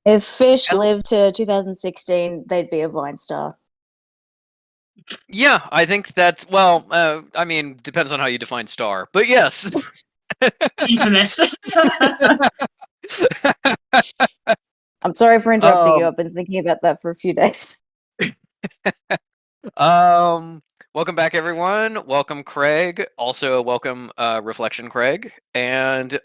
If Fish Hell, lived to 2016, they'd be a Vine star. yeah, I think that's well. I mean, depends on how you define star, but yes. Infamous. I'm sorry for interrupting you. um, I've been thinking about that for a few days. um, welcome back, everyone. Welcome, Craig. Also, welcome, Reflection Craig, and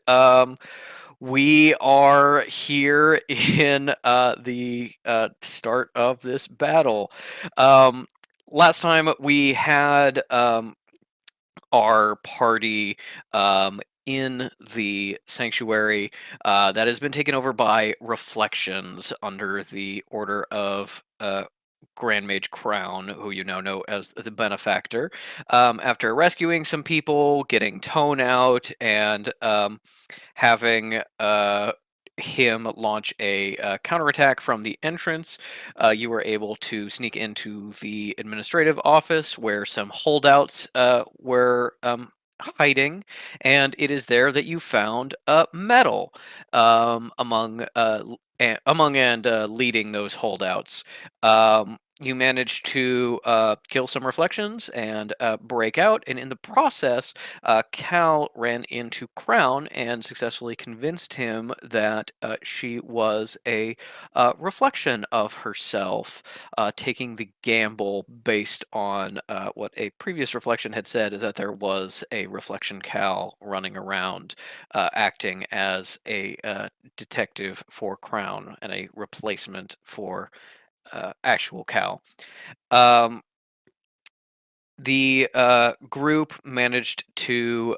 we are here in the start of this battle. Um, Last time we had our party in the sanctuary that has been taken over by reflections under the order of Grand Mage Crown, who you now know as the Benefactor. After rescuing some people, getting Tone out, and having him launch a counterattack from the entrance, you were able to sneak into the administrative office where some holdouts were hiding, and it is there that you found metal among and leading those holdouts. You managed to kill some reflections and break out, and in the process, Cal ran into Crown and successfully convinced him that she was a reflection of herself, taking the gamble based on what a previous reflection had said, that there was a reflection Cal running around, acting as a detective for Crown and a replacement for actual Cal. Um, the group managed to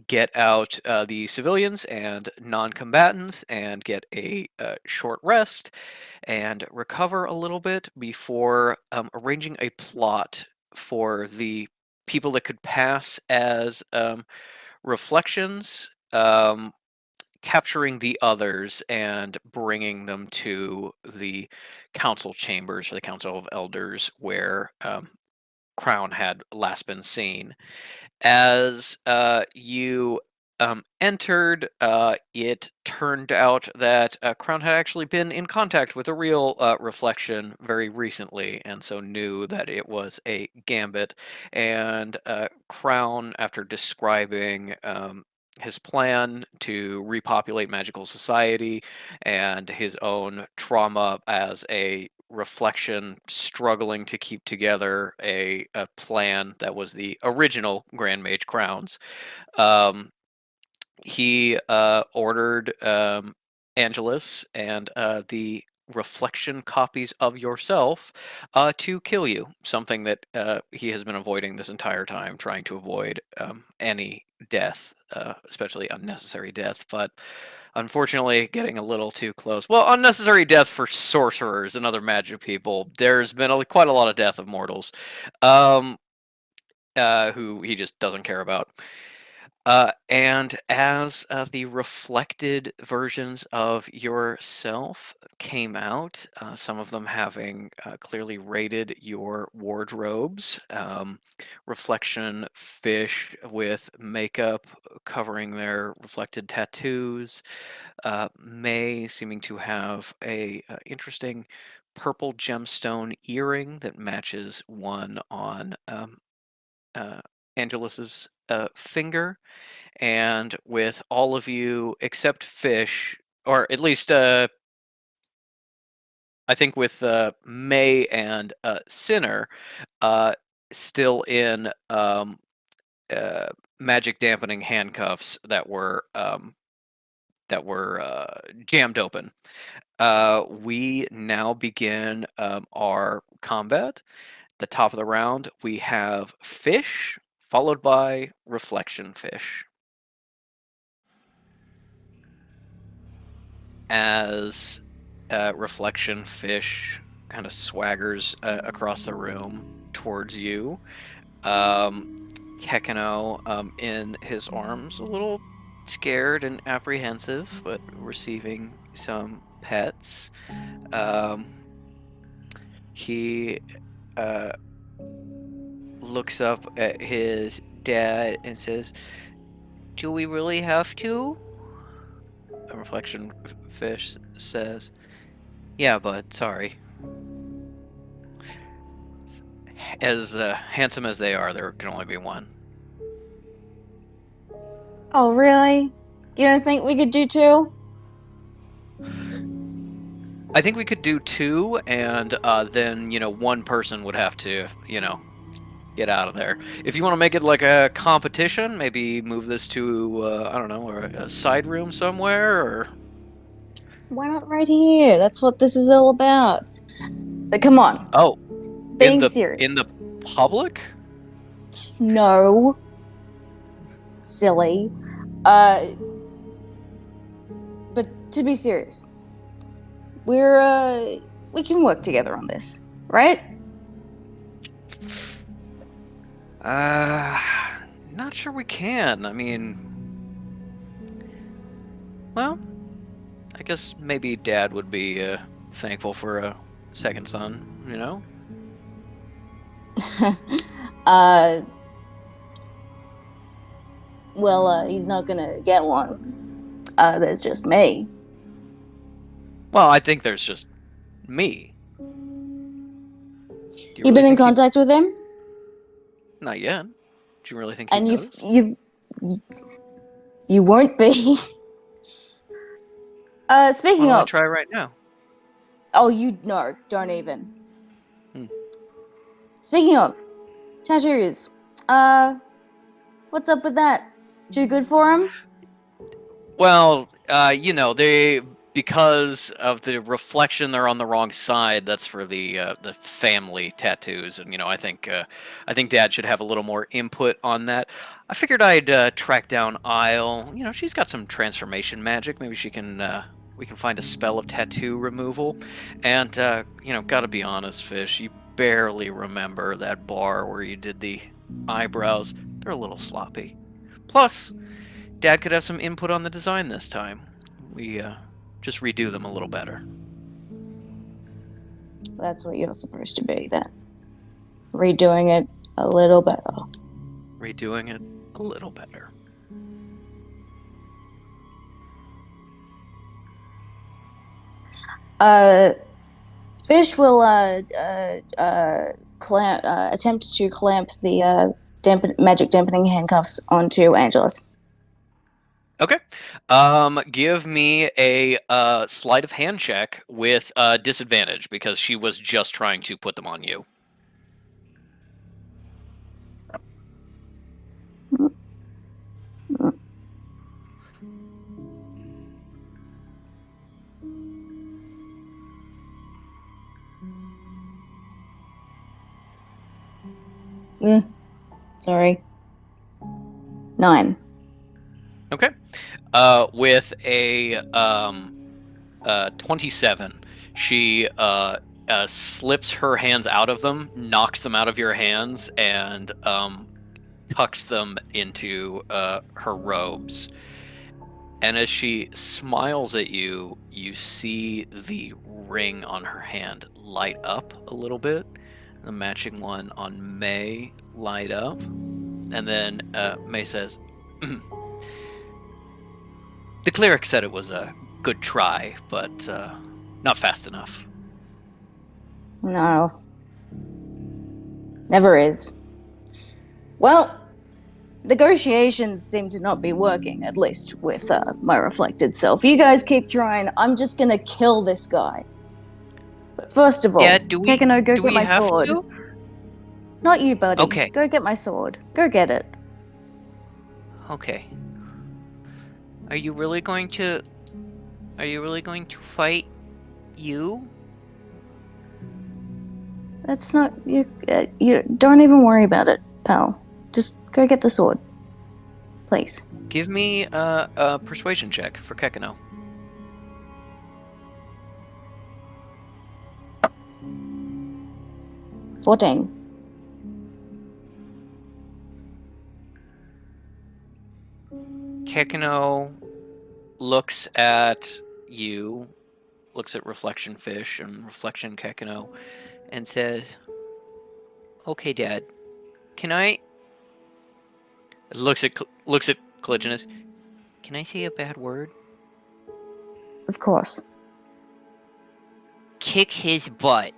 get out the civilians and non-combatants and get a short rest and recover a little bit before arranging a plot for the people that could pass as reflections, capturing the others and bringing them to the council chambers or the council of elders where Crown had last been seen. As you entered, it turned out that Crown had actually been in contact with a real reflection very recently, and so knew that it was a gambit. And Crown, after describing his plan to repopulate magical society and his own trauma as a reflection struggling to keep together a plan that was the original Grand Mage Crowns. Um, he ordered Angelus and the reflection copies of yourself to kill you, something that he has been avoiding this entire time, trying to avoid any death, especially unnecessary death, but unfortunately getting a little too close. Well, unnecessary death for sorcerers and other magic people. There's been quite a lot of death of mortals, um, who he just doesn't care about. And as the reflected versions of yourself came out, some of them having clearly raided your wardrobes, reflection fish with makeup covering their reflected tattoos, May seeming to have a interesting purple gemstone earring that matches one on uh, Angelus's finger, and with all of you except Fish, or at least I think with May and Sinner, uh, still in uh, magic dampening handcuffs that were jammed open. We now begin our combat. The top of the round, we have Fish, followed by Reflection Fish. As Reflection Fish kind of swaggers across the room towards you, Kekino, in his arms, a little scared and apprehensive, but receiving some pets. Um, he uh, looks up at his dad and says, "Do we really have to?" A Reflection Fish says, Yeah, bud, sorry. As handsome as they are, there can only be one. Oh, really? You don't think we could do two? I think we could do two, and then, one person would have to, get out of there. If you want to make it like a competition, maybe move this to, I don't know, or a side room somewhere, or... Why not right here? That's what this is all about. But come on, Oh, in being the serious. public? No, silly. Uh, but to be serious, we can work together on this, right? Uh, Not sure we can. I mean, well, I guess maybe Dad would be thankful for a second son. uh, well, he's not gonna get one. There's just me. Well, I think there's just me. Do you You've really been in think he... contact with him, Not yet. Do you really think he'd and notice? you won't be. Why Speaking don't I of, try right now? oh, you no, don't even. Hmm. Speaking of tattoos, what's up with that? Too good for him? Well, they, because of the reflection, they're on the wrong side. That's for the family tattoos, and I think Dad should have a little more input on that. I figured I'd track down Isle. She's got some transformation magic. Maybe we can find a spell of tattoo removal. And gotta be honest, Fish, you barely remember that bar where you did the eyebrows. They're a little sloppy. Plus, Dad could have some input on the design this time. We just redo them a little better. That's what you're supposed to be then. Redoing it a little better. Redoing it a little better. Uh, Fish will attempt to clamp the magic dampening handcuffs onto Angelus. Okay. Give me a sleight of hand check with disadvantage because she was just trying to put them on you. Sorry. 9. Okay. With a 27, she slips her hands out of them, knocks them out of your hands, and tucks them into her robes. And as she smiles at you, you see the ring on her hand light up a little bit. The matching one on May light up. And then May says, the cleric said it was a good try, but not fast enough. No. Never is. Well, negotiations seem to not be working, at least with my reflected self. You guys keep trying. I'm just gonna kill this guy. But first of all, Dad, Kekano, go do get we my have sword. to? Not you, buddy. Okay. Go get my sword. Go get it. Okay. Are you really going to fight you? That's not you. You don't even worry about it, pal. Just go get the sword, please. Give me a persuasion check for Kekano. 14. Kekano looks at you, looks at Reflection Fish and Reflection Kekano, and says, "Okay, Dad, can I?" Looks at Caliginus. Can I say a bad word? Of course. kick his butt.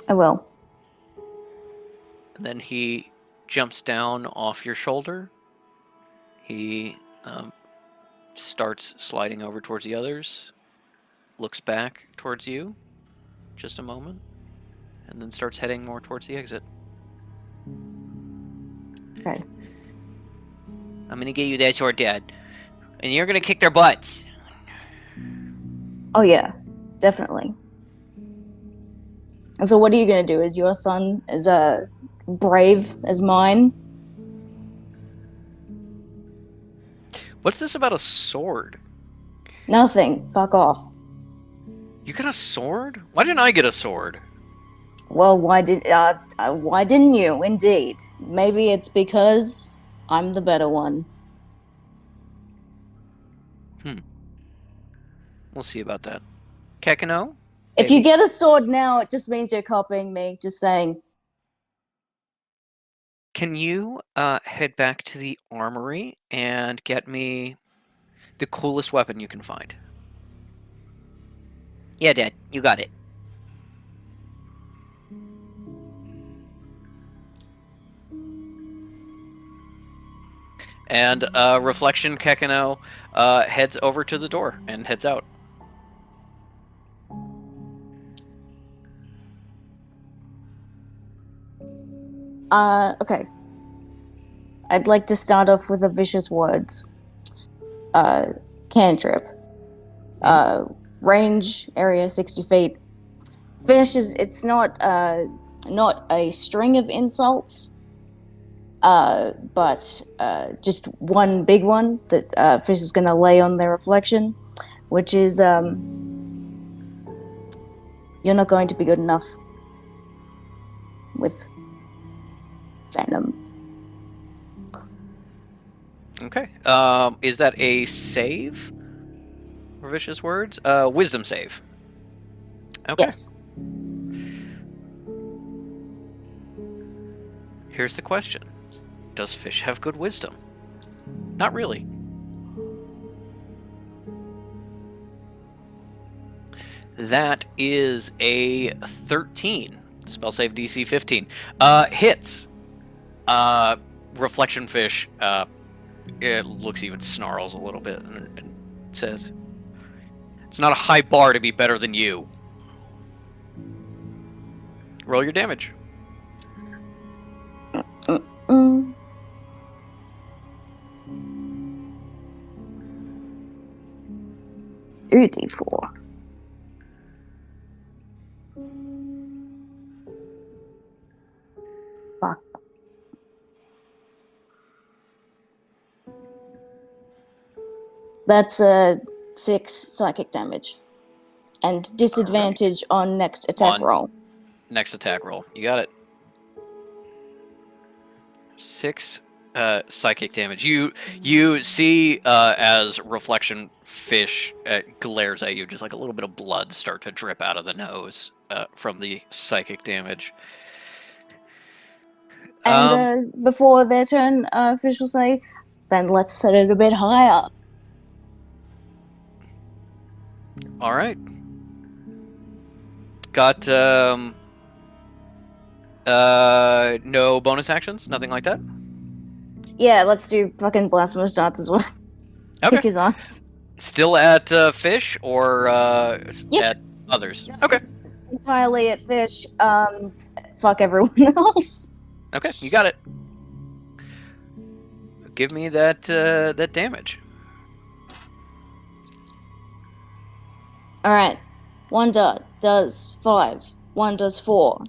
I will. And then he jumps down off your shoulder. He starts sliding over towards the others, looks back towards you just a moment, and then starts heading more towards the exit. Okay. I'm gonna get you that sword, Dad. And you're gonna kick their butts. Oh yeah, definitely. And so what are you gonna do? Is your son as brave as mine? What's this about a sword? Nothing. Fuck off. You got a sword? Why didn't I get a sword? Well, why didn't you? Indeed. Maybe it's because I'm the better one. We'll see about that. Kekino? If you get a sword now, it just means you're copying me. Just saying. Can you head back to the armory and get me the coolest weapon you can find? Yeah, Dad, you got it. And Reflection Kekino heads over to the door and heads out. Okay. I'd like to start off with a vicious words. Cantrip. Range area 60 feet. Finish is it's not a string of insults, but just one big one that Fish is going to lay on their reflection, which is you're not going to be good enough with Venom. Okay. Is that a save? For vicious words? Wisdom save. Okay. Yes. Here's the question. Does Fish have good wisdom? Not really. That is a 13. Spell save DC 15. Hits. Reflection Fish it looks even snarls a little bit and says, "It's not a high bar to be better than you. Roll your damage." Mm. D4. Fuck. That's a 6 psychic damage. And disadvantage on next attack roll. Next attack roll. You got it. 6 psychic damage. You see as Reflection Fish glares at you, just like a little bit of blood start to drip out of the nose from the psychic damage. And before their turn, Fish will say, "Then let's set it a bit higher." All right. Got no bonus actions, nothing like that. Yeah, let's do fucking blasphemous darts as well. Okay. Kick his ass. Still at Fish or at others? No, Okay. Entirely at Fish. Fuck everyone else. Okay, you got it. Give me that that damage. All right. 1 dart does 5. 1 does 4.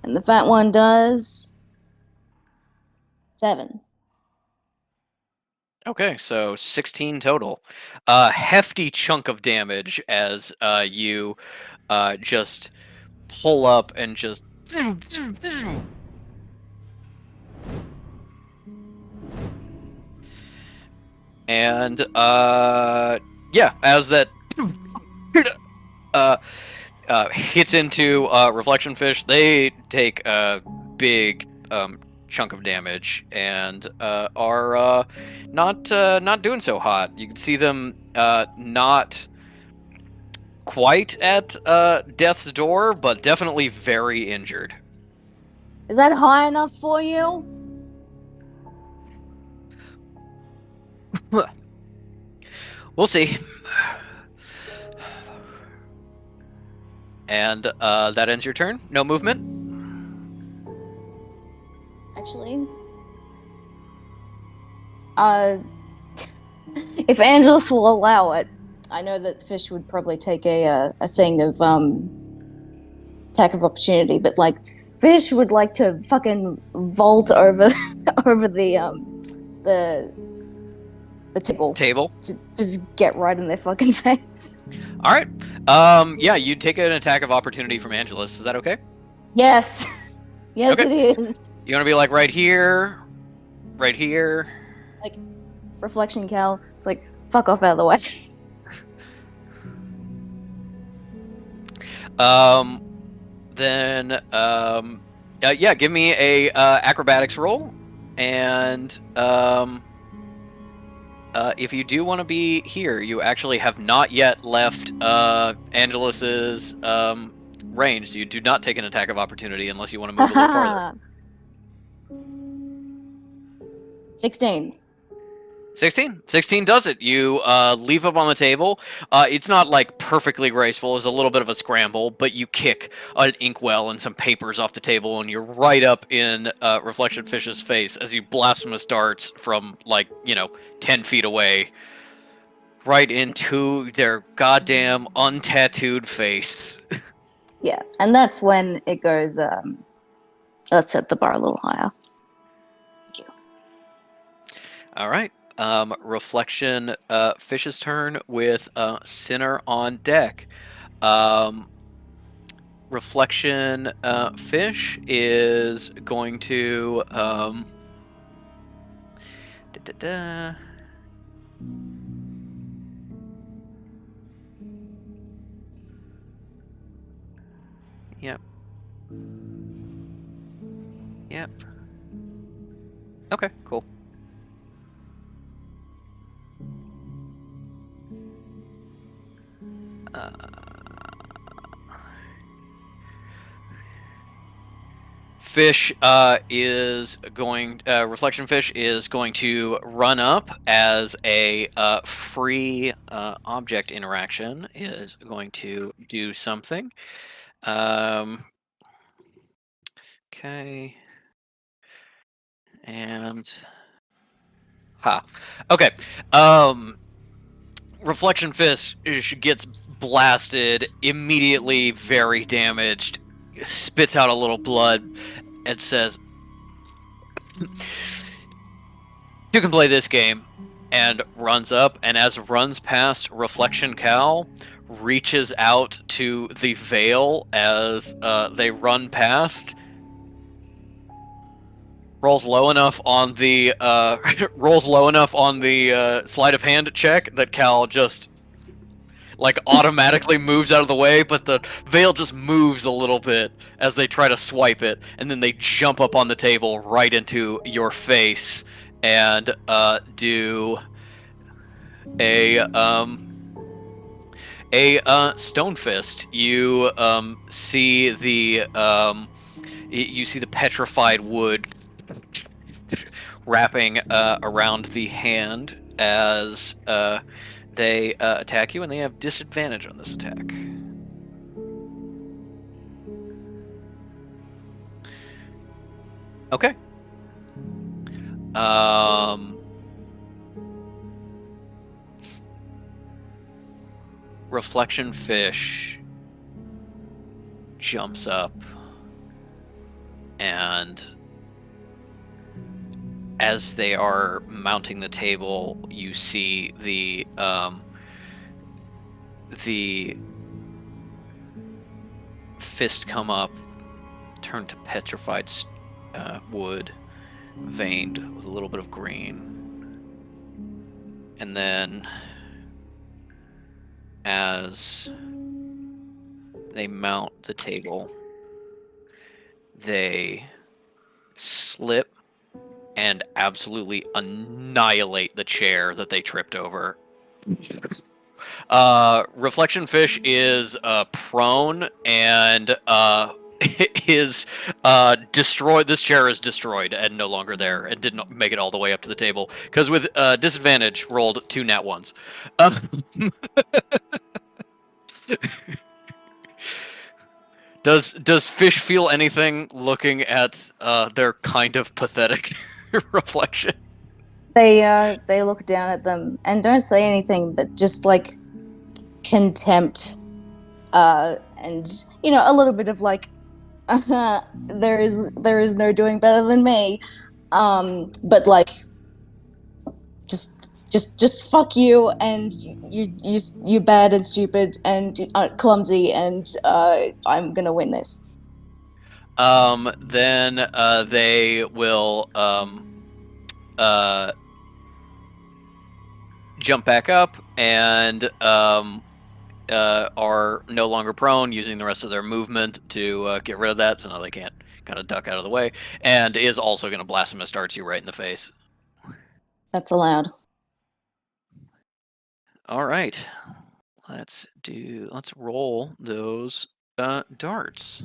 And the fat one does 7. Okay, so 16 total. Hefty chunk of damage as you just pull up and just. And yeah, as that hits into Reflection Fish, they take a big chunk of damage and are not doing so hot. You can see them not quite at death's door, but definitely very injured. Is that high enough for you? We'll see. And that ends your turn. No movement. Actually, if Angelus will allow it, I know that Fish would probably take a thing of attack of opportunity, but like Fish would like to fucking vault over over the the table to just get right in their fucking face. All right. Yeah, you take an attack of opportunity from Angelus. Is that okay? Yes. Yes, Okay. it is. You want to be like right here, right here. Like reflection Cal. It's like fuck off out of the way. Then yeah, give me a acrobatics roll, and if you do want to be here, you actually have not yet left Angelus's range. So you do not take an attack of opportunity unless you want to move a little farther. 16. 16 does it. You leap up on the table. It's not like perfectly graceful. It's a little bit of a scramble, but you kick an inkwell and some papers off the table, and you're right up in Reflection Fish's face as you blasphemous darts from 10 feet away, right into their goddamn untattooed face. Yeah, and that's when it goes. Let's set the bar a little higher. Thank you. All right. Reflection Fish's turn with Sinner on deck. Reflection Fish is going to Yep. Okay, cool. Fish is going. Reflection Fish is going to run up as a free object interaction. Is going to do something. Okay. And okay. Reflection Fish gets blasted immediately, very damaged, spits out a little blood, and says, "You can play this game," and runs up. And as runs past Reflection Cal, reaches out to the veil as they run past. Rolls low enough on the sleight of hand check that Cal just automatically moves out of the way, but the veil just moves a little bit as they try to swipe it, and then they jump up on the table right into your face and do a stone fist. You see the petrified wood wrapping around the hand as they attack you, and they have disadvantage on this attack. Okay. Reflection Fish jumps up, and as they are mounting the table, you see the fist come up, turn to petrified wood, veined with a little bit of green. And then, as they mount the table, they slip and absolutely annihilate the chair that they tripped over. Reflection Fish is prone and is destroyed. This chair is destroyed and no longer there, and did not make it all the way up to the table because with disadvantage rolled 2 nat ones. Does Fish feel anything looking at their kind of pathetic reflection? They look down at them and don't say anything, but just like contempt, and a little bit of like, there is no doing better than me, but like, just fuck you, and you're bad and stupid and clumsy, and I'm gonna win this. Then they will jump back up and are no longer prone, using the rest of their movement to get rid of that, so now they can't kind of duck out of the way, and is also going to blasphemous darts you right in the face. That's allowed. All right, let's roll those darts.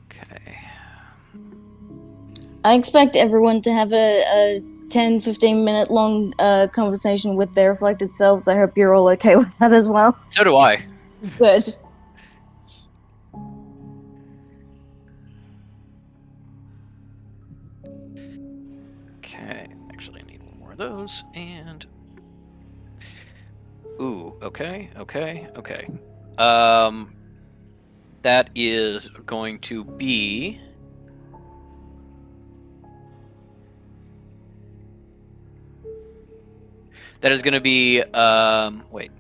Okay. I expect everyone to have a 10-15 minute long conversation with their reflected selves. I hope you're all okay with that as well. So do I. Good. Okay, actually I need one more of those, and ooh, okay. That is going to be wait.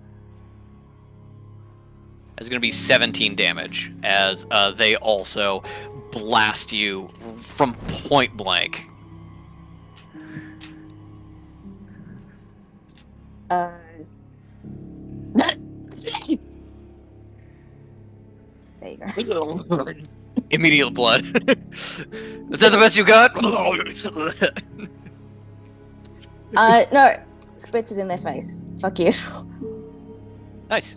That's going to be 17 damage as they also blast you from point blank. There you go. Immediate blood. Is that the best you got? No. Spits it in their face. Fuck you. Nice.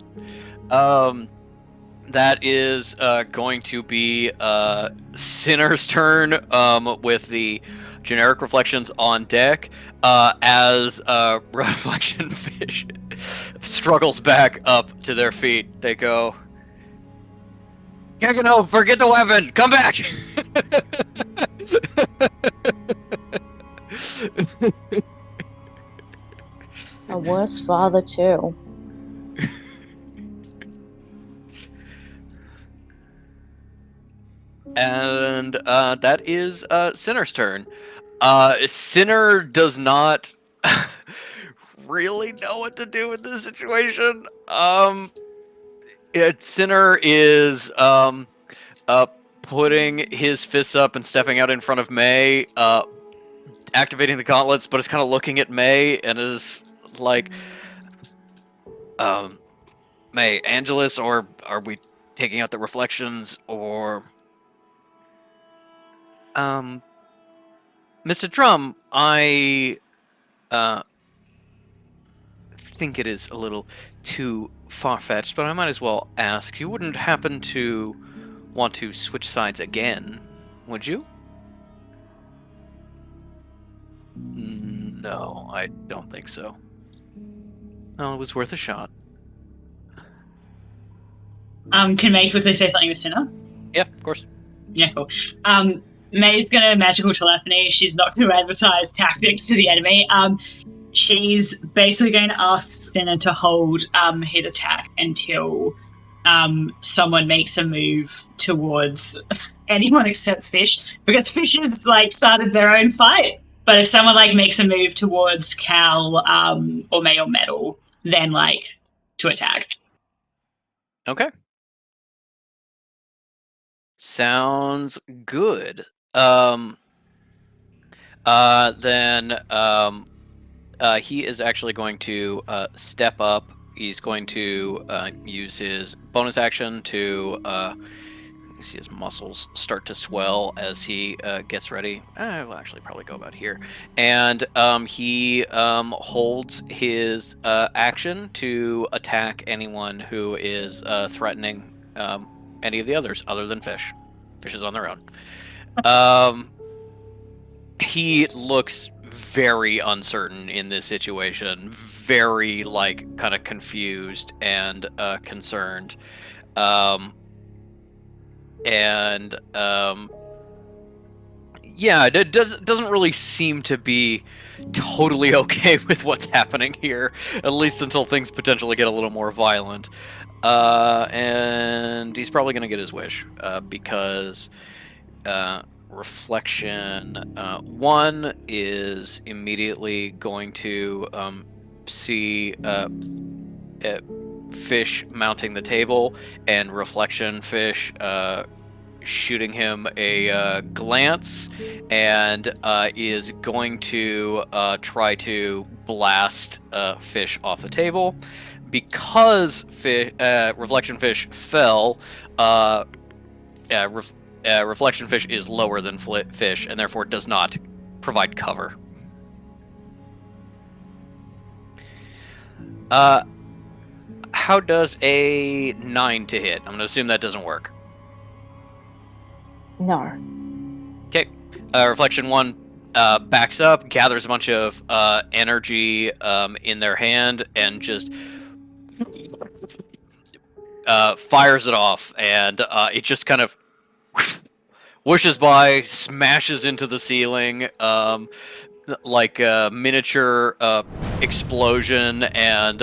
That is going to be Sinner's turn with the generic reflections on deck as Reflection Fish struggles back up to their feet. They go, Kagano, forget the weapon! Come back! A worse father, too. And that is Sinner's turn. Sinner does not really know what to do with this situation. Sinner is putting his fists up and stepping out in front of May, activating the gauntlets, but is kind of looking at May and is like, May, Angelus, or are we taking out the reflections, or Mr. Drum, I think it is a little too far-fetched, but I might as well ask. You wouldn't happen to want to switch sides again, would you? No, I don't think so. Oh, it was worth a shot. Can May quickly say something to Sinner? Yeah, of course. Yeah, cool. May's gonna magical telephony. She's not going to advertise tactics to the enemy. She's basically going to ask Sinner to hold his attack until someone makes a move towards anyone except Fish, because Fish has like started their own fight. But if someone like makes a move towards Cal or May or Metal, then like to attack. Okay. Sounds good. Then he is actually going to step up. He's going to use his bonus action to see his muscles start to swell as he gets ready. We'll actually probably go about here. And he holds his action to attack anyone who is threatening any of the others other than Fish. Fish is on their own. He looks very uncertain in this situation, very kind of confused and concerned. Yeah, it doesn't really seem to be totally okay with what's happening here, at least until things potentially get a little more violent. And he's probably going to get his wish, because reflection 1 is immediately going to see Fish mounting the table, and reflection Fish shooting him a glance, and is going to try to blast Fish off the table. Because Reflection Fish fell, Reflection Fish is lower than Fish, and therefore does not provide cover. How does a 9 to hit? I'm going to assume that doesn't work. No. Okay. Reflection 1 backs up, gathers a bunch of energy in their hand, and just fires it off, and it just kind of whooshes by, smashes into the ceiling, like a miniature explosion, and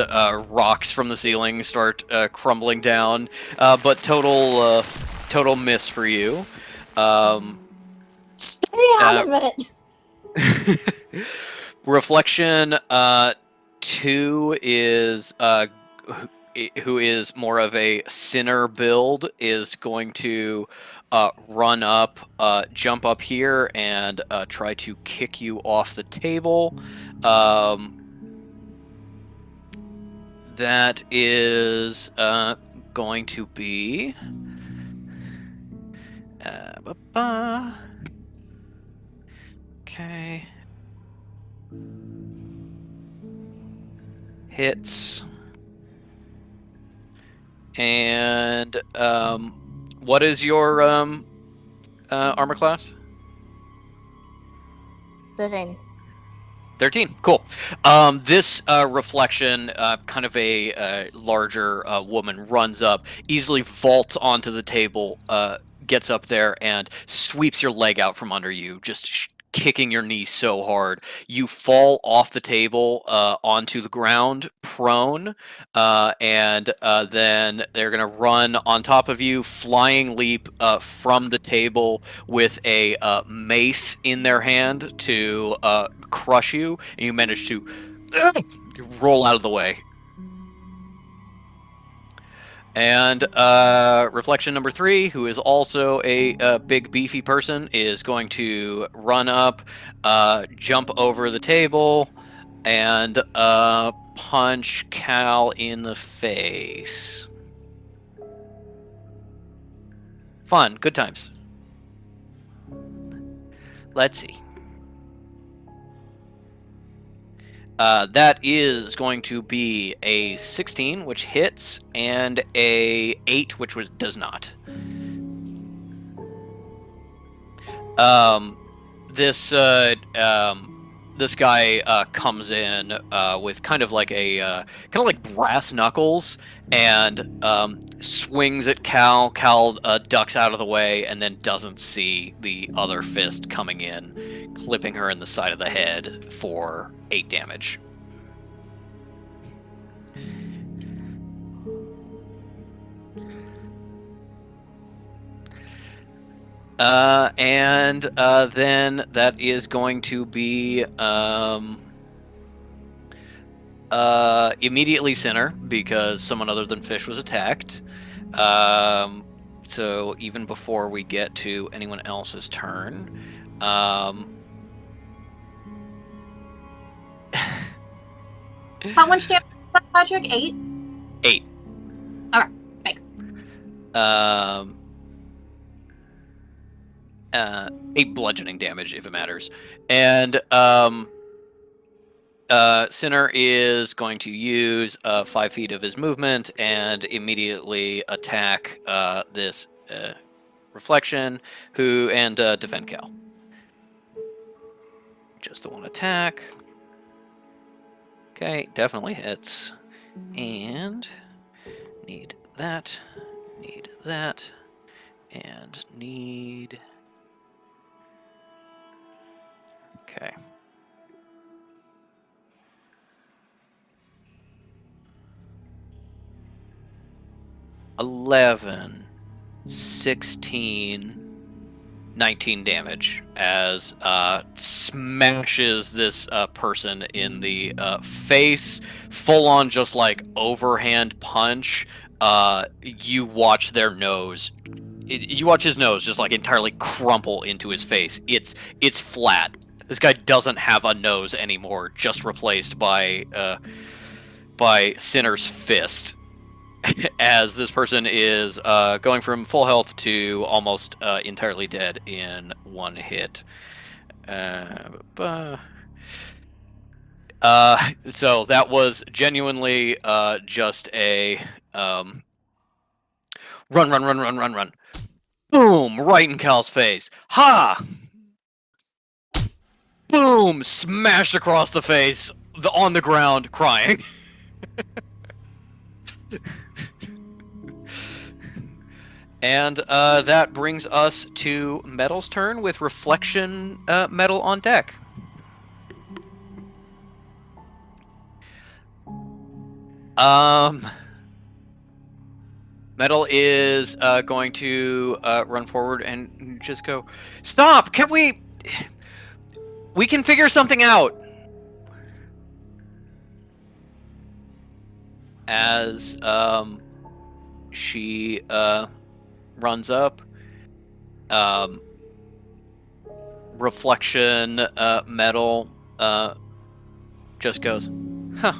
rocks from the ceiling start crumbling down. But total miss for you. Stay out of it. Reflection 2 is who is more of a sinner build, is going to run up, jump up here, and try to kick you off the table. That is going to be okay. Hits. And what is your armor class? 13. 13. Cool. This reflection, kind of a larger woman, runs up, easily vaults onto the table, gets up there, and sweeps your leg out from under you, just kicking your knee so hard. You fall off the table onto the ground, prone, and then they're going to run on top of you, flying leap from the table with a mace in their hand to crush you, and you manage to roll out of the way. And reflection number 3, who is also a big beefy person, is going to run up, jump over the table, and punch Cal in the face. Fun, good times. Let's see. That is going to be a 16, which hits, and a 8, which does not. This guy comes in with kind of like brass knuckles, and swings at Cal. Cal ducks out of the way, and then doesn't see the other fist coming in, clipping her in the side of the head for 8 damage. And then that is going to be immediately Sinner, because someone other than Fish was attacked. So even before we get to anyone else's turn, How much damage is that, Patrick? 8? 8. Okay, thanks. 8 bludgeoning damage if it matters. And Sinner is going to use 5 feet of his movement and immediately attack this Reflection, and defend Cal. Just the one attack. Okay, definitely hits. And need that, and need... Okay. $11, 16, 19 damage as smashes this person in the face, full on just like overhand punch. You watch their nose. You watch his nose just like entirely crumple into his face. It's flat. This guy doesn't have a nose anymore, just replaced by Sinner's fist. As this person is going from full health to almost entirely dead in one hit. So that was genuinely just a run. Boom! Right in Cal's face. Ha! Boom! Smashed across the face, on the ground, crying. And that brings us to Metal's turn with Reflection Metal on deck. Metal is going to run forward and just go, "Stop! Can we can figure something out." As she runs up, Reflection Metal just goes, "Huh.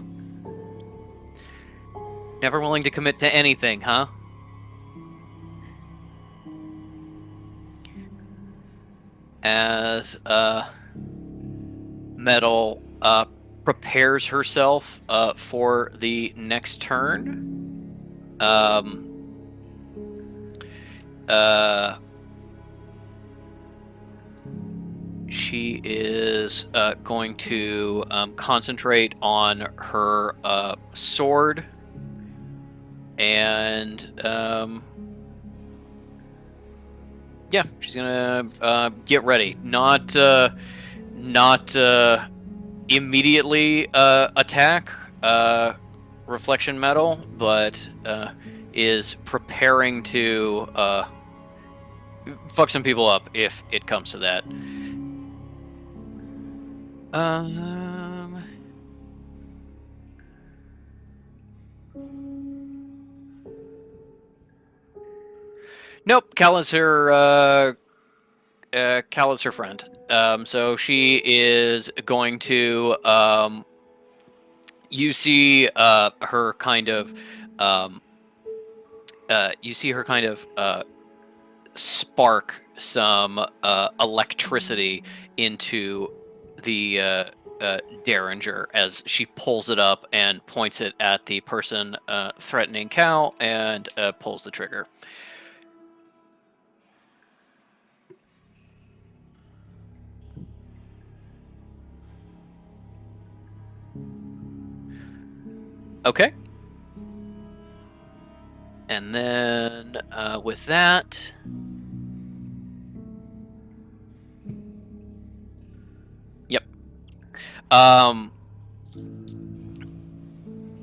Never willing to commit to anything, huh?" As Metal prepares herself for the next turn. She is going to concentrate on her sword, and yeah, she's gonna get ready. Not immediately attack Reflection Metal, but is preparing to fuck some people up if it comes to that. Nope, Cal is her friend. So she is going to you see her kind of spark some electricity into the Derringer as she pulls it up and points it at the person threatening Cal and pulls the trigger. Okay. And then with that, yep.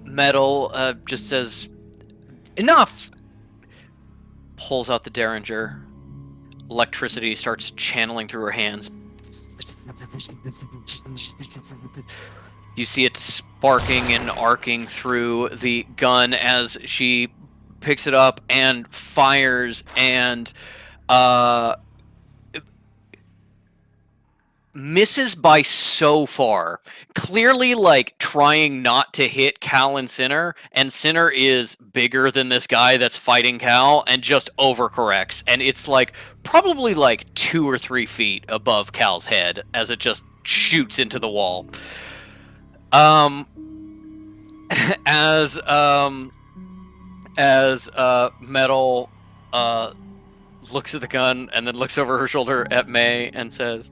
Metal just says, "Enough!" Pulls out the Derringer. Electricity starts channeling through her hands. You see it sparking and arcing through the gun as she picks it up and fires, and misses by so far. Clearly, like, trying not to hit Cal and Sinner is bigger than this guy that's fighting Cal, and just overcorrects. And it's, like, probably, like, 2 or 3 feet above Cal's head as it just shoots into the wall. As Metal looks at the gun and then looks over her shoulder at May and says,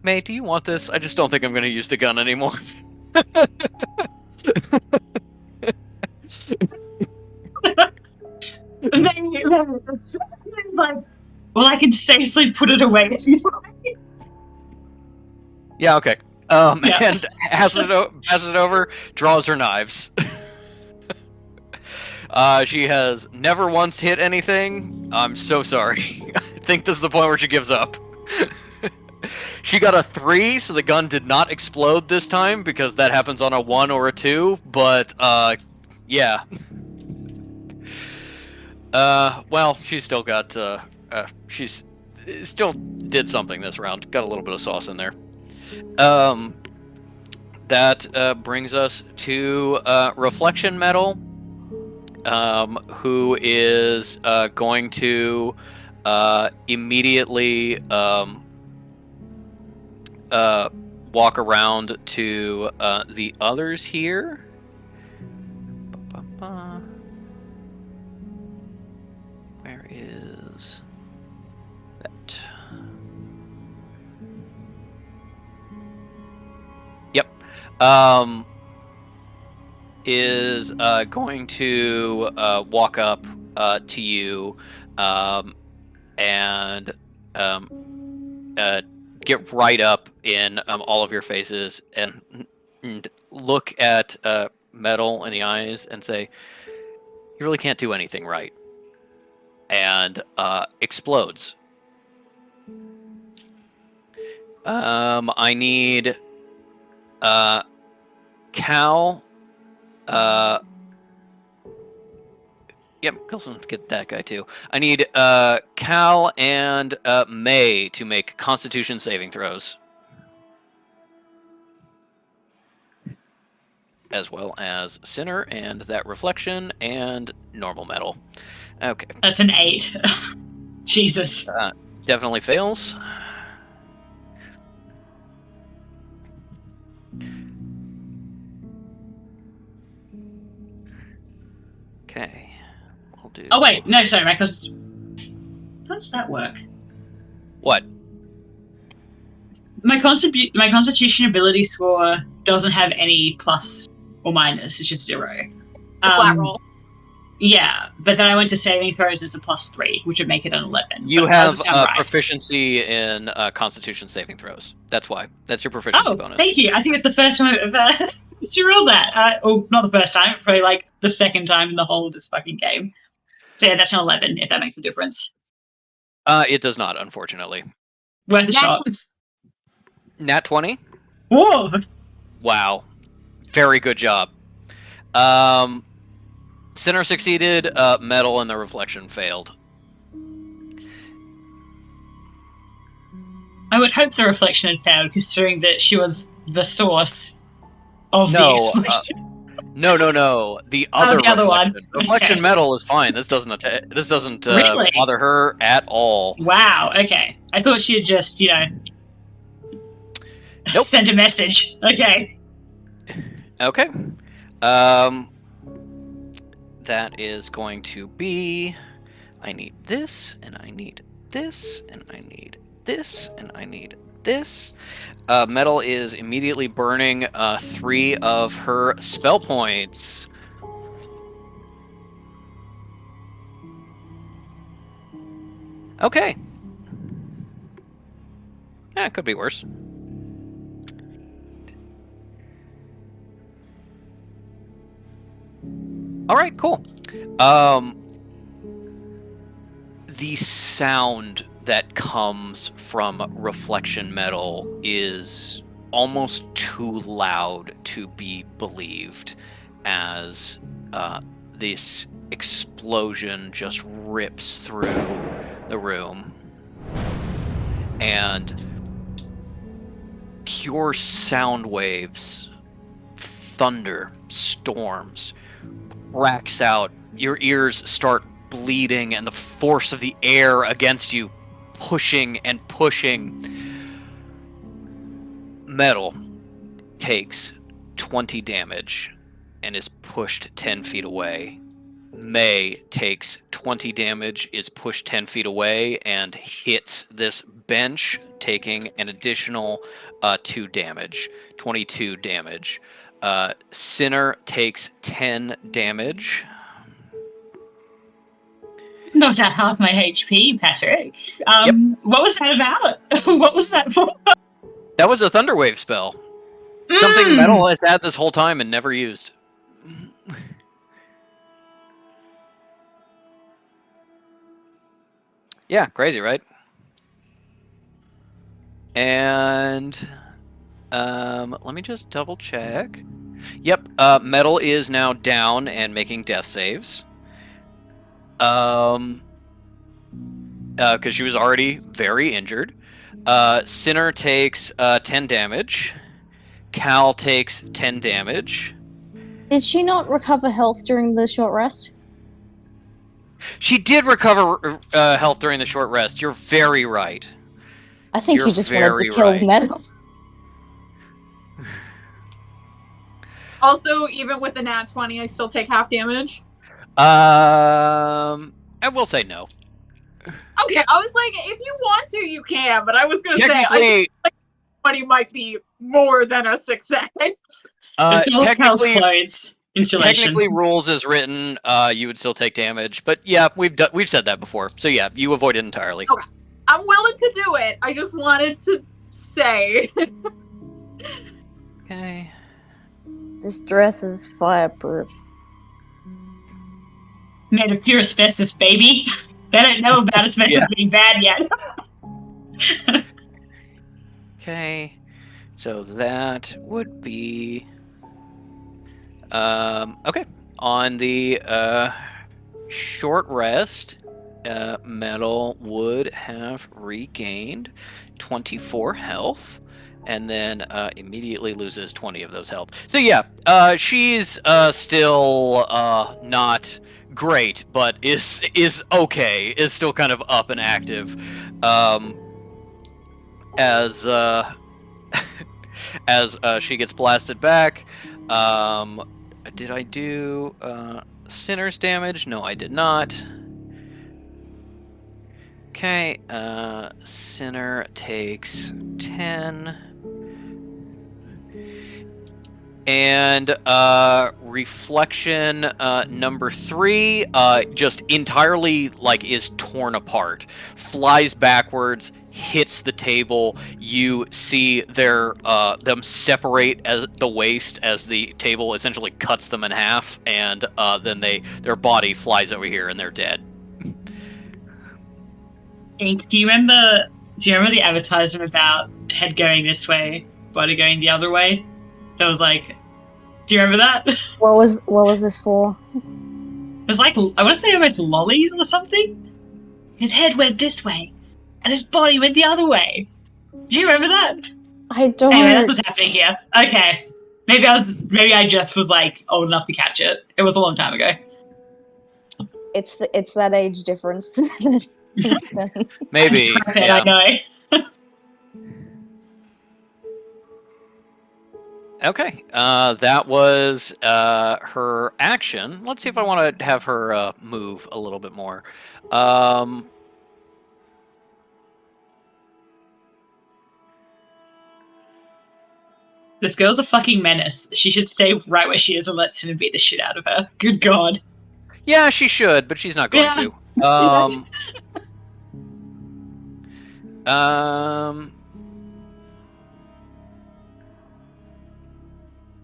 May, do you want this? I just don't think I'm going to use the gun anymore. Like, well, I can safely put it away. Yeah, okay. Yeah. And passes it over, draws her knives. She has never once hit anything. I'm so sorry. I think this is the point where she gives up. She got a 3, so the gun did not explode this time, because that happens on a 1 or a 2, but, yeah. Well, she's still got, she's still did something this round. Got a little bit of sauce in there. That brings us to Reflection Metal, who is going to immediately walk around to the others here. Where is that? Yep. Is going to walk up to you and get right up in all of your faces and look at Metal in the eyes and say, "You really can't do anything right," and explodes. I need Cal. Yep, Coulson, get that guy too. I need Cal and May to make Constitution saving throws, as well as Sinner and that Reflection and Normal Metal. Okay. That's an 8. Jesus. Definitely fails. Okay. We'll do... Oh wait, no, sorry, because how does that work? What? My Constitution ability score doesn't have any plus or minus; it's just 0. Flat roll. Yeah, but then I went to saving throws and it's a +3, which would make it an 11. You but have right. proficiency in Constitution saving throws. That's why. That's your proficiency bonus. Thank you. I think it's the first time I've ever rolled that. Or not the first time, probably like the second time in the whole of this fucking game. So yeah, that's an 11, if that makes a difference. It does not, unfortunately. Worth a shot. Nat 20? Whoa! Wow. Very good job. Sinner succeeded, Metal and the Reflection failed. I would hope the Reflection had failed, considering that she was the source of the explosion. No. The other other Reflection. one. Reflection Okay. Metal is fine. This doesn't Really? bother her at all. Wow, okay. I thought she had just, Nope. sent a message. Okay. Okay. That is going to be... I need this, and I need this, and I need this, and I need this. Metal is immediately burning 3 of her spell points. Okay. Yeah, it could be worse. All right, cool. The sound that comes from Reflection Metal is almost too loud to be believed, as this explosion just rips through the room. and pure sound waves, thunder, storms, cracks out. Your ears start bleeding, and the force of the air against you pushing and pushing. Metal takes 20 damage and is pushed 10 feet away. May takes 20 damage, is pushed 10 feet away, and hits this bench, taking an additional 2 damage, 22 damage. Sinner takes 10 damage. Knocked out half my HP, Patrick. Yep. What was that about? What was that for? That was a Thunderwave spell. Something Metal has had this whole time and never used. Yeah, crazy, right? And let me just double check. Yep, Metal is now down and making death saves. Because she was already very injured. Sinner takes 10 damage. Cal takes 10 damage. Did she not recover health during the short rest? She did recover health during the short rest. You're very right. I think You're you just wanted to very kill right. Metal. Also, even with the nat 20, I still take half damage. I will say no. Okay, I was like, if you want to, you can, but I was going to say, I Technically, think like 20 might be more than a success. It's all Cal's clothes. Installation. technically, rules as written, you would still take damage. But yeah, we've said that before. So yeah, you avoid it entirely. Okay. I'm willing to do it. I just wanted to say. Okay. This dress is fireproof. Made of pure asbestos, baby. They don't know about asbestos being bad yet. Okay. So that would be okay. On the short rest, Metal would have regained 24 health, and then immediately loses 20 of those health. So yeah, she's still not great, but is okay. Is still kind of up and active, as as she gets blasted back. Did I do Sinner's damage? No, I did not. Okay, Sinner takes 10. And reflection number 3 just entirely is torn apart, flies backwards, hits the table. You see them separate at the waist as the table essentially cuts them in half, and then their body flies over here and they're dead. Ink, do you remember the advertisement about head going this way, body going the other way? That was do you remember that? What was this for? It was I want to say almost lollies or something. His head went this way, and his body went the other way. Do you remember that? I don't. Anyway, that's what's happening here. Okay, maybe I just was old enough to catch it. It was a long time ago. It's that age difference. Maybe. Yeah. I know. Okay, that was her action. Let's see if I want to have her move a little bit more. This girl's a fucking menace. She should stay right where she is and let Cinnamon beat the shit out of her. Good God. Yeah, she should, but she's not going to.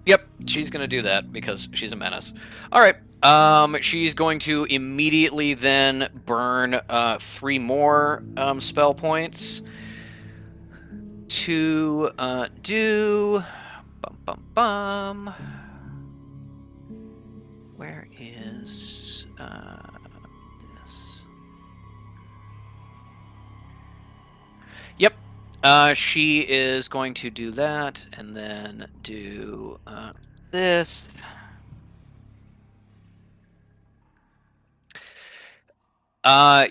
Yep, she's going to do that because she's a menace. All right. She's going to immediately then burn 3 more spell points to do. Where is this? Yep. She is going to do that, and then do this.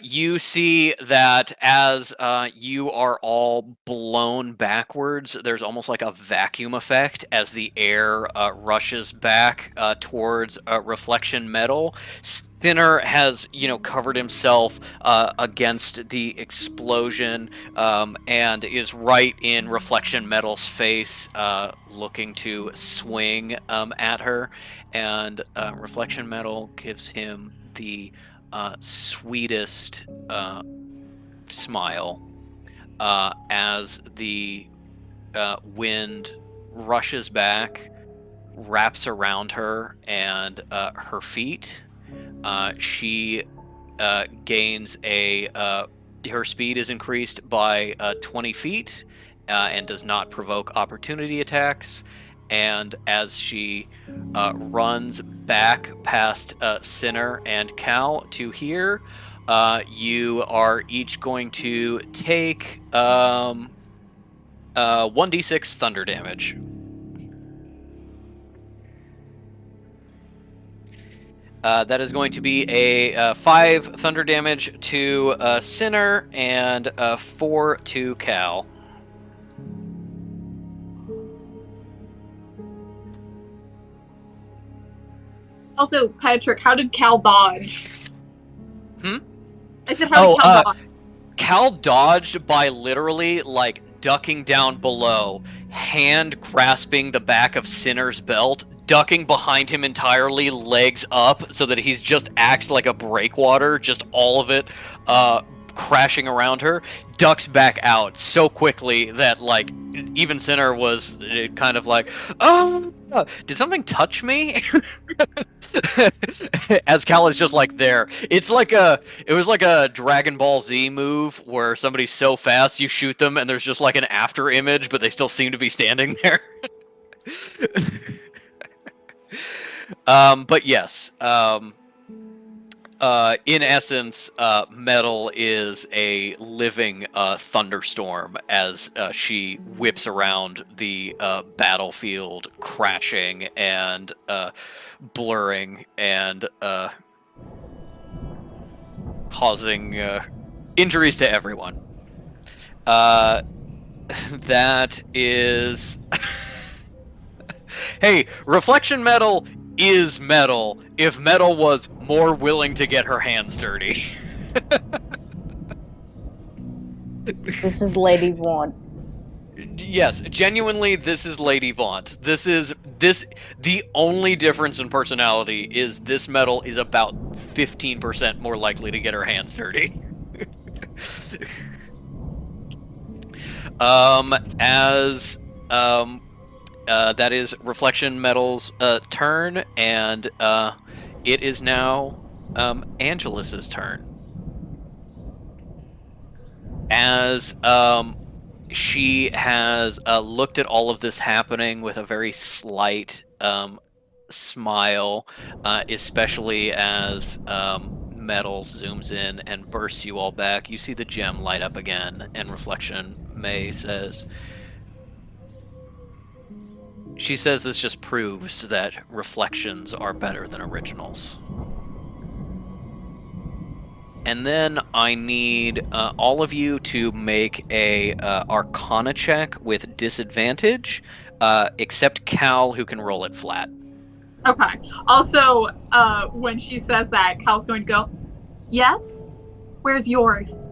You see that as you are all blown backwards, there's almost like a vacuum effect as the air rushes back towards reflection metal. Spinner has, covered himself against the explosion and is right in reflection metal's face, looking to swing at her. And reflection metal gives him the sweetest smile as the wind rushes back, wraps around her and her feet. She gains her speed is increased by 20 feet and does not provoke opportunity attacks. And as she runs back past Sinner and Cal to here, you are each going to take 1d6 thunder damage. That is going to be a 5 thunder damage to Sinner and 4 to Cal. Also, Patrick, how did Cal dodge? I said, how did Cal dodge? Cal dodged by literally, ducking down below, hand grasping the back of Sinner's belt, ducking behind him entirely, legs up, so that he's just acts like a breakwater, just all of it crashing around her, ducks back out so quickly that, even Sinner was kind of like, oh, did something touch me? As Cal is just there. It was like a Dragon Ball Z move where somebody's so fast you shoot them and there's just an after image, but they still seem to be standing there. But yes, in essence, Metal is a living thunderstorm as she whips around the battlefield, crashing and blurring and causing injuries to everyone. That is... Hey, Reflection Metal is Metal if Metal was more willing to get her hands dirty. This is Lady Vaughn. Yes, genuinely, this is Lady Vaunt. The only difference in personality is this Metal is about 15% more likely to get her hands dirty. That is Reflection Metal's turn, and it is now Angelus's turn. As she has looked at all of this happening with a very slight smile, especially as Metal zooms in and bursts you all back. You see the gem light up again, and Reflection May says... She says this just proves that reflections are better than originals. And then I need all of you to make a Arcana check with disadvantage, except Cal, who can roll it flat. Okay. Also, when she says that, Cal's going to go, yes? Where's yours?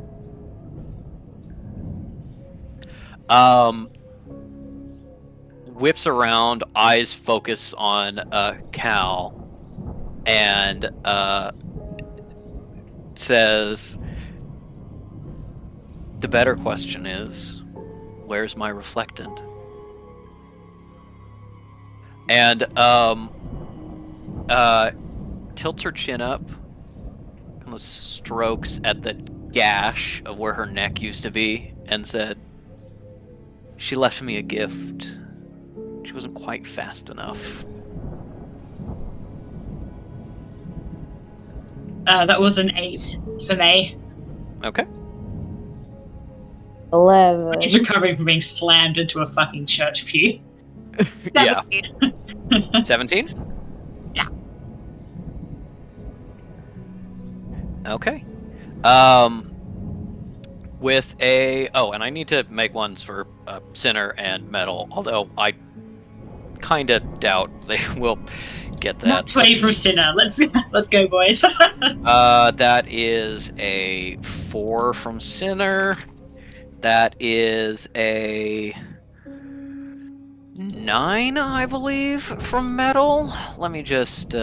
Whips around, eyes focus on Cal, and says, the better question is, where's my reflectant? And tilts her chin up, kind of strokes at the gash of where her neck used to be, and said, she left me a gift. She wasn't quite fast enough. That was an 8 for me. Okay. 11. He's recovering from being slammed into a fucking church pew. Yeah. 17. 17? Yeah. Okay. With a... Oh, and I need to make ones for Sinner and Metal, although I kind of doubt they will get that. Not 20 from Sinner. Let's go, boys. That is a 4 from Sinner. That is a 9, I believe, from Metal. Let me just...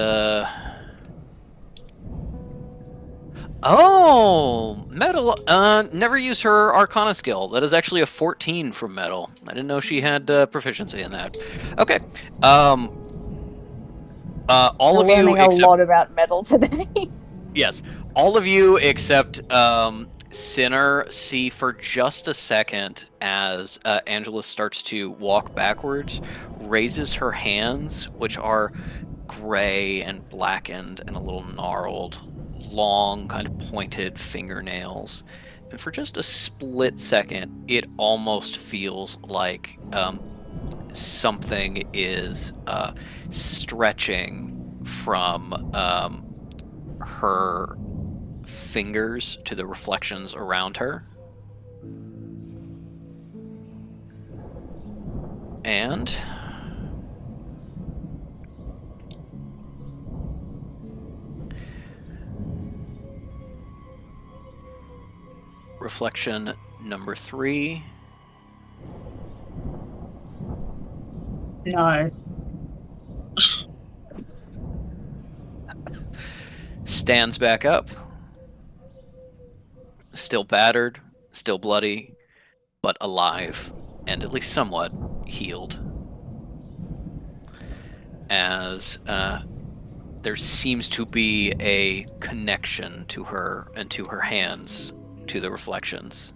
Oh, Metal. Never used her Arcana skill. That is actually a 14 from Metal. I didn't know she had proficiency in that. Okay. All We're of you learning a except lot about metal today. yes, all of you except Sinner see for just a second as Angela starts to walk backwards, raises her hands, which are gray and blackened and a little gnarled, long, kind of pointed fingernails. And for just a split second, it almost feels like something is stretching from her fingers to the reflections around her. And reflection number 3. No. Stands back up. Still battered, still bloody, but alive, and at least somewhat healed. As there seems to be a connection to her and to her hands, to the reflections.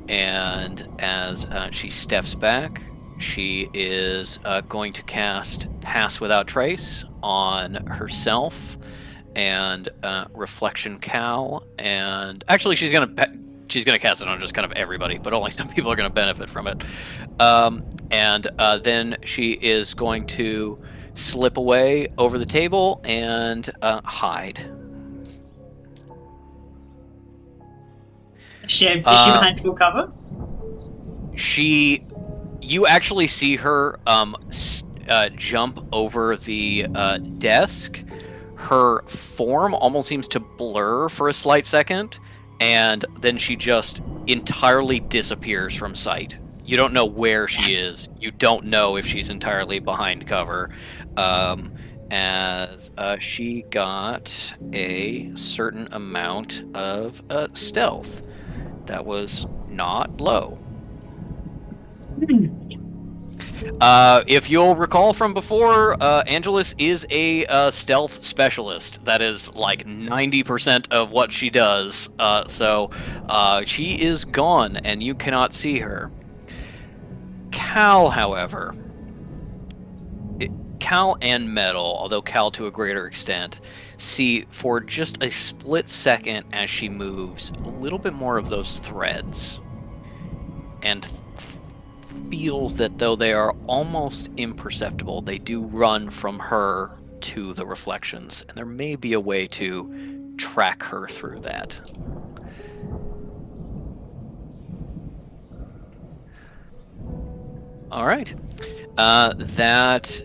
And as she steps back, she is going to cast Pass Without Trace on herself and Reflection Cow, and actually she's gonna cast it on just kind of everybody, but only some people are gonna benefit from it. And then she is going to slip away over the table and hide. Is she behind full cover? You actually see her jump over the desk. Her form almost seems to blur for a slight second, and then she just entirely disappears from sight. You don't know where she is. You don't know if she's entirely behind cover. As she got a certain amount of stealth that was not low. If you'll recall from before, Angelus is a stealth specialist. That is like 90% of what she does. So she is gone, and you cannot see her. Cal, however, Cal and Metal, although Cal to a greater extent, see for just a split second as she moves a little bit more of those threads, and feels that though they are almost imperceptible, they do run from her to the reflections, and there may be a way to track her through that. All right. That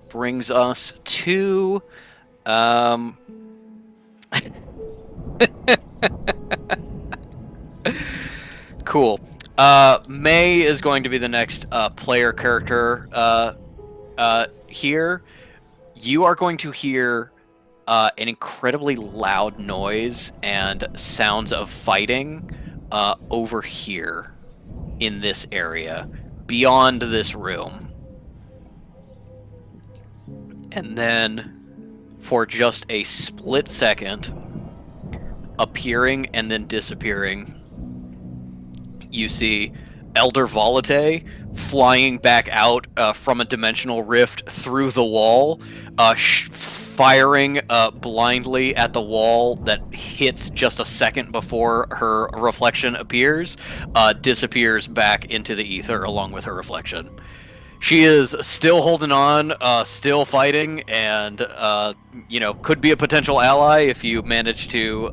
brings us to cool. May is going to be the next player character here. You are going to hear an incredibly loud noise and sounds of fighting over here in this area, beyond this room. And then, for just a split second, appearing and then disappearing, you see Elder Volate flying back out from a dimensional rift through the wall, firing blindly at the wall that hits just a second before her reflection appears, disappears back into the ether along with her reflection. She is still holding on, still fighting, and could be a potential ally if you manage to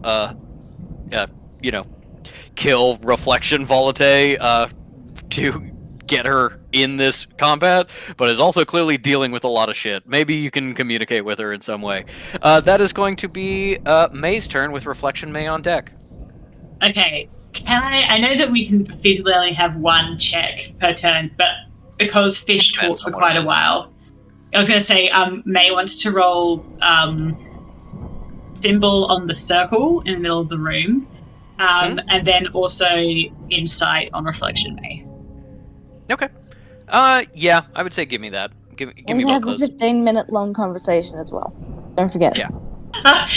kill Reflection Volate to get her in this combat, but is also clearly dealing with a lot of shit. Maybe you can communicate with her in some way. That is going to be May's turn with Reflection May on deck. Okay. I know that we can feasibly only have one check per turn, but because Fish Depends talked for on what quite it a is. while, I was going to say May wants to roll symbol on the circle in the middle of the room, and then also insight on Reflection May. Okay. Yeah, I would say give me that. Give me And both have a those. 15-minute long conversation as well. Don't forget. Yeah.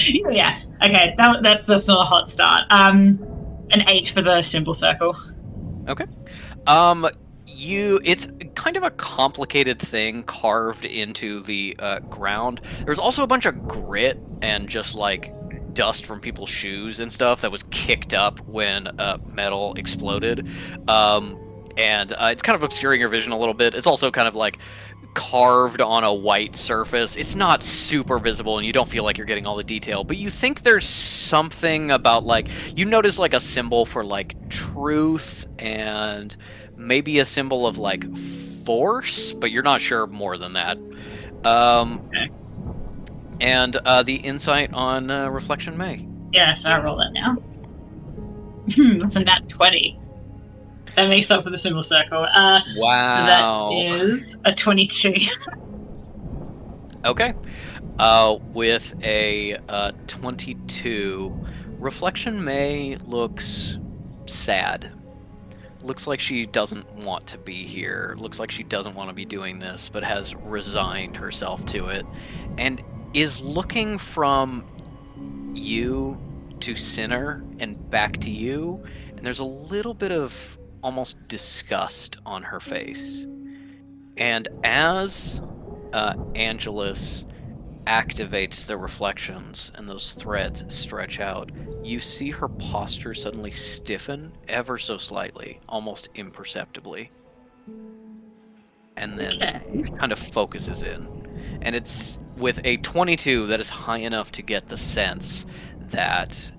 Yeah. Okay, that's not a hot start. An 8 for the symbol circle. Okay. It's kind of a complicated thing carved into the ground. There's also a bunch of grit and just like dust from people's shoes and stuff that was kicked up when metal exploded. And it's kind of obscuring your vision a little bit. It's also kind of like carved on a white surface. It's not super visible and you don't feel like you're getting all the detail, but you think there's something about like, you notice like a symbol for like truth and maybe a symbol of like force, but you're not sure more than that. Okay. And the insight on Reflection May. Yeah, so I roll that now. That's a nat 20. That makes up for the symbol circle. Wow. That is a 22. Okay. With a 22, Reflection May looks sad. Looks like she doesn't want to be here. Looks like she doesn't want to be doing this, but has resigned herself to it. And is looking from you to Sinner and back to you. And there's a little bit of almost disgust on her face. And as Angelus activates the reflections and those threads stretch out, you see her posture suddenly stiffen ever so slightly, almost imperceptibly. And then kind of focuses in. And it's with a 22 that is high enough to get the sense that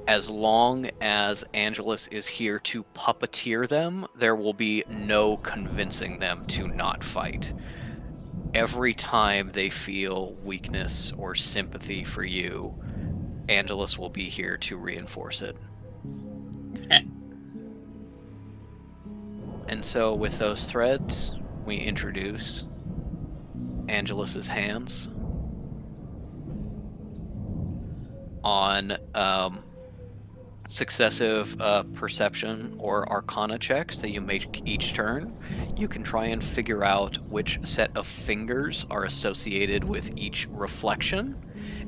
as long as Angelus is here to puppeteer them, there will be no convincing them to not fight. Every time they feel weakness or sympathy for you, Angelus will be here to reinforce it. Okay. And so with those threads, we introduce Angelus's hands on successive perception or arcana checks that you make each turn. You can try and figure out which set of fingers are associated with each reflection,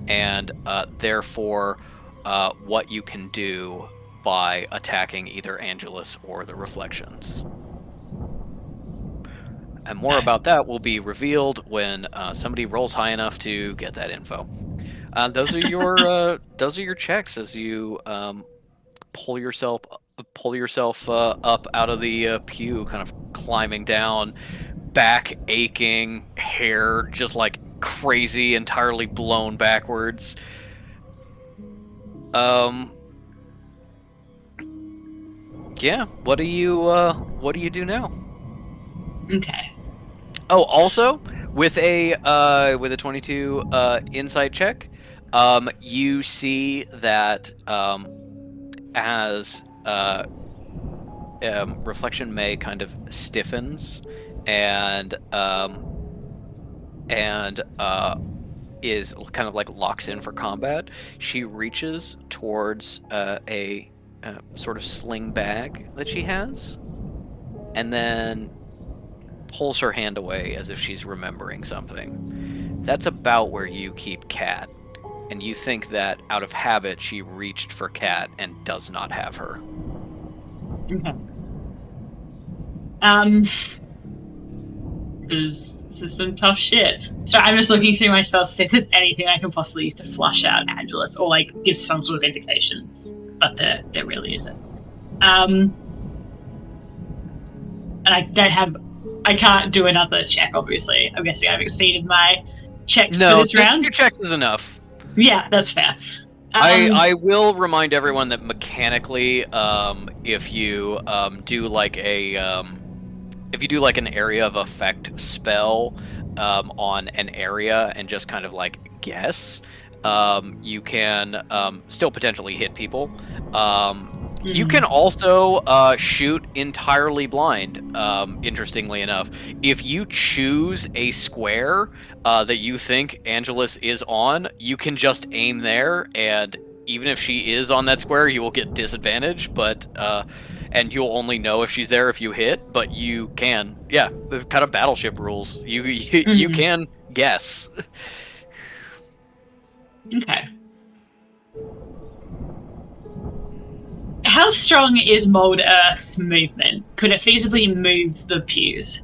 and therefore what you can do by attacking either Angelus or the reflections. And more about that will be revealed when somebody rolls high enough to get that info. Those are your checks as you pull yourself up out of the pew, kind of climbing down, back aching, hair just like crazy, entirely blown backwards. Yeah. What do you do now? Okay. Oh, also with a 22 insight check, you see that as Reflection May kind of stiffens and is kind of like locks in for combat, she reaches towards a sort of sling bag that she has, and then pulls her hand away as if she's remembering something. That's about where you keep Kat. And you think that out of habit she reached for Kat and does not have her. Okay. Because this is some tough shit. So I'm just looking through my spells to see if there's anything I can possibly use to flush out Angelus or like give some sort of indication. But there really isn't. And I can't do another check, obviously. I'm guessing I've exceeded my checks for this round. Two checks is enough. Yeah, that's fair. I will remind everyone that mechanically, if you do like an area of effect spell on an area and just kind of like guess, you can still potentially hit people. You can also shoot entirely blind, interestingly enough. If you choose a square that you think Angelus is on, you can just aim there, and even if she is on that square, you will get disadvantage, but and you'll only know if she's there if you hit, but you can. Yeah, kind of battleship rules. You can guess. Okay. How strong is Mold Earth's movement? Could it feasibly move the pews?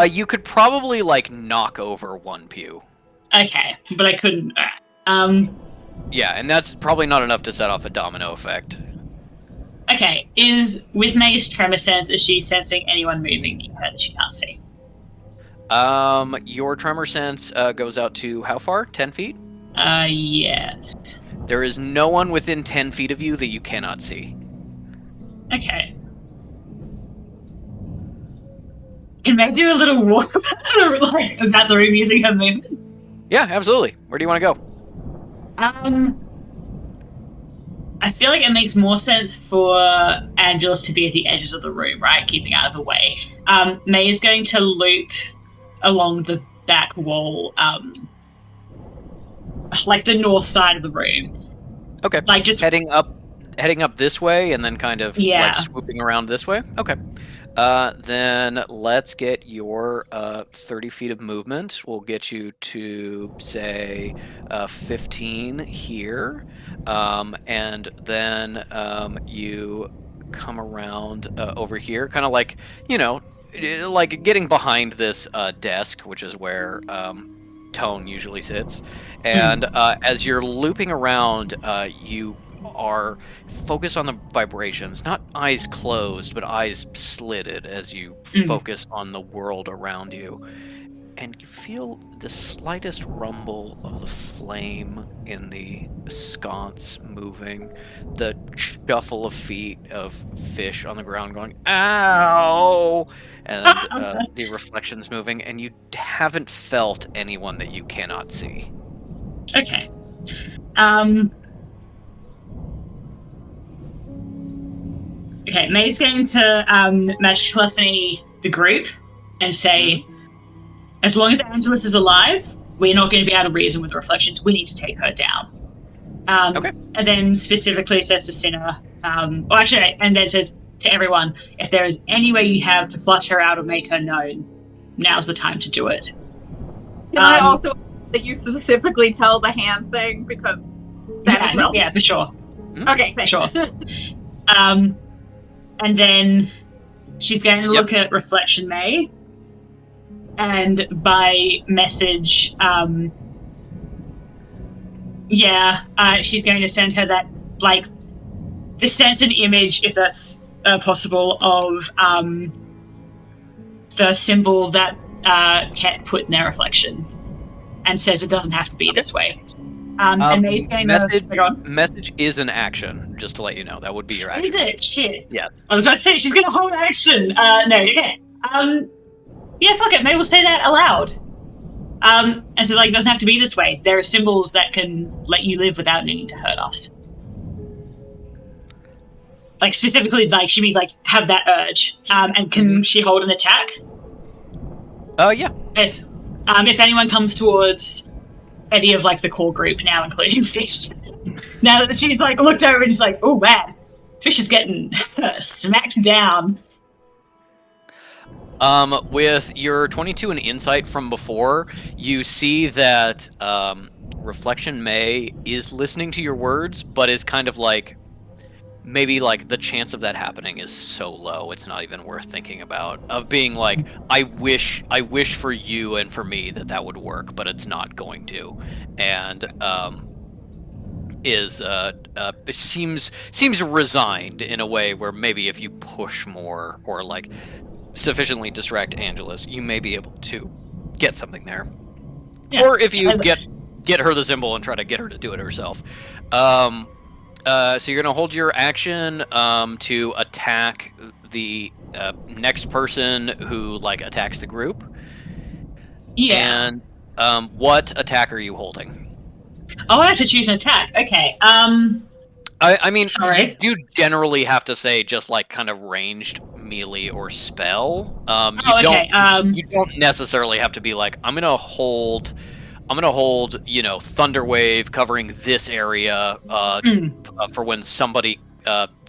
You could probably like knock over one pew. Okay, but I couldn't. Yeah, and that's probably not enough to set off a domino effect. Okay, is with May's tremor sense, is she sensing anyone moving near her that she can't see? Your tremor sense goes out to how far? 10 feet? Yes. There is no one within 10 feet of you that you cannot see. Okay. Can May do a little walk like about the room using her movement? Yeah, absolutely. Where do you want to go? I feel like it makes more sense for Angelus to be at the edges of the room, right? Keeping out of the way. May is going to loop along the back wall, like the north side of the room. Okay. Like just heading up this way and then kind of like swooping around this way. Okay. Then let's get your 30 feet of movement. We'll get you to say 15 here, and then you come around over here, kind of like like getting behind this desk, which is where Tone usually sits. And as you're looping around, you are focused on the vibrations, not eyes closed, but eyes slitted as you focus on the world around you. And you feel the slightest rumble of the flame in the sconce moving, the shuffle of feet of fish on the ground going, ow! And the reflections moving, and you haven't felt anyone that you cannot see. Okay. Okay, May's going to magic telephony the group and say, as long as Angelus is alive, we're not going to be able to reason with the reflections. We need to take her down. Okay. And then specifically says to Cinna, and then says to everyone, if there is any way you have to flush her out or make her known, now's the time to do it. Can I also that you specifically tell the hand thing, because that as well? Yeah, for sure. Okay, thanks. Sure. And then she's going to look at Reflection May, and by message, she's going to send her that, like, the sense and image, if that's possible, of the symbol that Ket put in their reflection, and says it doesn't have to be this way. And May's going to... Message is an action, just to let you know. That would be your action. Is it? Shit. Yes. I was about to say, she's going to hold action. No, okay. Yeah, fuck it. Maybe we'll say that aloud. And so, like, it doesn't have to be this way. There are symbols that can let you live without needing to hurt us. Like, specifically, like, she means, like, have that urge. And can she hold an attack? Yeah. Yes. If anyone comes towards any of, like, the core group now, including Fish, now that she's, like, looked over and she's like, oh, man, Fish is getting smacked down. With your 22 and insight from before, you see that Reflection May is listening to your words, but is kind of like maybe like the chance of that happening is so low it's not even worth thinking about. Of being like, I wish for you and for me that would work, but it's not going to, and it seems resigned in a way where maybe if you push more or like sufficiently distract Angelus, you may be able to get something there. Yeah. Or if you get her the symbol and try to get her to do it herself. So you're gonna hold your action to attack the next person who like attacks the group. Yeah. And what attack are you holding? Oh, I have to choose an attack. Okay. I mean, Sorry. you generally have to say just like kind of ranged melee or spell. Okay. You don't necessarily have to be like, I'm gonna hold, Thunder Wave covering this area for when somebody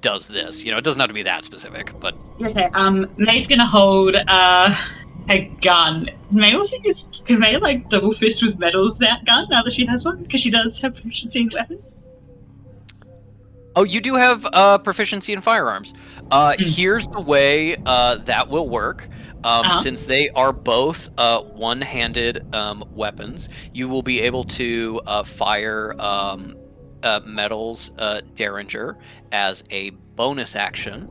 does this. It doesn't have to be that specific, but Okay. May's gonna hold a gun. May also can May like double fist with metals that gun now that she has one, because she does have proficiency in weapons. Oh, you do have proficiency in firearms. Here's the way that will work. Since they are both one-handed weapons, you will be able to fire Metal's Derringer as a bonus action.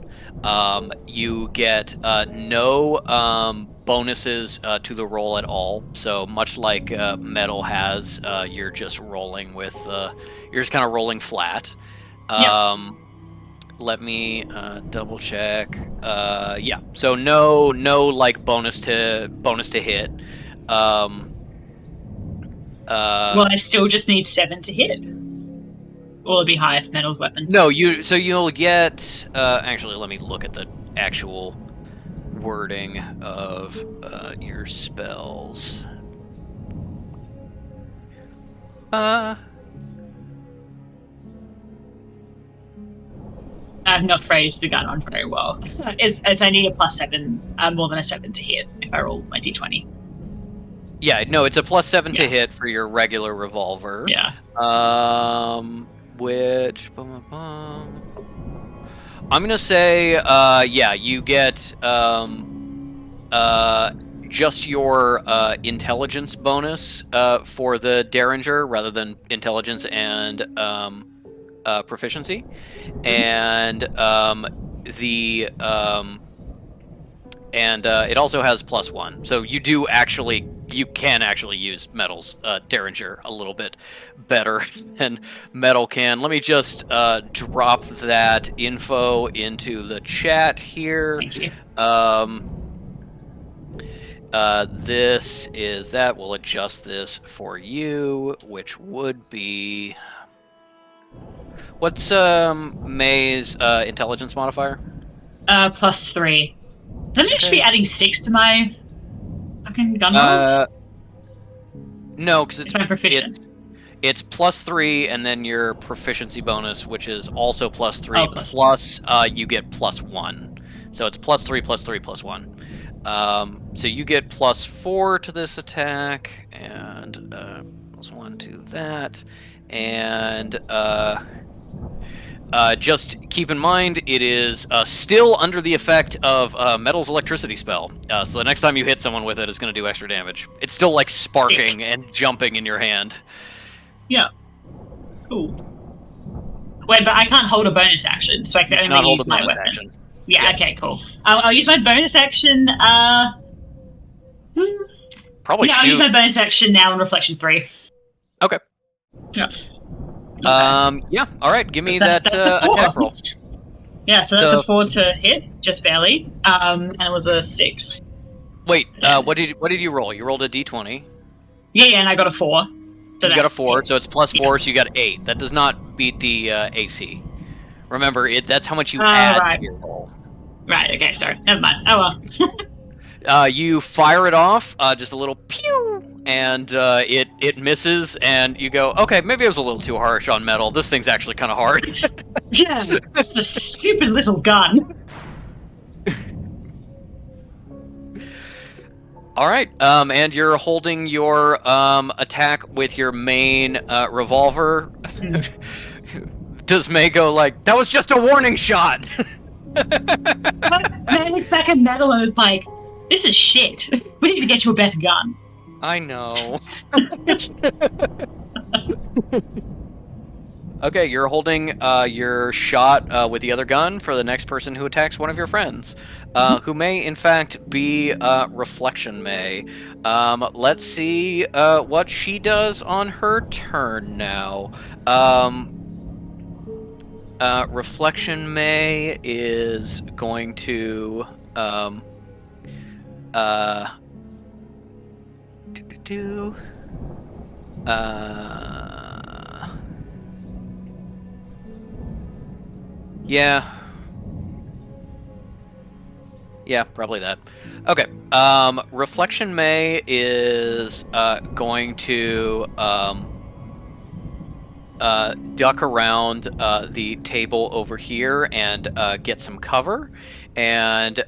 You get no bonuses to the roll at all. So much like Metal has, you're just rolling with you're just kind of rolling flat. Let me double check. Yeah. So no like bonus to hit. Well, I still just need 7 to hit. Or it'll be higher for Metal's weapon. No, you'll get. Actually, let me look at the actual wording of your spells. I've not phrased the gun on very well. It's I need a +7, more than a 7 to hit if I roll my d20. Yeah, no, it's a +7 to hit for your regular revolver. Yeah. Which I'm gonna say, you get just your intelligence bonus for the Derringer rather than intelligence and proficiency, and it also has +1. So you can actually use Metal's Derringer a little bit better than Metal can. Let me just drop that info into the chat here. Thank you. This is that. We'll adjust this for you, which would be... What's May's intelligence modifier? +3. Don't I should be adding 6 to my fucking gun rolls? No, because it's my proficient. It's +3, and then your proficiency bonus, which is also +3, Oh, plus you get +1. So it's +3, +3, +1. So you get +4 to this attack, and +1 to that, and just keep in mind, it is still under the effect of Metal's electricity spell. So the next time you hit someone with it, it's going to do extra damage. It's still like sparking and jumping in your hand. Yeah. Cool. Wait, but I can't hold a bonus action, so I can only use my weapon. Action. Yeah, okay, cool. I'll use my bonus action. Probably I'll use my bonus action now in Reflection 3. Okay. Yeah. Yeah, alright, give me that attack roll. Yeah, so that's a 4 to hit, just barely. And it was a 6. Wait, what did you roll? You rolled a d20. Yeah, and I got a 4. So you got a 4, so it's +4, so you got 8. That does not beat the AC. Remember, that's how much you add to your roll. Right, okay, sorry. Never mind. Oh well. You fire it off, just a little pew, and it misses, and you go, okay, maybe I was a little too harsh on Metal. This thing's actually kind of hard. Yeah, it's a stupid little gun. All right, and you're holding your attack with your main revolver. Does May go like, that was just a warning shot? May looks back at Metal and is like, this is shit. We need to get you a better gun. I know. Okay, you're holding your shot with the other gun for the next person who attacks one of your friends, who may in fact be Reflection May. Let's see what she does on her turn now. Reflection May is going to yeah, probably that. Okay. Reflection May is going to duck around the table over here and get some cover, and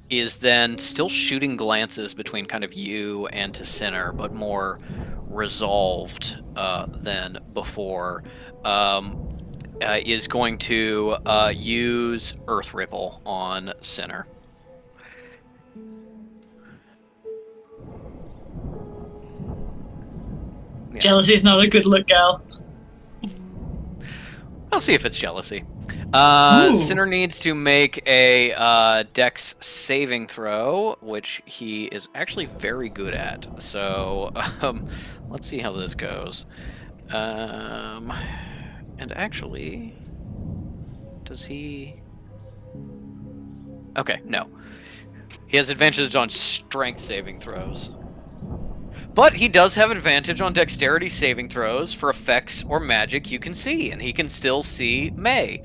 is then still shooting glances between kind of you and to Sinner, but more resolved than before. Is going to use Earth Ripple on Sinner. Yeah. Jealousy's not a good look, girl. I'll see if it's jealousy. Ooh. Sinner needs to make a Dex saving throw, which he is actually very good at. So let's see how this goes. And actually, does he? Okay, no. He has advantage on strength saving throws. But he does have advantage on dexterity saving throws for effects or magic you can see, and he can still see May,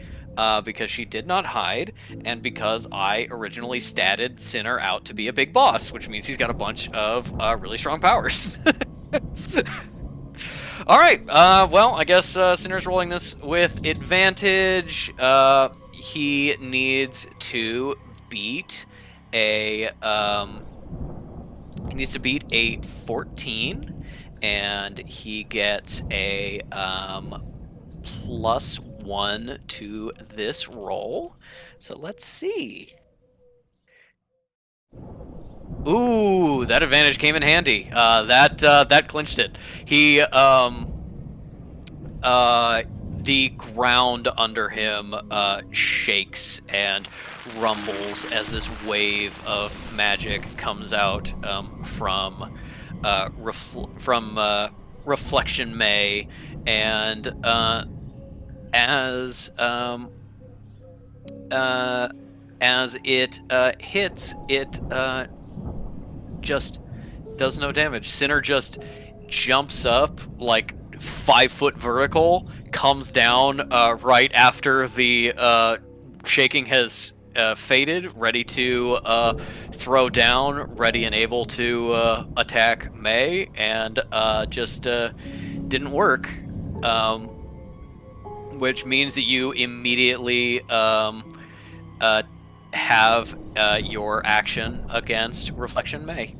because she did not hide, and because I originally statted Sinner out to be a big boss, which means he's got a bunch of really strong powers. All right, well, I guess Sinner's rolling this with advantage. He needs to beat a... He needs to beat a 14, and he gets a +1 to this roll. So let's see. Ooh, that advantage came in handy. That clinched it. He the ground under him shakes and rumbles as this wave of magic comes out from Reflection May, and as it hits, it just does no damage. Sinner just jumps up like 5-foot vertical, comes down right after the shaking has faded, ready to throw down, ready and able to attack May, and just didn't work, which means that you immediately have your action against Reflection May.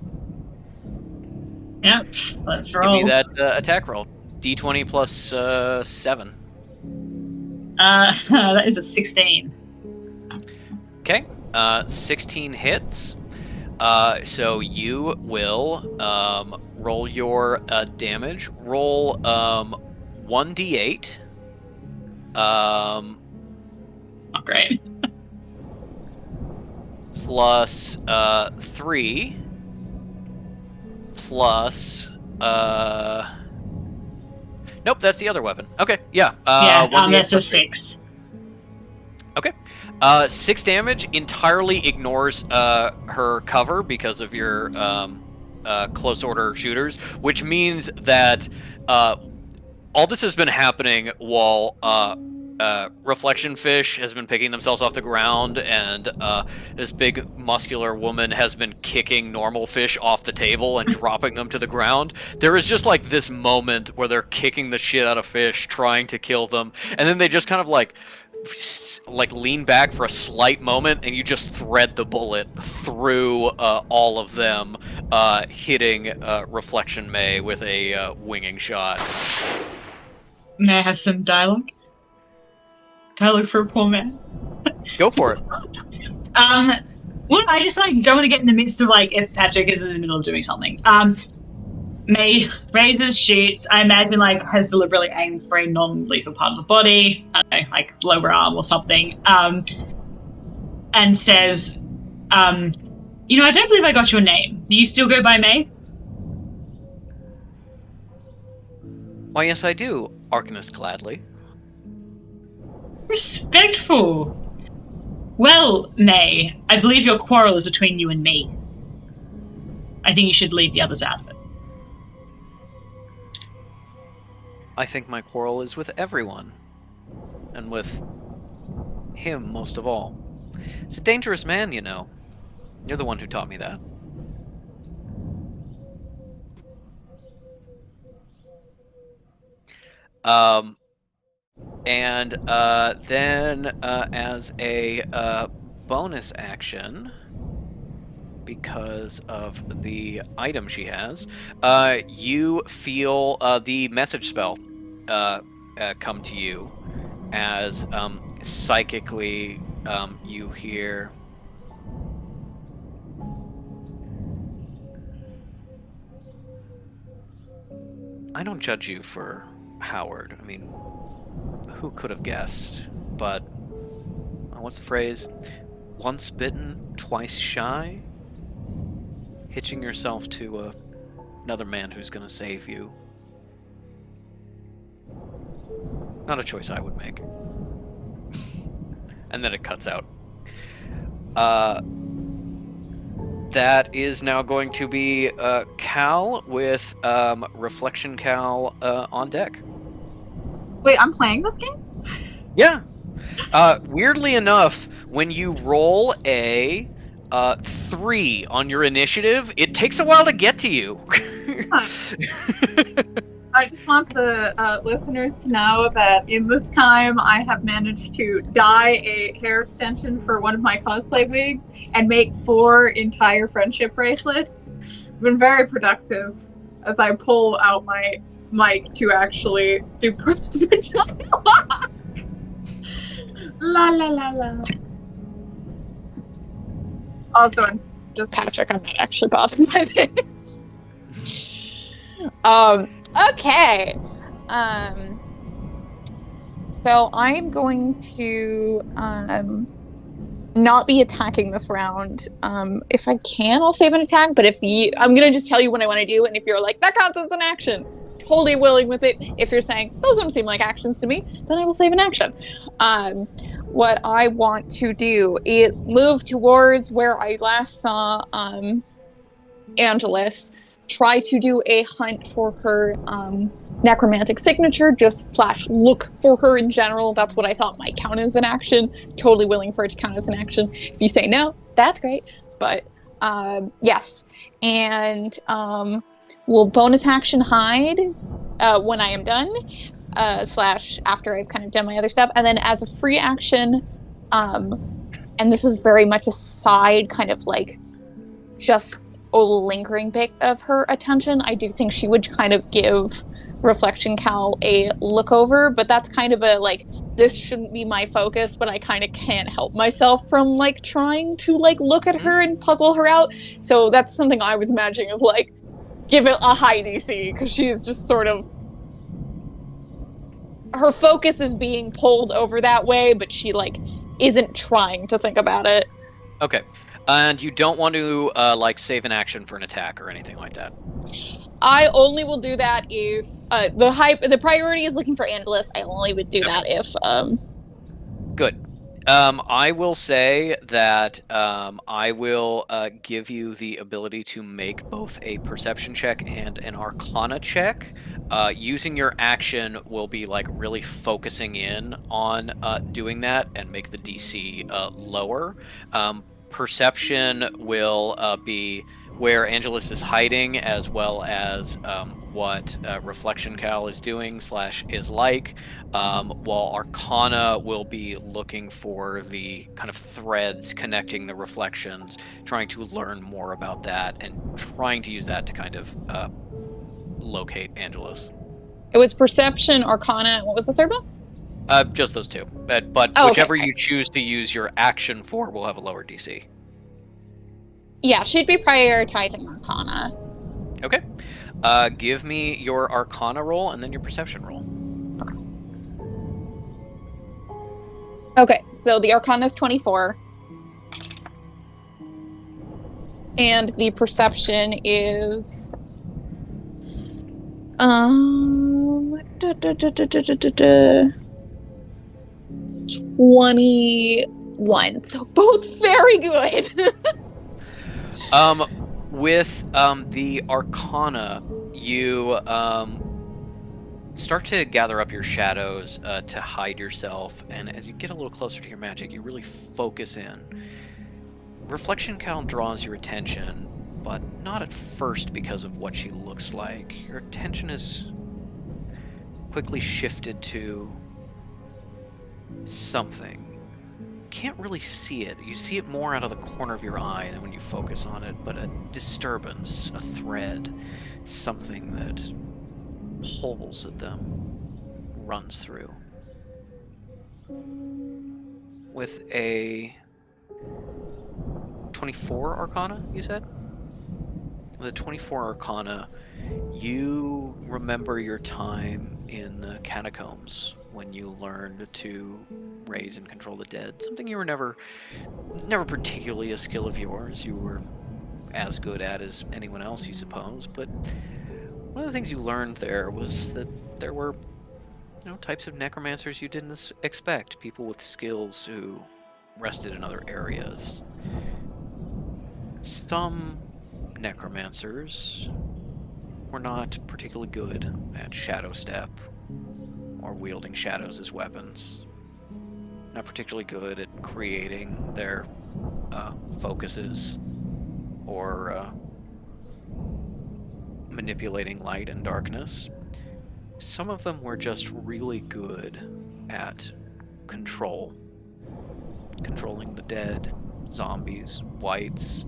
Yep, let's roll. Give me that attack roll. D20 plus 7. That is a 16. Okay, 16 hits. So you will roll your damage. Roll 1d8. Not great. Plus 3. Plus nope, that's the other weapon. Okay, yeah. That's a 6. Okay. 6 damage entirely ignores her cover because of your close order shooters, which means that all this has been happening while Reflection Fish has been picking themselves off the ground, and this big muscular woman has been kicking normal fish off the table and dropping them to the ground. There is just like this moment where they're kicking the shit out of fish, trying to kill them, and then they just kind of like lean back for a slight moment, and you just thread the bullet through all of them, hitting Reflection May with a winging shot. May I have some dialogue? Do I look for a poor man? Go for it. Well, I just don't want to get in the midst of if Patrick is in the middle of doing something. May raises, shoots. I imagine has deliberately aimed for a non-lethal part of the body, I don't know, lower arm or something. And says, I don't believe I got your name. Do you still go by May? Why, yes, I do, Arcanus gladly. Respectful. Well, May, I believe your quarrel is between you and me. I think you should leave the others out of it. I think my quarrel is with everyone. And with him most of all. He's a dangerous man, you know. You're the one who taught me that. Then as a bonus action, because of the item she has, you feel the message spell come to you as psychically you hear... I don't judge you for Howard. I mean, who could have guessed? But what's the phrase? Once bitten, twice shy? Hitching yourself to another man who's going to save you. Not a choice I would make. And then it cuts out. That is now going to be Cal with Reflection Cal on deck. Wait, I'm playing this game? Yeah. Weirdly enough, when you roll a 3 on your initiative, it takes a while to get to you. I just want the listeners to know that in this time, I have managed to dye a hair extension for one of my cosplay wigs and make 4 entire friendship bracelets. I've been very productive as I pull out my mic to actually do production. La la la la. Also, I'm just Patrick. I'm not actually bothering my face. Okay. So I'm going to not be attacking this round. If I can, I'll save an attack. But I'm gonna just tell you what I want to do, and if you're like that counts as an action, totally willing with it. If you're saying those don't seem like actions to me, then I will save an action. What I want to do is move towards where I last saw Angelus. Try to do a hunt for her necromantic signature, just / look for her in general. That's what I thought might count as an action. Totally willing for it to count as an action. If you say no, that's great. But yes. And we'll bonus action hide when I am done, / after I've kind of done my other stuff. And then as a free action, and this is very much a side kind of just a lingering bit of her attention, I do think she would kind of give Reflection Cal a look over, but that's kind of a this shouldn't be my focus, but I kind of can't help myself from trying to look at her and puzzle her out. So that's something I was imagining is give it a high DC, because she is just sort of, her focus is being pulled over that way, but she isn't trying to think about it. Okay. And you don't want to save an action for an attack or anything like that? I only will do that if the priority is looking for Angelus. I only would do that if Good. I will say that I will give you the ability to make both a perception check and an arcana check. Using your action will be really focusing in on doing that and make the DC lower. Perception will be where Angelus is hiding, as well as what Reflection Cal is doing / is while Arcana will be looking for the kind of threads connecting the reflections, trying to learn more about that, and trying to use that to kind of locate Angelus. It was Perception, Arcana, what was the third one? Just those two. But Oh, whichever okay. you choose to use your action for will have a lower DC. Yeah, she'd be prioritizing Arcana. Okay. Give me your Arcana roll and then your Perception roll. Okay, so the Arcana is 24. And the Perception is... da, da, da, da, da, da, da, da. 21. So both very good. With the Arcana, you start to gather up your shadows to hide yourself, and as you get a little closer to your magic, you really focus in. Reflection Count draws your attention, but not at first because of what she looks like. Your attention is quickly shifted to something. You can't really see it. You see it more out of the corner of your eye than when you focus on it, but a disturbance, a thread, something that pulls at them, runs through. With a 24 Arcana, you said? With a 24 Arcana, you remember your time in the catacombs when you learned to raise and control the dead. Something you were never particularly a skill of yours. You were as good at as anyone else, you suppose. But one of the things you learned there was that there were, types of necromancers you didn't expect. People with skills who rested in other areas. Some necromancers were not particularly good at shadow step or wielding shadows as weapons. Not particularly good at creating their focuses or manipulating light and darkness. Some of them were just really good at control. Controlling the dead, zombies, wights.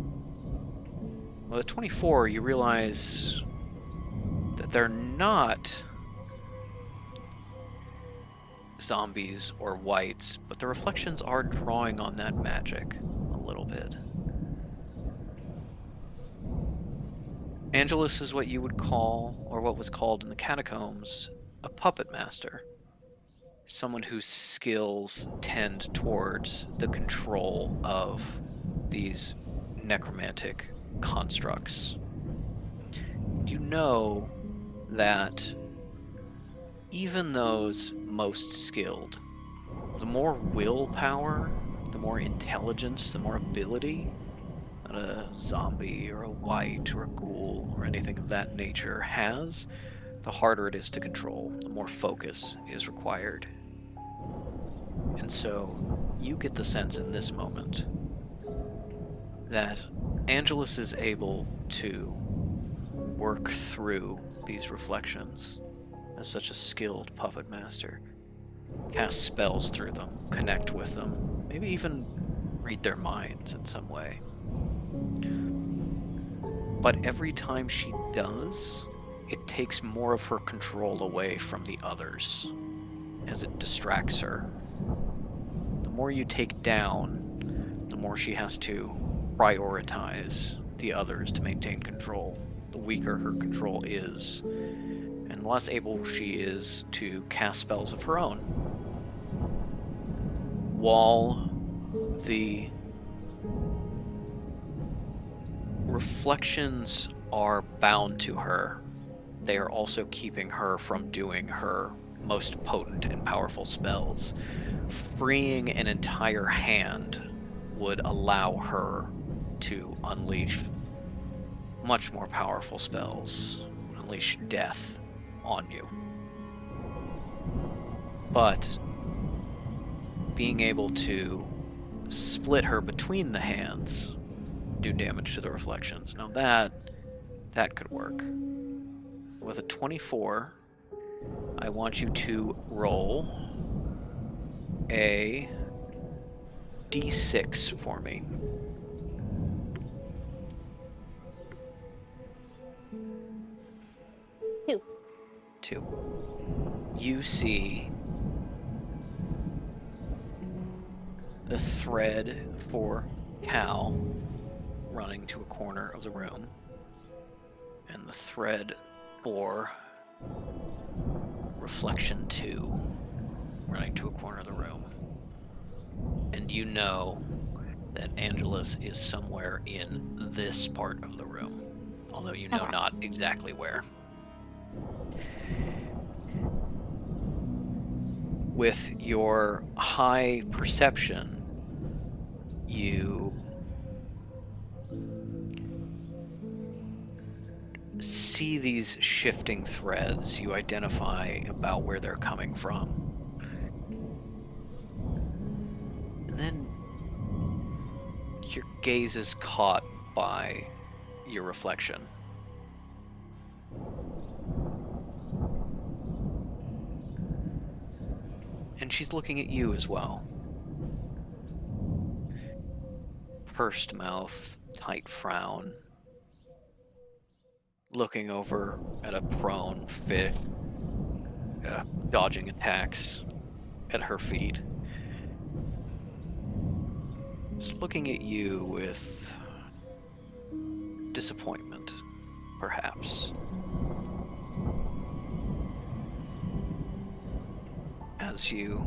Well, at 24, you realize that they're not zombies or wights, but the reflections are drawing on that magic a little bit. Angelus is what you would call, or what was called in the catacombs, a puppet master. Someone whose skills tend towards the control of these necromantic constructs. And you know that even those most skilled, the more willpower, the more intelligence, the more ability that a zombie or a wight or a ghoul or anything of that nature has, the harder it is to control, the more focus is required. And so you get the sense in this moment that Angelus is able to work through these reflections as such a skilled puppet master. Cast spells through them, connect with them, maybe even read their minds in some way. But every time she does, it takes more of her control away from the others, as it distracts her. The more you take down, the more she has to prioritize the others to maintain control. The weaker her control is, and the less able she is to cast spells of her own. While the reflections are bound to her, they are also keeping her from doing her most potent and powerful spells. Freeing an entire hand would allow her to unleash much more powerful spells, unleash death on you. But being able to split her between the hands, do damage to the reflections. Now that could work. With a 24, I want you to roll a d6 for me. 2. 2. You see the thread for Cal running to a corner of the room, and the thread for Reflection 2 running to a corner of the room. And you know that Angelus is somewhere in this part of the room, although you know not exactly where. With your high perception, you see these shifting threads. You identify about where they're coming from. And then your gaze is caught by your reflection. And she's looking at you as well. Pursed mouth, tight frown. Looking over at a prone fish, dodging attacks at her feet. Just looking at you with disappointment, perhaps. As you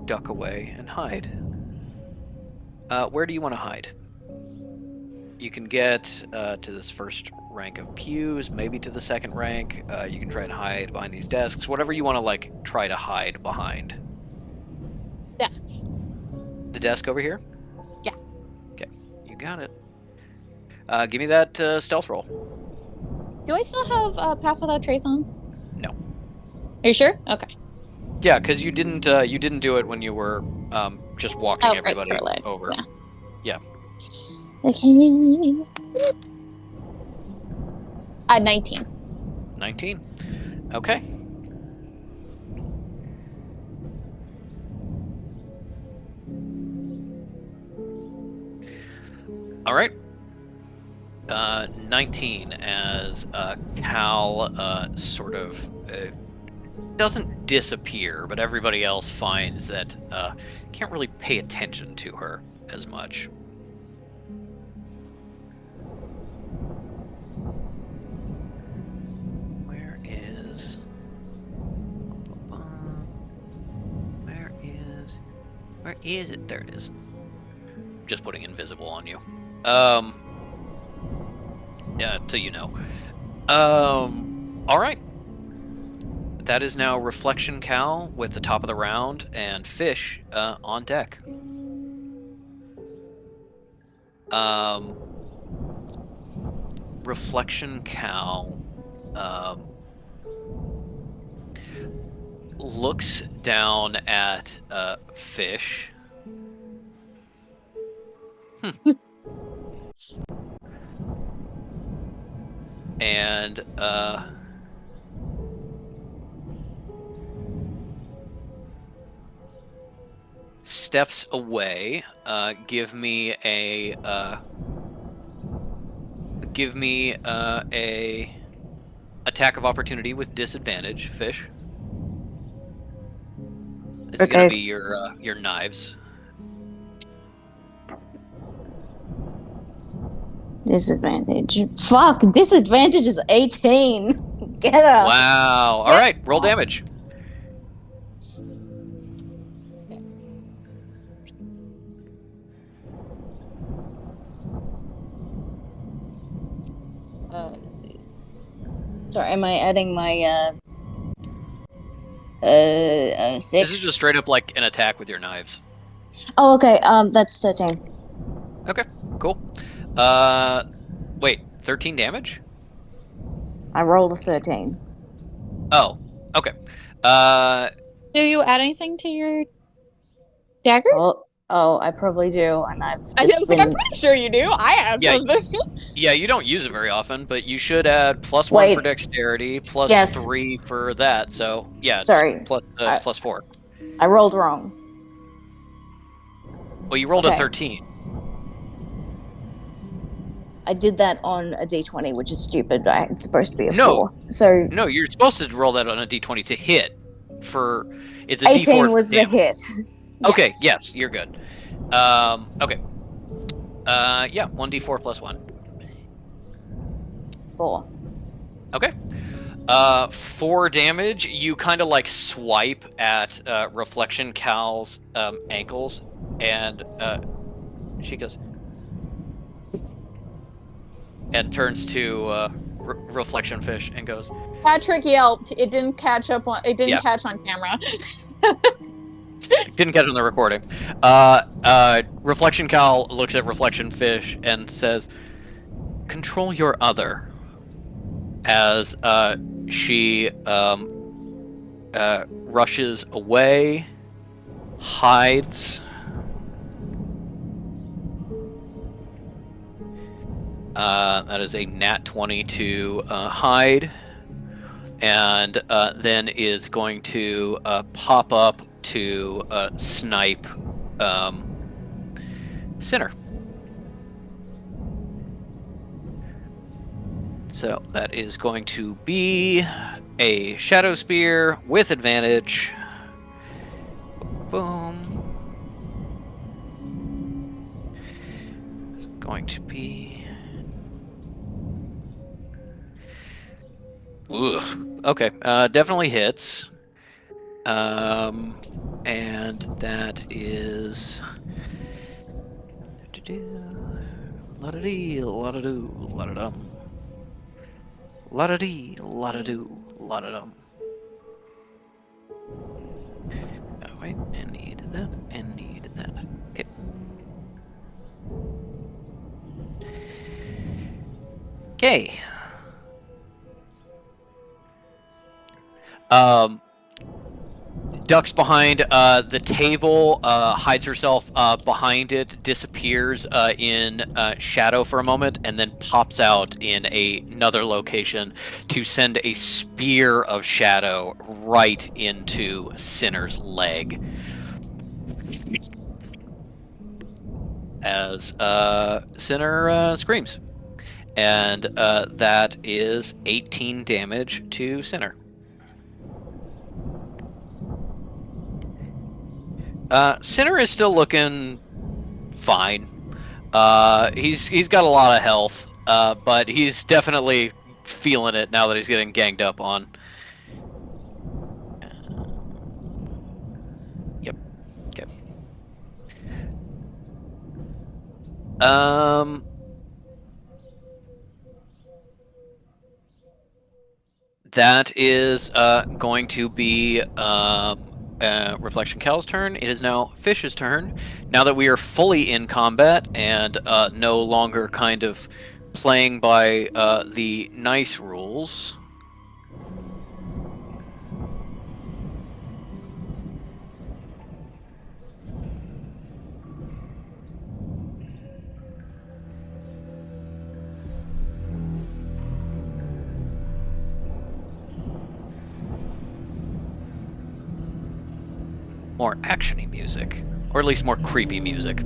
duck away and hide. Where do you want to hide? You can get to this first rank of pews, maybe to the second rank. You can try and hide behind these desks. Whatever you want to, like, try to hide behind. Desks. The desk over here? Yeah. Okay, you got it. Give me that stealth roll. Do I still have Pass Without Trace on? No. Are you sure? Okay. Yeah, because you didn't do it when you were just walking everybody over. Yeah. Okay. 19. 19. Okay. All right. 19 as Cal sort of doesn't disappear, but everybody else finds that can't really pay attention to her as much. Where is it? There it is. Just putting invisible on you. Yeah, till you know. All right. That is now Reflection Cal with the top of the round and Fish on deck. Reflection Cal looks down at Fish. And steps away. Give me a attack of opportunity with disadvantage, Fish. This is gonna be your knives. Disadvantage. Fuck, disadvantage is 18. Get up. Wow. All right, roll damage. Sorry, am I adding my 6? This is just straight up like an attack with your knives. Oh, okay. That's 13. Okay, cool. Wait, 13 damage? I rolled a 13. Oh, okay. Do you add anything to your dagger? Oh, I probably do, and I was like, I'm pretty sure you do. I add something. Yeah, you don't use it very often, but you should add +1 for dexterity, plus 3 for that. So yeah, it's sorry, plus 4. I rolled wrong. Well, you rolled a 13. I did that on a d20, which is stupid. It's supposed to be a 4. So no, you're supposed to roll that on a d20 to hit. It's a 18 d4 was the hit. Okay, Yes. yes, you're good. Okay. Yeah, 1d4 plus 1. 4. Okay. 4 damage. You kind of like swipe at Reflection Cal's ankles, and she goes and turns to Reflection Fish and goes, Patrick yelped. It didn't catch up on. It didn't Yeah. catch on camera. Didn't get it on the recording. Reflection Cal looks at Reflection Fish and says, "Control your other." As she rushes away, hides. That is a nat 20 to hide, and then is going to pop up to snipe Sinner. So that is going to be a Shadow Spear with advantage. Boom. It's going to be... Ugh. Okay, definitely hits. And that is... La-da-dee, la-da-doo, la-da-dum. La-da-dee, la-da-doo, la-da-dum. Oh, wait, and need that, and need that. Okay. Okay. Ducks behind the table, hides herself behind it, disappears in shadow for a moment, and then pops out in another location to send a spear of shadow right into Sinner's leg. As Sinner screams. And that is 18 damage to Sinner. Sinner is still looking fine. He's got a lot of health, but he's definitely feeling it now that he's getting ganged up on. Yep. Okay. That is going to be Reflection Cal's turn. It is now Fish's turn. Now that we are fully in combat and no longer kind of playing by the nice rules. More actiony music, or at least more creepy music.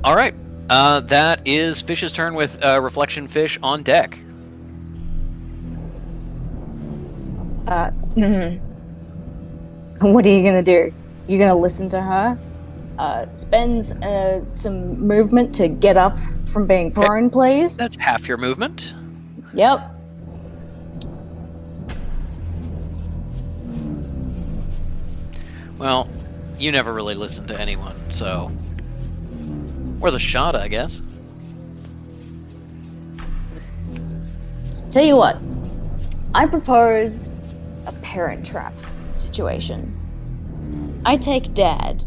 All right, that is Fish's turn with Reflection Fish on deck. What are you gonna do? You gonna listen to her? Spends some movement to get up from being prone, please. That's half your movement. Yep. Well, you never really listen to anyone, so worth a shot, I guess. Tell you what, I propose a parent trap situation. I take Dad,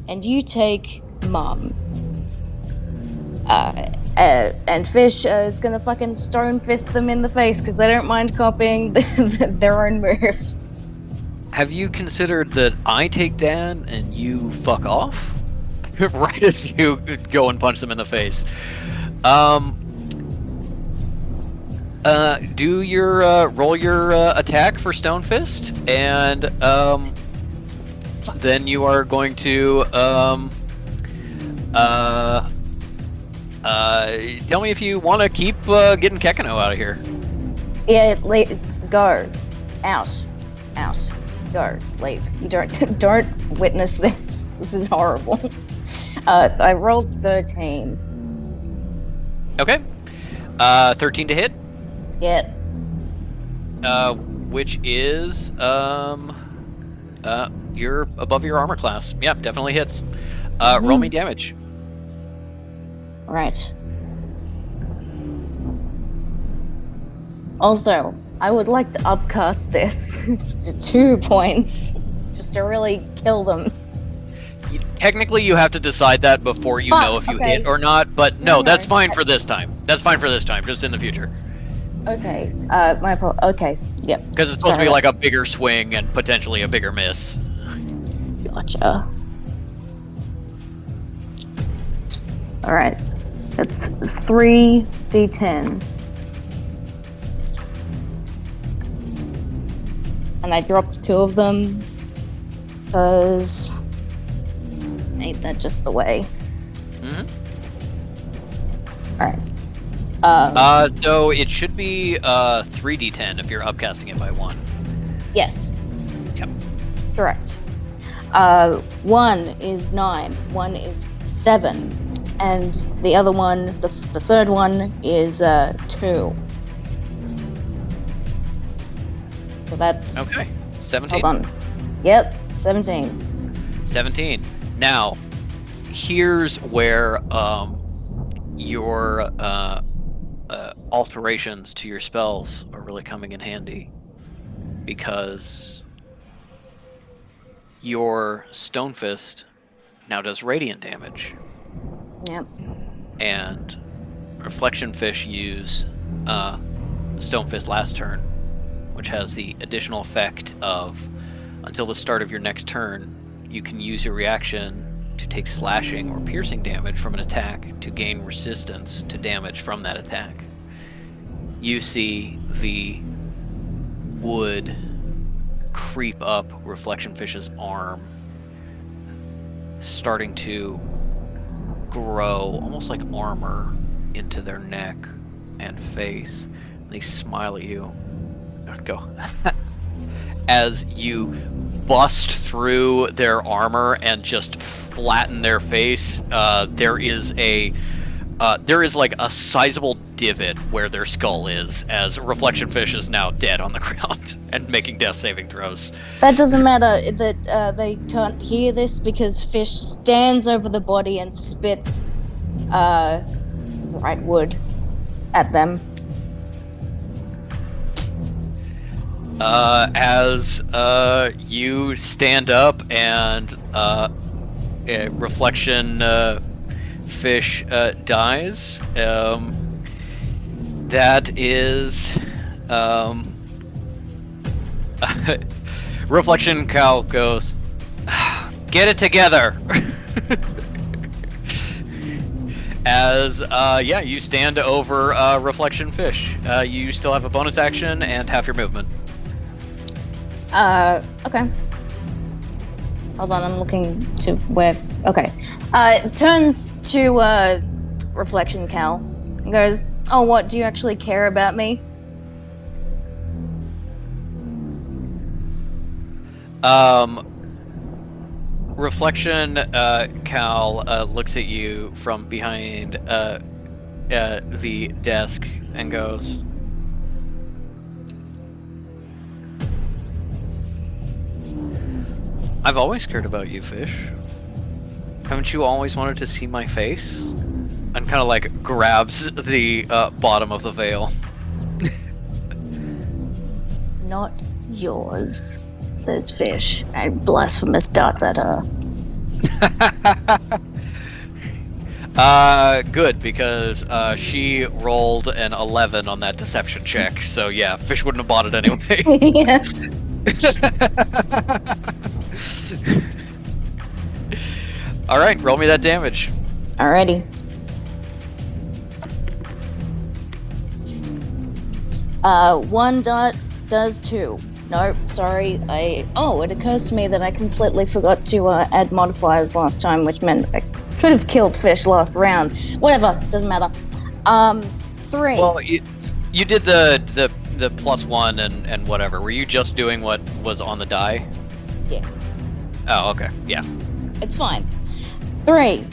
and you take Mom. And Fish is gonna fucking stone fist them in the face because they don't mind copying their own move. Have you considered that I take Dan and you fuck off? Right as you go and punch them in the face. Do your roll your attack for Stone Fist, and then you are going to tell me if you want to keep getting Kekano out of here. Yeah, go. Out. Go. Leave. You don't witness this. This is horrible. I rolled 13. Okay. 13 to hit. Yeah. Which is you're above your armor class. Yeah, definitely hits. Roll me damage. Right. Also, I would like to upcast this to 2 points, just to really kill them. Technically, you have to decide that before you know if you hit or not. But no, that's fine for this time. That's fine for this time. Just in the future. Okay. Okay. Yep. Because it's supposed to be like a bigger swing and potentially a bigger miss. Gotcha. All right. That's 3d10. And I dropped 2 of them because ain't that just the way? Mm-hmm. All right. So it should be 3d10 if you're upcasting it by 1. Yes. Yep. Correct. 1 is 9. 1 is 7. And the other one, the third one, is 2. So that's... Okay. 17. Hold on. Yep, 17. 17. Now, here's where your alterations to your spells are really coming in handy. Because your Stone Fist now does radiant damage. Yep. And Reflection Fish use Stone Fist last turn, which has the additional effect of, until the start of your next turn, you can use your reaction to take slashing or piercing damage from an attack to gain resistance to damage from that attack. You see the wood creep up Reflection Fish's arm, starting to grow almost like armor into their neck and face. They smile at you. Go. As you bust through their armor and just flatten their face, there is like a sizable divot where their skull is, as Reflection Fish is now dead on the ground and making death saving throws. That doesn't matter that they can't hear this because Fish stands over the body and spits bright wood at them. As you stand up and Reflection Fish dies, that is Reflection Cal goes, get it together. As you stand over Reflection Fish. You still have a bonus action and half your movement. Okay. Hold on, I'm looking to where... Okay. Turns to, Reflection Cal and goes, oh, what, do you actually care about me? Reflection Cal looks at you from behind the desk and goes, I've always cared about you, Fish. Haven't you always wanted to see my face? And kind of like grabs the bottom of the veil. Not yours, says Fish, and blasphemous darts at her. Good, because she rolled an 11 on that deception check, so yeah, Fish wouldn't have bought it anyway. Yes. Alright, roll me that damage. Alrighty. 1 dot does 2. Nope, sorry. It occurs to me that I completely forgot to add modifiers last time, which meant I could have killed Fish last round. Whatever, doesn't matter. 3. Well, you did the +1 and whatever. Were you just doing what was on the die? Yeah. Oh, okay. Yeah. It's fine. 3.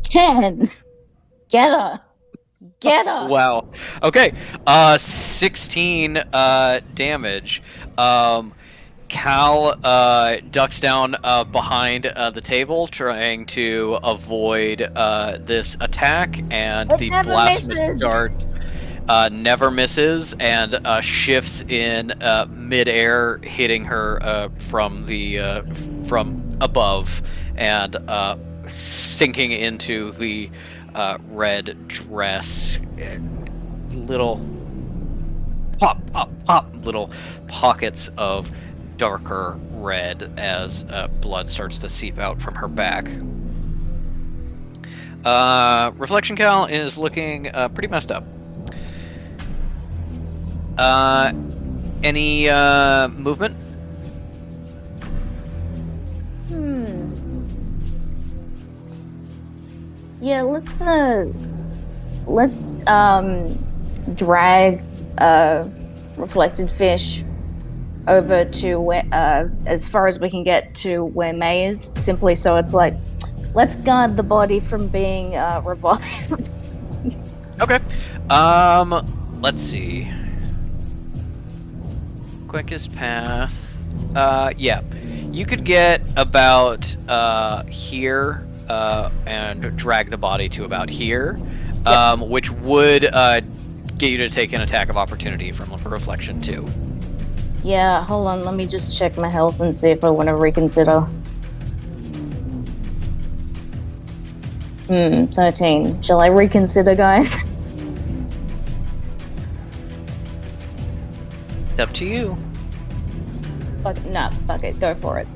10. Get her. Wow. Okay. 16 damage. Cal ducks down behind the table, trying to avoid this attack, and It the never blasphemous misses. dart never misses and shifts in midair, hitting her from above and sinking into the red dress. Little pop, little pockets of darker red as blood starts to seep out from her back. Reflection Cal is looking pretty messed up. Any movement? Yeah, let's drag reflected fish over to where as far as we can get to where May is, simply so it's like, let's guard the body from being revived. Okay. Let's see. Quickest path. Yeah. You could get about here and drag the body to about here, which would get you to take an attack of opportunity from Reflection 2. Yeah, hold on, let me just check my health and see if I want to reconsider. 13. Shall I reconsider, guys? It's up to you. Fuck it, go for it.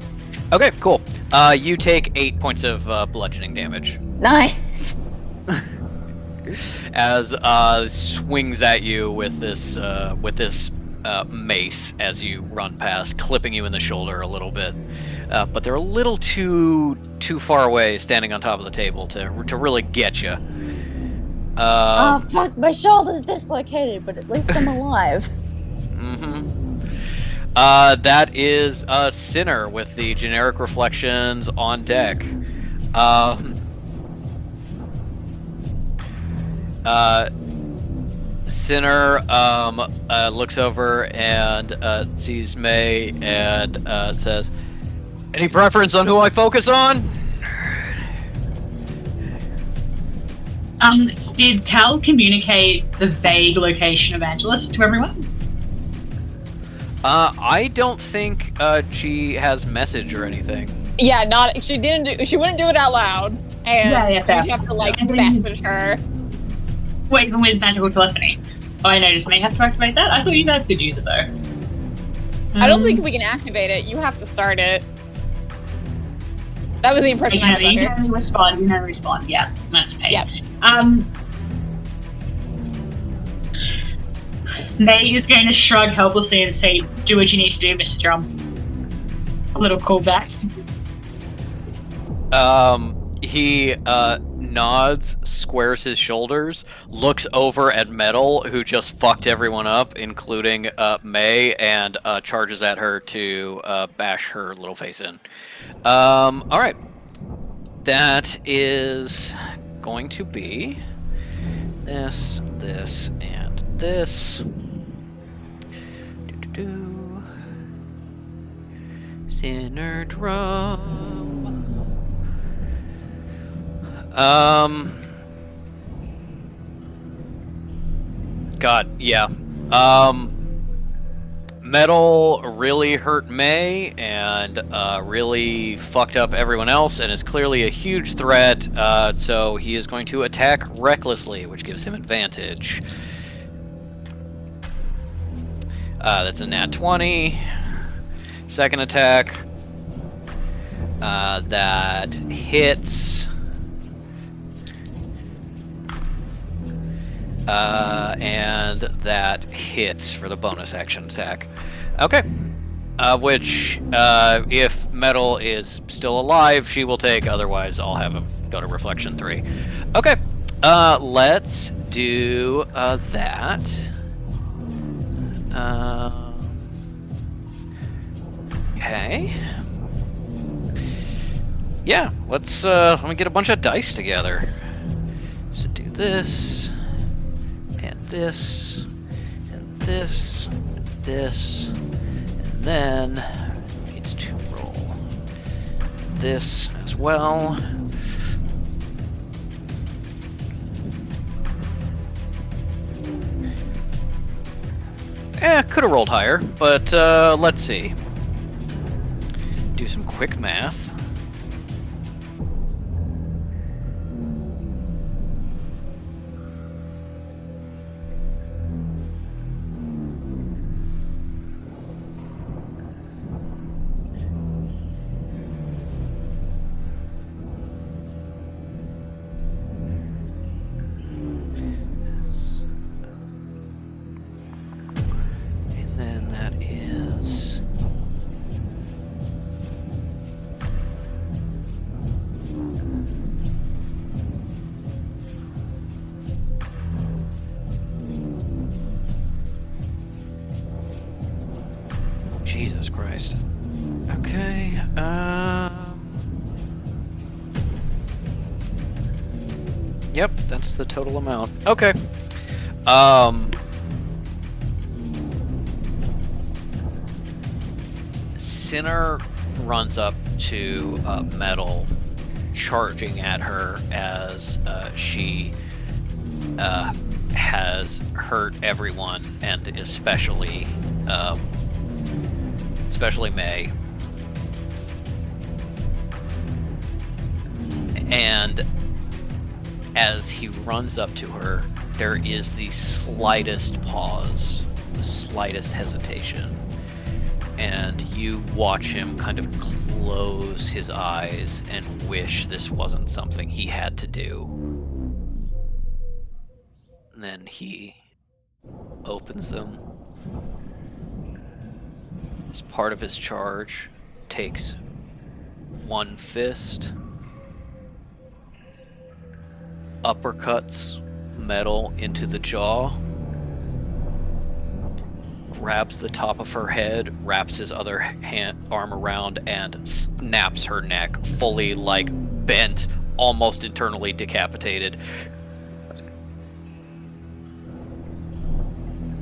Okay, cool. You take 8 points of bludgeoning damage Nice. as swings at you with this mace as you run past, clipping you in the shoulder a little bit. But they're a little too far away, standing on top of the table to really get you. Oh fuck, my shoulder's dislocated, but at least I'm alive. That is a Sinner with the generic reflections on deck. Sinner looks over and sees May and says, "Any preference on who I focus on?" Did Cal communicate the vague location of Angelus to everyone? I don't think she has message or anything. Yeah, she wouldn't do it out loud. And you'd have to message her. Well, even with magical telephony. Oh, I noticed may have to activate that. I thought you guys could use it though. I don't think we can activate it. You have to start it. That was the impression I was under. You can respond. Yeah, that's pain. Yep. May is going to shrug helplessly and say, "Do what you need to do, Mr. Drum." A little callback. He nods, squares his shoulders, looks over at Metal, who just fucked everyone up, including May, and charges at her to bash her little face in. Alright. That is going to be this, and this. Sinner Drum. God, yeah. Metal really hurt May and really fucked up everyone else and is clearly a huge threat, so he is going to attack recklessly, which gives him advantage. That's a nat 20. Second attack. That hits. And that hits for the bonus action attack. Okay. Which, if Metal is still alive, she will take. Otherwise, I'll have him go to Reflection 3. Okay. Let's do that. Okay. Yeah, let me get a bunch of dice together. So do this, and this, and this, and this, and then needs to roll this as well. Could have rolled higher, but let's see. Do some quick math. And then that is... Jesus Christ. Okay, Yep, that's the total amount. Okay. Sinner runs up to Metal, charging at her as she has hurt everyone, and especially May. And as he runs up to her, there is the slightest pause, the slightest hesitation. And you watch him kind of close his eyes and wish this wasn't something he had to do. And then he opens them. As part of his charge, takes one fist, uppercuts Metal into the jaw, grabs the top of her head, wraps his other arm around, and snaps her neck, fully like bent, almost internally decapitated,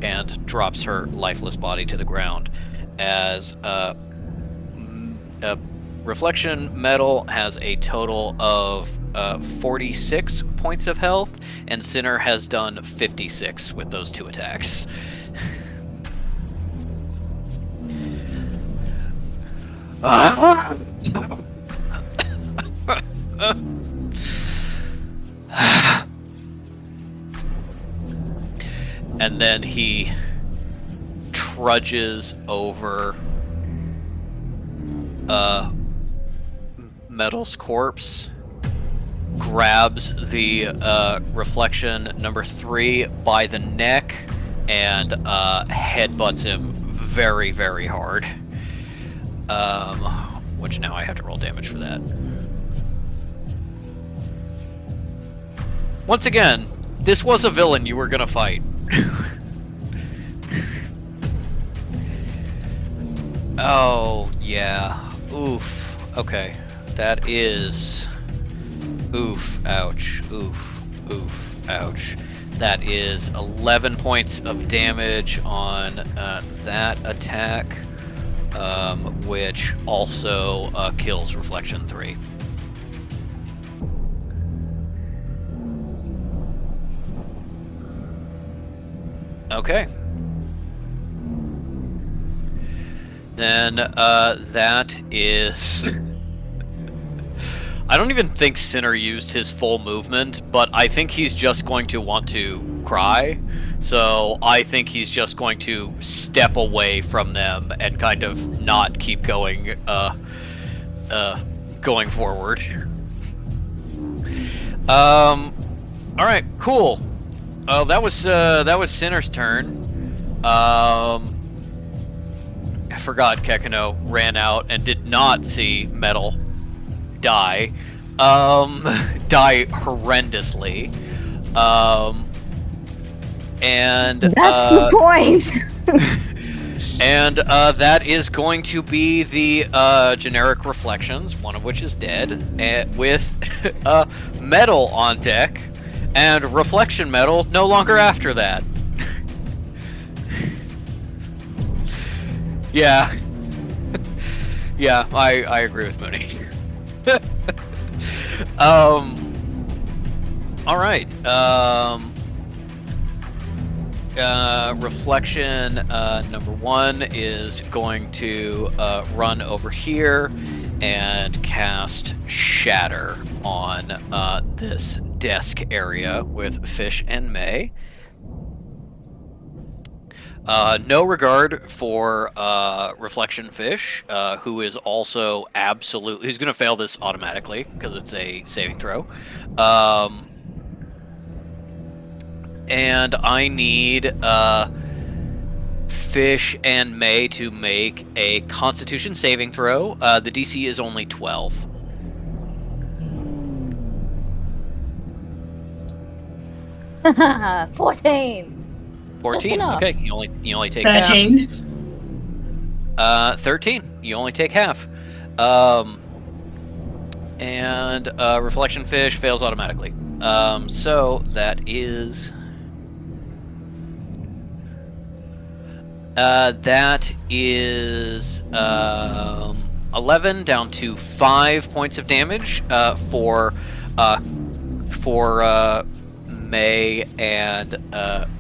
and drops her lifeless body to the ground. As Reflection Metal has a total of 46 points of health, and Sinner has done 56 with those two attacks. And then he trudges over Metal's corpse, grabs the Reflection number 3 by the neck, and headbutts him very, very hard. Which now I have to roll damage for that. Once again, this was a villain you were gonna fight. Oh, yeah. Oof. Okay. That is... Oof. Ouch. Oof. Oof. Ouch. That is 11 points of damage on that attack, which also kills Reflection 3. Okay. Then that is... I don't even think Sinner used his full movement, but I think he's just going to want to cry. So I think he's just going to step away from them and kind of not keep going going forward. All right, cool. That was Sinner's turn. I forgot Kekino ran out and did not see Metal die horrendously. And that's the point. And that is going to be the generic reflections, one of which is dead, with metal on deck, and reflection metal no longer after that. Yeah. Yeah, I agree with Mooney. All right. Reflection number 1 is going to run over here and cast Shatter on this desk area with Fish and May. No regard for Reflection Fish, who is also who's going to fail this automatically because it's a saving throw. And I need Fish and May to make a Constitution saving throw. The DC is only 12. Haha, 14. 14. enough. Okay, you only take half. 13. 13. You only take half. And Reflection Fish fails automatically. So that is 11 down to 5 points of damage for May and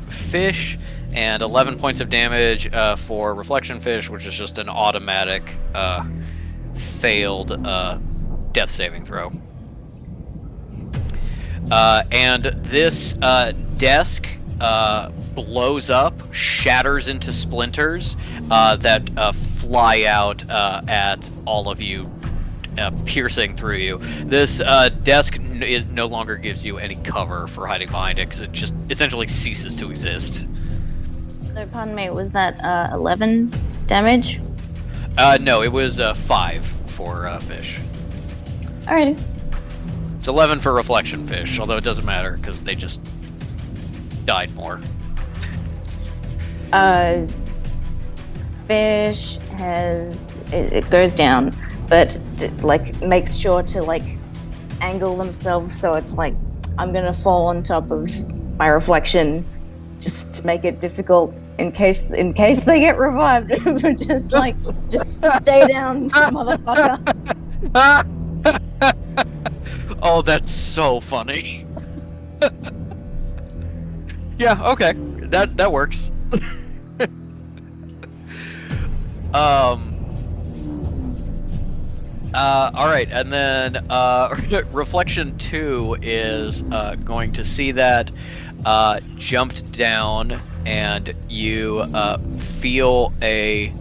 Fish, and 11 points of damage for Reflection Fish, which is just an automatic failed death saving throw. And this desk blows up, shatters into splinters that fly out at all of you, piercing through you. This desk no longer gives you any cover for hiding behind it because it just essentially ceases to exist. So, pardon me, was that 11 damage? No, it was 5 for Fish. Alrighty. It's 11 for Reflection Fish, although it doesn't matter because they just died more. Fish has it goes down, but makes sure to angle themselves so it's like I'm gonna fall on top of my reflection, just to make it difficult in case they get revived. just stay down, motherfucker. Oh, that's so funny. Yeah, okay. That works. Alright, and then Reflection 2 is going to see that jumped down, and you feel May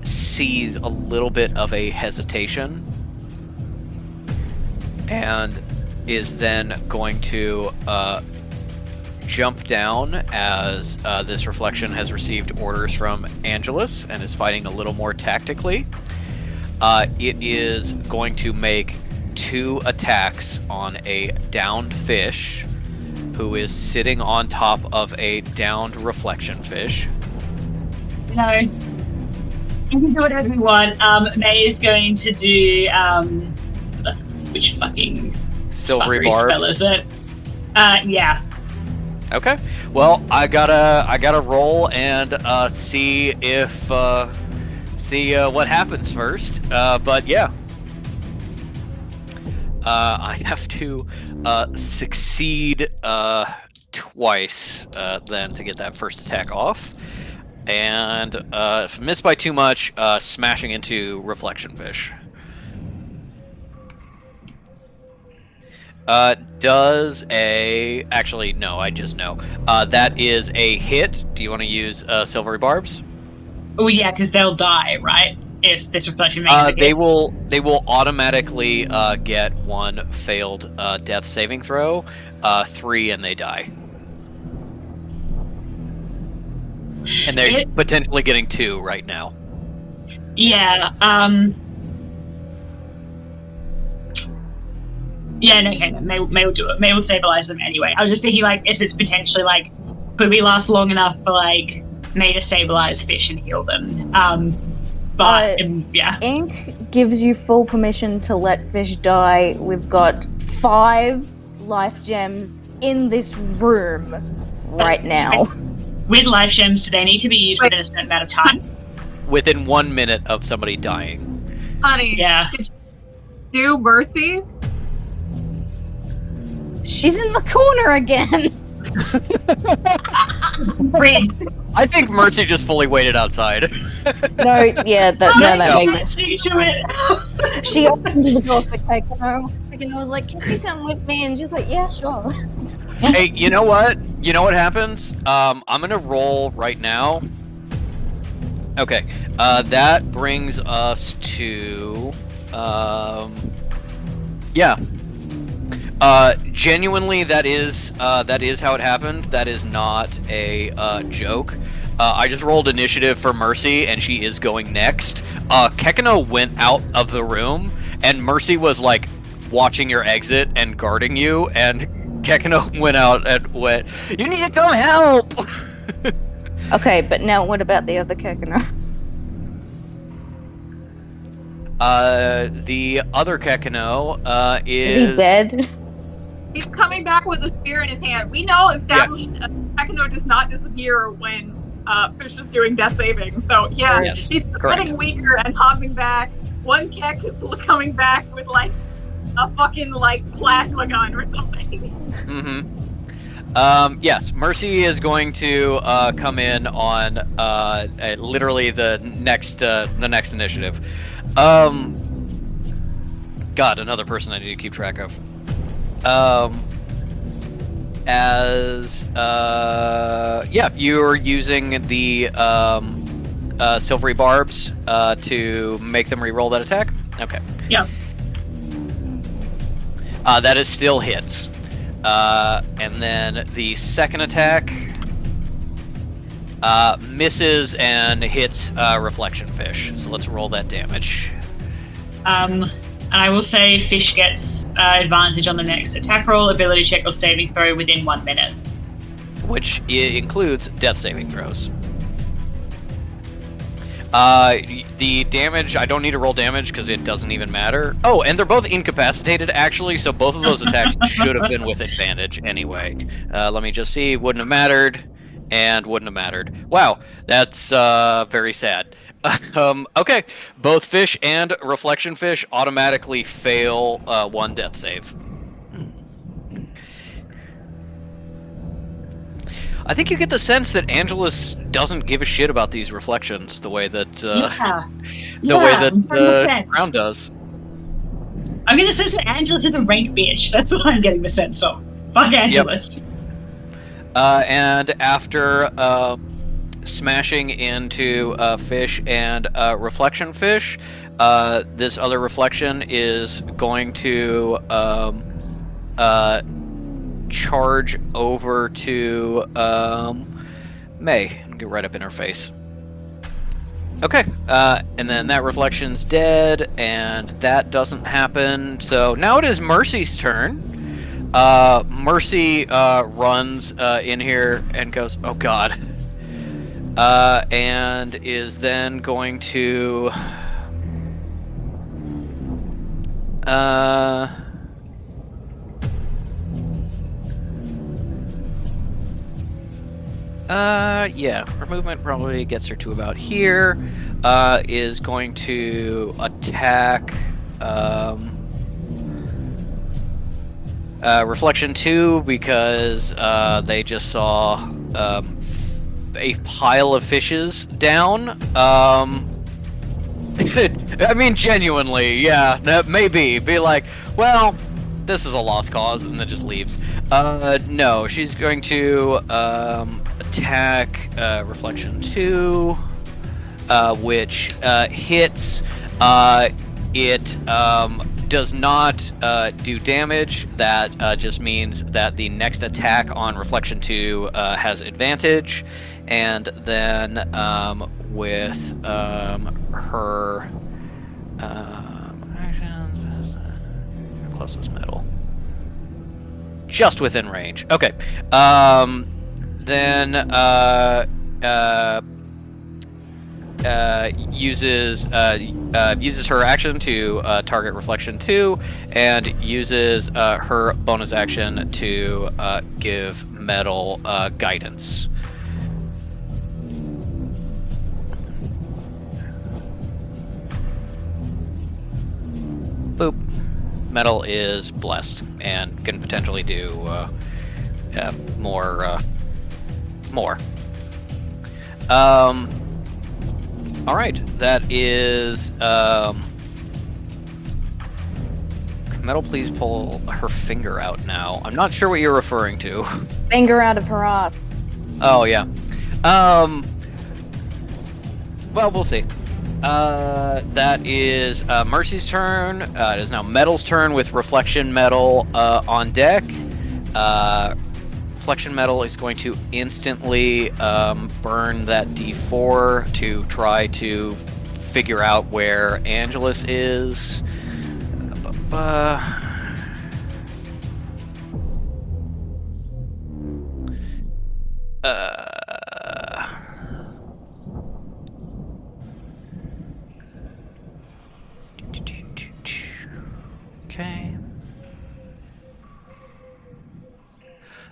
sees a little bit of a hesitation, and is then going to jump down as this reflection has received orders from Angelus and is fighting a little more tactically. It is going to make 2 attacks on a downed fish who is sitting on top of a downed reflection fish. No. You can do whatever you want. May is going to do which fucking Silvery fuckery barb. spell is it? Yeah. Okay. Well, I gotta roll and see if what happens first. But yeah, I have to succeed twice then to get that first attack off, and if I miss by too much, smashing into reflection fish. Actually, no, I just know. That is a hit. Do you want to use silvery barbs? Oh yeah, because they'll die, right? If this reflection makes it. They will automatically get 1 failed death saving throw, 3, and they die. And they're potentially getting 2 right now. Yeah, yeah, no, okay, no, May will do it. May will stabilize them anyway. I was just thinking, if it's potentially, could we last long enough for like me to stabilize fish and heal them? Yeah. Ink gives you full permission to let fish die. We've got 5 life gems in this room right now. With life gems, do they need to be used within a certain amount of time? Within 1 minute of somebody dying. Honey, Yeah. did you do Mercy? She's in the corner again. I think Mercy just fully waited outside. That makes sense. To it. She opened the door for Keiko. Keiko was like, "Can you come with me?" And she's like, "Yeah, sure." Hey, you know what? You know what happens? I'm gonna roll right now. Okay, that brings us to, yeah. Genuinely, that is how it happened. That is not a joke. I just rolled initiative for Mercy, and she is going next. Kekino went out of the room, and Mercy was like watching your exit and guarding you, and Kekino went out and went, "You need to come help!" Okay, but now what about the other Kekino? The other Kekino is he dead? He's coming back with a spear in his hand. We know established Kekino does not disappear when Fish is doing death saving. So yeah, Yes, he's correct. getting weaker and hopping back. One Kek is coming back with like a fucking like plasma gun or something. Yes, Mercy is going to come in on literally the next initiative. God, another person I need to keep track of. You're using the silvery barbs to make them re-roll that attack. Okay. Yeah. That is still hits. And then the second attack misses and hits Reflection Fish. So let's roll that damage. And I will say Fish gets advantage on the next attack roll, ability check, or saving throw within 1 minute. Which includes death saving throws. The damage, I don't need to roll damage because it doesn't even matter. Oh, and they're both incapacitated, actually, so both of those attacks should have been with advantage anyway. Let me just see. Wouldn't have mattered, and wouldn't have mattered. Wow, that's very sad. Okay, both Fish and Reflection Fish automatically fail 1 death save. I think you get the sense that Angelus doesn't give a shit about these reflections the way that Crown does. I'm getting the sense that Angelus is a rank bitch. That's what I'm getting the sense of. Fuck Angelus. Yep. And after smashing into Fish and Reflection Fish, this other reflection is going to charge over to May and get right up in her face. Okay, and then that reflection's dead, and that doesn't happen. So now it is Mercy's turn. Mercy runs in here and goes, "Oh God," and is then going to her movement probably gets her to about here. Is going to attack Reflection 2 because they just saw a pile of fishes down. I mean, genuinely, yeah, that maybe be like, well, this is a lost cause, and then just leaves. No, she's going to attack Reflection 2, which hits. It does not do damage. That just means that the next attack on Reflection 2 has advantage. And then with her actions, closest metal. Just within range. Okay. then uses her action to target Reflection 2, and uses her bonus action to give Metal guidance. Boop. Metal is blessed and can potentially do more. All right, that is. Metal, please pull her finger out now. I'm not sure what you're referring to. Finger out of her ass. Oh yeah. Well, we'll see. That is Mercy's turn. It is now Metal's turn with Reflection Metal on deck. Reflection Metal is going to instantly burn that D4 to try to figure out where Angelus is.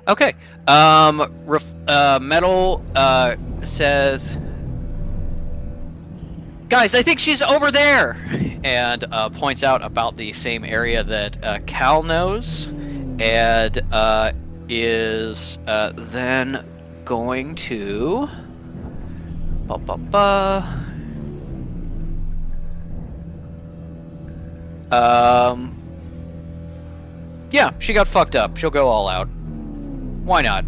Okay. Metal says, "Guys, I think she's over there," and points out about the same area that Cal knows, and is then going to. Yeah, she got fucked up. She'll go all out. Why not?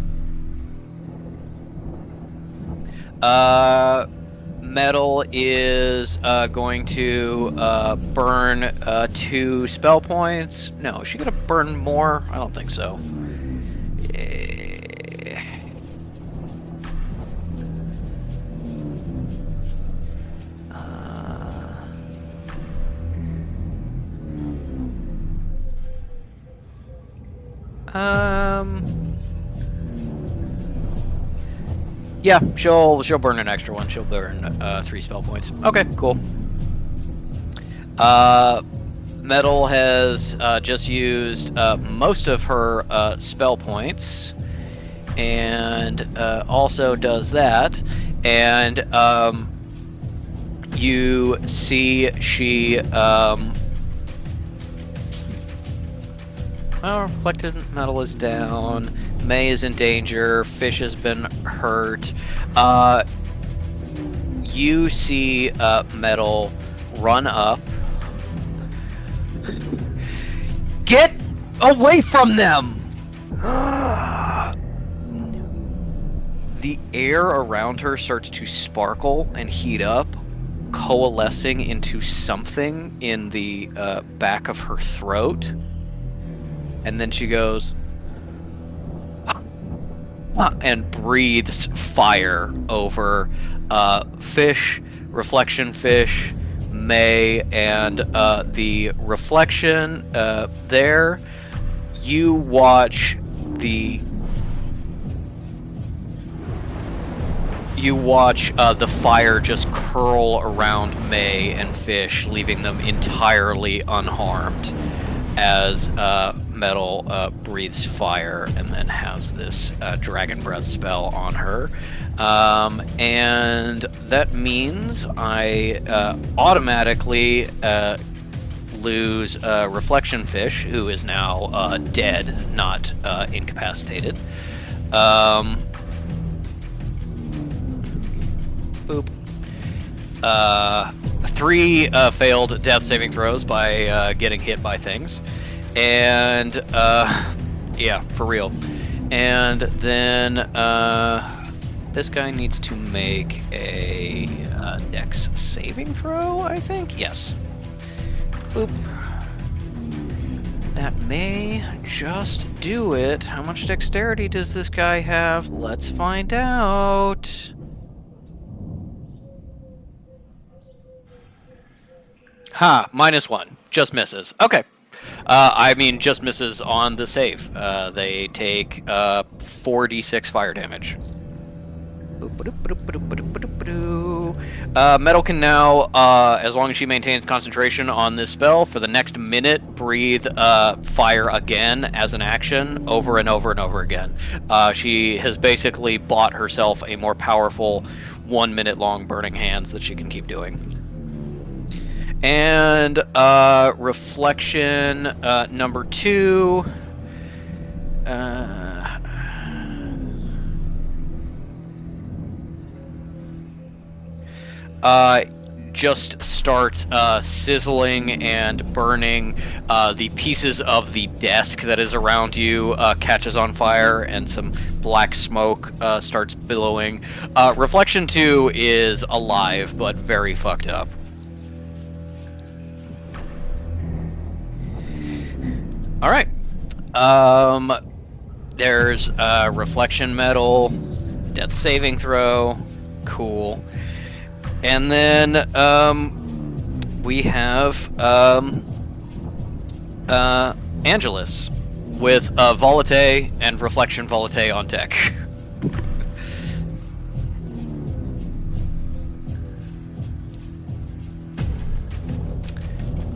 Metal is going to burn 2 spell points. No, is she gonna burn more? I don't think so. Yeah, she'll burn an extra one. She'll burn 3 spell points. Okay, cool. Metal has just used most of her spell points, and also does that. And you see she Reflected Metal is down. May is in danger. Fish has been hurt. You see Metal run up. Get away from them! The air around her starts to sparkle and heat up, coalescing into something in the back of her throat. And then she goes and breathes fire over Fish, Reflection Fish, May, and the Reflection there. You watch the fire just curl around May and Fish, leaving them entirely unharmed as Metal breathes fire and then has this dragon breath spell on her. And that means I automatically lose Reflection Fish, who is now dead, not incapacitated. Boop. 3 failed death saving throws by getting hit by things. And, yeah, for real. And then, this guy needs to make a dex saving throw, I think? Yes. Boop. That may just do it. How much dexterity does this guy have? Let's find out. Ha, -1. Just misses. Okay. I mean, just misses on the save. They take 4d6 fire damage. Metal can now, as long as she maintains concentration on this spell, for the next minute, breathe fire again as an action over and over and over again. She has basically bought herself a more powerful 1 minute long burning hands that she can keep doing. And reflection number 2. Just starts sizzling and burning. The pieces of the desk that is around you catches on fire, and some black smoke starts billowing. Reflection 2 is alive, but very fucked up. All right. There's reflection metal, death saving throw. Cool. And then we have Angelus with Volate and Reflection Volate on deck.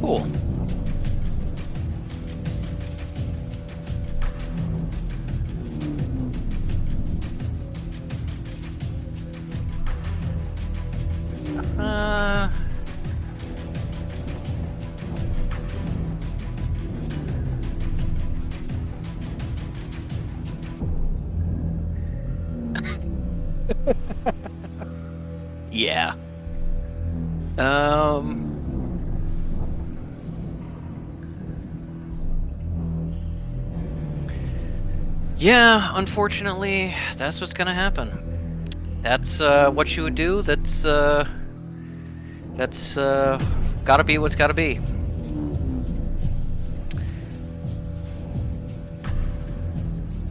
Cool. Yeah. Yeah, unfortunately, that's what's gonna happen. That's what you would do. That's gotta be what's gotta be.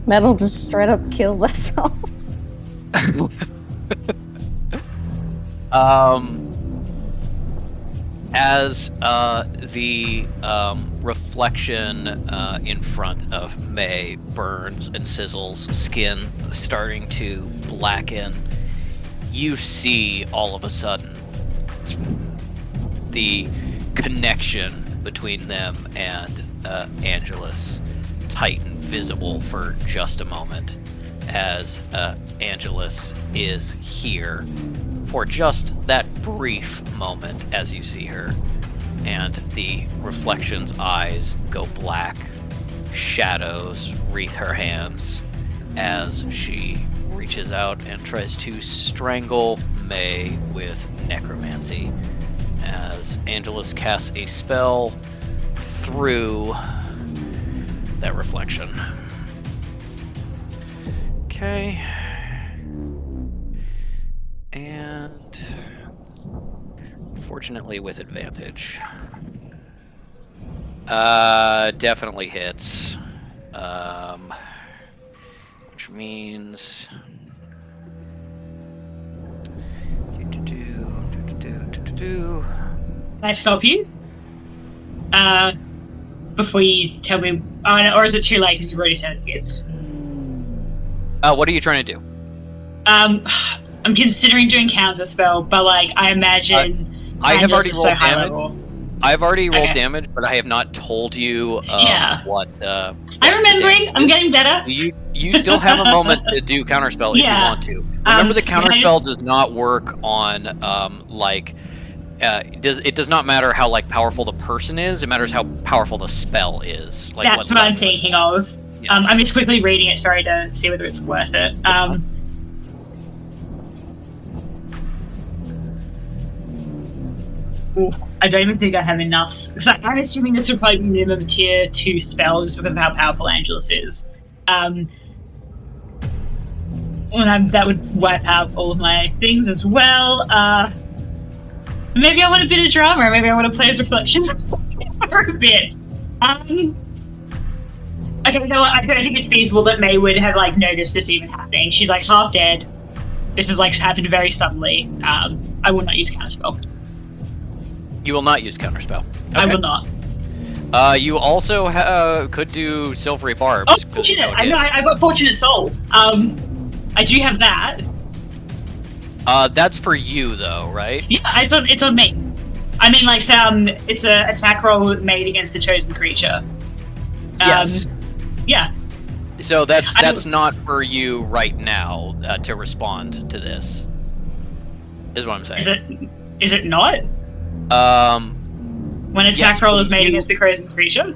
Metal just straight up kills herself. As the reflection in front of May burns and sizzles, skin starting to blacken, you see all of a sudden the connection between them and Angelus tighten visible for just a moment, as Angelus is here for just that brief moment as you see her, and the reflection's eyes go black, shadows wreath her hands as she reaches out and tries to strangle May with necromancy, as Angelus casts a spell through that reflection. Okay. And fortunately with advantage. Definitely hits. Which means Can I stop you? Before you tell me, or is it too late because you've already said it hits? What are you trying to do? I'm considering doing counter spell, but like I imagine I have already so rolled high damage. level. I've already rolled Okay. damage, but I have not told you what. I'm remembering. I'm getting better. You still have a moment to do counterspell if you want to. Remember, the counterspell does not work on it does not matter how powerful the person is. It matters how powerful the spell is. That's what I'm thinking of. Yeah. I'm just quickly reading it. Sorry, to see whether it's worth it. Ooh, I don't even think I have enough. Because I'm assuming this would probably be minimum tier 2 spell just because of how powerful Angelus is. That would wipe out all of my things as well. Maybe I want a bit of drama, or maybe I want to play as reflection for a bit. Okay, you know what? I don't think it's feasible that May would have noticed this even happening. She's half dead. This has happened very suddenly. I will not use counterspell. You will not use counterspell. Okay. I will not. You also could do silvery barbs. Oh, fortunate! I know. I've got fortunate soul. I do have that. That's for you though, right? Yeah, it's on me. I mean, like, it's a attack roll made against the chosen creature. Yes. Yeah. So that's not for you right now to respond to this. Is what I'm saying. Is it not? When an attack roll is made against the chosen creature?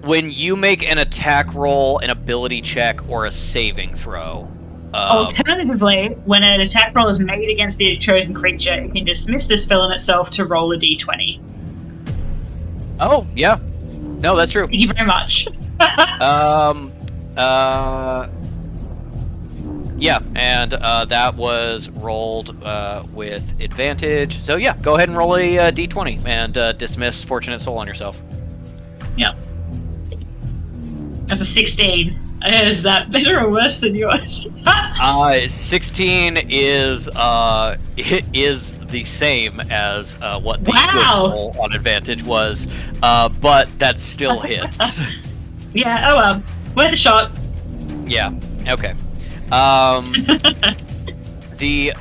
When you make an attack roll, an ability check, or a saving throw. Alternatively, when an attack roll is made against the chosen creature, it can dismiss the spell in itself to roll a d20. Oh, yeah. No, that's true. Thank you very much. Yeah, and that was rolled with advantage. So yeah, go ahead and roll a d20 and dismiss Fortunate Soul on yourself. Yeah. That's a 16. Is that better or worse than yours? 16 is the same as what the good roll on advantage was, but that still hits. Yeah. Oh well. Worth a shot. Yeah. Okay. The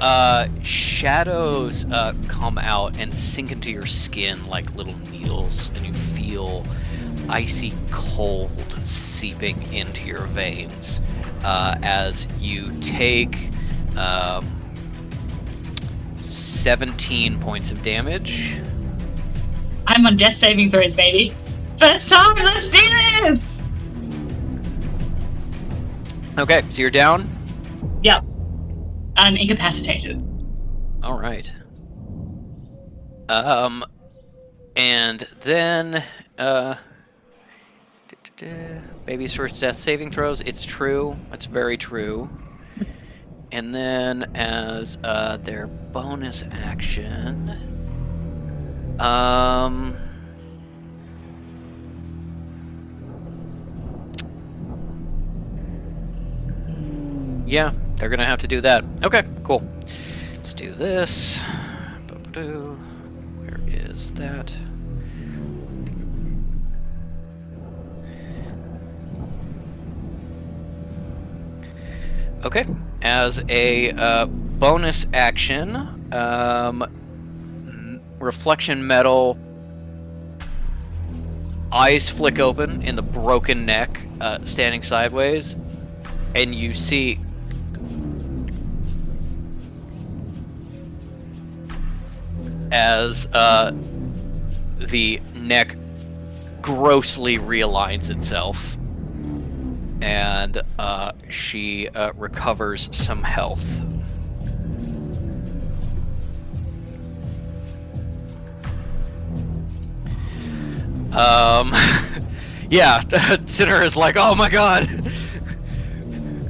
shadows come out and sink into your skin like little needles, and you feel icy cold seeping into your veins as you take 17 points of damage. I'm on death saving throws, baby. First time, let's do this! Okay, so you're down? Yep. I'm incapacitated. All right. And then baby's first death saving throws. It's true. It's very true. And then as their bonus action, yeah, they're gonna have to do that. Okay, cool. Let's do this. Where is that? Okay, as a bonus action, reflection metal, eyes flick open in the broken neck, standing sideways, and you see as the neck grossly realigns itself, and she recovers some health. Yeah, Sinner is like, oh my god,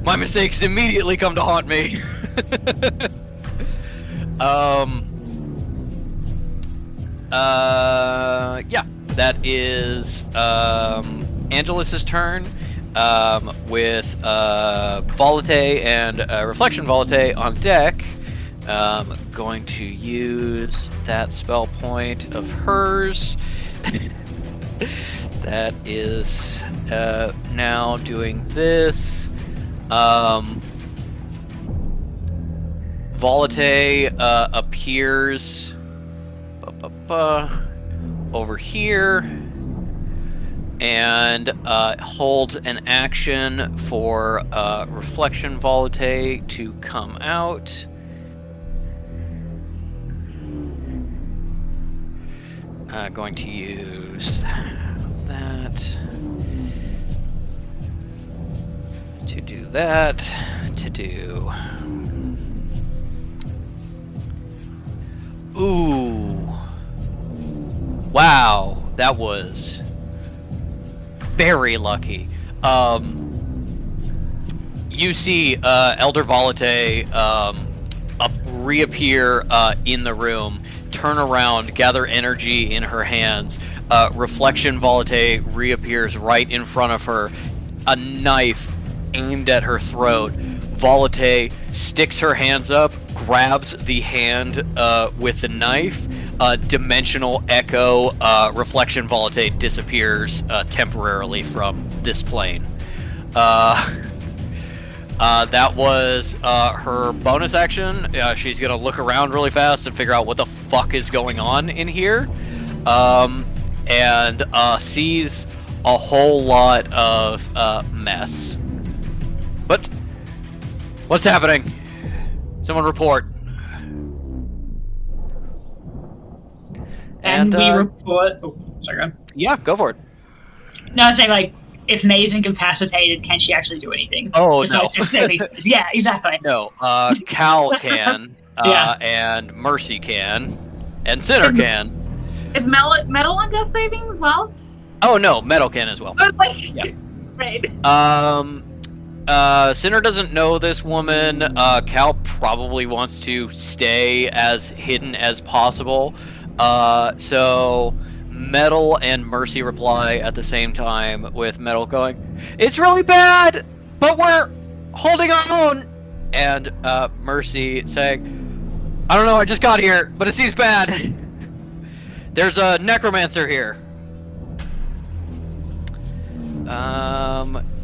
my mistakes immediately come to haunt me. Yeah, that is Angelus's turn, with Volate and Reflection Volate on deck. Going to use that spell point of hers. That is now doing this. Volate appears over here and holds an action for Reflection Volate to come out. Going to use that to do that, to do... Ooh. Wow, that was very lucky. You see Elder Volate reappear in the room, turn around, gather energy in her hands. Reflection Volate reappears right in front of her, a knife aimed at her throat. Volate sticks her hands up, grabs the hand with the knife, dimensional echo reflection volatility disappears temporarily from this plane. That was her bonus action. She's gonna look around really fast and figure out what the fuck is going on in here, and sees a whole lot of mess. What's happening? Someone report. And we report. Oh, sorry, go on. Yeah, go for it. No, I was saying, like, if May's incapacitated, can she actually do anything? Oh, besides no. just saving things? Yeah, exactly. No, Cal can, Yeah. and Mercy can, and Sinner can. Is metal on death saving as well? Oh no, Metal can as well. Yeah. Right. Sinner doesn't know this woman. Cal probably wants to stay as hidden as possible. So Metal and Mercy reply at the same time, with Metal going, "It's really bad, but we're holding our own." And Mercy saying, "I don't know, I just got here, but it seems bad. There's a necromancer here."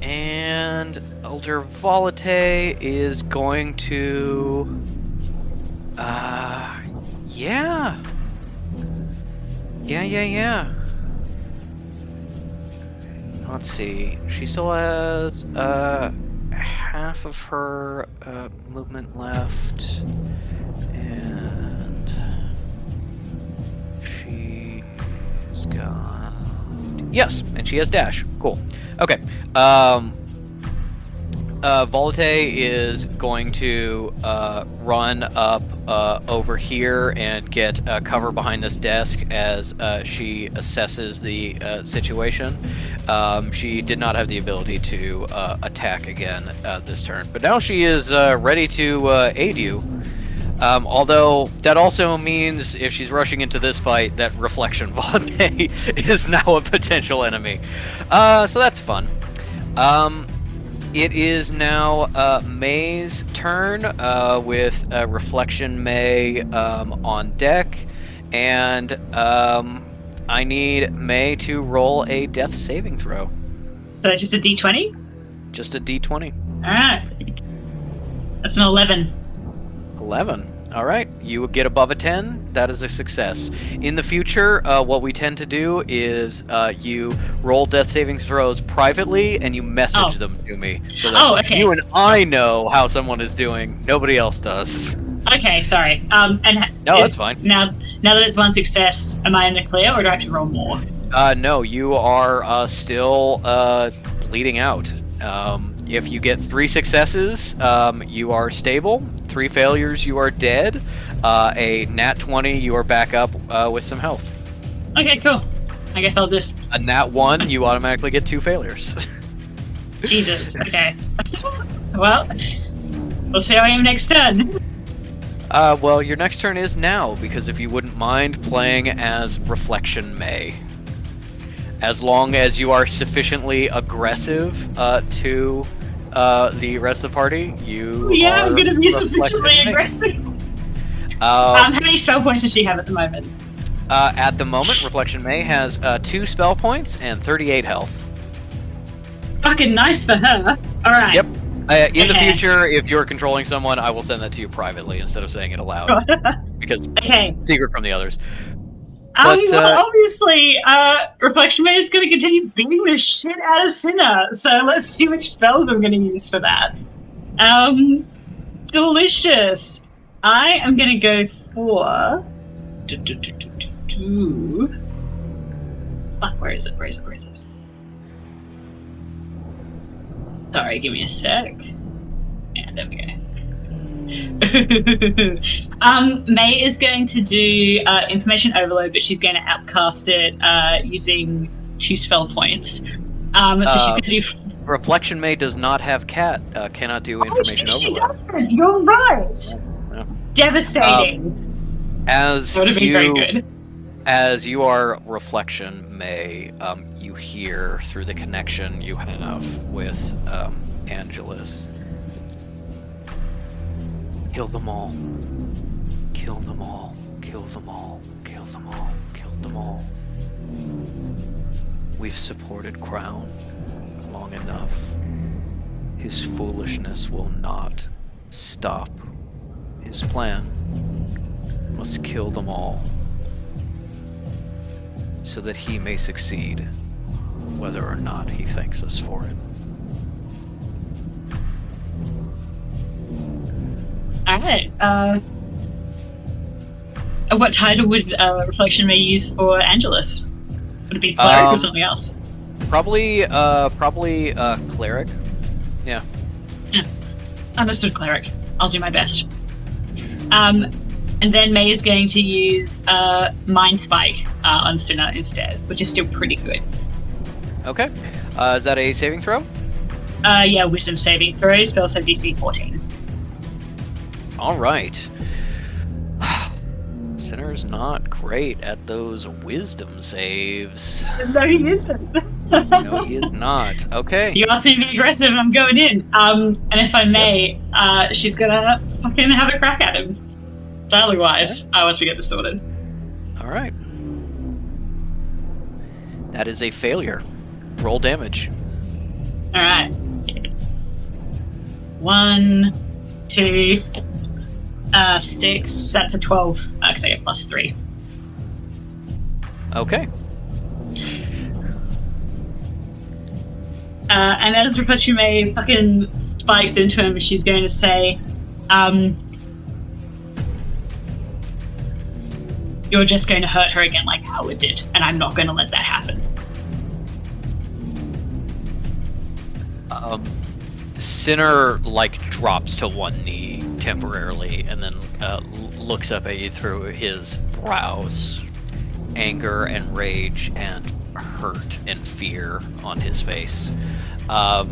And Elder Volate is going to... Yeah. Let's see. She still has, half of her, movement left. And... she's got... Yes, and she has dash. Cool. Okay. Volate is going to run up over here and get cover behind this desk as she assesses the situation. She did not have the ability to attack again this turn, but now she is ready to aid you. Although that also means if she's rushing into this fight, that Reflection Volate is now a potential enemy. So that's fun. It is now May's turn with Reflection May on deck, and I need May to roll a death saving throw. So just a d20? Just a d20. Alright. That's an 11. 11. All right, you get above a 10. That is a success. In the future, what we tend to do is you roll death saving throws privately, and you message them to me, so that okay. you and I know how someone is doing. Nobody else does. Okay, sorry. No, that's fine. Now that it's one success, am I in the clear, or do I have to roll more? No, you are still bleeding out. If you get 3 successes, you are stable. 3 failures, you are dead. A nat 20, you are back up with some health. Okay, cool. I guess I'll just... A nat 1, you automatically get 2 failures. Jesus, okay. Well, we'll see how I am next turn. Well, your next turn is now, because if you wouldn't mind playing as Reflection May. As long as you are sufficiently aggressive to the rest of the party, you Yeah, I'm gonna be Reflection sufficiently May. aggressive. How many spell points does she have at the moment? At the moment, Reflection May has 2 spell points and 38 health. Fucking nice for her. Alright. Yep. In the future, if you're controlling someone, I will send that to you privately instead of saying it aloud. Because secret from the others. Obviously, Reflection May is going to continue beating the shit out of Sinner, so let's see which spells I'm going to use for that. Delicious. I am going to go for... Where is it? Sorry, give me a sec. Yeah, there we go. May is going to do information overload, but she's going to outcast it using 2 spell points. So she's going to do... Reflection May does not have cannot do information overload. She doesn't. You're right. Yeah. Devastating. As Would have been very good. As you are Reflection May, you hear through the connection you have with Angelus. Kill them all. Kill them all. Kill Kill them all. Kill them all. Kill them all. We've supported Crown long enough. His foolishness will not stop. His plan must kill them all, so that he may succeed, whether or not he thanks us for it. Alright, what title would Reflection May use for Angelus? Would it be cleric or something else? Probably cleric. Yeah. Understood, cleric. I'll do my best. And then May is going to use Mind Spike on Sinner instead, which is still pretty good. Okay. Is that a saving throw? Yeah, Wisdom saving throw, spell save DC 14. All right. Sinner's not great at those wisdom saves. No, he isn't. No, he is not. Okay. You asked me to be aggressive, and I'm going in. And if I may, she's gonna fucking have a crack at him. Dialogue-wise, once we get this sorted. All right. That is a failure. Roll damage. All right. 1, 2, 6. That's a 12. Because I get +3. Okay. And as Reflection May fucking spikes into him, she's going to say, "You're just going to hurt her again like Howard did, and I'm not going to let that happen." Sinner drops to one knee temporarily, and then looks up at you through his brows, anger and rage and hurt and fear on his face. A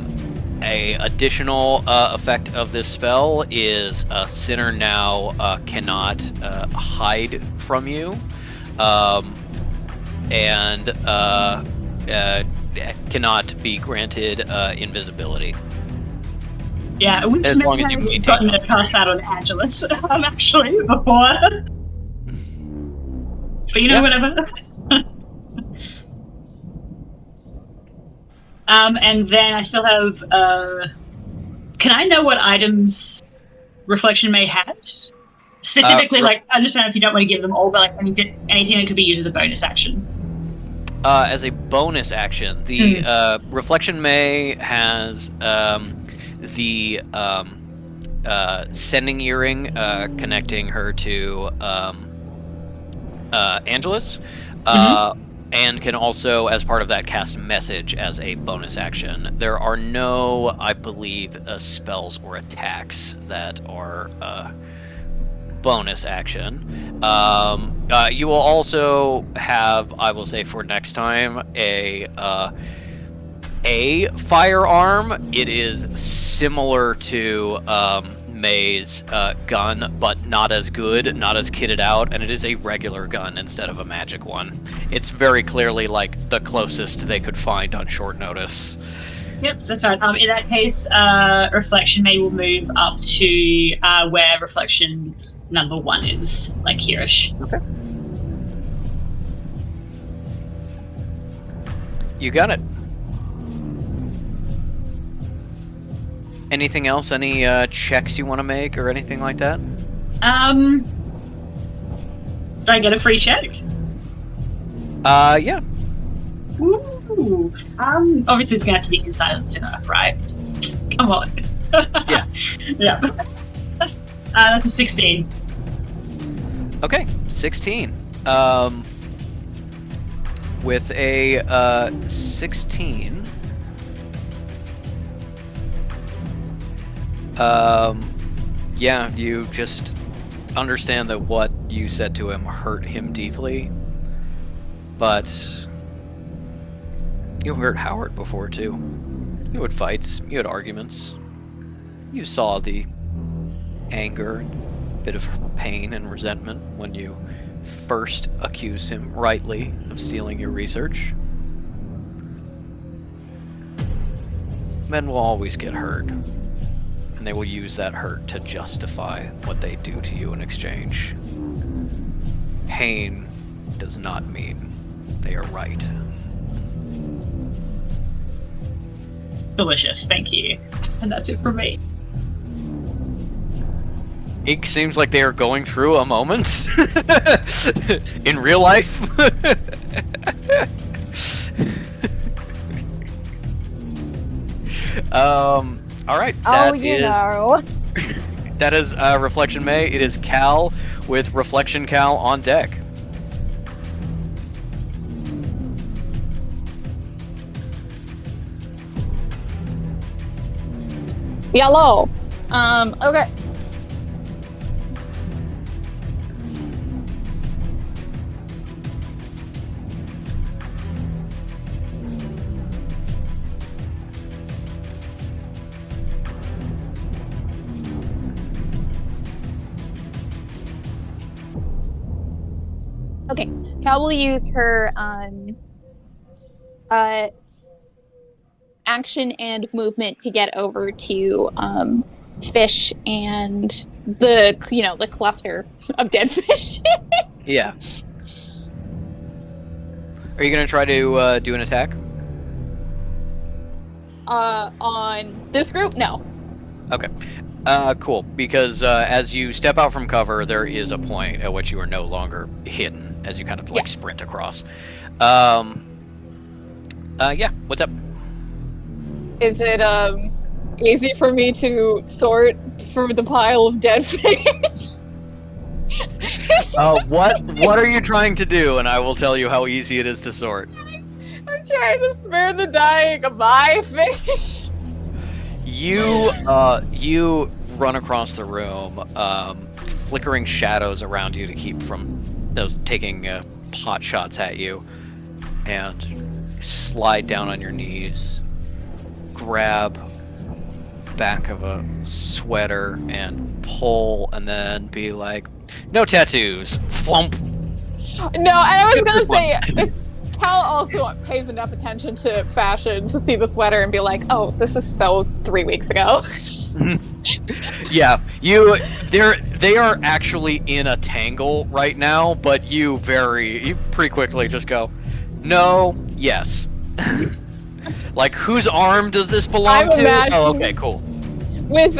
additional effect of this spell is Sinner now cannot hide from you, and cannot be granted invisibility. Yeah, we as long as you maintain gotten to pass that on Angelus, actually, before. But you know, whatever. And then I still have, can I know what items Reflection May has? Specifically, understand if you don't want to give them all, but anything that could be used as a bonus action. As a bonus action, the Reflection May has the sending earring connecting her to Angelus, and can also, as part of that, cast Message as a bonus action. There are no, I believe, spells or attacks that are bonus action. You will also have, I will say for next time, a firearm. It is similar to May's gun, but not as good, not as kitted out, and it is a regular gun instead of a magic one. It's very clearly the closest they could find on short notice. Yep, that's right. In that case, Reflection May will move up to where Reflection number 1 is, here-ish. Okay. You got it. Anything else? Any checks you want to make or anything like that? Do I get a free check? Yeah. Ooh. Obviously it's gonna have to be inside of the cinema, right? Come on. Yeah. Yeah. That's a 16. Okay, 16. With a 16. Yeah, you just understand that what you said to him hurt him deeply, but you hurt Howard before too. You had fights, you had arguments. You saw the anger, bit of pain and resentment when you first accused him rightly of stealing your research. Men will always get hurt, and they will use that hurt to justify what they do to you in exchange. pain does not mean they are right. Delicious, thank you. And that's it from me. It seems like they are going through a moment in real life. All right. Oh, you know. That is Reflection May. It is Cal with Reflection Cal on deck. Yellow. Okay. Okay, Cal will use her action and movement to get over to fish and the cluster of dead fish. Yeah. Are you gonna try to do an attack? On this group, no. Okay. Cool. Because as you step out from cover, there is a point at which you are no longer hidden as you kind of like sprint across. Yeah. What's up? Is it easy for me to sort through the pile of dead fish? What are you trying to do? And I will tell you how easy it is to sort. I'm trying to spare the dying of my fish. You run across the room, flickering shadows around you to keep from those taking pot shots at you, and slide down on your knees, grab back of a sweater and pull, and then be like, "No tattoos." Flump. No, I was gonna say if Cal also pays enough attention to fashion to see the sweater and be like, "Oh, this is so 3 weeks ago." Yeah, they are actually in a tangle right now, but you pretty quickly just go, "No, yes." Like, whose arm does this belong to? Oh, okay, cool. With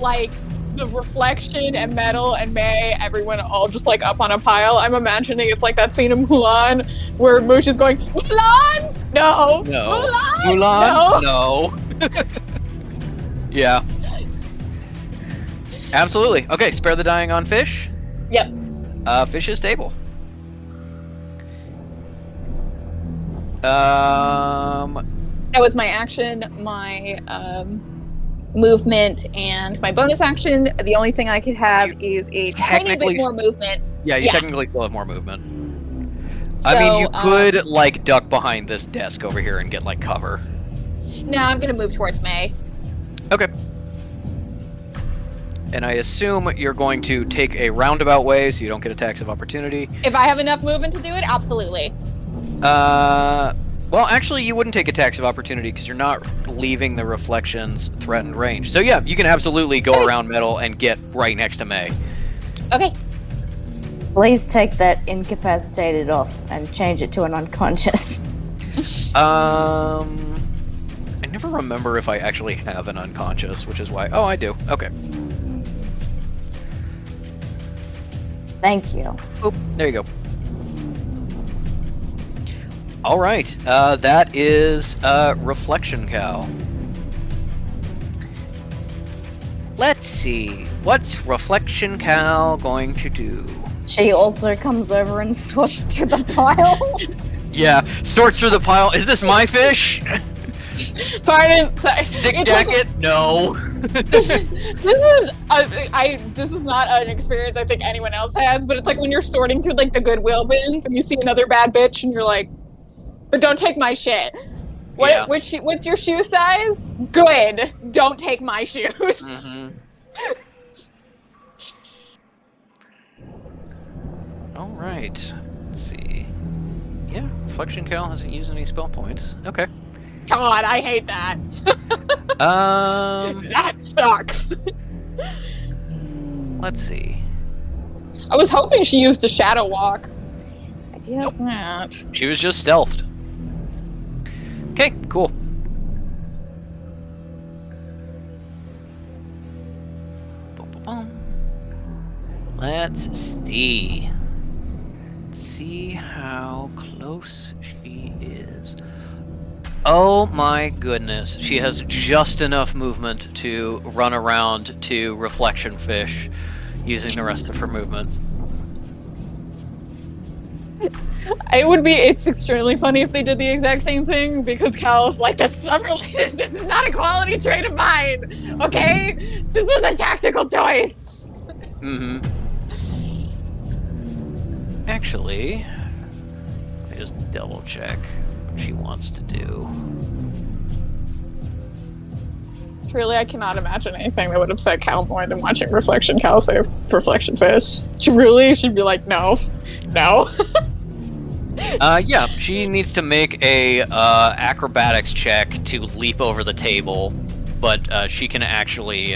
like the Reflection and Metal and May, everyone all just like up on a pile. I'm imagining it's like that scene in Mulan where Moosh is going, "Mulan, no, Mulan, no." Yeah. Absolutely. Okay, spare the dying on fish. Yep. Fish is stable. That was my action, my movement, and my bonus action. The only thing I could have is a tiny bit more movement. Yeah, you technically still have more movement. So, I mean, you could like duck behind this desk over here and get like cover. No, I'm gonna move towards May. Okay. And I assume you're going to take a roundabout way so you don't get attacks of opportunity. If I have enough movement to do it, absolutely. Well, actually, you wouldn't take attacks of opportunity because you're not leaving the Reflection's threatened range. So yeah, you can absolutely go around Metal and get right next to May. Okay. Please take that incapacitated off and change it to an unconscious. I never remember if I actually have an unconscious, which is why... Oh, I do. Okay. Thank you. Oop, there you go. All right, that is Reflection Cal. Let's see, what's Reflection Cal going to do? She also comes over and sorts through the pile. Yeah, sorts through the pile. Is this my fish? Pardon. Sorry. Sick jacket? Like, no. This is not an experience I think anyone else has, but it's like when you're sorting through like the Goodwill bins and you see another bad bitch and you're like, "But don't take my shit." What's your shoe size? Good. Don't take my shoes. Mm-hmm. All right. Let's see. Yeah, Reflection Cal hasn't used any spell points. Okay. God, I hate that. That sucks. Let's see. I was hoping she used a shadow walk. I guess not. She was just stealthed. Okay, cool. Let's see. See how close she is. Oh my goodness. She has just enough movement to run around to Reflection Fish using the rest of her movement. It's extremely funny if they did the exact same thing, because Cal's like, this is not a quality trait of mine, okay? This was a tactical choice. Mm-hmm. Actually, let me just double check what she wants to do. Truly, I cannot imagine anything that would upset Cal more than watching Reflection Cal save Reflection Fish. Truly, she'd be like, no. Yeah, she needs to make a acrobatics check to leap over the table, but she can actually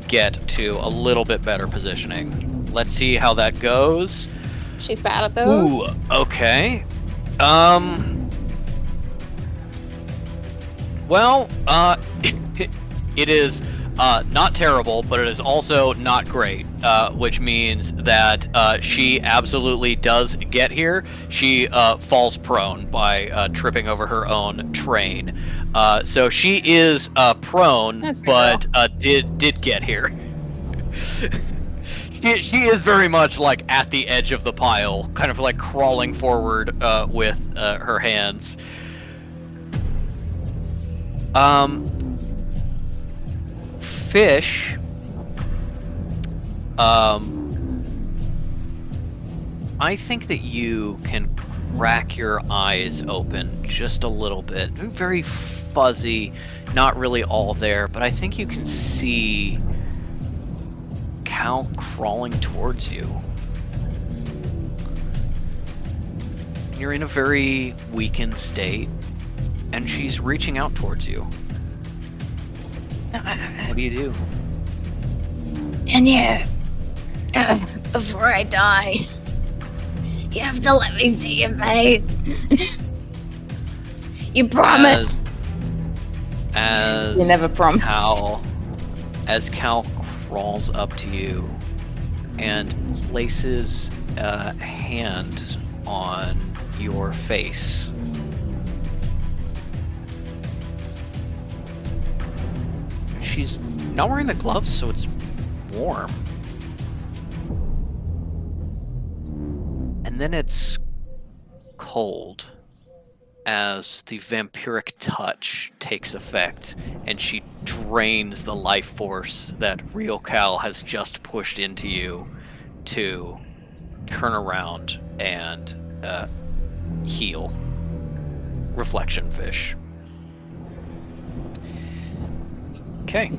get to a little bit better positioning. Let's see how that goes. She's bad at those. Ooh, okay. Well, it is not terrible, but it is also not great, which means that she absolutely does get here. She falls prone by tripping over her own train. So she is prone, but did get here. She is very much like at the edge of the pile, kind of like crawling forward with her hands. Fish. I think that you can crack your eyes open just a little bit. Very fuzzy, not really all there, but I think you can see Cal crawling towards you. You're in a very weakened state, and she's reaching out towards you. What do you do? Danielle, before I die, you have to let me see your face. You promise. As You never promise. As Cal crawls up to you and places a hand on your face. She's not wearing the gloves, so it's warm. And then it's cold as the vampiric touch takes effect and she drains the life force that real Cal has just pushed into you to turn around and heal Reflection Fish. Okay.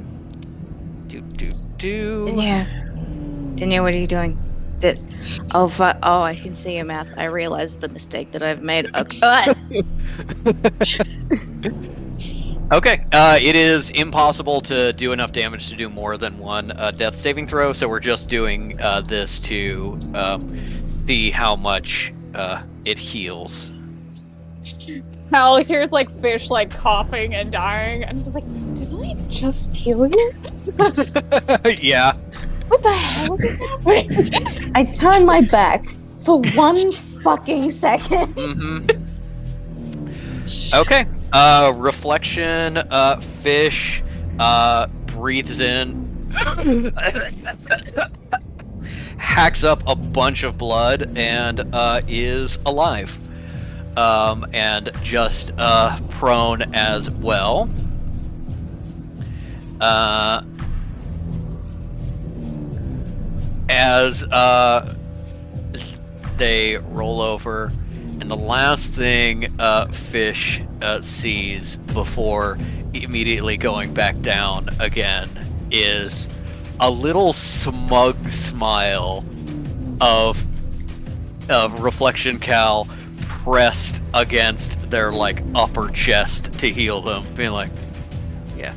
Danielle, what are you doing? I can see your mouth. I realize the mistake that I've made. Okay. Okay. It is impossible to do enough damage to do more than one death saving throw, so we're just doing this to see how much it heals. Cal hears like Fish like coughing and dying, and he's like, "Did I just heal you?" Yeah. What the hell is happening? I turn my back for 1 fucking second. Mm-hmm. Okay. Reflection Fish breathes in, hacks up a bunch of blood, and is alive. And just prone as well. As they roll over, and the last thing Fish sees before immediately going back down again is a little smug smile of Reflection Cal pressed against their like upper chest to heal them, being like, yeah.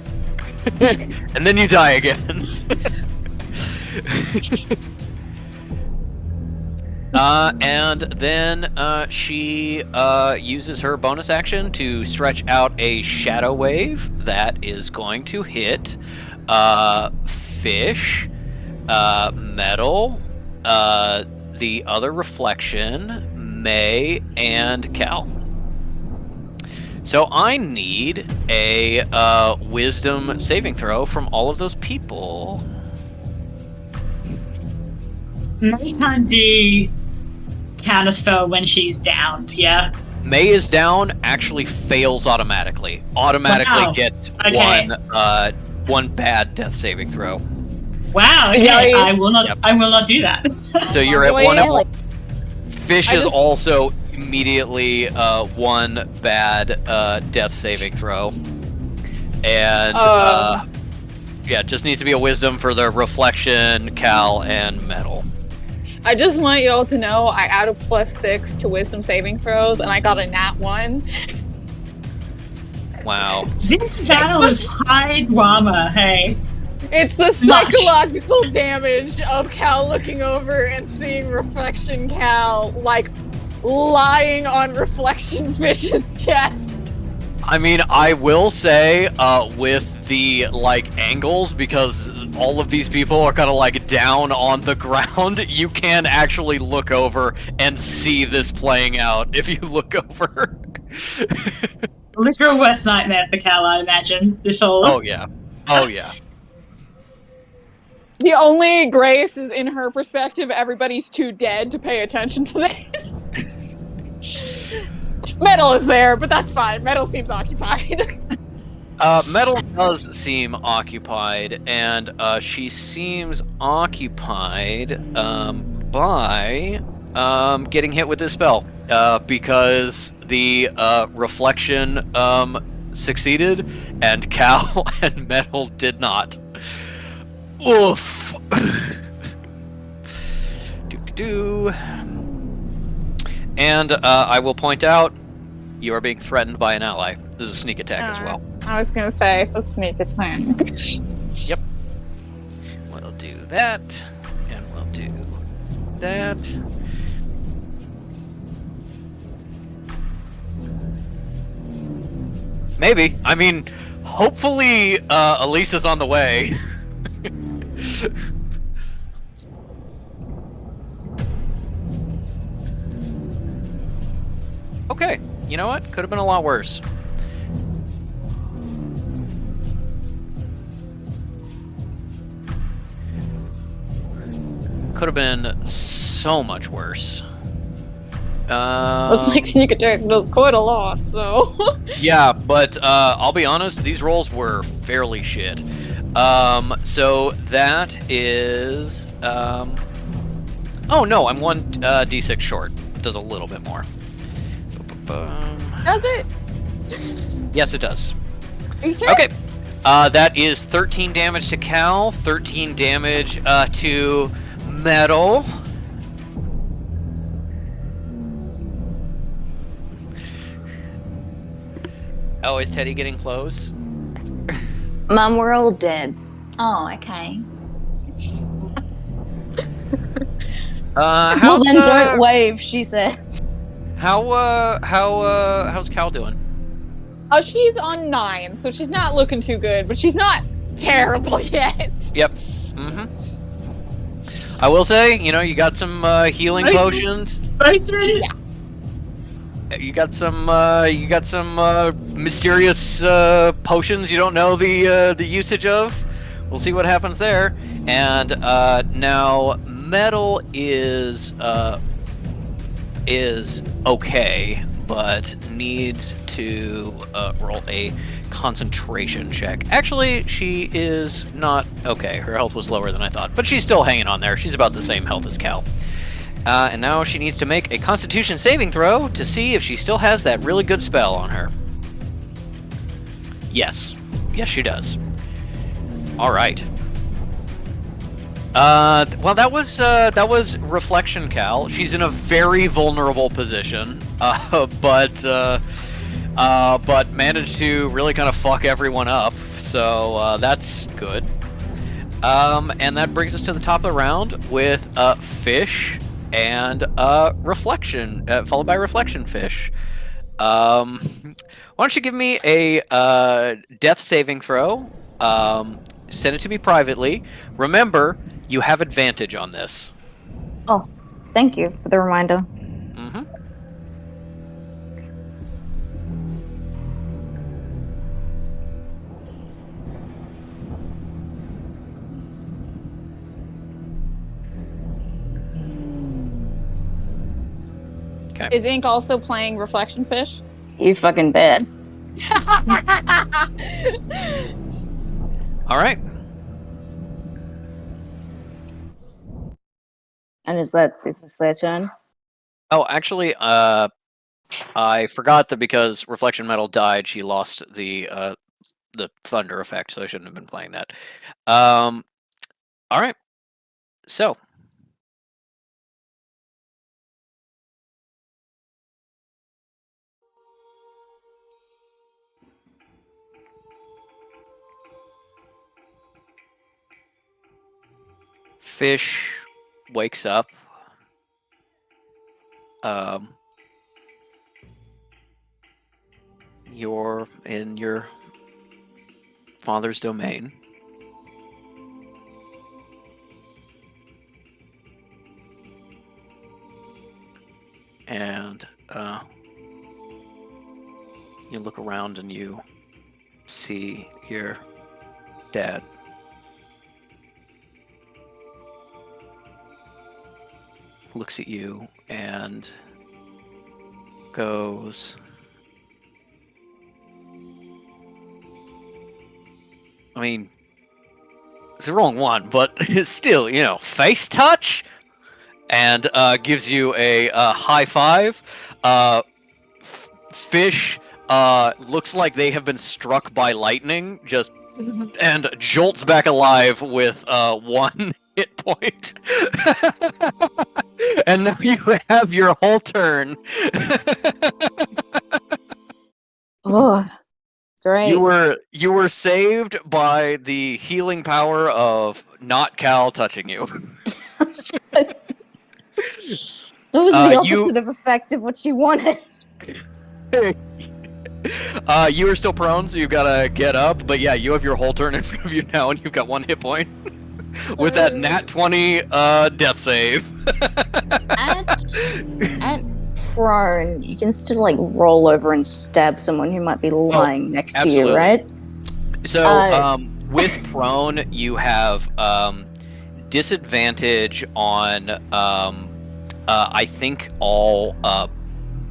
And then you die again. And then she uses her bonus action to stretch out a shadow wave that is going to hit Fish, Metal, the other Reflection, May, and Cal. So I need a Wisdom saving throw from all of those people. May can't do counterspell when she's downed, yeah? May is down, actually fails automatically. Automatically Wow. gets Okay. one bad death saving throw. Wow, okay. Yeah, I will not Yep. I will not do that. So you're at Wait, one. Really? Fish I is just- also immediately one bad death saving throw, and yeah, it just needs to be a wisdom for the Reflection, Cal, and Metal. I just want you all to know I added +6 to wisdom saving throws, and I got a nat 1. Wow. This battle is high drama, hey. It's the psychological damage of Cal looking over and seeing Reflection Cal, like, lying on Reflection Fish's chest. I mean, I will say, with the, like, angles, because all of these people are kind of, like, down on the ground, you can actually look over and see this playing out if you look over. Literal worst nightmare for Cal, I imagine. This whole Oh, yeah. Oh, yeah. The only grace is in her perspective, everybody's too dead to pay attention to this. Metal is there, but that's fine. Metal seems occupied. Metal does seem occupied, and she seems occupied by getting hit with this spell because the Reflection succeeded, and Cal and Metal did not. Oof. Do. And I will point out, you are being threatened by an ally. There's a sneak attack as well. I was gonna say, it's a sneak attack. Yep. We'll do that, and we'll do that. Maybe. I mean, hopefully, Elisa's on the way. Okay, you know what? Could have been a lot worse. Could have been so much worse. It's like sneak attack does quite a lot, so. Yeah, but I'll be honest, these rolls were fairly shit. So that is. Oh no, I'm one d6 short. It does a little bit more. Does it? Yes, it does. Are you sure? Okay. That is 13 damage to Cal, 13 damage to Metal. Oh, is Teddy getting close? Mum, we're all dead. Oh, okay. Well, How's then don't wave, she says. how's Cal doing? Oh, she's on 9, so she's not looking too good, but she's not terrible yet. Yep. Mm-hmm. I will say, you know, you got some healing Okay. potions. both ready? You got some mysterious potions you don't know the usage of. We'll see what happens there. And now Metal is okay, but needs to roll a concentration check. Actually, she is not okay. Her health was lower than I thought, but she's still hanging on there. She's about the same health as Cal. And now she needs to make a Constitution saving throw to see if she still has that really good spell on her. Yes. Yes, she does. All right. Well, that was Reflection Cal. She's in a very vulnerable position, but managed to really kind of fuck everyone up. So that's good. And that brings us to the top of the round with Fish and reflection, followed by reflection fish. Why don't you give me a death saving throw? Send it to me privately. Remember, you have advantage on this. Oh, thank you for the reminder. Mm-hmm. Okay. Is Ink also playing Reflection Fish? You fucking bad. All right. And is this their turn? Oh, actually, I forgot that because Reflection Metal died, she lost the thunder effect, so I shouldn't have been playing that. All right. So. Fish wakes up. You're in your father's domain. And you look around and you see your dad. Looks at you and goes, I mean, it's the wrong one, but it's still, face touch, and gives you a high five. Fish looks like they have been struck by lightning, and jolts back alive with 1 hit point. And now you have your whole turn. Oh, great. You were saved by the healing power of not Cal touching you. That was the opposite of effective what she wanted. You are still prone, so you've got to get up. But yeah, you have your whole turn in front of you now, and you've got 1 hit point. With that nat 20 death save. At prone, you can still roll over and stab someone who might be lying next absolutely. to you, right? So with prone, you have disadvantage on I think all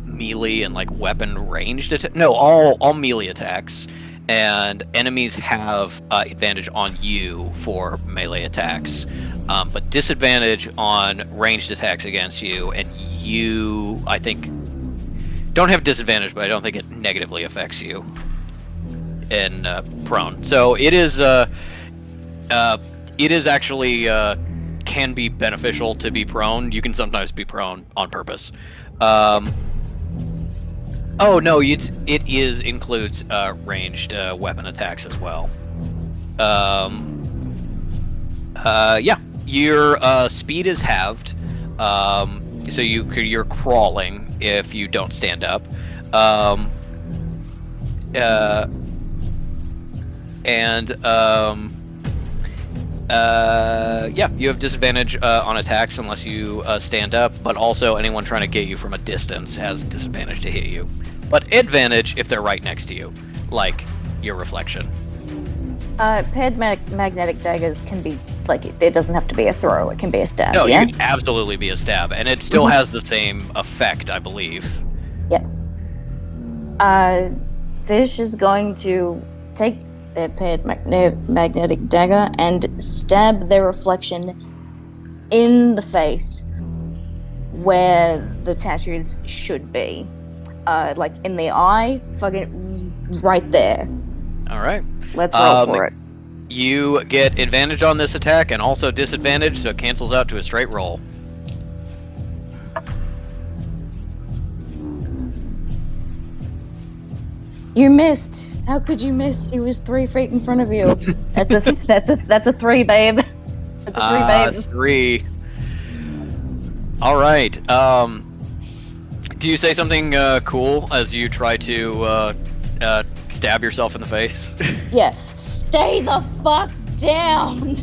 melee and weapon ranged attack. No, all melee attacks. And enemies have advantage on you for melee attacks, but disadvantage on ranged attacks against you, and you, I think, don't have disadvantage, but I don't think it negatively affects you in prone. So it is actually can be beneficial to be prone. You can sometimes be prone on purpose. Oh no, it includes ranged weapon attacks as well. Yeah, your speed is halved, so you're crawling if you don't stand up. Yeah, you have disadvantage on attacks unless you stand up, but also anyone trying to get you from a distance has disadvantage to hit you. But advantage if they're right next to you, like your reflection. Paired magnetic daggers can be, it doesn't have to be a throw, it can be a stab, No, yeah? you can absolutely be a stab, and it still has the same effect, I believe. Yep. Fish is going to take their paired magnetic dagger and stab their reflection in the face where the tattoos should be. In the eye, fucking right there. Alright. Let's roll for it. You get advantage on this attack and also disadvantage, so it cancels out to a straight roll. You missed. How could you miss? He was 3 feet in front of you. That's a 3, babe. That's a 3, babe. 3. All right. Do you say something cool as you try to stab yourself in the face? Yeah. Stay the fuck down.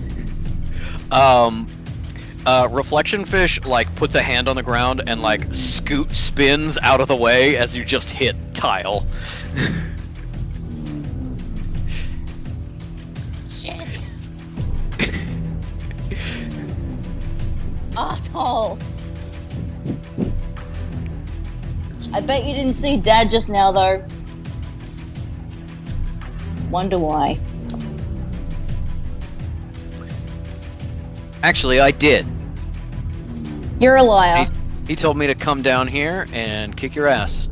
Reflection Fish like puts a hand on the ground and like spins out of the way as you just hit tile. Shit. Asshole. I bet you didn't see Dad just now, though. Wonder why. Actually, I did. You're a liar. He told me to come down here and kick your ass.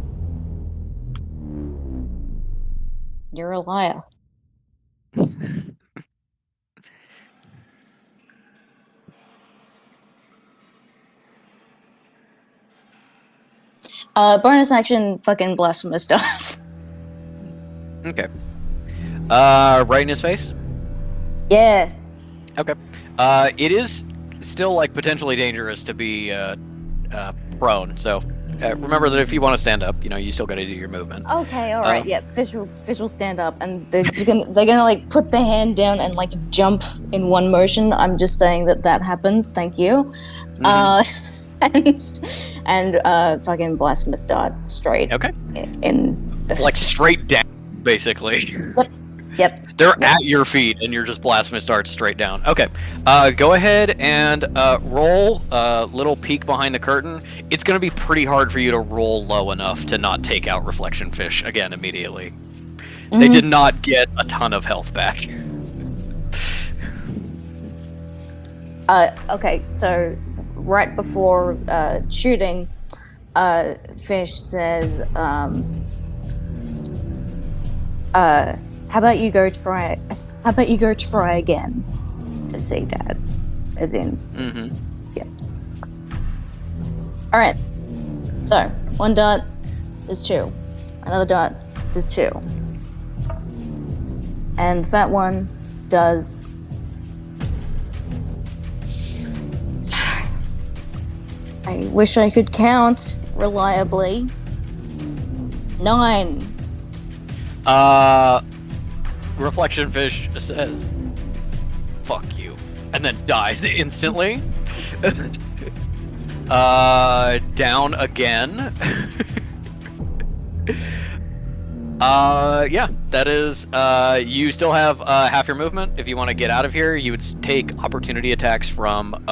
You're a liar. Bonus action, fucking blasphemous darts. Okay. Right in his face? Yeah. Okay. It is still like potentially dangerous to be prone, so remember that if you want to stand up, you still got to do your movement. Okay, all right. Yeah, Fish will stand up, and they're gonna like put the hand down and like jump in one motion. I'm just saying that happens. Thank you. And fucking blasphemous dart straight. Okay. In the Like face. straight down, basically. Yep. They're at your feet, and you're just blasphemous darts straight down. Okay. Go ahead and roll a little peek behind the curtain. It's going to be pretty hard for you to roll low enough to not take out Reflection Fish again immediately. They did not get a ton of health back. Okay, so right before shooting, Fish says, how about you go try again to see Dad? As in, yeah. All right. So 1 dart is 2, another dart is 2, and that one does. I wish I could count reliably. 9. Reflection Fish says, "Fuck you," and then dies instantly. Down again. Yeah, that is, you still have half your movement. If you want to get out of here, you would take opportunity attacks from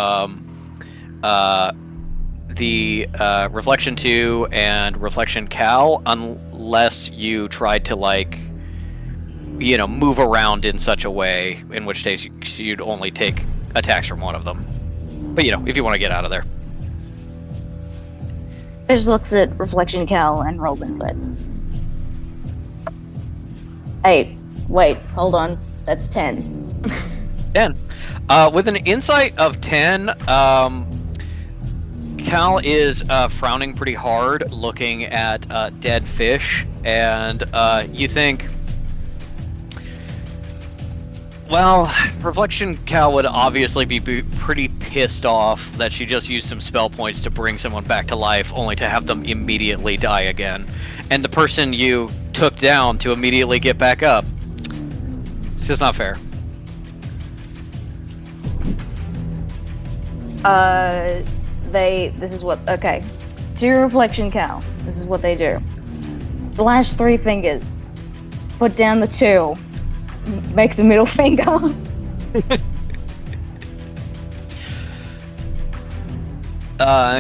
the Reflection 2 and Reflection Cal, unless you tried to, like, move around in such a way, in which case you'd only take attacks from one of them. But, if you want to get out of there. Fish looks at Reflection Cal and rolls insight. Hey, wait, hold on. That's 10. 10. With an insight of 10, Cal is frowning pretty hard, looking at dead fish, and you think, well, Reflection Cal would obviously be pretty pissed off that she just used some spell points to bring someone back to life, only to have them immediately die again. And the person you took down to immediately get back up, it's just not fair. Okay. To Reflection Cal, this is what they do. Flash 3 fingers. Put down the 2. Makes a middle finger.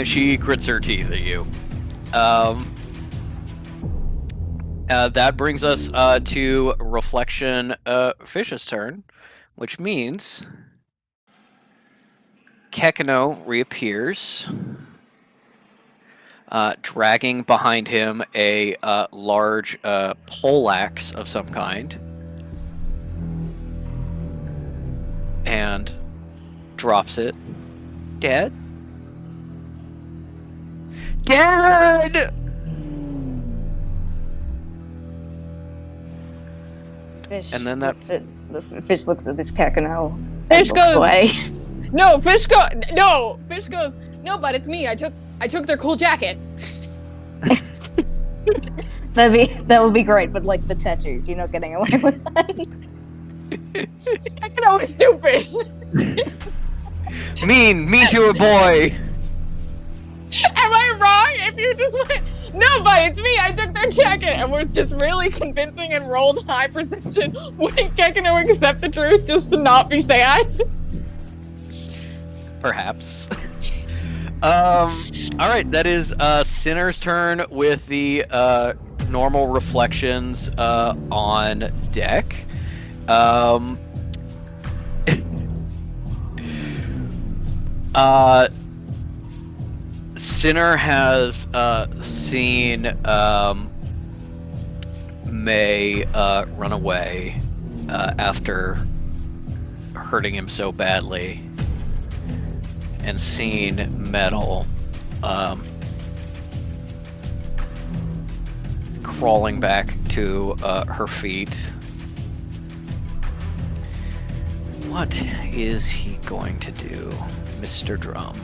She grits her teeth at you. That brings us to Reflection Fish's turn, which means Kekino reappears, dragging behind him a large poleaxe of some kind, and drops it. Dead? Dead! Fish And then Fish looks at this Kakano. Fish goes away. No, Fish goes. No, but it's me. I took their cool jacket. That would be great, but like the tattoos, you're not getting away with that. I can always stupid. Mean to a boy. Am I wrong? If you just went, no, but it's me. I took their jacket and was just really convincing and rolled high perception. Wouldn't Gekino accept the truth just to not be sad? Perhaps. All right, that is Sinner's turn with the normal reflections on deck. Sinner has seen May run away after hurting him so badly, and seen Metal crawling back to her feet. What is he going to do, Mr. Drum?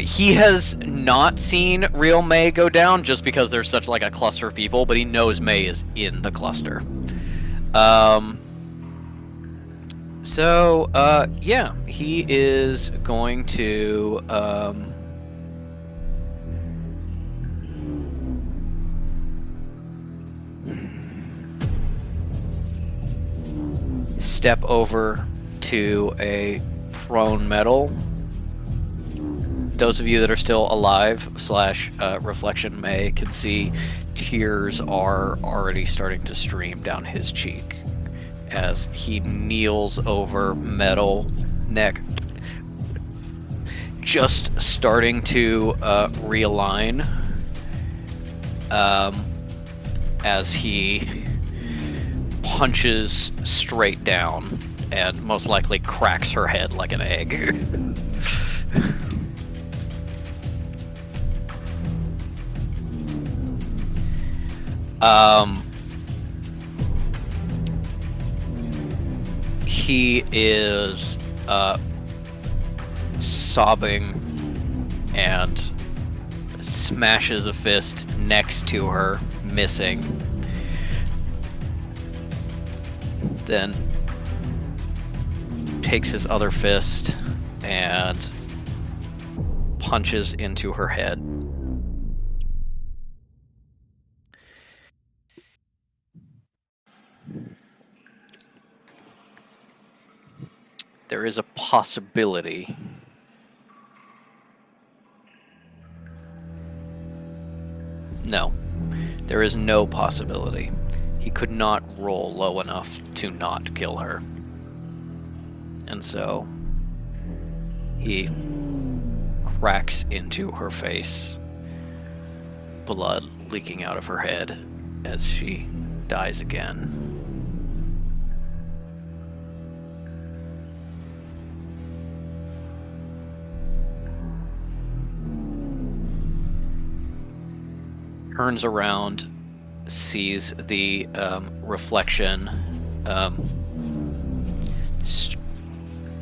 He has not seen real May go down just because there's such like a cluster of people, but he knows May is in the cluster. Yeah, he is going to step over to a prone Metal. Those of you that are still alive / reflection May can see tears are already starting to stream down his cheek as he kneels over Metal, neck just starting to realign as he punches straight down and most likely cracks her head like an egg. He is sobbing and smashes a fist next to her, missing. Then takes his other fist and punches into her head. There is a possibility no, there is no possibility. He could not roll low enough to not kill her. And so he cracks into her face, blood leaking out of her head as she dies again. Turns around, sees the reflection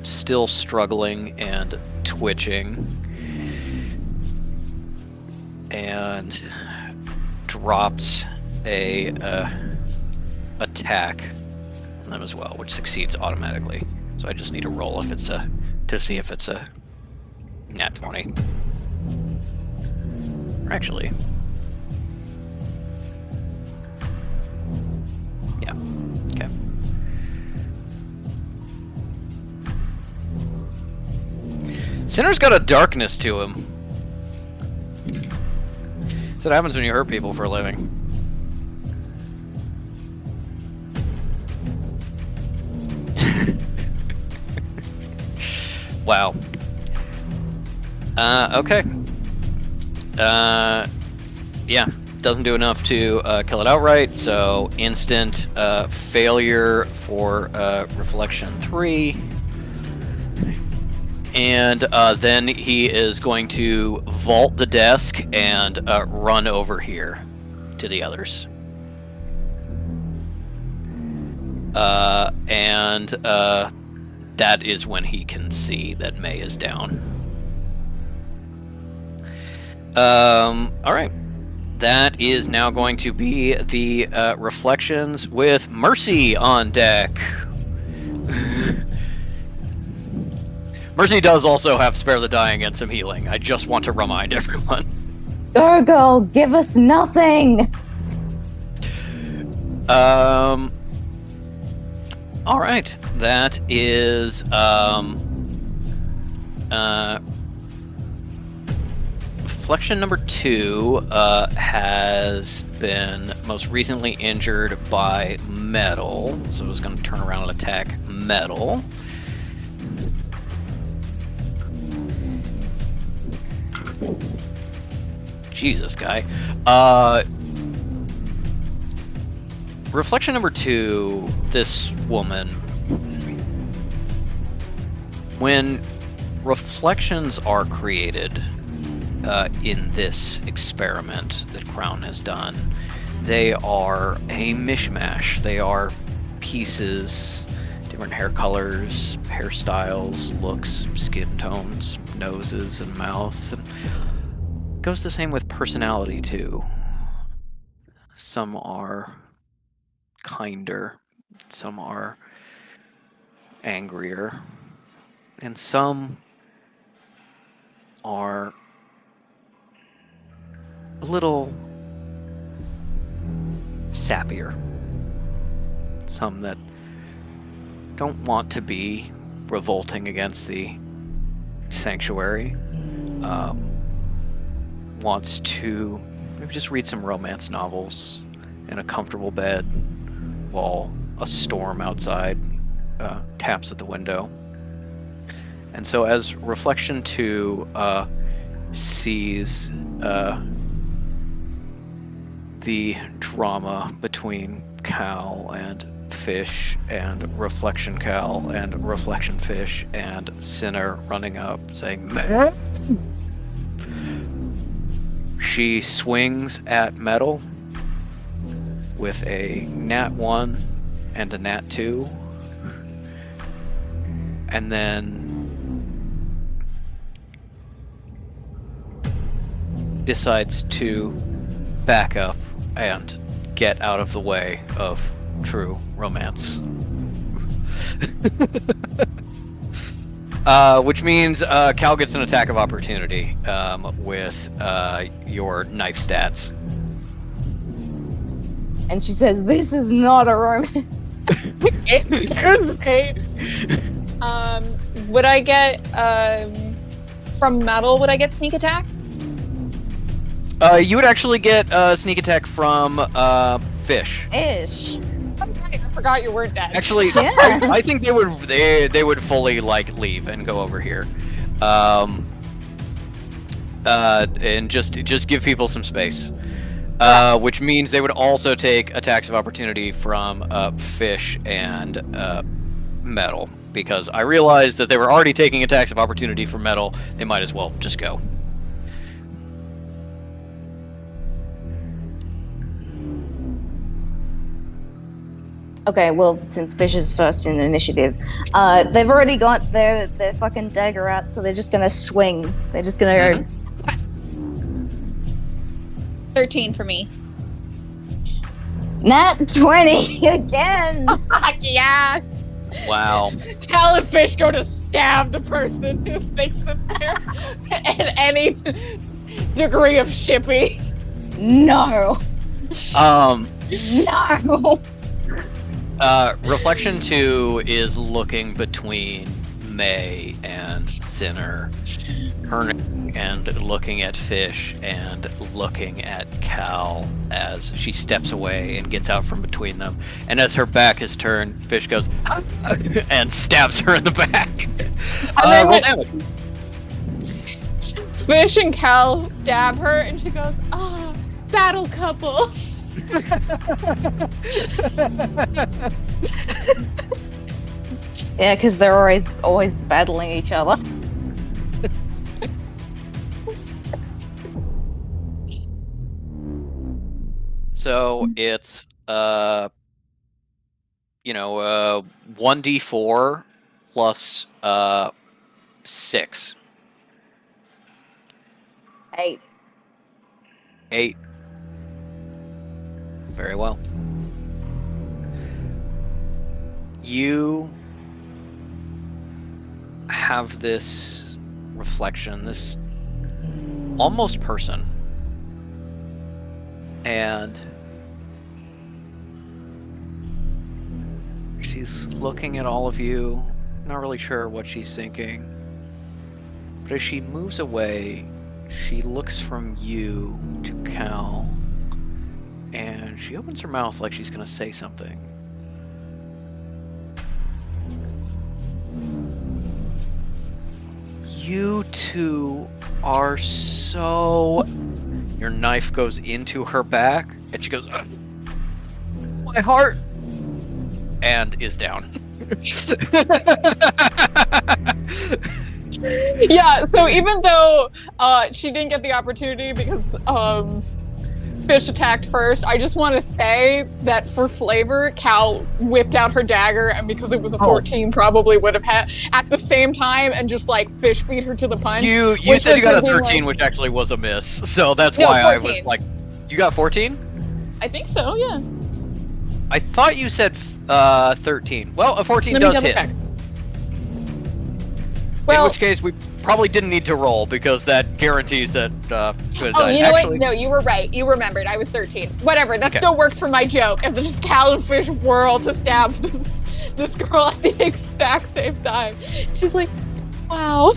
still struggling and twitching, and drops a attack on them as well, which succeeds automatically. So I just need to roll if it's to see if it's a nat 20. Or actually, yeah, okay. Sinner's got a darkness to him. That's what happens when you hurt people for a living. Wow. Okay. Yeah, doesn't do enough to kill it outright, so instant failure for Reflection 3. And then he is going to vault the desk and run over here to the others. and that is when he can see that May is down. All right. That is now going to be the reflections with Mercy on deck. Mercy does also have Spare the Dying and some healing. I just want to remind everyone. Gargle, give us nothing! All right. That is Reflection number 2 has been most recently injured by Metal, so it's going to turn around and attack Metal. Jesus, guy. Reflection number 2, this woman. When reflections are created in this experiment that Crown has done, they are a mishmash. They are pieces, different hair colors, hairstyles, looks, skin tones, noses, and mouths. And it goes the same with personality, too. Some are kinder, some are angrier, and some are a little sappier. Some that don't want to be revolting against the sanctuary, wants to maybe just read some romance novels in a comfortable bed while a storm outside taps at the window. And so as Reflection 2 sees the drama between Cal and Fish and Reflection Cal and Reflection Fish and Sinner running up saying, "Meh," she swings at Metal with a nat 1 and a nat 2, and then decides to back up and get out of the way of true romance. Which means Cal gets an attack of opportunity with your knife stats. And she says, "This is not a romance." Excuse me. Would I get from Metal? Would I get sneak attack? You would actually get sneak attack from Fish. Ish. Okay, I forgot you weren't dead. Actually, Yeah. I think they would fully like leave and go over here, and just give people some space. Which means they would also take attacks of opportunity from Fish and Metal, because I realized that they were already taking attacks of opportunity from Metal. They might as well just go. Okay, well, since Fish is first in initiative, they've already got their fucking dagger out, so they're just gonna swing. They're just gonna go. 13 for me. Nat 20 again! Yeah. Wow. Cal and Fish go to stab the person who thinks that they're in any degree of shippy. No! Um, No! Reflection 2 is looking between May and Sinner, turning and looking at Fish and looking at Cal as she steps away and gets out from between them. And as her back is turned, Fish goes and stabs her in the back. Roll damage. Fish and Cal stab her, and she goes, "Ah, battle couple." Yeah, because they're always battling each other. So it's 1d4 plus 6. 8. 8. Very well. You have this reflection, this almost person, and she's looking at all of you, not really sure what she's thinking, but as she moves away, she looks from you to Cal, and she opens her mouth like she's gonna say something. You two are so... Your knife goes into her back, and she goes, my heart! And is down. Yeah, so even though she didn't get the opportunity because Fish attacked first, I just want to say that for flavor, Cal whipped out her dagger, and because it was a 14, probably would have had at the same time, and just like Fish beat her to the punch. You said you got a 13, which actually was a miss, so that's why 14. I was like, you got 14? I think so, yeah. I thought you said 13. Well, a 14 does hit. Well, in which case, we probably didn't need to roll, because that guarantees that... oh, you know what? No, you were right. You remembered. I was 13. Whatever, that still works for my joke. If there's just Cal and Fish whirl to stab this girl at the exact same time. She's like, wow.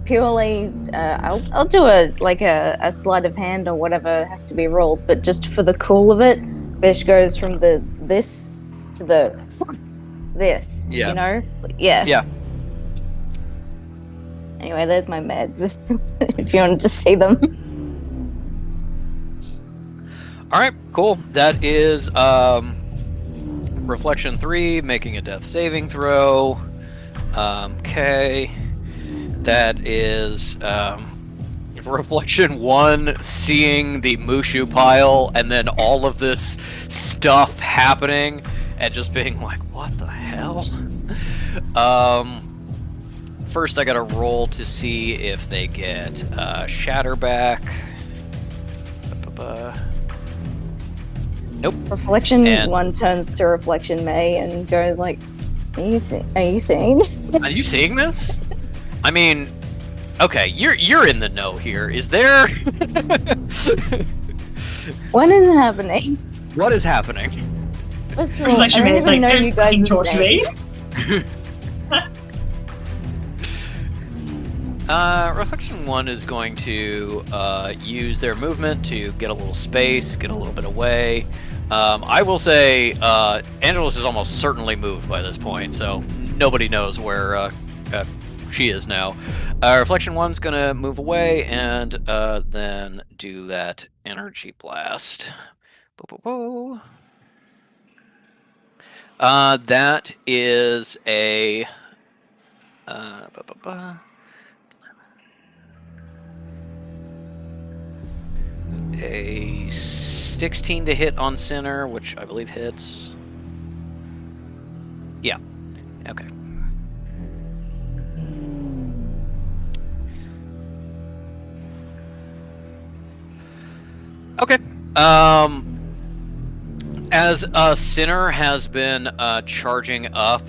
Purely, I'll do a sleight of hand or whatever has to be rolled, but just for the cool of it, Fish goes from this to this. Yeah. You know? Yeah. Yeah. Anyway, there's my meds if you wanted to see them. Alright, cool. That is Reflection 3, making a death saving throw. Okay. That is Reflection 1, seeing the Mushu pile and then all of this stuff happening and just being like, what the hell? First I gotta roll to see if they get Shatter back. Nope. Reflection 1 turns to Reflection May and goes like, are you seeing? Are you seeing this? I mean, okay, you're in the know here. Is there? What is happening? What is happening? First of all, I don't even know you guys' names. Reflection 1 is going to use their movement to get a little space, get a little bit away. I will say Angelus is almost certainly moved by this point, so nobody knows where she is now. Reflection 1's going to move away and then do that energy blast. That is a... a 16 to hit on center, which I believe hits. Yeah. Okay. Okay. As Sinner has been charging up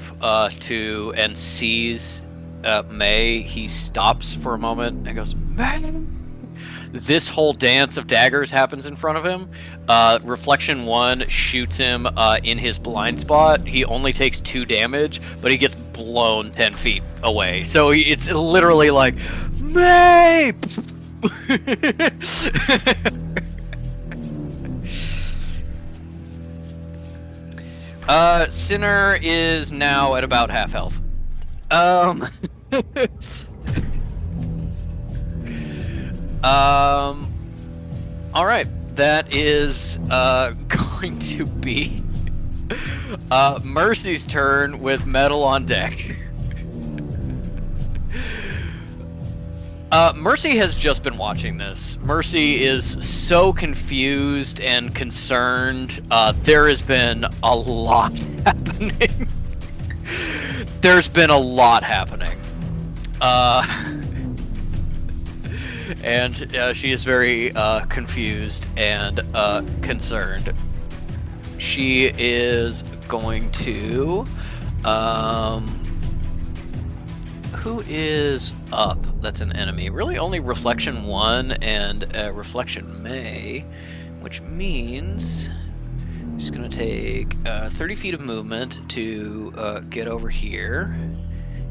to and sees May, he stops for a moment and goes, May! This whole dance of daggers happens in front of him. Reflection 1 shoots him in his blind spot. He only takes 2 damage, but he gets blown 10 feet away. So it's literally like, May! Sinner is now at about half health. Alright. That is going to be Mercy's turn with metal on deck. Mercy has just been watching this. Mercy is so confused and concerned. There has been a lot happening. There's been a lot happening. And she is very confused and concerned. She is going to... who is up? That's an enemy. Really only Reflection 1 and Reflection May, which means she's going to take 30 feet of movement to get over here,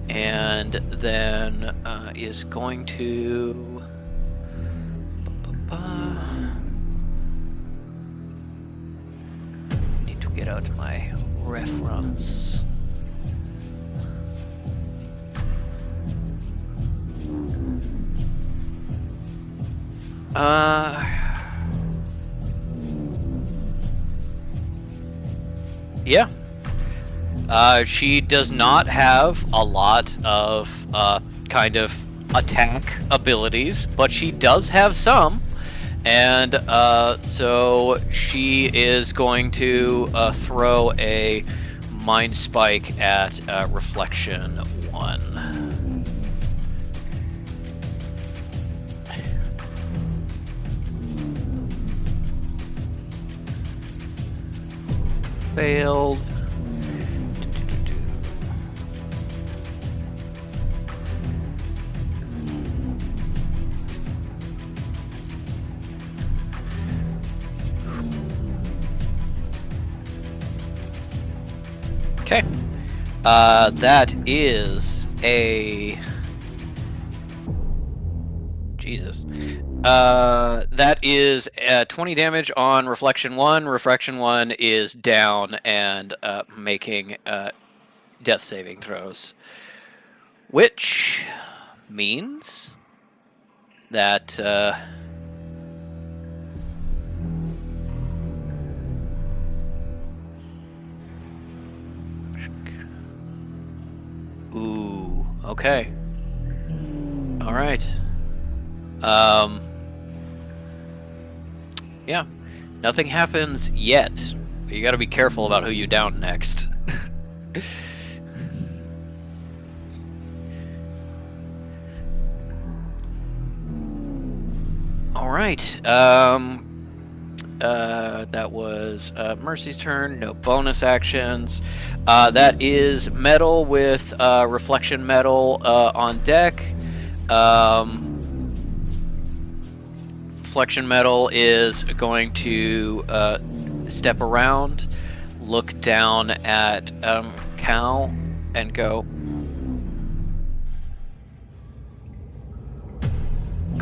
and then is going to... Need to get out my reference. Yeah. She does not have a lot of kind of attack abilities, but she does have some, and so she is going to throw a Mind Spike at Reflection 1. Failed. Okay. That is a... Jesus. That is 20 damage on Reflection 1. Reflection 1 is down and making death saving throws. Which means that... Ooh, okay. Alright. Yeah. Nothing happens yet. But you gotta be careful about who you down next. Alright. That was Mercy's turn. No bonus actions. That is metal with reflection metal on deck. Reflection metal is going to step around, look down at Cal, and go.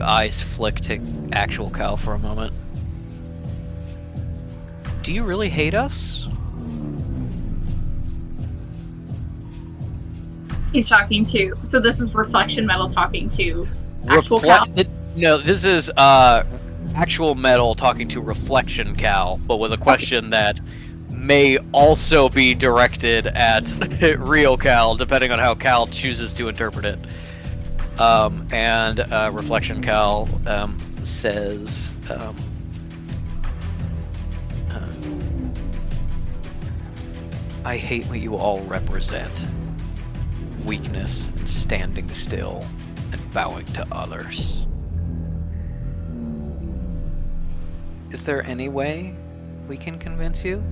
Eyes flick to actual Cal for a moment. Do you really hate us? He's talking to. So this is reflection metal talking to actual Cal. No, this is actual metal talking to reflection Cal, but with a question that may also be directed at real Cal, depending on how Cal chooses to interpret it. And reflection Cal says. I hate what you all represent. Weakness and standing still and bowing to others. Is there any way we can convince you?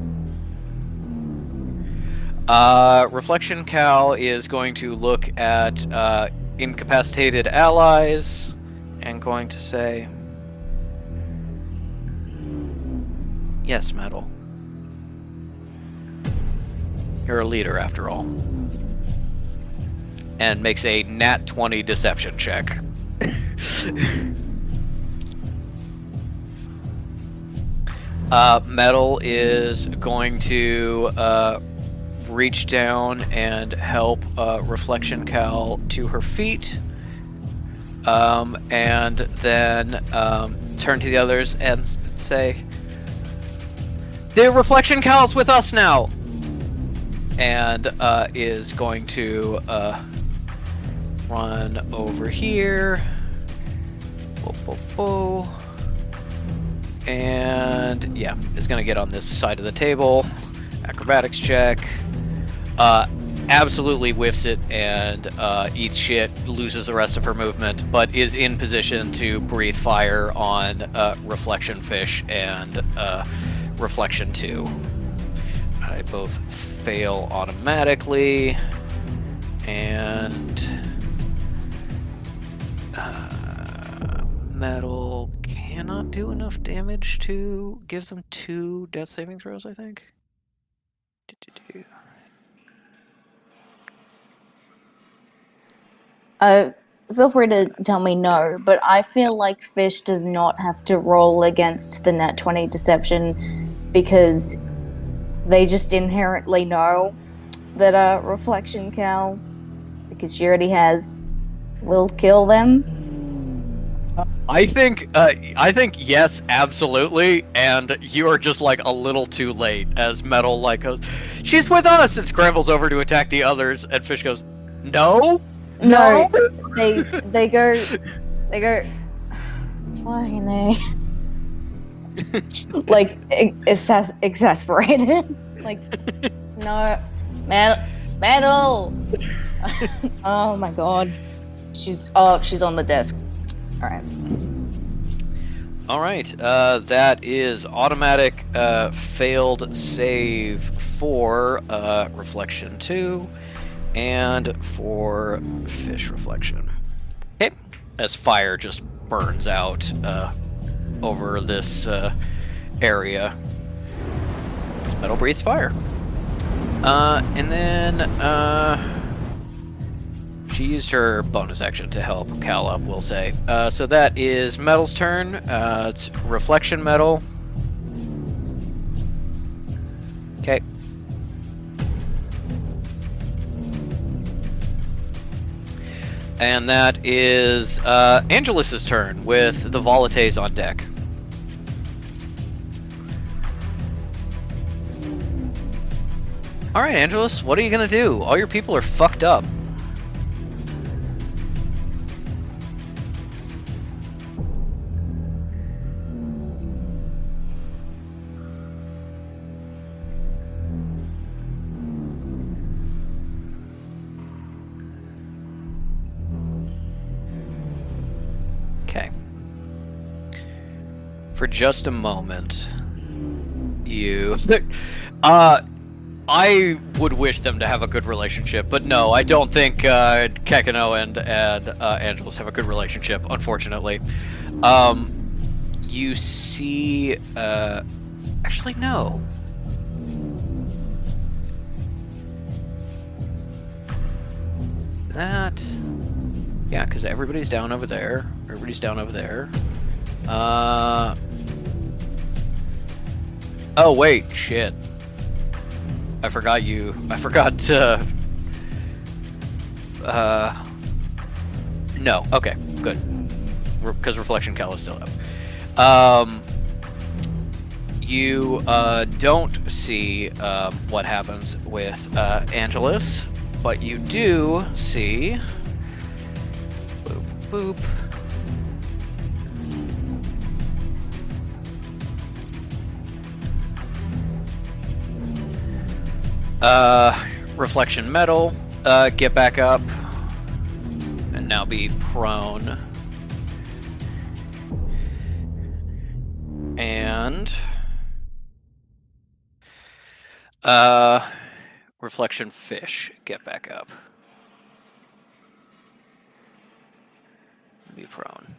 Reflection Cal is going to look at incapacitated allies and going to say, yes, Metal. You're a leader, after all. And makes a nat 20 deception check. Metal is going to reach down and help Reflection Cal to her feet. And then turn to the others and say, the Reflection Cal's with us now! And is going to run over here And yeah, it's gonna get on this side of the table. Acrobatics check. Absolutely whiffs it and eats shit, loses the rest of her movement, but is in position to breathe fire on Reflection Fish and Reflection 2. I both fail automatically, and metal cannot do enough damage to give them 2 death saving throws, I think. Feel free to tell me no, but I feel like Fish does not have to roll against the nat 20 deception because they just inherently know that Reflection Cal, because she already has, will kill them. I think yes, absolutely, and you are just like a little too late as Metal like goes, "She's with us," and scrambles over to attack the others, and Fish goes, "No." No, they go, why like exasperated, like no, metal. Oh my god, she's on the desk. All right, that is automatic failed save for Reflection 2 and for Fish Reflection. Okay, as fire just burns out over this area. This metal breathes fire. And then she used her bonus action to help Cal up, we'll say. So that is Metal's turn. It's Reflection Metal. Okay. And that is Angelus's turn with the Volataes on deck. Alright, Angelus, what are you gonna do? All your people are fucked up. Okay. For just a moment, you... I would wish them to have a good relationship, but no, I don't think Kekino and Angelus have a good relationship, unfortunately. You see... actually, no. That... Yeah, because everybody's down over there. Everybody's down over there. Oh, wait, shit. I forgot you. I forgot to... No, okay, good. Because Reflection Cal is still up. You don't see what happens with Angelus, but you do see... Boop, boop. Reflection Metal, get back up, and now be prone. And, Reflection Fish, get back up. Be prone.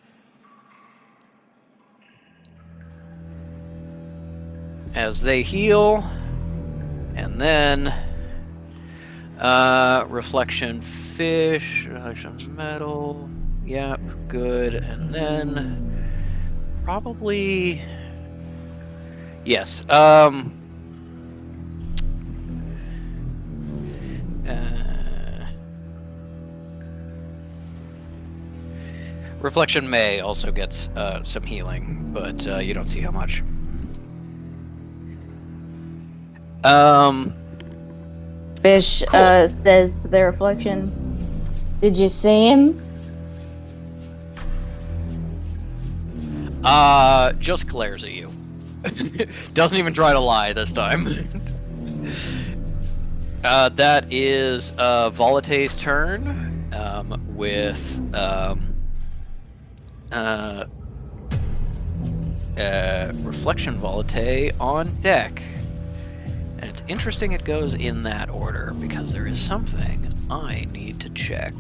As they heal, and then Reflection Fish, Reflection Metal, yep, good, and then probably yes. Reflection May also gets some healing, but you don't see how much. Fish Cool. says to the Reflection, "Did you see him?" Just glares at you. Doesn't even try to lie this time. That is Volatae's turn. With Reflection Volatae on deck. And it's interesting it goes in that order, because there is something I need to check.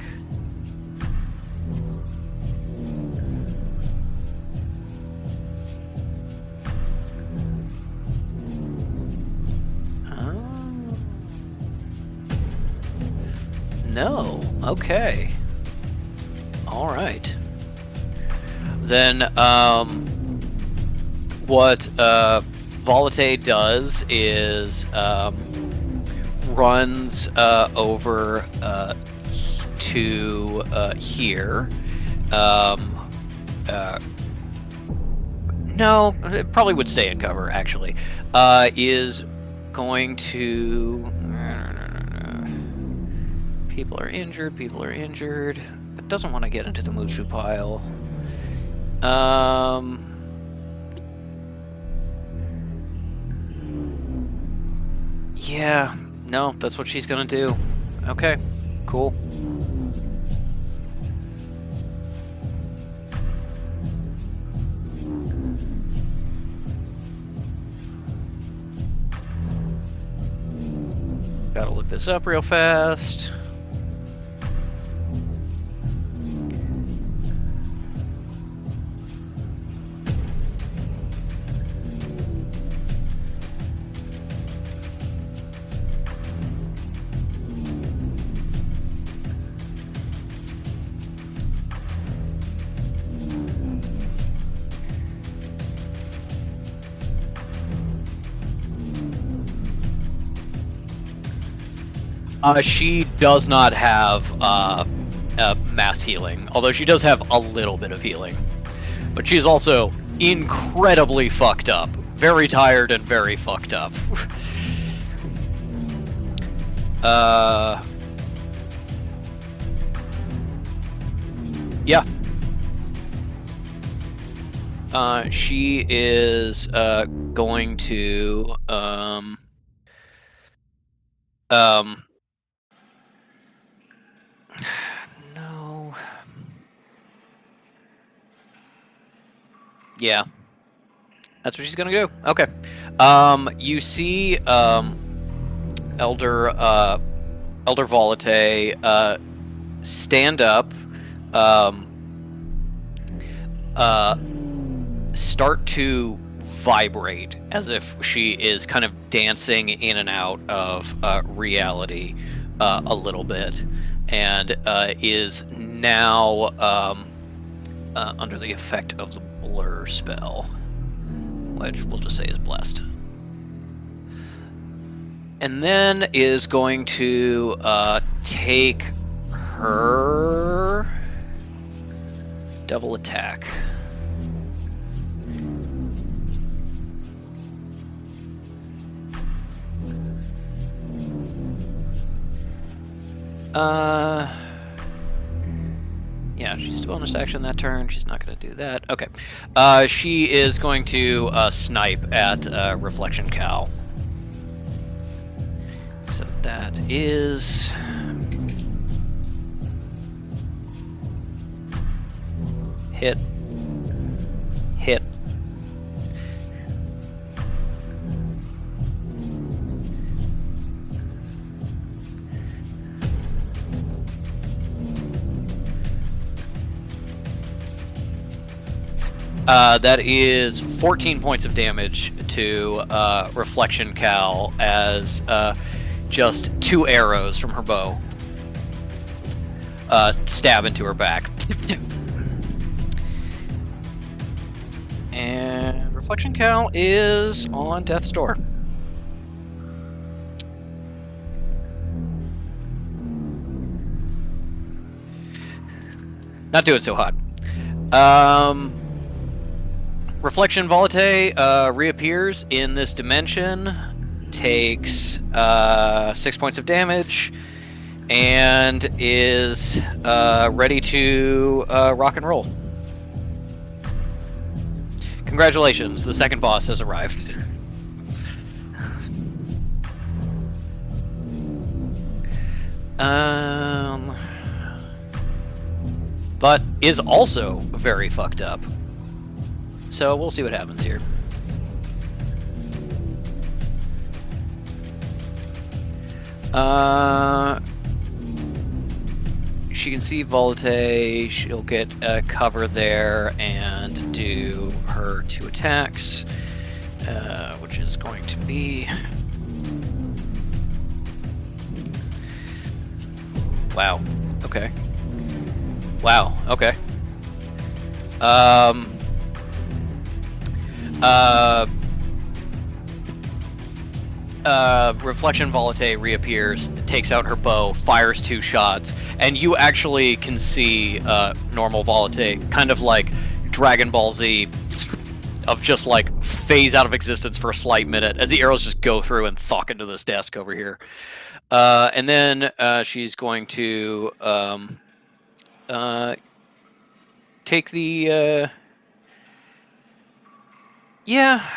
No. Okay. All right. Then, what Volatae does is runs over to here. No, it probably would stay in cover, actually. Is going to... People are injured, but doesn't want to get into the Mushu pile. Yeah, no, that's what she's gonna do. Okay, cool. Gotta look this up real fast. She does not have mass healing, although she does have a little bit of healing. But she's also incredibly fucked up. Very tired and very fucked up. Yeah. She is going to no. Yeah. That's what she's gonna do. Okay. You see Elder Volatae stand up, start to vibrate as if she is kind of dancing in and out of reality a little bit, and is now under the effect of the blur spell, which we'll just say is blessed. And then is going to take her double attack. Yeah, she's a bonus action that turn. She's not going to do that. Okay. She is going to snipe at Reflection Cow. So that is... Hit. Hit. That is 14 points of damage to Reflection Cal as just 2 arrows from her bow stab into her back. And Reflection Cal is on death's door. Not doing so hot. Reflection Volatae reappears in this dimension, takes 6 points of damage, and is ready to rock and roll. Congratulations, the second boss has arrived. But is also very fucked up. So we'll see what happens here. She can see Volatile. She'll get cover there and do her 2 attacks, which is going to be... Wow. Okay. Wow. Okay. Reflection Volatile reappears, takes out her bow, fires 2 shots, and you actually can see normal Volatile kind of like Dragon Ball Z of just like phase out of existence for a slight minute as the arrows just go through and thock into this desk over here. And then she's going to take the... yeah...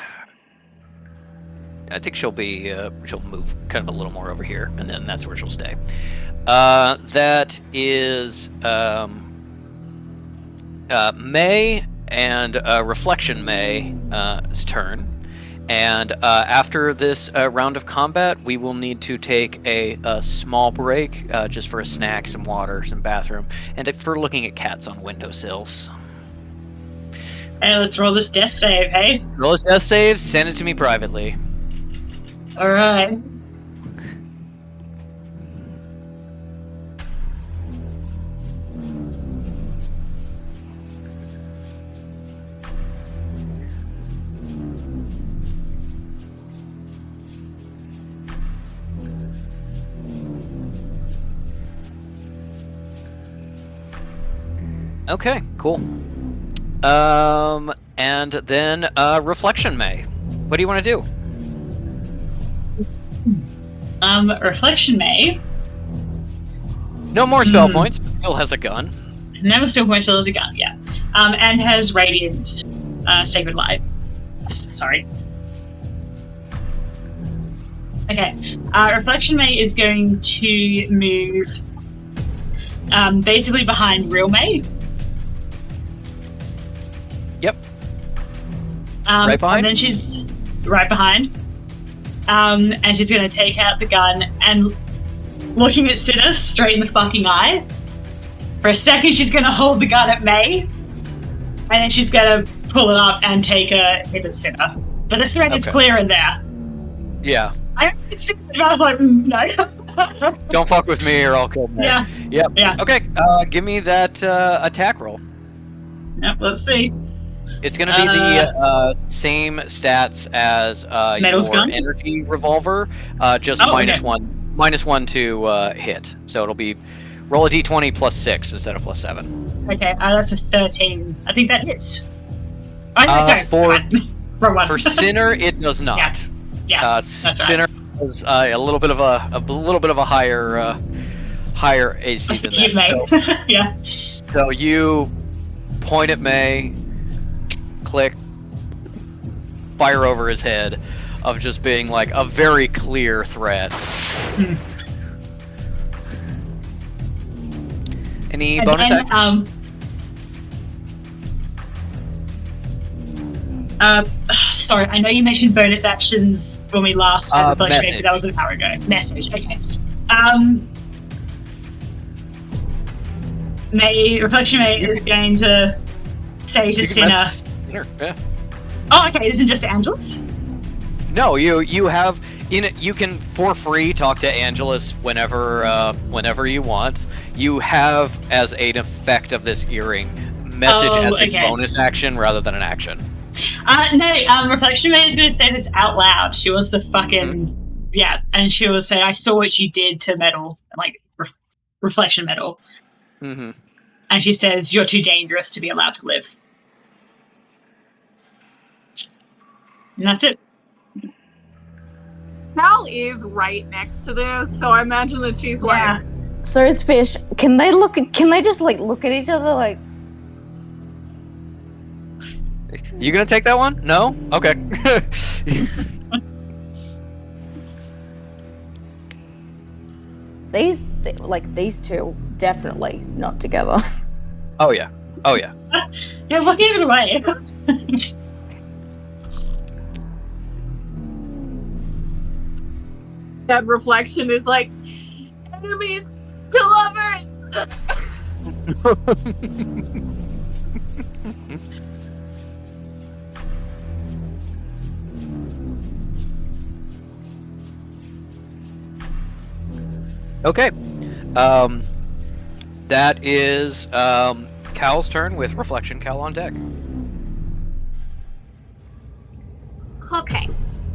I think she'll move kind of a little more over here, and then that's where she'll stay. That is May and Reflection May's turn. And after this round of combat, we will need to take a small break, just for a snack, some water, some bathroom, and for looking at cats on windowsills. Hey, let's roll this death save, hey? Roll this death save, send it to me privately. Alright. Okay, cool. And then Reflection May. What do you want to do? Reflection May. No more spell points, but still has a gun. Never still points, still has a gun, yeah. And has Radiant Sacred Light. Sorry. Okay. Reflection May is going to move basically behind Real May. Yep. Right behind? And then she's right behind. And she's going to take out the gun and looking at Cinna straight in the fucking eye. For a second, she's going to hold the gun at May. And then she's going to pull it up and take a hit at Cinna. But the threat is clear in there. Yeah. I was like, no. Don't fuck with me or I'll kill me. Yeah. Yep. Yeah. Okay, give me that attack roll. Yep, let's see. It's going to be the same stats as your gun? energy revolver, just minus one to hit. So it'll be roll a d20 plus 6 instead of plus 7. Okay, that's a 13. I think that hits. Sorry, wrong one. For Sinner, it does not. Yeah, that's Sinner is a little bit of a higher AC than that. May. So, yeah. So you point at May, click, fire over his head, of just being like a very clear threat. Any bonus action? Sorry, I know you mentioned bonus actions when we last had the Reflection May, but that was an hour ago. Message, okay. Reflection May is going to say to Sinner. Yeah. Oh, okay, it isn't just Angelus? No, you have you can for free talk to Angelus whenever you want. You have as an effect of this earring message as a bonus action rather than an action. No, Reflection May is going to say this out loud. She wants to fucking and she will say, "I saw what you did to Metal, like Reflection Metal." Mm-hmm. And she says, "You're too dangerous to be allowed to live." And that's it. Cal is right next to this, so I imagine that she's like... So is Fish. Can they just like look at each other like... You gonna take that one? No? Okay. These two, definitely not together. Oh yeah. Oh yeah. Yeah, look either way. That reflection is like, enemies to lovers! Okay. That is Cal's turn with Reflection Cal on deck. Okay.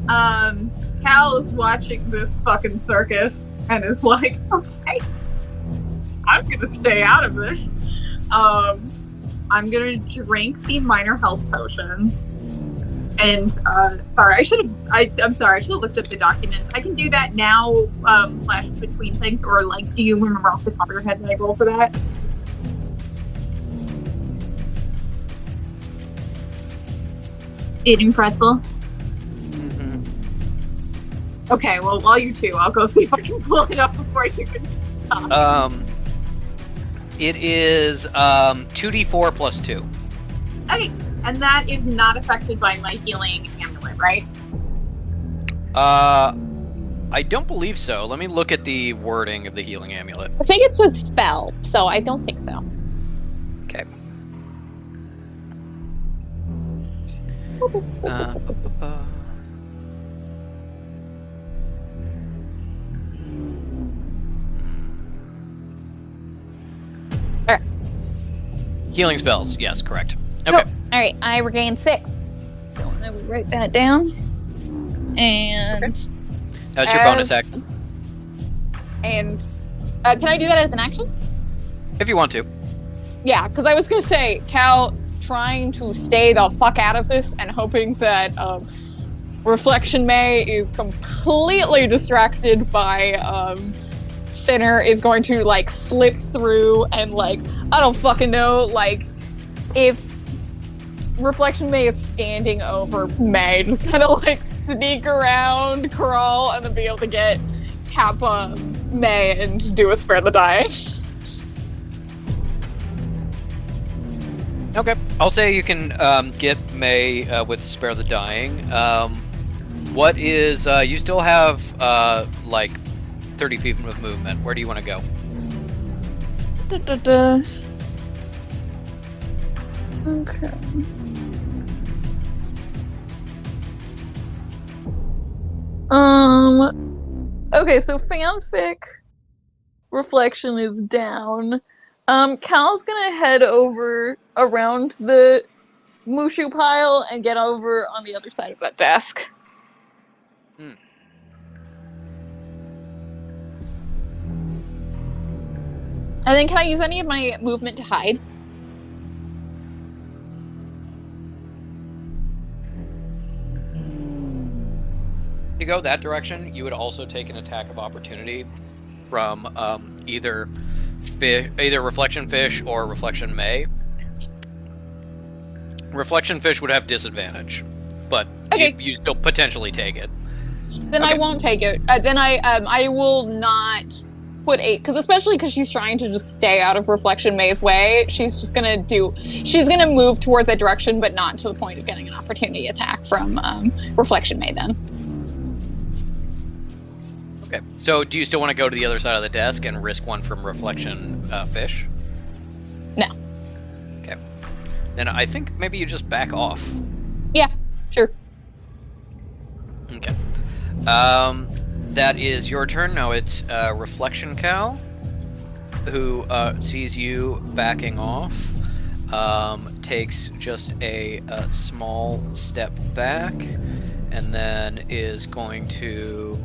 Cal is watching this fucking circus and is like, okay, I'm gonna stay out of this. I'm gonna drink the minor health potion. And sorry, I should have looked up the documents. I can do that now, / between things, or like, do you remember off the top of your head when I roll for that? Eating pretzel. Mm-hmm. Okay, well, while you two, I'll go see if I can pull it up before you can talk. It is 2d4 plus 2. Okay, and that is not affected by my healing amulet, right? I don't believe so. Let me look at the wording of the healing amulet. I think it's a spell, so I don't think so. Okay. Alright. Healing spells, yes, correct. Okay. Cool. Alright, I regained 6. So I will write that down. And That's your bonus action. And can I do that as an action? If you want to. Yeah, because I was gonna say, Cal trying to stay the fuck out of this and hoping that Reflection May is completely distracted by Sinner is going to like slip through and like, I don't fucking know, like if Reflection May is standing over May, just kind of like sneak around, crawl, and then be able to tap May and do a spare the dying. Okay. I'll say you can get May with Spare the Dying. What is... you still have, like, 30 feet of movement. Where do you want to go? Okay. Okay, so fanfic reflection is down. Cal's gonna head over around the Mushu pile and get over on the other side of that desk. And then can I use any of my movement to hide? If you go that direction, you would also take an attack of opportunity from either Reflection Fish or Reflection May. Reflection Fish would have disadvantage, but okay. you still potentially take it. Then okay. I won't take it. Then I will not put 8, especially because she's trying to just stay out of Reflection May's way. She's gonna move towards that direction, but not to the point of getting an opportunity attack from Reflection May then. Okay, so do you still want to go to the other side of the desk and risk one from Reflection Fish? No. Okay. Then I think maybe you just back off. Yeah, sure. Okay. That is your turn. Now it's Reflection Cal, who sees you backing off, takes just a small step back, and then is going to...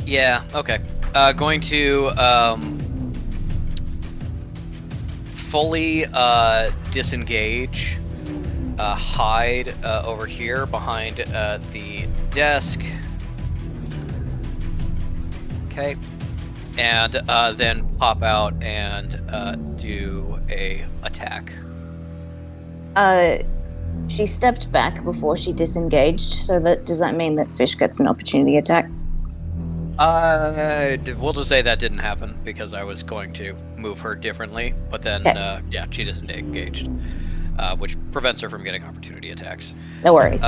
Yeah, okay. Going to fully disengage, hide over here behind the desk, Okay. And then pop out and do a attack. She stepped back before she disengaged, so does that mean that Fish gets an opportunity attack? We'll just say that didn't happen because I was going to move her differently, but then yeah, she disengaged, which prevents her from getting opportunity attacks. No worries.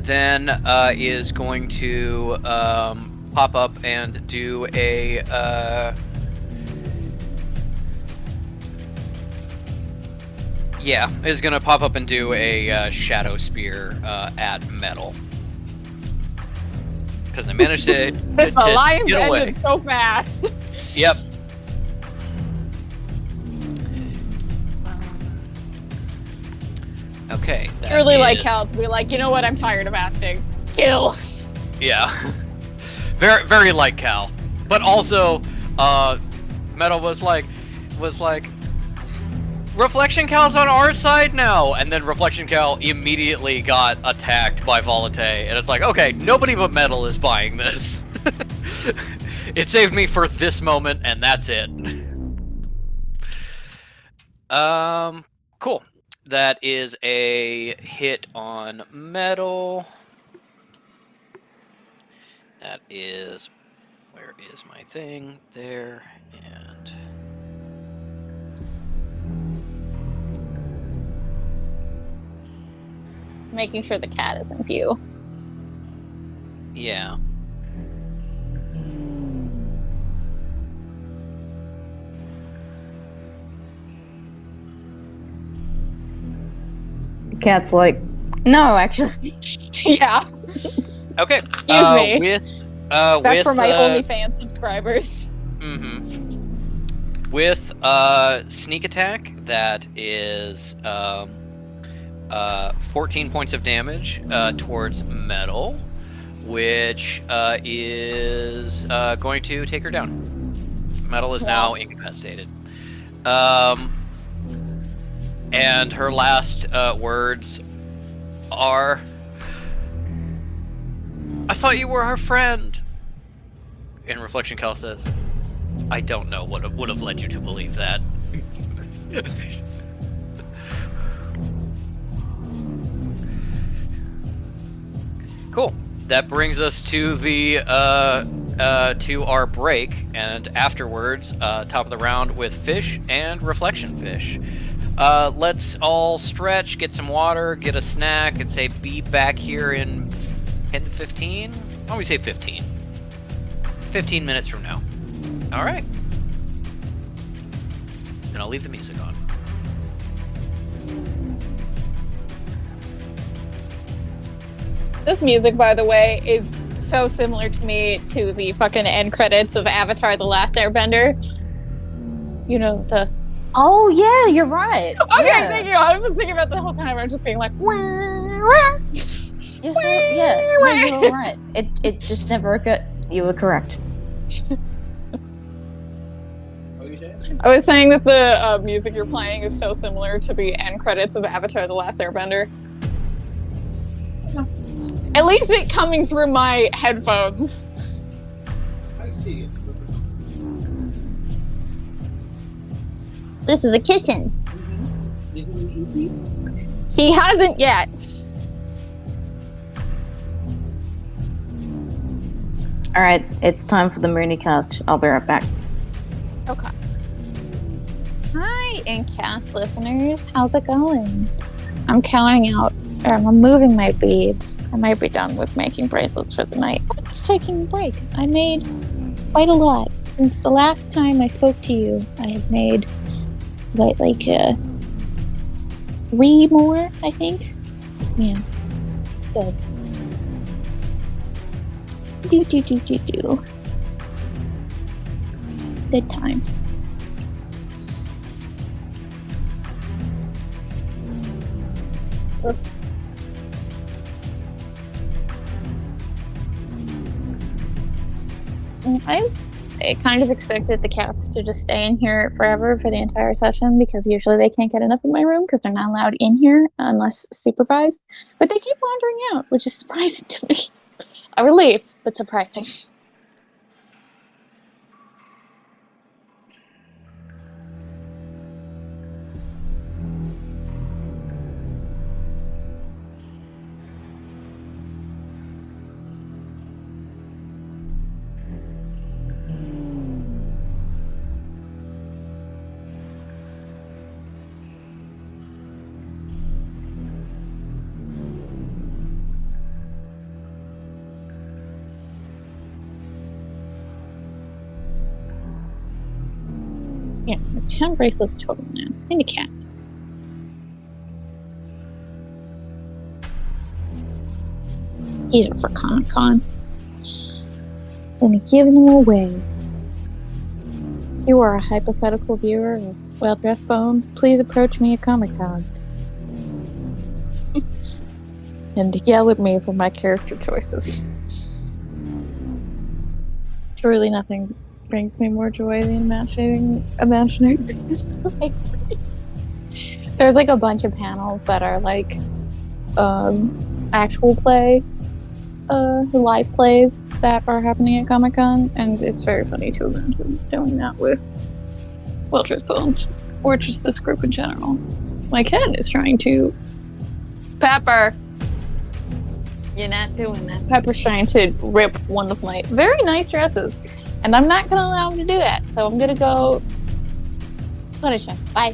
Then is going to pop up and do a is gonna pop up and do a shadow spear at Metal because I managed to. The Lions get away. ended so fast. Yep. Okay. Truly like Cal to be like, you know what? I'm tired of acting. Kill. Yeah. Very, very like Cal, but also, Metal was like, Reflection Cal's on our side now, and then Reflection Cal immediately got attacked by Volate, and it's like, okay, nobody but Metal is buying this. It saved me for this moment, and that's it. Cool. That is a hit on Metal. That is, where is my thing? There, and... Making sure the cat is in view. Yeah. The cat's like, no, actually. Yeah. Okay. Excuse me. That's for my OnlyFans subscribers. Mm-hmm. With sneak attack, that is 14 points of damage towards Metal, which is going to take her down. Metal is now incapacitated. And her last words are, I thought you were our friend. And Reflection Cal says, I don't know what would have led you to believe that. Cool. That brings us to the to our break, and afterwards, top of the round with Fish and Reflection Fish. Let's all stretch, get some water, get a snack, and say be back here in 10 to 15? Why don't we say 15? 15 minutes from now. All right. And I'll leave the music on. This music, by the way, is so similar to me to the fucking end credits of Avatar: The Last Airbender. You know, the... Oh, yeah, you're right. Okay, yeah. thank you. I was thinking about the whole time. I'm just being like... You're right. It just never occurred. You were correct. I was saying that the music you're playing is so similar to the end credits of Avatar: The Last Airbender. At least it coming through my headphones. I see. This is the kitchen. She hasn't yet. All right, it's time for the Moonicast. I'll be right back. Okay. Hi, Incast listeners. How's it going? I'm counting out. I'm moving my beads. I might be done with making bracelets for the night. I'm just taking a break. I made quite a lot. Since the last time I spoke to you, I have made like 3 more, I think. Yeah. Good. Do. It's good times. I kind of expected the cats to just stay in here forever for the entire session because usually they can't get enough in my room because they're not allowed in here unless supervised. But they keep wandering out, which is surprising to me. A relief, but surprising. Yeah, the 10 bracelets total now. And a cat. These are for Comic Con. Gonna give them away. You are a hypothetical viewer of Well Dressed Bones. Please approach me at Comic Con. And yell at me for my character choices. Truly nothing brings me more joy than imaginary friends. There's like a bunch of panels that are like actual play, live plays that are happening at Comic Con, and it's very funny to imagine doing that with Well Dressed Bones, or just this group in general. My cat is trying to. Pepper! You're not doing that. Pepper's trying to rip one of my very nice dresses, and I'm not going to allow him to do that, so I'm going to go punish him. Bye.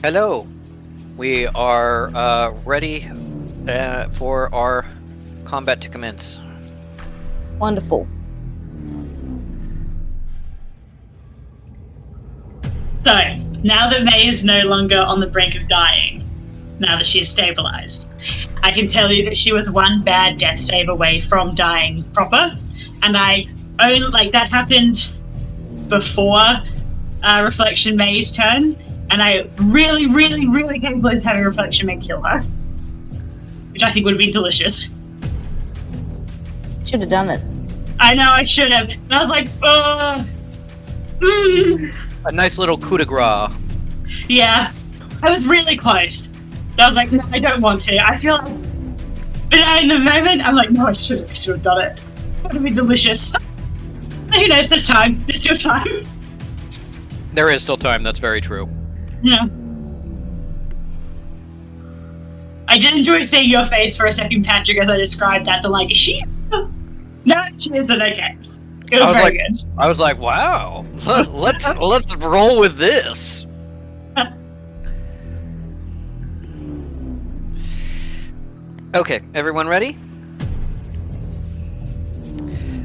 Hello. We are ready for our combat to commence. Wonderful. So, now that May is no longer on the brink of dying, now that she is stabilized, I can tell you that she was one bad death save away from dying proper. And that happened before Reflection May's turn. And I really, really, really came close to having Reflection May kill her. Which I think would have been delicious. Should have done it. I know, I should have. And I was like, A nice little coup de grace. Yeah, I was really close. I was like, no, I don't want to. I feel like, but in the moment, I'm like, no, I should have done it. That would have been delicious. But who knows? There's time. There's still time. There is still time. That's very true. Yeah. I did enjoy seeing your face for a second, Patrick, as I described that. Is she? No, she isn't. Okay. It was very good. I was like, wow. Let's roll with this. Okay, everyone ready?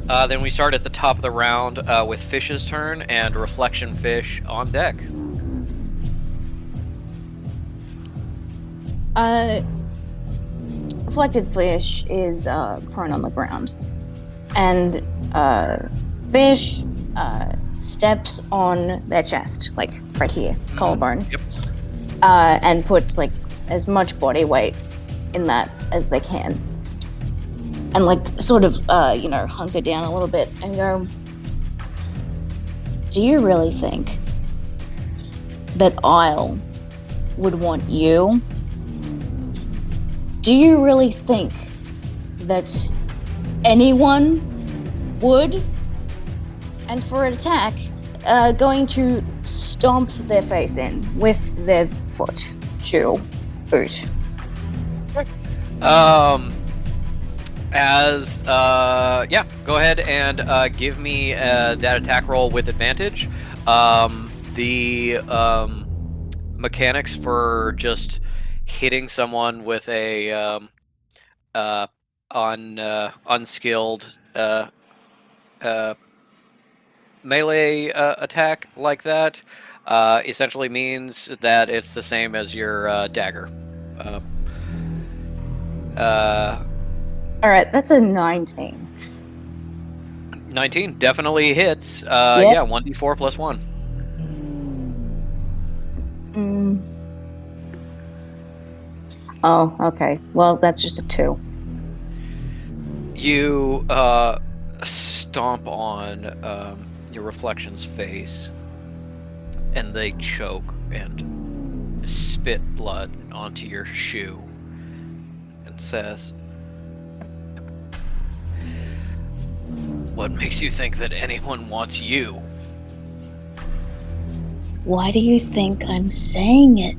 Then we start at the top of the round with Fish's turn and Reflection Fish on deck. Reflected Fish is prone on the ground. And Fish steps on their chest, like right here, collarbone. Yep. And puts like as much body weight in that as they can. And like sort of, hunker down a little bit and go, do you really think that Isle would want you? Do you really think that anyone would? And for an attack, going to stomp their face in with their foot, shoe, boot. Go ahead and give me that attack roll with advantage. The mechanics for just hitting someone with a unskilled melee attack like that essentially means that it's the same as your dagger. All right, that's a 19. 19 definitely hits. Yep. Yeah, 1d4 plus 1. Oh, okay. Well, that's just a 2. You stomp on your reflection's face, and they choke and spit blood onto your shoe, and says, "What makes you think that anyone wants you?" Why do you think I'm saying it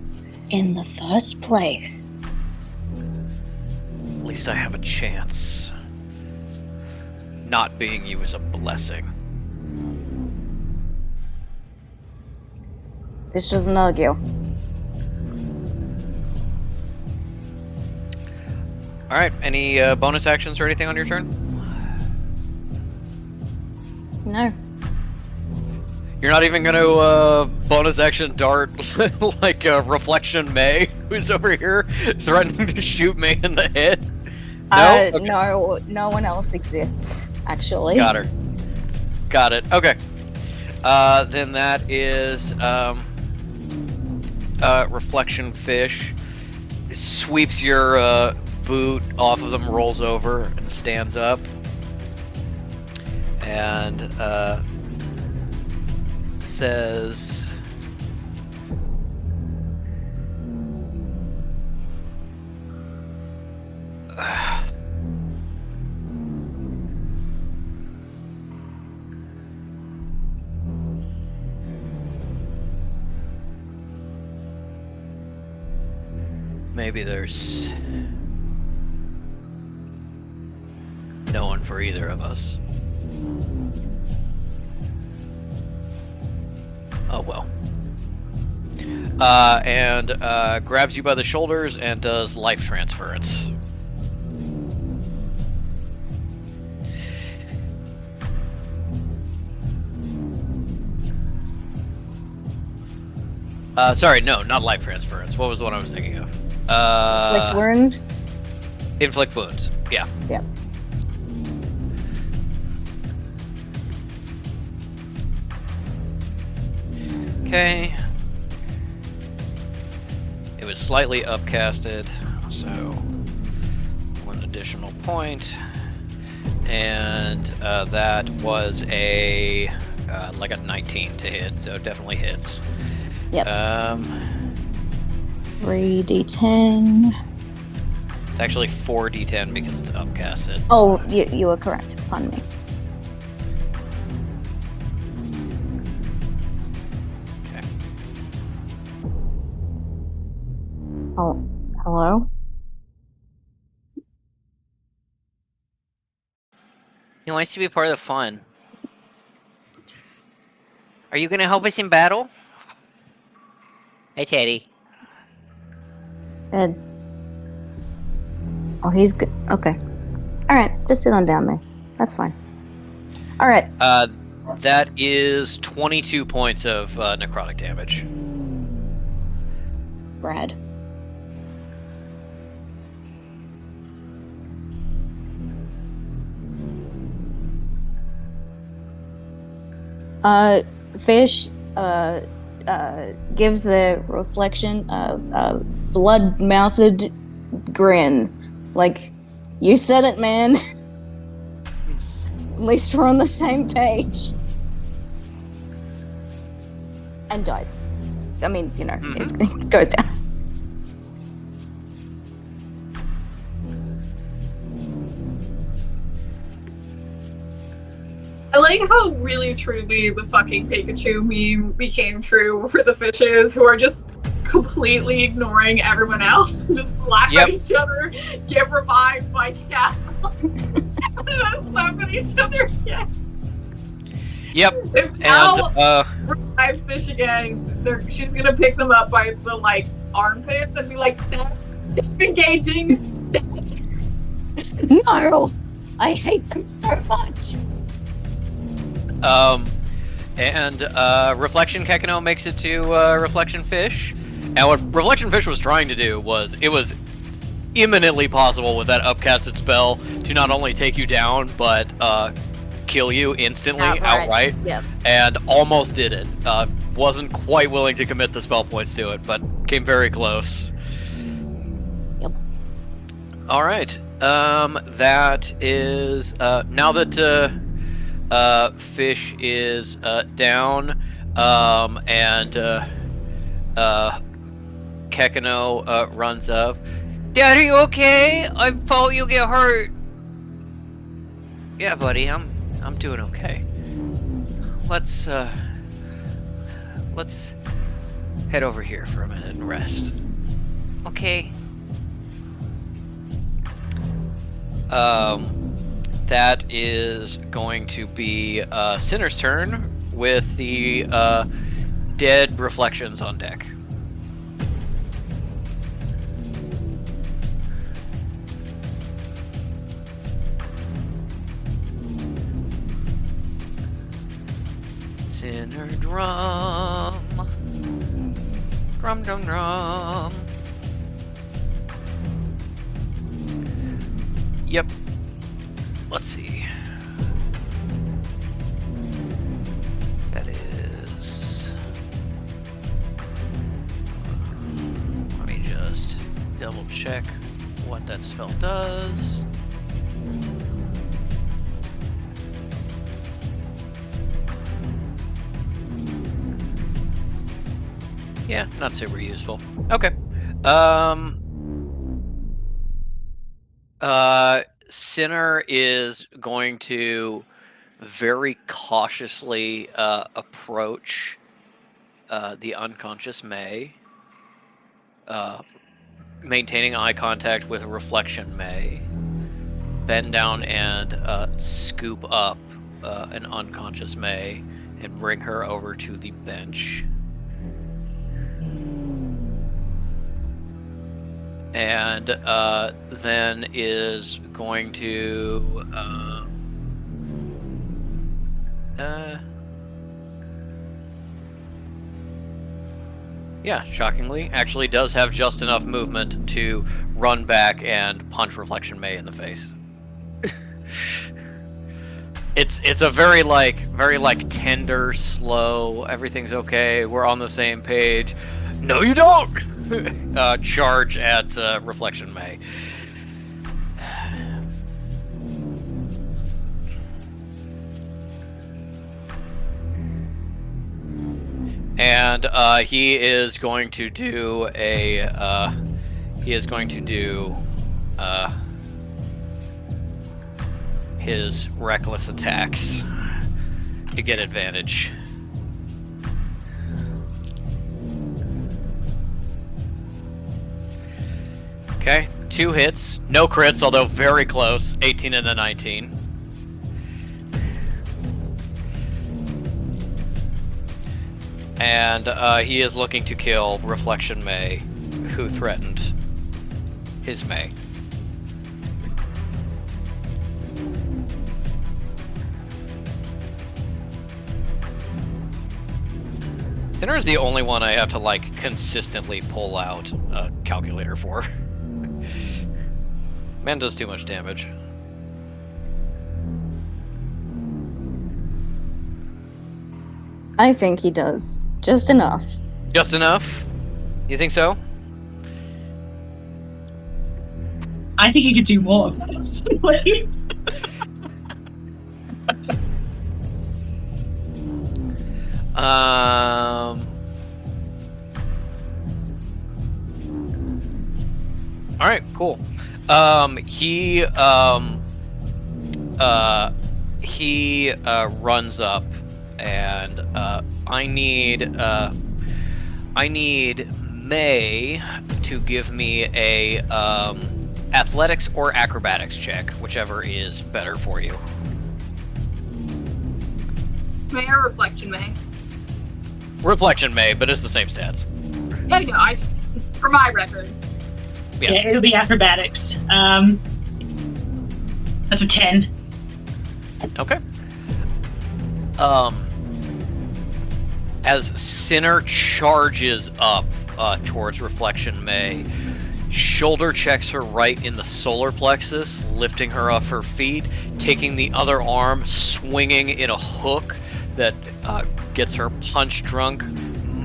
in the first place? At least I have a chance. Not being you is a blessing. This doesn't argue. Alright, any bonus actions or anything on your turn? No. You're not even gonna bonus action dart like Reflection May, who's over here threatening to shoot me in the head? No? Okay. No one else exists, actually. Got her. Got it. Okay. Then that is Reflection Fish. Sweeps your boot off of them, rolls over, and stands up. And says, maybe there's no one for either of us. Oh well. and grabs you by the shoulders and does life transference. Sorry, no, not life transference. What was the one I was thinking of? Inflict wound? Inflict wounds. Yeah. Yeah. Okay. It was slightly upcasted, so 1 additional point. And that was a like a 19 to hit, so it definitely hits. Yep. 3d10. It's actually 4d10 because it's upcasted. Oh, you are correct. Pardon me. Okay. Oh, hello? He wants to be part of the fun. Are you going to help us in battle? Hey, Teddy. Ed. Oh, he's good. Okay. All right, just sit on down there. That's fine. All right. That is 22 points of necrotic damage. Brad. Fish gives the reflection a blood-mouthed grin. Like, you said it, man. At least we're on the same page. And dies. I mean, you know, it goes down. I like how really truly the fucking Pikachu meme became true for the fishes who are just completely ignoring everyone else and just slap at each other, get revived by cat, and then slap at each other again. Yep. If Al revives fish again, she's gonna pick them up by the like armpits and be like, stop engaging, stop. No! I hate them so much! And Reflection Kekino makes it to Reflection Fish. And what Reflection Fish was trying to do was, it was imminently possible with that upcasted spell to not only take you down, but kill you instantly, outright. Yep. And almost did it. Wasn't quite willing to commit the spell points to it, but came very close. Yep. Alright. That is, now that Fish is down, and Kekino runs up. Dad, are you okay? I thought you get hurt. Yeah, buddy, I'm doing okay. Let's head over here for a minute and rest. Okay. That is going to be Sinner's turn with the dead reflections on deck. Sinner drum. Drum drum drum. Yep. Let's see. That is... Let me just double check what that spell does. Yeah, not super useful. Okay. Sinner is going to very cautiously approach the unconscious May, maintaining eye contact with a reflection May, bend down and scoop up an unconscious May and bring her over to the bench. and then is going to yeah, shockingly, actually does have just enough movement to run back and punch Reflection May in the face. It's a very tender, slow, everything's okay, we're on the same page. No, you don't! Charge at Reflection May. And he is going to do a his reckless attacks to get advantage. Okay, 2 hits, no crits, although very close, 18 and a 19. And he is looking to kill Reflection May, who threatened his May. Dinner is the only one I have to, like, consistently pull out a calculator for. Man does too much damage. I think he does. Just enough. Just enough? You think so? I think he could do more of this. Alright, cool. He runs up, and I need May to give me a athletics or acrobatics check, whichever is better for you. May or Reflection May? Reflection May, but it's the same stats. Yeah, no, for my record. Yeah. It'll be acrobatics. That's a 10. Okay. As Sinner charges up towards Reflection May, shoulder checks her right in the solar plexus, lifting her off her feet, taking the other arm, swinging in a hook that gets her punch drunk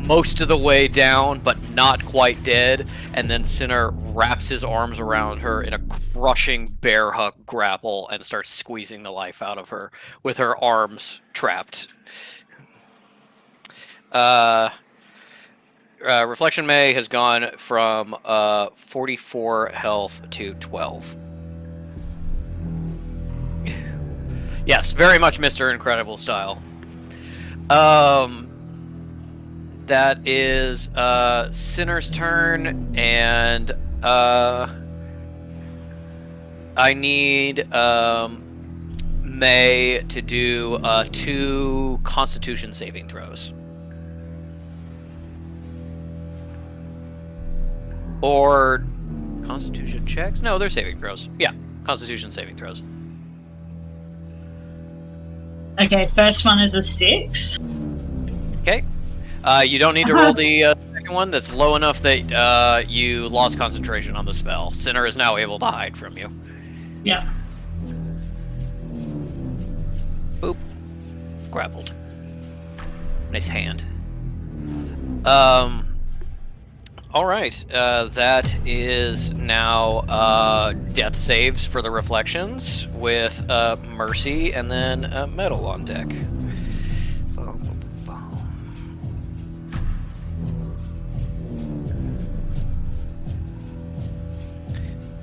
most of the way down, but not quite dead, and then Sinner wraps his arms around her in a crushing bear hug grapple and starts squeezing the life out of her with her arms trapped. Reflection May has gone from 44 health to 12. Yes, very much Mr. Incredible style. That is Sinner's turn, and I need May to do 2 Constitution saving throws. Or Constitution checks? No, they're saving throws. Yeah, Constitution saving throws. Okay, first one is a 6. Okay. You don't need to roll the second one. That's low enough that you lost concentration on the spell. Sinner is now able to hide from you. Yeah. Boop. Grappled. Nice hand. All right. That is now death saves for the reflections with Mercy and then Metal on deck.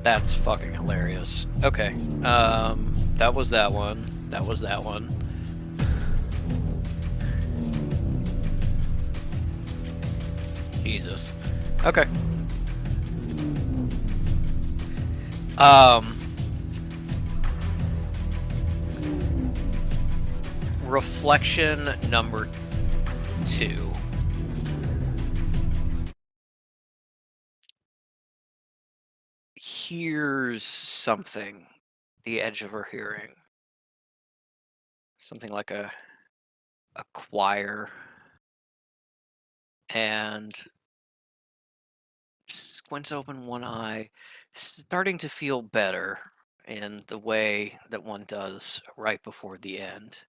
That's fucking hilarious. Okay. That was that one. That was that one. Jesus. Okay. Reflection number 2. hears something at the edge of her hearing. Something like a choir. And squints open one eye, starting to feel better in the way that one does right before the end.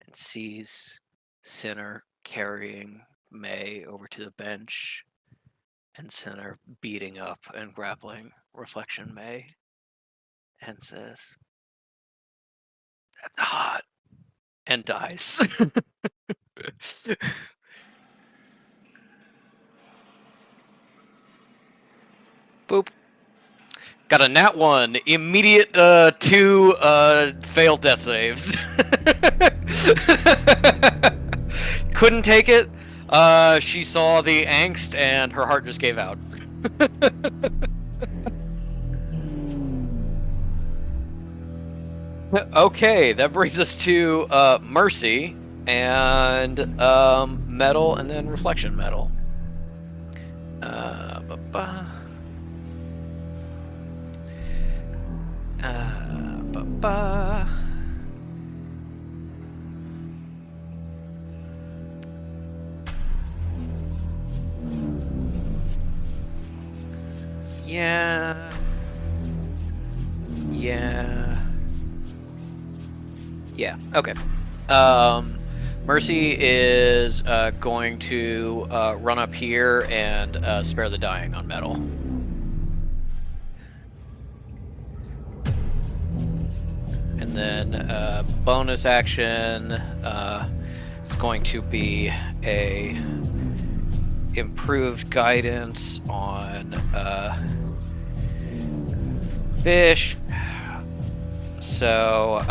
And sees Sinner carrying May over to the bench, and Sinner beating up and grappling Reflection May, and says, "That's hot," and dies. Boop. Got a nat 1. Immediate 2 failed death saves. Couldn't take it. She saw the angst and her heart just gave out. Okay, that brings us to Mercy and Metal and then Reflection Metal. Yeah, okay. Mercy is going to run up here and spare the dying on Metal. And then bonus action is going to be a improved guidance on fish. So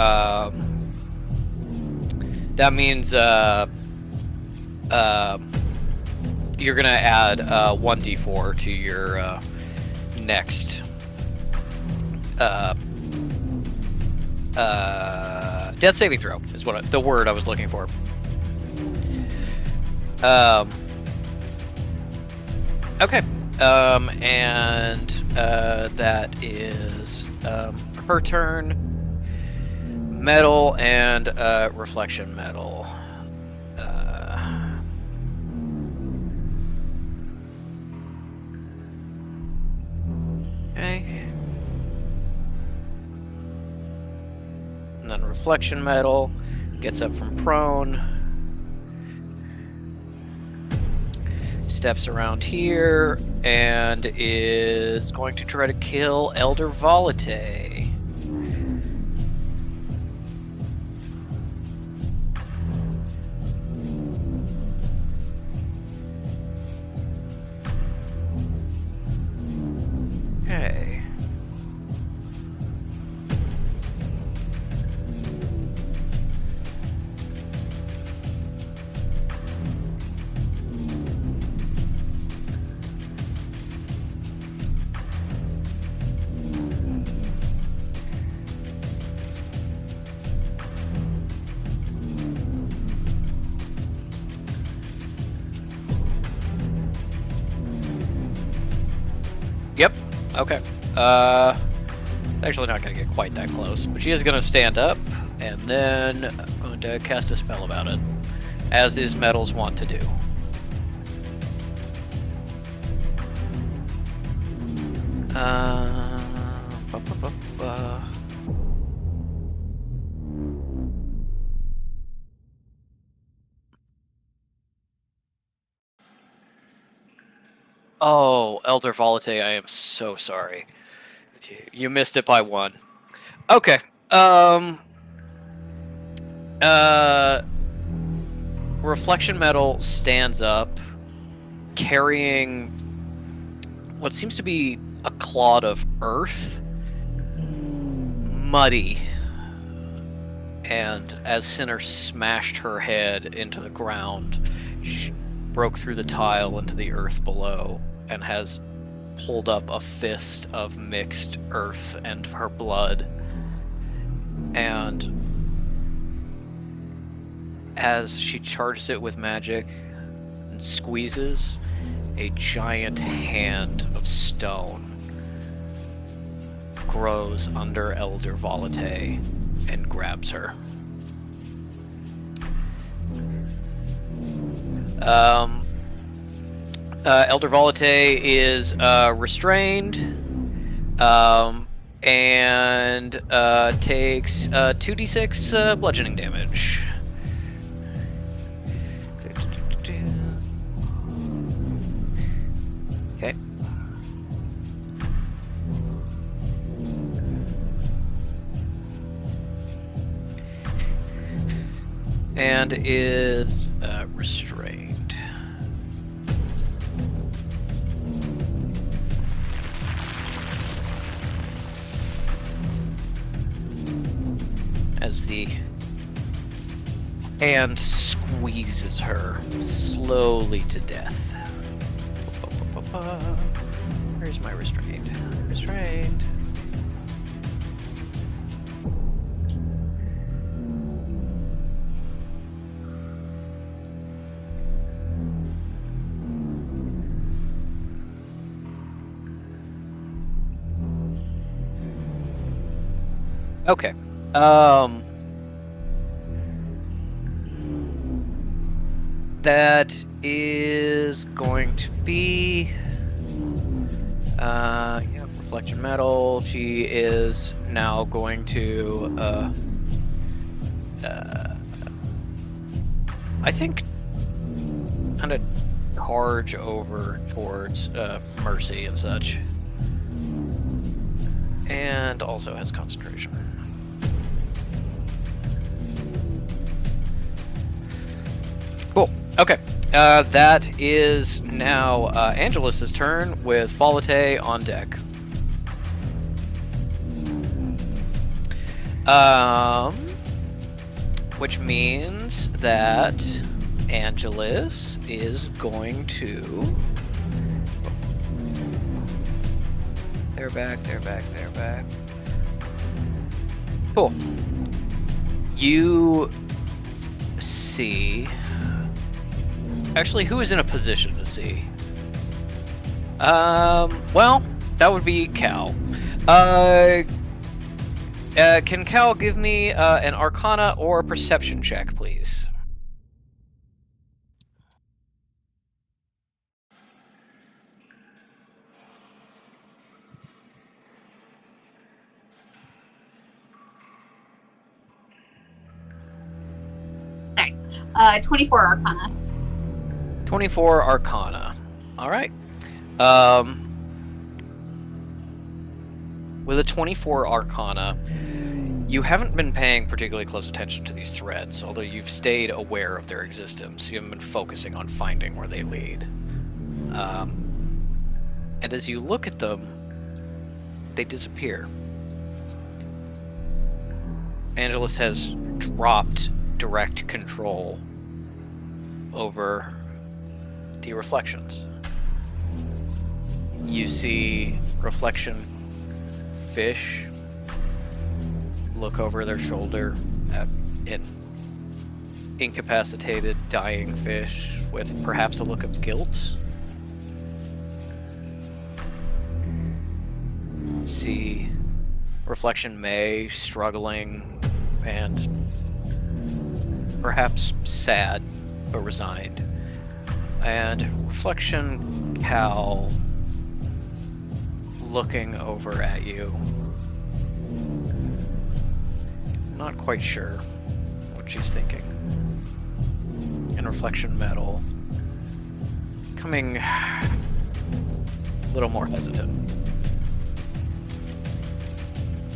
that means you're gonna add 1d4 to your next death saving throw is what the word I was looking for. Okay. And that is her turn. Metal and Reflection Metal. Okay. And then Reflection Metal gets up from prone. Steps around here and is going to try to kill Elder Volite. Okay. Yep. Okay. It's actually not going to get quite that close, but she is going to stand up and then going to cast a spell about it, as is Metal's want to do. Oh, Elder Volite, I am so sorry. You missed it by 1. Okay. Reflection Metal stands up, carrying what seems to be a clod of earth, muddy. And as Sinner smashed her head into the ground, she broke through the tile into the earth below and has pulled up a fist of mixed earth and her blood. And as she charges it with magic and squeezes, a giant hand of stone grows under Elder Volate and grabs her. Elder Volate is restrained and takes 2d6 bludgeoning damage. Okay. And is restrained. As the hand squeezes her slowly to death. Where's my restrained? Restrained. Okay. That is going to be yeah, reflection metal. She is now going to I think kind of charge over towards Mercy and such. And also has concentration. Cool. Okay. That is now Angelus's turn with Volate on deck. Which means that Angelus is going to... They're back. Cool. You see... Actually, who is in a position to see? Well, that would be Cal. Can Cal give me an Arcana or Perception check, please? Sorry. 24 Arcana. 24 Arcana. All right. With a 24 Arcana, you haven't been paying particularly close attention to these threads, although you've stayed aware of their existence. You haven't been focusing on finding where they lead. And as you look at them, they disappear. Angelus has dropped direct control over the reflections. You see reflection fish look over their shoulder at an incapacitated, dying fish with perhaps a look of guilt. See reflection May struggling and perhaps sad but resigned. And reflection Cal looking over at you. Not quite sure what she's thinking. And reflection metal coming a little more hesitant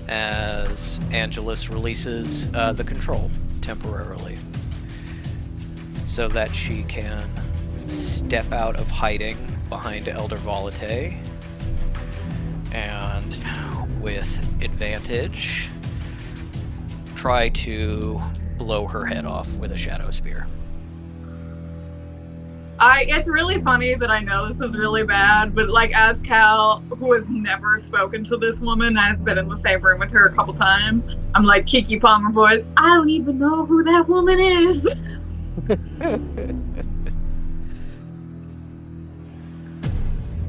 as Angelus releases the control temporarily so that she can step out of hiding behind Elder Volate and with advantage try to blow her head off with a shadow spear. It's really funny that I know this is really bad, but like as Cal, who has never spoken to this woman and has been in the same room with her a couple times, I'm like Kiki Palmer voice, I don't even know who that woman is.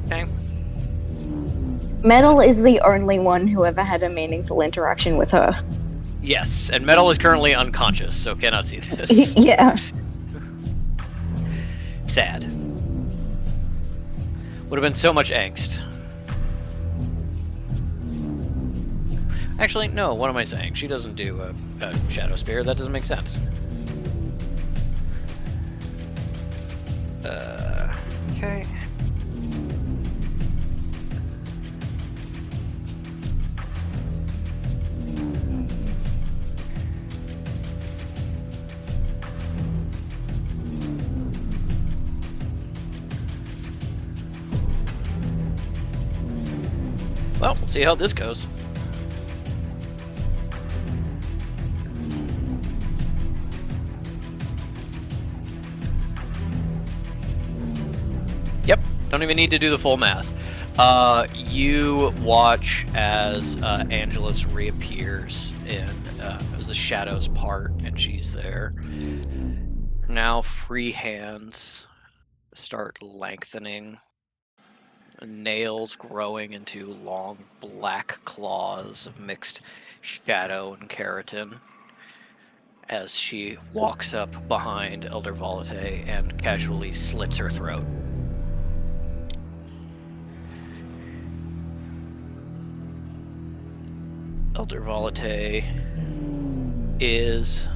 Okay. Metal is the only one who ever had a meaningful interaction with her. Yes, and Metal is currently unconscious, so cannot see this. Yeah. Sad. Would have been so much angst. Actually, no, what am I saying? She doesn't do a Shadow Spear. That doesn't make sense. Okay. Well, we'll see how this goes. Yep, don't even need to do the full math. You watch as Angelus reappears as the shadows part, and she's there. Now free hands start lengthening, nails growing into long black claws of mixed shadow and keratin as she walks up behind Elder Volate and casually slits her throat. Elder Volate is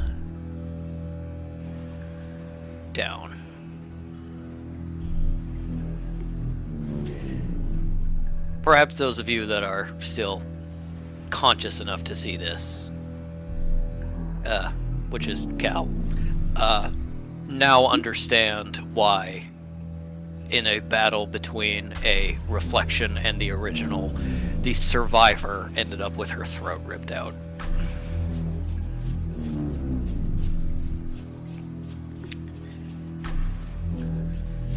down. Perhaps those of you that are still conscious enough to see this, which is Cal, now understand why in a battle between a reflection and the original, the survivor ended up with her throat ripped out.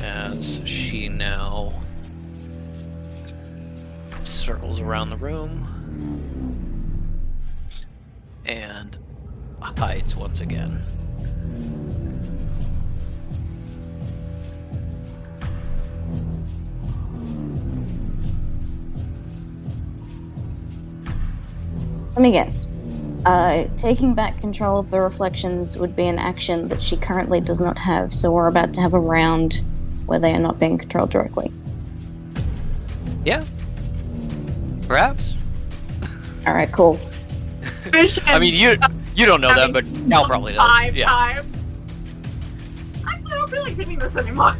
As she now circles around the room and hides once again. Let me guess. Taking back control of the reflections would be an action that she currently does not have, so we're about to have a round where they are not being controlled directly. Yeah. Perhaps. Alright, cool. I mean, you don't know that, but Cal probably does. 5 Yeah. times. Actually, I don't feel like doing this anymore.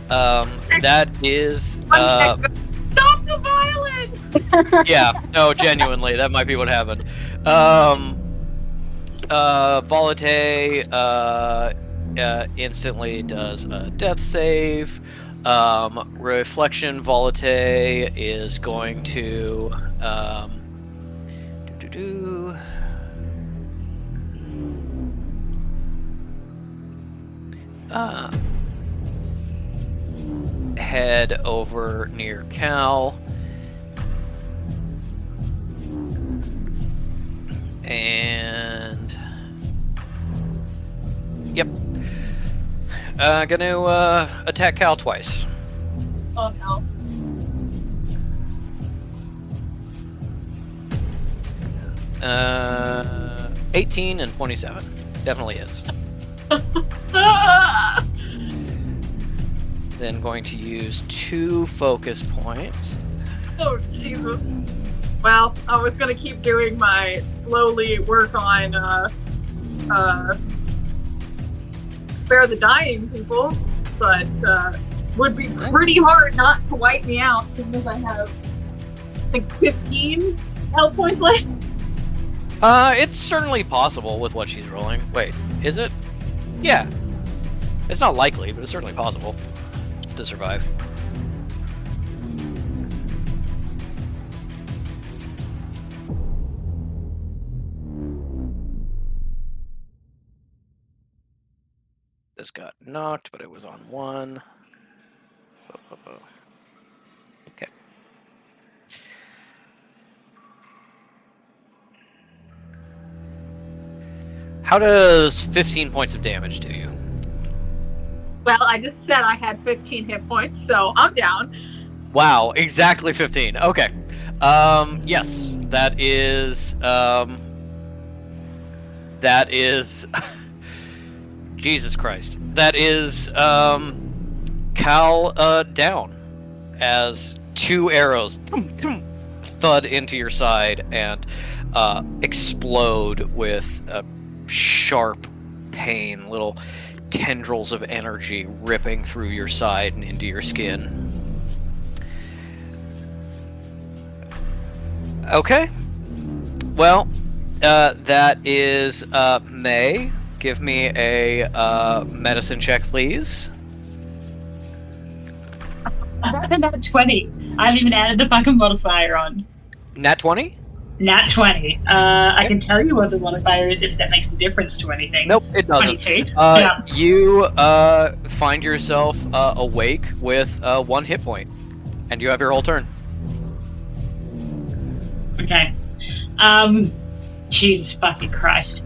That is, Stop the violence! yeah, no, genuinely, that might be what happened. Volate, instantly does a death save. Reflection Volate is going to, head over near Cal and yep, gonna attack Cal twice. Oh no. Uh, 18 and 27 definitely hits. Then going to use 2 focus points. Oh, Jesus. Well, I was gonna keep doing my slowly work on, spare the dying people, but, would be pretty hard not to wipe me out, seeing as I have, I think, 15 health points left. It's certainly possible with what she's rolling. Wait, is it? Yeah. It's not likely, but it's certainly possible to survive. This got knocked, but it was on 1. Okay. How does 15 points of damage do you? Well, I just said I had 15 hit points, so I'm down. Wow, exactly 15. Okay. Yes, that is Jesus Christ. That is Cal down as 2 arrows thud into your side and explode with a sharp pain, little tendrils of energy ripping through your side and into your skin. Okay. Well, that is May. Give me a medicine check, please. Nat 20. I haven't even added the fucking modifier on. Nat 20? Nat 20. I can tell you what the modifier is if that makes a difference to anything. Nope, it doesn't. 22. Yeah. You find yourself awake with 1 hit point, and you have your whole turn. Okay. Jesus fucking Christ.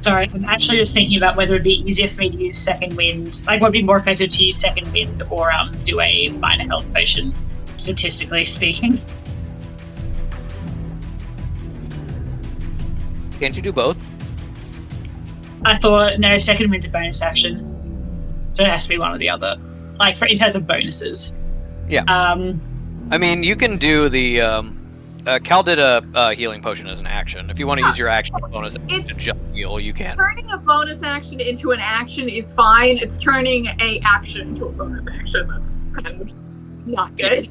Sorry, I'm actually just thinking about whether it'd be easier for me to use Second Wind. Like, would it be more effective to use Second Wind or do a minor health potion, statistically speaking? Can't you do both? I thought, no, Second Wind's a bonus action. So it has to be one or the other. Like, in terms of bonuses. Yeah. I mean, you can do the... Cal did a healing potion as an action. If you want to use your action bonus to just heal, you can. Turning a bonus action into an action is fine. It's turning a action into a bonus action. That's kind of not good.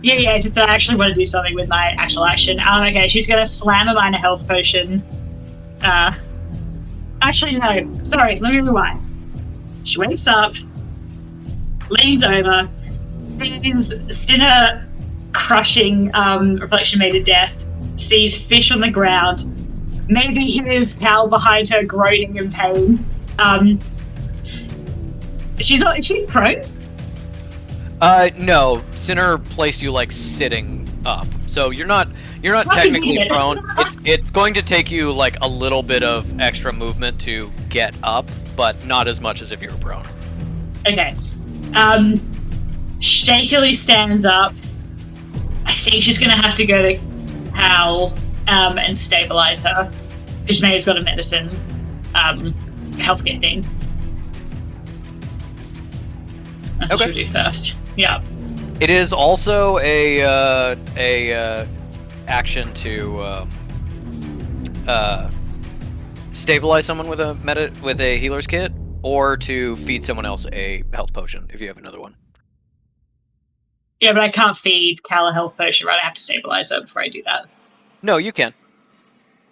Yeah, just I actually want to do something with my actual action. Okay, she's going to slam a minor health potion. Actually, no. Sorry, let me rewind. She wakes up, leans over, sees Sinner crushing Reflection Made to Death, sees fish on the ground, maybe hears Cal behind her groaning in pain. Is she prone? No. Sinner placed you like sitting up, so you're not technically prone. It's going to take you like a little bit of extra movement to get up, but not as much as if you were prone. Okay. Shakily stands up. I think she's gonna have to go to Cal and stabilize her. Because May's got a medicine health kit thing. That's what she'll do first. Yeah. It is also a action to stabilize someone with a healer's kit, or to feed someone else a health potion if you have another one. Yeah, but I can't feed Cal a health potion, right? I have to stabilize her before I do that. No, you can.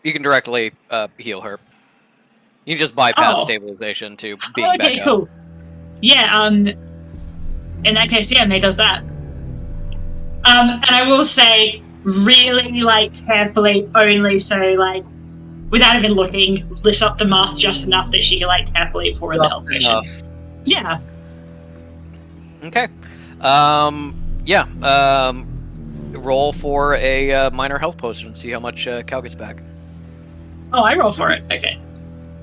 You can directly heal her. You can just bypass stabilization to being back up. Okay, cool. Yeah, in that case, yeah, May does that. And I will say, really, like, carefully, only so, like, without even looking, lift up the mask just enough that she can, like, carefully pour in the health potion. Yeah. Okay. Roll for a minor health potion and see how much Cal gets back. Oh, I roll for it. Okay.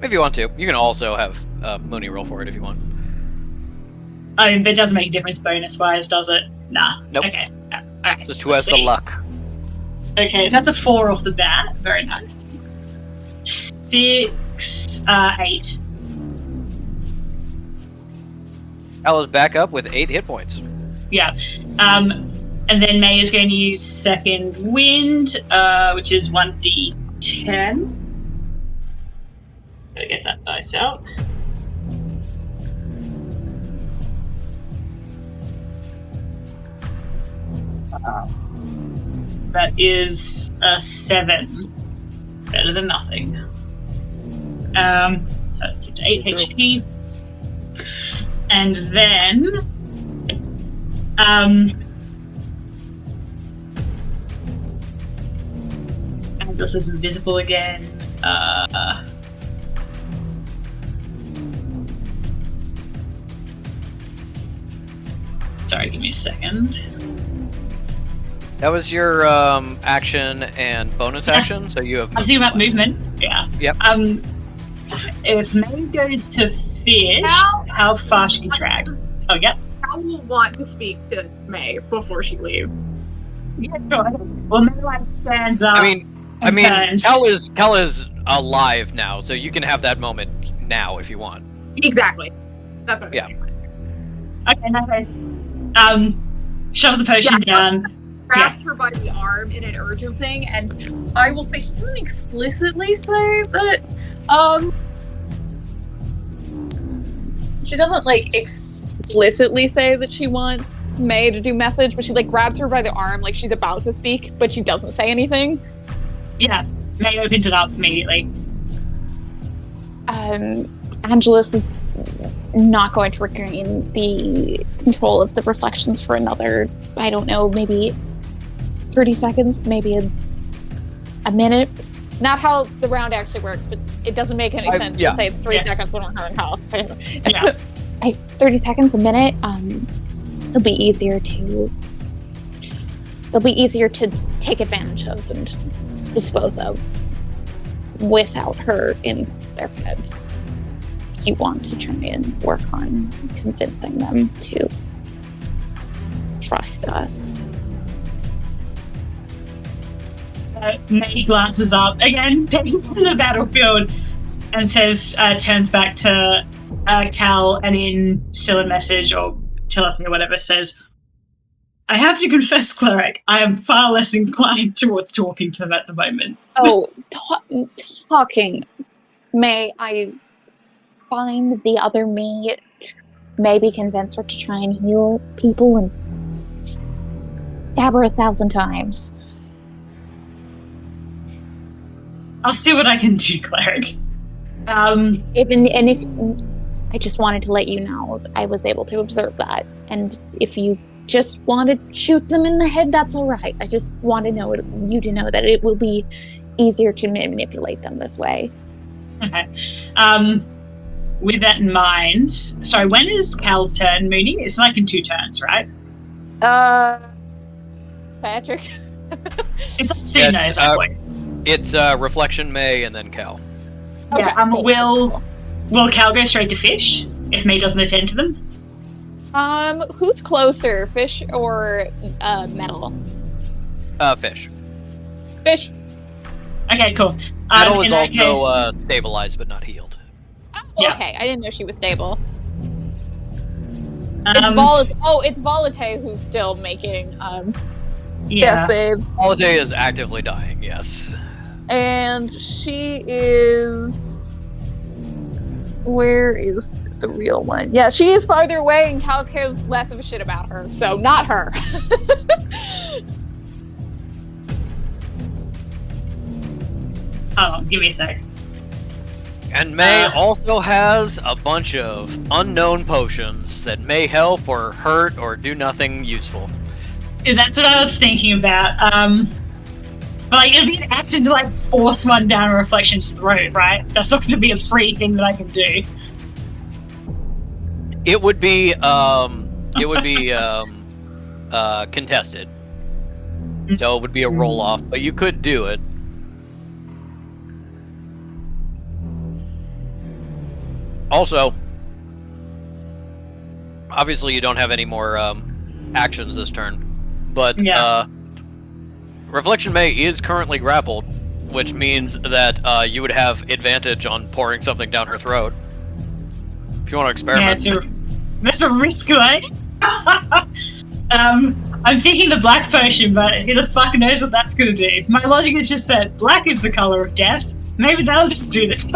If you want to. You can also have Mooney roll for it if you want. I mean, it doesn't make a difference bonus-wise, does it? Nah. Nope. Okay. Alright. Just who has the luck. Okay, that's a 4 off the bat. Very nice. 6, 8. Cal is back up with 8 hit points. Yeah. And then May is going to use Second Wind, which is 1d10. Gotta get that dice out. That is a 7. Better than nothing. So it's 8 HP. And then and this is invisible again. Sorry, give me a second. That was your action and bonus action, so you have. I'm thinking about movement. Yeah. Yep. If May goes to fish, how far she can drag? Oh, yeah. I will want to speak to May before she leaves. Yeah, sure. Well, May like stands up. I mean, turns. Kel is alive now, so you can have that moment now if you want. Exactly. That's what I'm saying. Okay, in that case, shoves the potion down. Grabs her by the arm in an urgent thing, and I will say she doesn't explicitly say that. She doesn't like explicitly say that she wants May to do message, but she like grabs her by the arm like she's about to speak, but she doesn't say anything. Yeah, May opens it up immediately. Angelus is not going to regain the control of the reflections for another, I don't know, maybe 30 seconds, maybe a minute. Not how the round actually works, but it doesn't make any sense to say it's 3 seconds when we're having call. 30 seconds, a minute. It'll be easier to take advantage of and dispose of without her in their heads. You want to try and work on convincing them to trust us. May glances up again, taking to the battlefield, and says, turns back to Cal, and in still a message or telephony or whatever says, "I have to confess, cleric, I am far less inclined towards talking to them at the moment." Oh, talking. May I find the other me? Maybe convince her to try and heal people and stab her 1,000 times. I'll see what I can do, cleric. If I just wanted to let you know I was able to observe that, and if you just want to shoot them in the head, that's all right. I just want to know you to know that it will be easier to manipulate them this way. Okay. With that in mind, sorry, when is Cal's turn, Mooney? It's like in 2 turns, right? Patrick. It's like soon, at that point. It's Reflection, May, and then Cal. Yeah. Okay, Will Cal go straight to fish if May doesn't attend to them? Who's closer, fish or metal? Fish. Fish. Okay, cool. Metal is also stabilized but not healed. Oh, okay, I didn't know she was stable. It's Volate who's still making death saves. Volate is actively dying, yes. And she is... Where is the real one? Yeah, she is farther away, and Cal cares less of a shit about her, so not her. Hold on, give me a sec. And May also has a bunch of unknown potions that may help or hurt or do nothing useful. Yeah, that's what I was thinking about. But like, it'd be an action to like force one down a Reflection's throat, right? That's not going to be a free thing that I can do. It would be contested. So it would be a roll off, but you could do it. Also, obviously you don't have any more actions this turn, but Reflection May is currently grappled, which means that you would have advantage on pouring something down her throat. If you want to experiment. Yeah, that's a risk, right? I'm thinking the black potion, but who the fuck knows what that's going to do? My logic is just that black is the color of death. Maybe they'll just do this.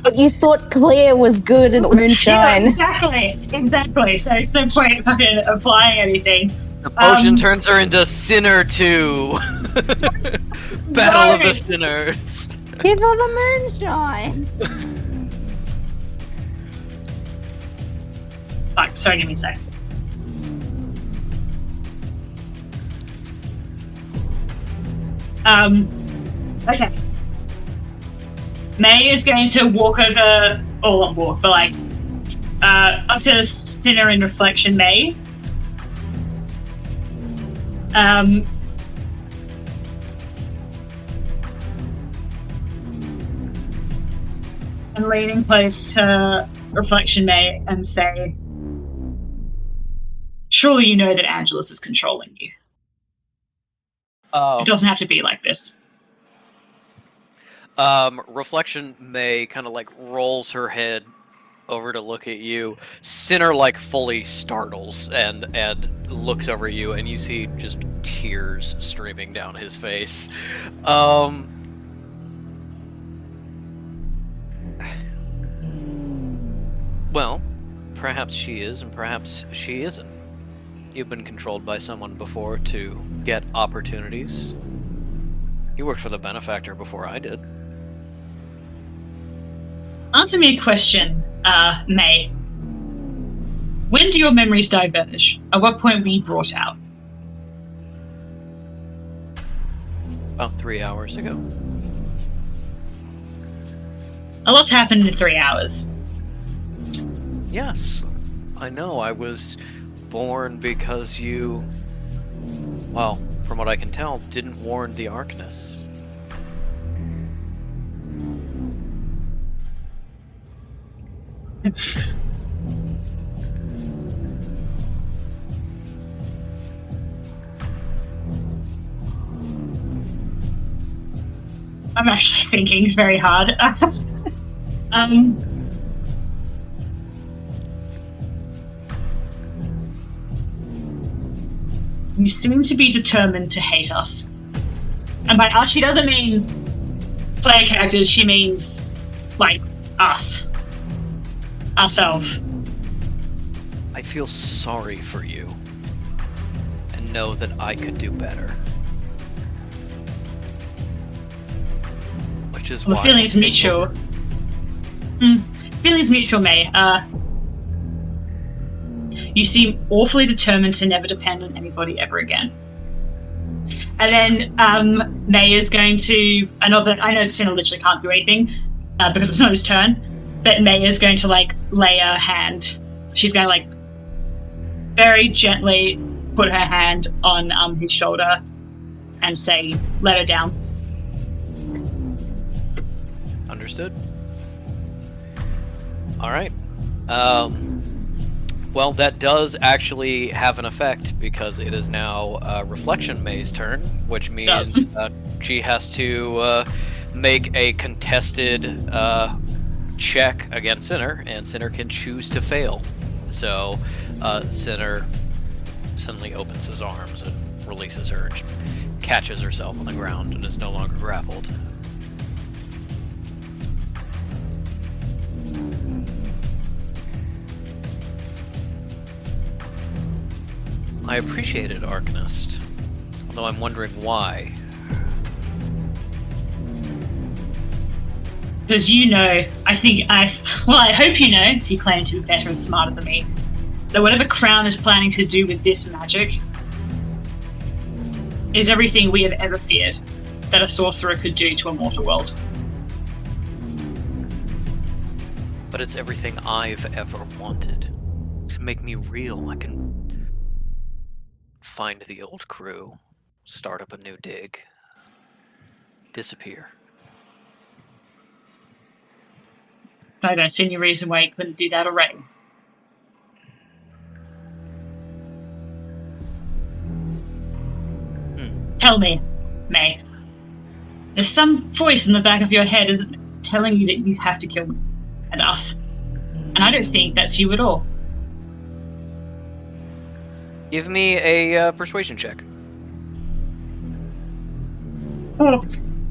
But you thought clear was good and moonshine. Yeah, exactly. So it's no point fucking applying anything. The potion turns her into Sinner 2. Battle of the Sinners. Give her the moonshine. Fuck, sorry, give me a sec. Okay. May is going to walk over, or not walk, but like, up to Sinner in Reflection May. And leaning close to Reflection May and say, surely you know that Angelus is controlling you. It doesn't have to be like this. Reflection May kind of like rolls her head over to look at you. Sinner like fully startles and looks over at you, and you see just tears streaming down his face. Well, perhaps she is, and perhaps she isn't. You've been controlled by someone before to get opportunities. You worked for the benefactor before I did. Answer me a question, May. When do your memories diverge? At what point were you brought out? About 3 hours ago. A lot's happened in 3 hours. Yes, I know. I was born because you, well, from what I can tell, didn't warn the Arcanist. I'm actually thinking very hard. You seem to be determined to hate us. And by us, she doesn't mean player characters, she means, like, us. Ourselves. I feel sorry for you, and know that I could do better. Which is well, why... the feeling's mutual. Feeling's mutual, May. You seem awfully determined to never depend on anybody ever again. And then May is going to... I know Sinner literally can't do anything because it's not his turn, but May is going to, like, lay her hand. She's going to, like, very gently put her hand on his shoulder and say, let her down. Understood. All right. Well, that does actually have an effect because it is now Reflection May's turn, which means she has to make a contested check against Sinner, and Sinner can choose to fail. So Sinner suddenly opens his arms and releases her, and she catches herself on the ground and is no longer grappled. I appreciate it, Arcanist, although I'm wondering why. Because you know, I hope you know, if you claim to be better and smarter than me, that whatever Crown is planning to do with this magic is everything we have ever feared that a sorcerer could do to a mortal world. But it's everything I've ever wanted. To make me real, I can find the old crew, start up a new dig, disappear. I don't see any reason why you couldn't do that already. Tell me, May. There's some voice in the back of your head isn't telling you that you have to kill me and us. And I don't think that's you at all. Give me a persuasion check. Oh,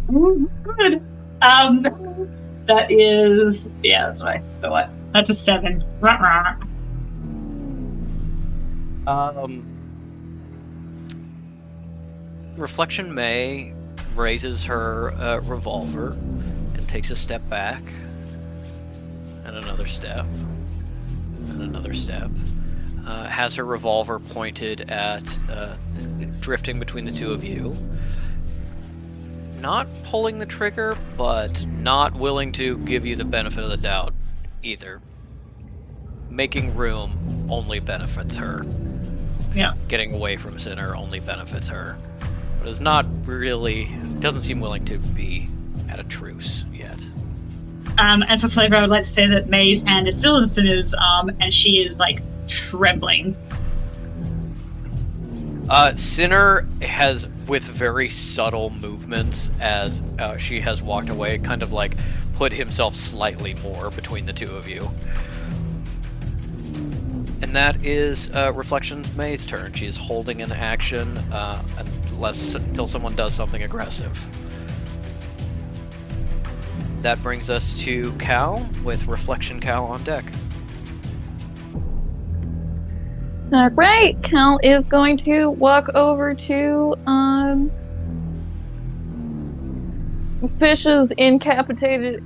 good. That is... Yeah, that's what I thought. That's a 7. Reflection May raises her revolver and takes a step back, and another step, and another step. Has her revolver pointed at drifting between the two of you. Not pulling the trigger, but not willing to give you the benefit of the doubt either. Making room only benefits her. getting away from Sinner only benefits her. But is not really, doesn't seem willing to be at a truce yet. And for flavor, I would like to say that May's hand is still in Sinner's arm, and she is, like, trembling. Sinner has, with very subtle movements, as she has walked away, kind of like put himself slightly more between the two of you. And that is Reflections May's turn. She's holding an action until someone does something aggressive. That brings us to Cal, with Reflection Cal on deck. Alright, Cal is going to walk over to Fish's incapacitated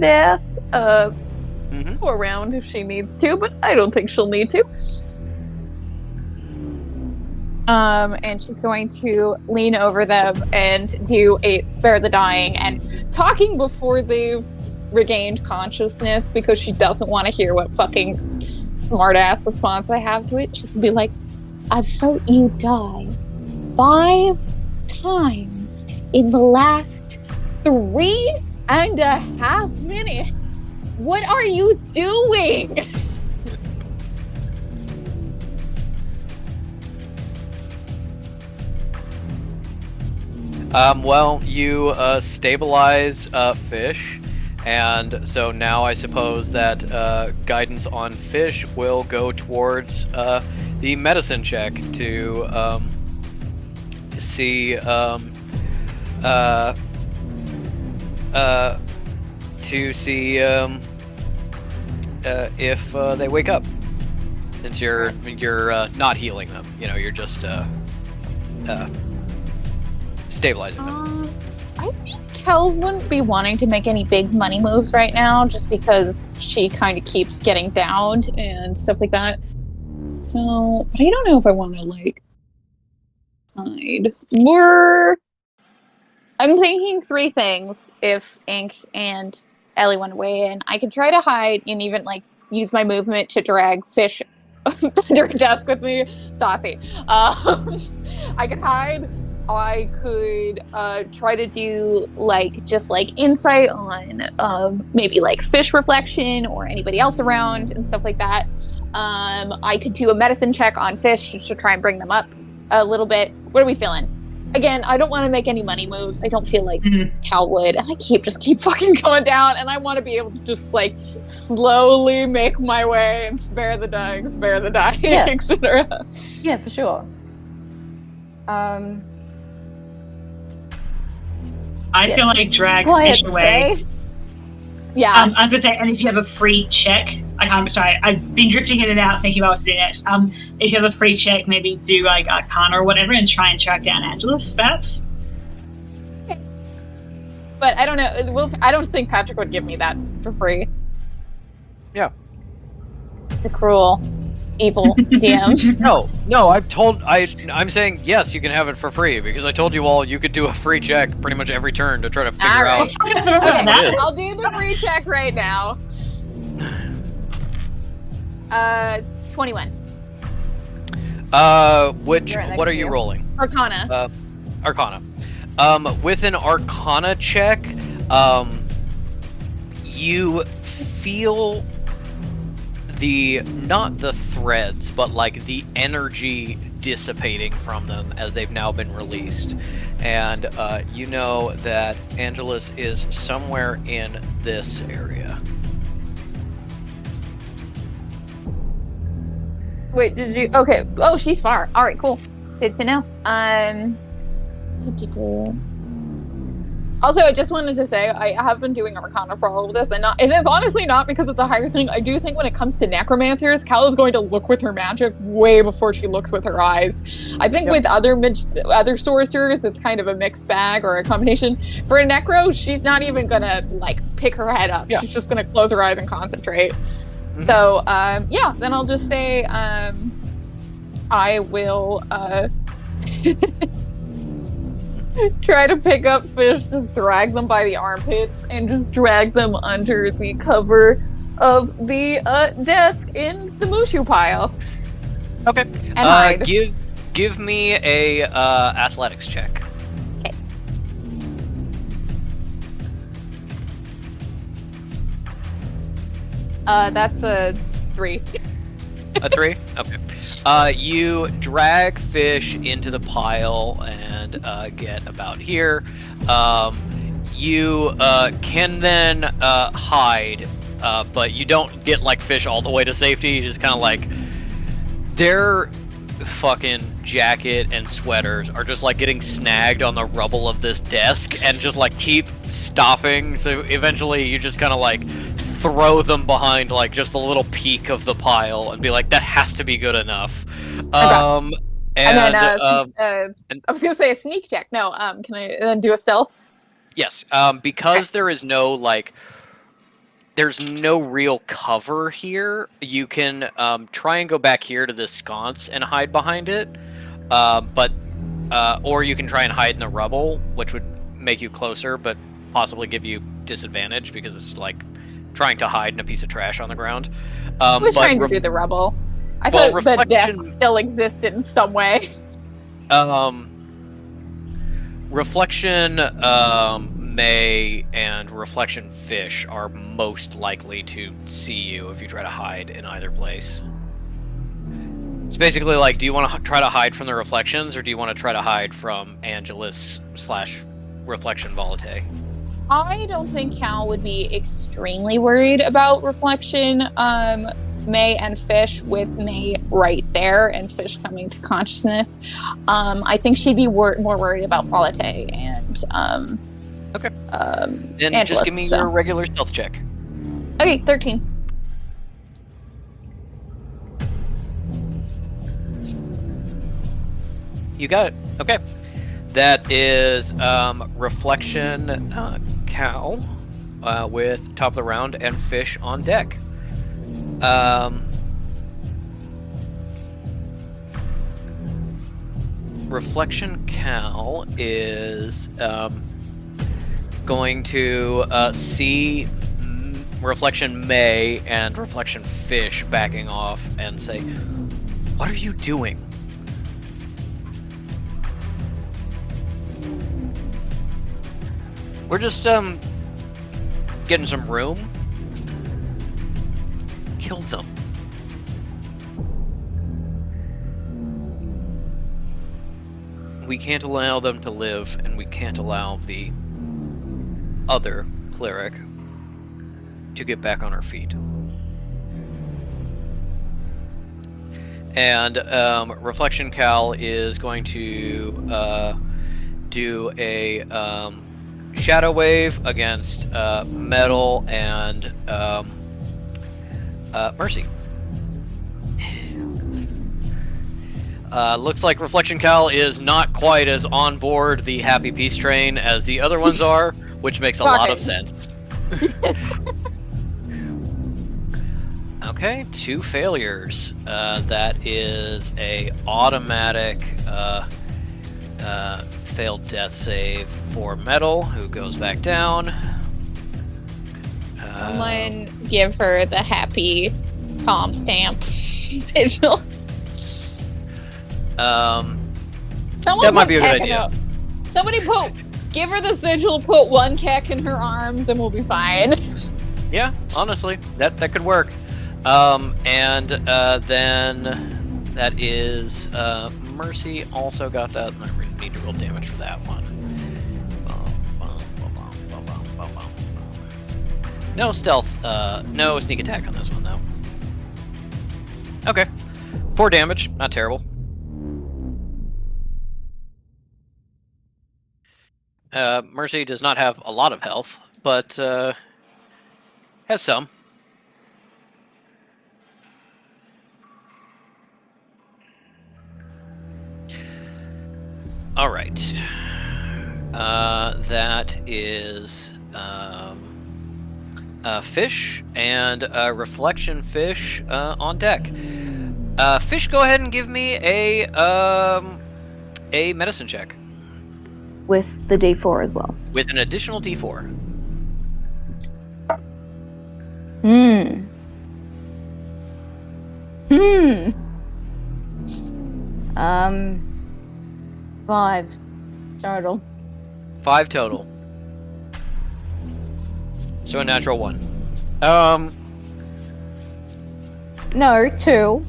ass. Go around if she needs to, but I don't think she'll need to. And she's going to lean over them and do a spare the dying, and talking before they've regained consciousness because she doesn't want to hear what fucking smart-ass response I have to it. She's to be like, I've felt you die 5 times in the last 3.5 minutes. What are you doing? Well, you stabilize Fish, and so now I suppose that guidance on Fish will go towards the medicine check to see if they wake up. Since you're not healing them, you're just stabilizing them. I think Kel wouldn't be wanting to make any big money moves right now, just because she kind of keeps getting downed and stuff like that. So, but I don't know if I want to hide. I'm thinking 3 things. If Ink and Ellie went away, and I could try to hide and even use my movement to drag Fish under a desk with me. Saucy. I could hide. I could try to do insight on maybe Fish reflection or anybody else around and stuff like that. I could do a medicine check on Fish just to try and bring them up a little bit. What are we feeling? Again, I don't want to make any money moves. I don't feel like Cal would, and I keep fucking going down, and I want to be able to just slowly make my way and spare the dying, Yeah. etc. Yeah, for sure. I feel like drag play Fish it away. safe. Yeah. I was gonna say, and if you have a free check, I've been drifting in and out thinking about what to do next. If you have a free check, maybe do Arcana or whatever and try and track down Angelus, perhaps. But I don't know. I don't think Patrick would give me that for free. Yeah. It's a cruel, evil DM. No, I'm saying yes, you can have it for free, because I told you all you could do a free check pretty much every turn to try to figure out. Okay, I'll do the free check right now. 21. What are you rolling? Arcana. Arcana. With an Arcana check, you feel not the threads, but the energy dissipating from them as they've now been released. And you know that Angelus is somewhere in this area. Wait, did you? Okay. Oh, she's far. All right, cool. Good to know. Also, I just wanted to say I have been doing Arcana for all of this, and it's honestly not because it's a higher thing. I do think when it comes to necromancers, Cal is going to look with her magic way before she looks with her eyes. I think with other sorcerers, it's kind of a mixed bag or a combination. For a necro, she's not even gonna pick her head up. Yeah. She's just gonna close her eyes and concentrate. Mm-hmm. So then I'll just say I will try to pick up Fish and drag them by the armpits and just drag them under the cover of the desk in the Mushu pile. Okay. And hide. Give me a athletics check. Okay. That's a 3. A 3? Okay. You drag fish into the pile and get about here. You can then hide, but you don't get like fish all the way to safety. You just kind of like their fucking jacket and sweaters are just like getting snagged on the rubble of this desk and just like keep stopping. So eventually you just kind of like throw them behind like just the little peak of the pile and be like, that has to be good enough. And then and I was gonna say a sneak check. No, can I then do a stealth? yes, because there is no like there's no real cover here. You can try and go back here to this sconce and hide behind it, or you can try and hide in the rubble, which would make you closer, but possibly give you disadvantage because it's like trying to hide in a piece of trash on the ground. I was trying to do the rubble. I thought the desk still existed in some way. Reflection, May, and Reflection Fish are most likely to see you if you try to hide in either place. It's basically like, do you want to try to hide from the reflections, or do you want to try to hide from Angelus / Reflection Volate? I don't think Cal would be extremely worried about Reflection, May and Fish, with May right there and Fish coming to consciousness. I think she'd be more worried about Volate and okay. And Angelus, just give me your regular stealth check. Okay, 13. You got it. Okay. That is Reflection, Cal, with top of the round, and Fish on deck. Reflection Cal is going to see Reflection May and Reflection Fish backing off and say, "What are you doing?" We're just getting some room. Kill them. We can't allow them to live, and we can't allow the other cleric to get back on her feet. And Reflection Cal is going to do a Shadow Wave against Metal and Mercy. Looks like Reflection Cal is not quite as on board the Happy Peace train as the other ones are, which makes a lot of sense. Okay, 2 failures. That is a automatic failed death save for Metal, who goes back down. Someone give her the happy calm stamp vigil. That might be a good idea. Somebody give her the sigil, put 1 keck in her arms, and we'll be fine. Yeah, honestly, that could work. And then that is Mercy also got that. I need to roll damage for that one. No stealth, no sneak attack on this one though. Okay, 4 damage, not terrible. Mercy does not have a lot of health, but has some. All right. That is Fish and Reflection Fish on deck. Fish, go ahead and give me a medicine check. With the D4 as well. With an additional D4. 5 total. 5 total. So a natural 1. No, 2.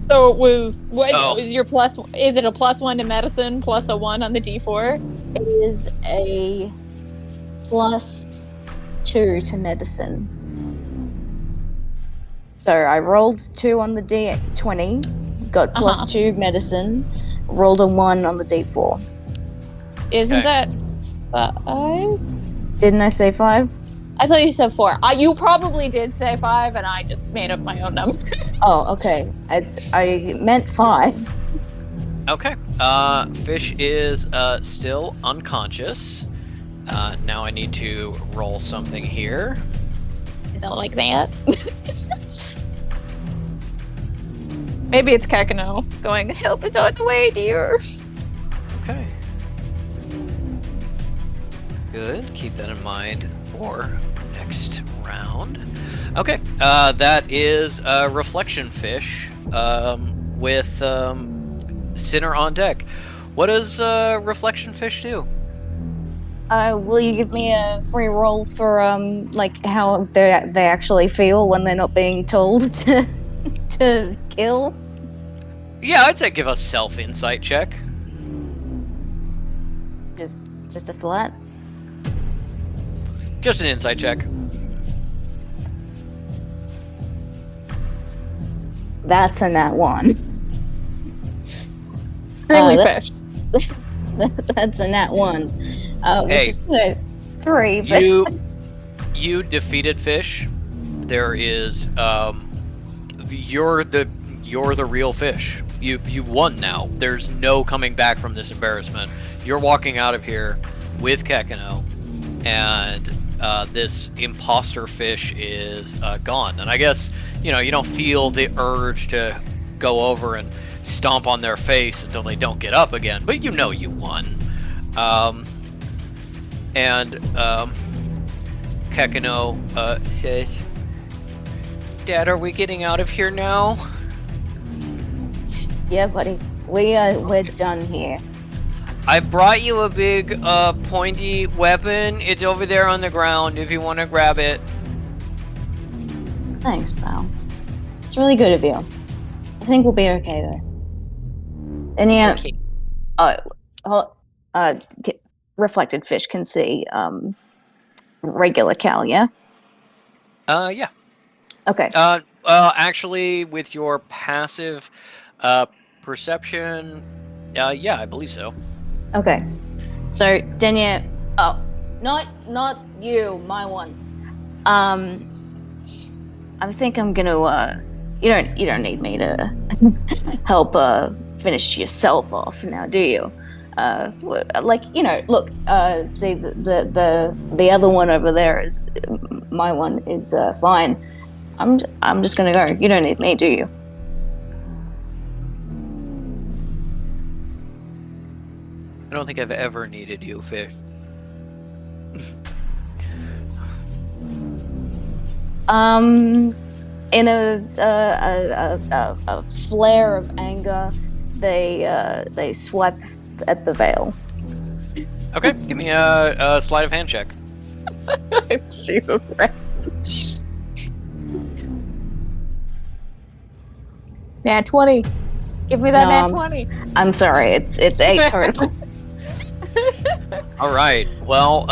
So it was what Oh. is your plus? Is it a +1 to medicine plus a 1 on the D4? It is a +2 to medicine. So I rolled 2 on the D20, got +2 medicine, rolled a 1 on the D4. Isn't Okay. that 5? Didn't I say 5? I thought you said 4. You probably did say 5, and I just made up my own number. Oh, okay. I meant 5. Okay. Fish is still unconscious. Now I need to roll something here. I don't like that. Maybe it's Kakano going, help it on the way, dear. Okay. Good. Keep that in mind for next round. Okay. That is Reflection Fish with Sinner on deck. What does Reflection Fish do? Will you give me a free roll for like how they actually feel when they're not being told to kill? Yeah, I'd say give a self-insight check. Just a flat. Just an insight check. That's a nat 1. Really fish. That's a nat 1. Which Hey, is 3. But you defeated Fish. There is you're the real Fish. You won now. There's no coming back from this embarrassment. You're walking out of here with Kekano, and this imposter Fish is gone. And I guess you don't feel the urge to go over and stomp on their face until they don't get up again. But you won. Kekano says, "Dad, are we getting out of here now?" yeah, buddy, we're done here. I brought you a big pointy weapon. It's over there on the ground if you want to grab it. Thanks, pal. It's really good of you. I think we'll be okay though. And yeah, Okay. Reflected Fish can see regular Cal, yeah? Yeah. Okay. Actually, with your passive perception, yeah, I believe so. Okay. So, Denya, not you, my one. I think I'm gonna, you don't need me to help finish yourself off now, do you? Look, see the other one over there is my one is fine. I'm just gonna go. You don't need me, do you? I don't think I've ever needed you, Fish. In a flare of anger, they swipe at the veil. Okay, give me a sleight of hand check. Jesus Christ. Nat 20. Give me that No, nat 20. I'm sorry, it's 8 total. All right. Well,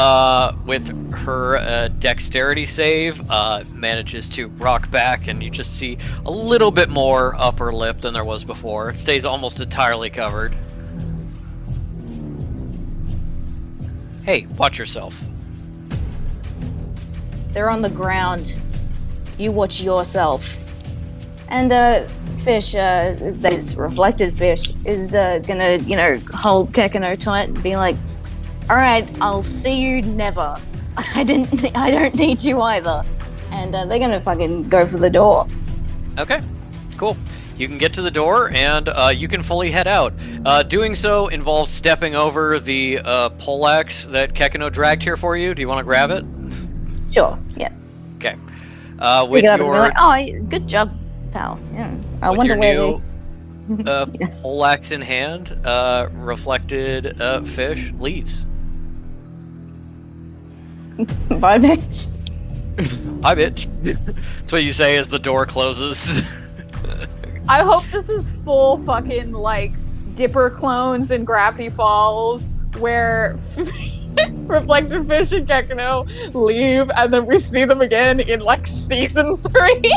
with her dexterity save, manages to rock back, and you just see a little bit more upper lip than there was before. It stays almost entirely covered. Hey, watch yourself. They're on the ground. You watch yourself. And Fish, this Reflected Fish, is gonna, hold Kekano tight and be like, "All right, I'll see you never. I don't need you either." And they're gonna fucking go for the door. Okay, cool. You can get to the door, and you can fully head out. Doing so involves stepping over the poleaxe that Kekano dragged here for you. Do you want to grab it? Sure. Yeah. Okay. You With get up and be your like, "Oh, good job, pal." Yeah. I with wonder your where new Poleaxe in hand, reflected fish leaves. Bye, bitch. Hi, bitch. That's what you say as the door closes. I hope this is full fucking like Dipper clones in Gravity Falls where Reflected Fish and Gekino leave and then we see them again in like season 3.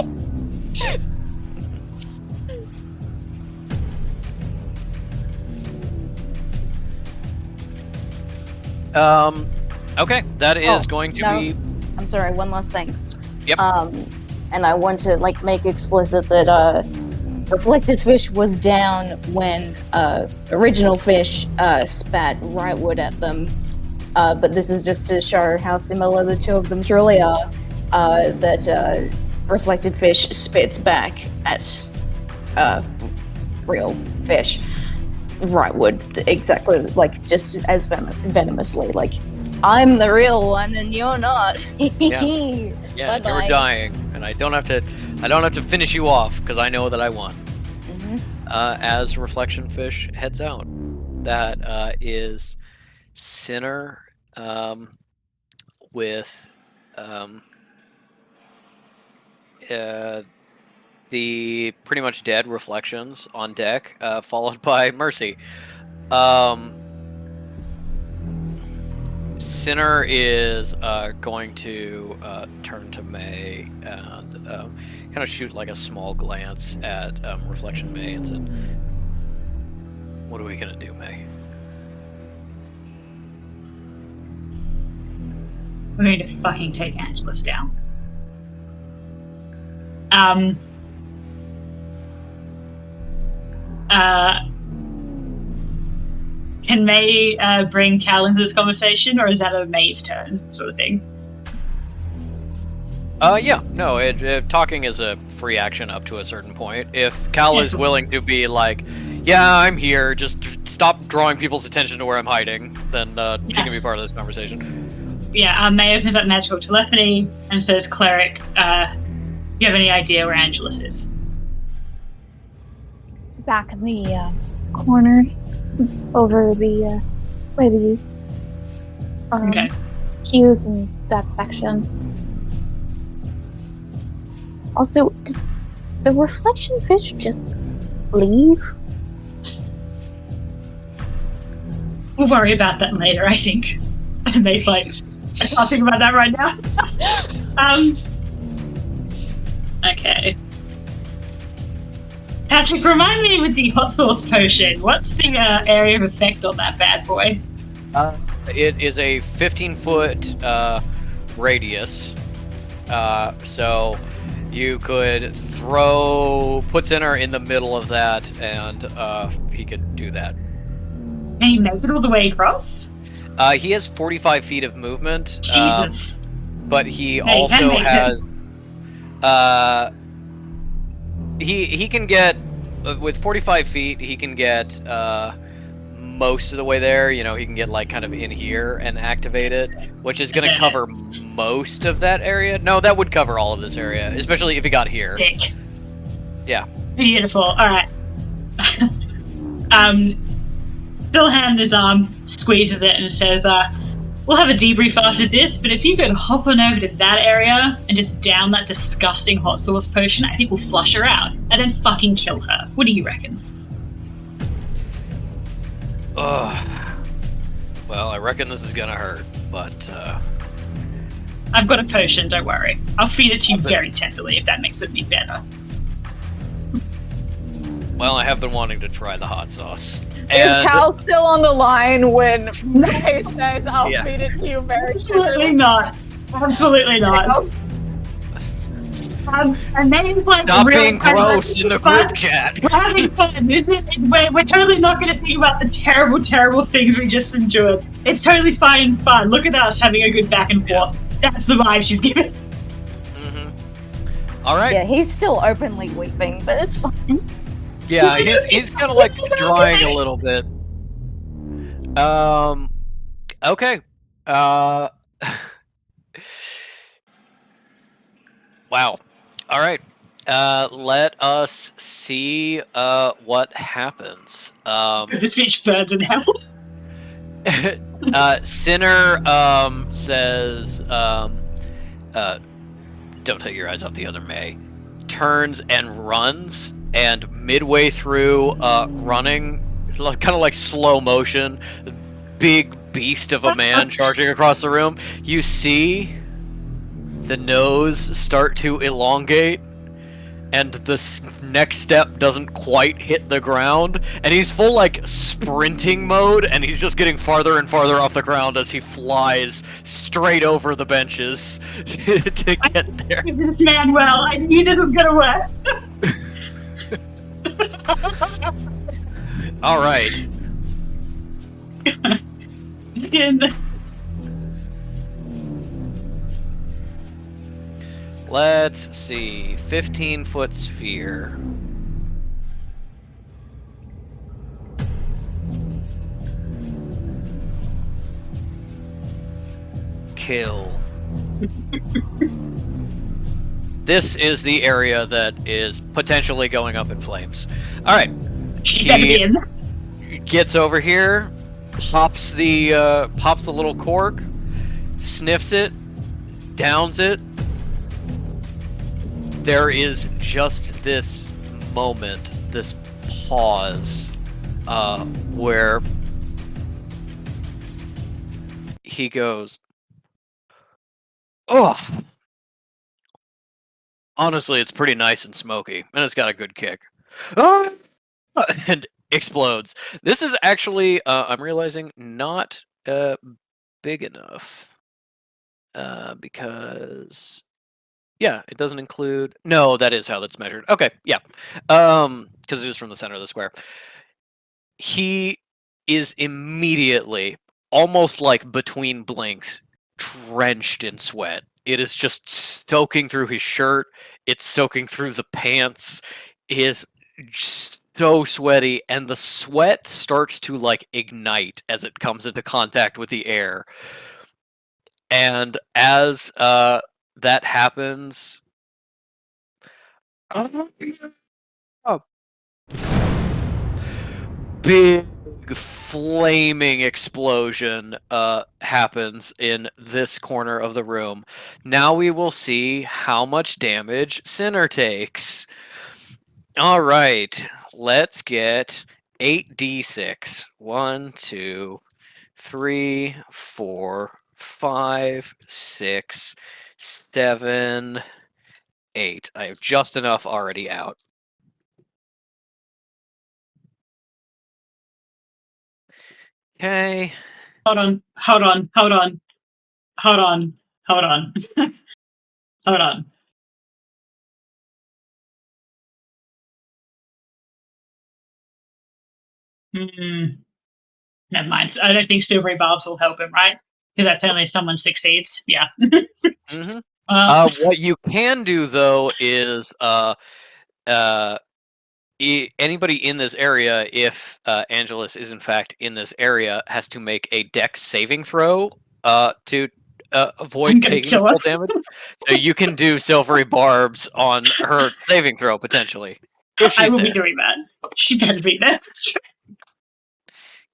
Okay, that is going to be. I'm sorry, one last thing. Yep. And I want to like make explicit that Reflected Fish was down when Original Fish spat rightward at them. But this is just to show how similar the two of them truly are. That Reflected Fish spits back at Real Fish rightward, exactly, like just as venomously. Like, I'm the real one and you're not. Yeah, you're dying, and I don't have to finish you off because I know that I won. As Reflection Fish heads out, that is Sinner with the pretty much dead Reflections on deck, followed by Mercy. Sinner is going to turn to May and kind of shoot like a small glance at Reflection May and said, "What are we gonna do, May?" We're going to fucking take Angelus down. Can May bring Cal into this conversation, or is that a May's turn sort of thing? Yeah, no, talking is a free action up to a certain point. If Cal is willing to be like, yeah, I'm here, just stop drawing people's attention to where I'm hiding, then she can be part of this conversation. Yeah, May opens up magical telephony and says, Cleric, do you have any idea where Angelus is? It's back in the corner over the where the queues in that section. Also, did the Reflection Fish just leave? We'll worry about that later, I think. And May's like, I can't think about that right now. Okay. Patrick, remind me with the hot sauce potion, what's the area of effect on that bad boy? It is a 15-foot radius. So you could put Sinner in the middle of that, and he could do that. Can he make it all the way across? He has 45 feet of movement. Jesus. But he also has... He can get... with 45 feet, he can get most of the way there. You know, he can get like kind of in here and activate it, which is going to cover most of that area. No, that would cover all of this area, especially if he got here. Sick. Yeah. Beautiful. All right. Bill hands his arm, squeezes it, and says, we'll have a debrief after this, but if you could hop on over to that area and just down that disgusting hot sauce potion, I think we'll flush her out and then fucking kill her. What do you reckon? Well, I reckon this is gonna hurt, but I've got a potion, don't worry. I'll feed it to you very tenderly if that makes it any better. Well, I have been wanting to try the hot sauce. Is Cal still on the line when May says, I'll feed it to you very Absolutely not. Absolutely not. And May's like, stop being gross in the group chat. We're having fun. We're totally not going to think about the terrible, terrible things we just endured. It's totally fine and fun. Look at us having a good back and forth. That's the vibe she's giving. All right. Yeah, he's still openly weeping, but it's fine. Yeah, he's kind of like drying a little bit. Okay. Wow. All right. Let us see what happens. This bitch burns in hell. Sinner says, don't take your eyes off the other May. Turns and runs, and midway through running, kind of like slow motion, big beast of a man charging across the room, you see the nose start to elongate, and the next step doesn't quite hit the ground, and he's full like sprinting mode, and he's just getting farther and farther off the ground as he flies straight over the benches to get there. This man, well, I knew this was gonna work. All right. Let's see. 15-foot sphere. Kill. This is the area that is potentially going up in flames. All right. He gets over here, pops the little cork, sniffs it, downs it. There is just this moment, this pause, where he goes, "Oh, honestly, it's pretty nice and smoky, and it's got a good kick." And explodes. This is actually, I'm realizing, not big enough, because... Yeah, it doesn't include... No, that is how that's measured. Okay, yeah. Because it is from the center of the square. He is immediately, almost like between blinks, drenched in sweat. It is just soaking through his shirt. It's soaking through the pants. He is so sweaty, and the sweat starts to like ignite as it comes into contact with the air. And as that happens, big flaming explosion happens in this corner of the room. Now we will see how much damage Sinner takes. All right, let's get 8d6. 1, 2, 3, 4, 5, 6, 7, 8. I have just enough already out. Okay. Hold on. Hold on. Never mind. I don't think silvery barbs will help him, right? Because that's only if someone succeeds. Yeah. Mm-hmm. What you can do, though, is anybody in this area, if Angelus is in fact in this area, has to make a dex saving throw to avoid taking the full damage. So you can do silvery barbs on her saving throw, potentially. If she's I will there. be doing that. She better be there.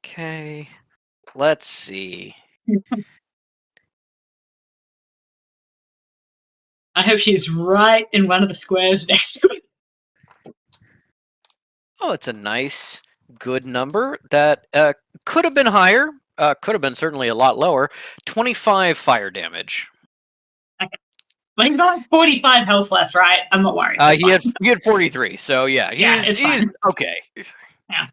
Okay. Let's see. I hope she's right in one of the squares next to it. Oh, it's a nice, good number. That could have been higher. Could have been certainly a lot lower. 25 fire damage. Okay. Well, he's got 45 health left, right? I'm not worried. He had 43, so yeah, he's okay. Yeah.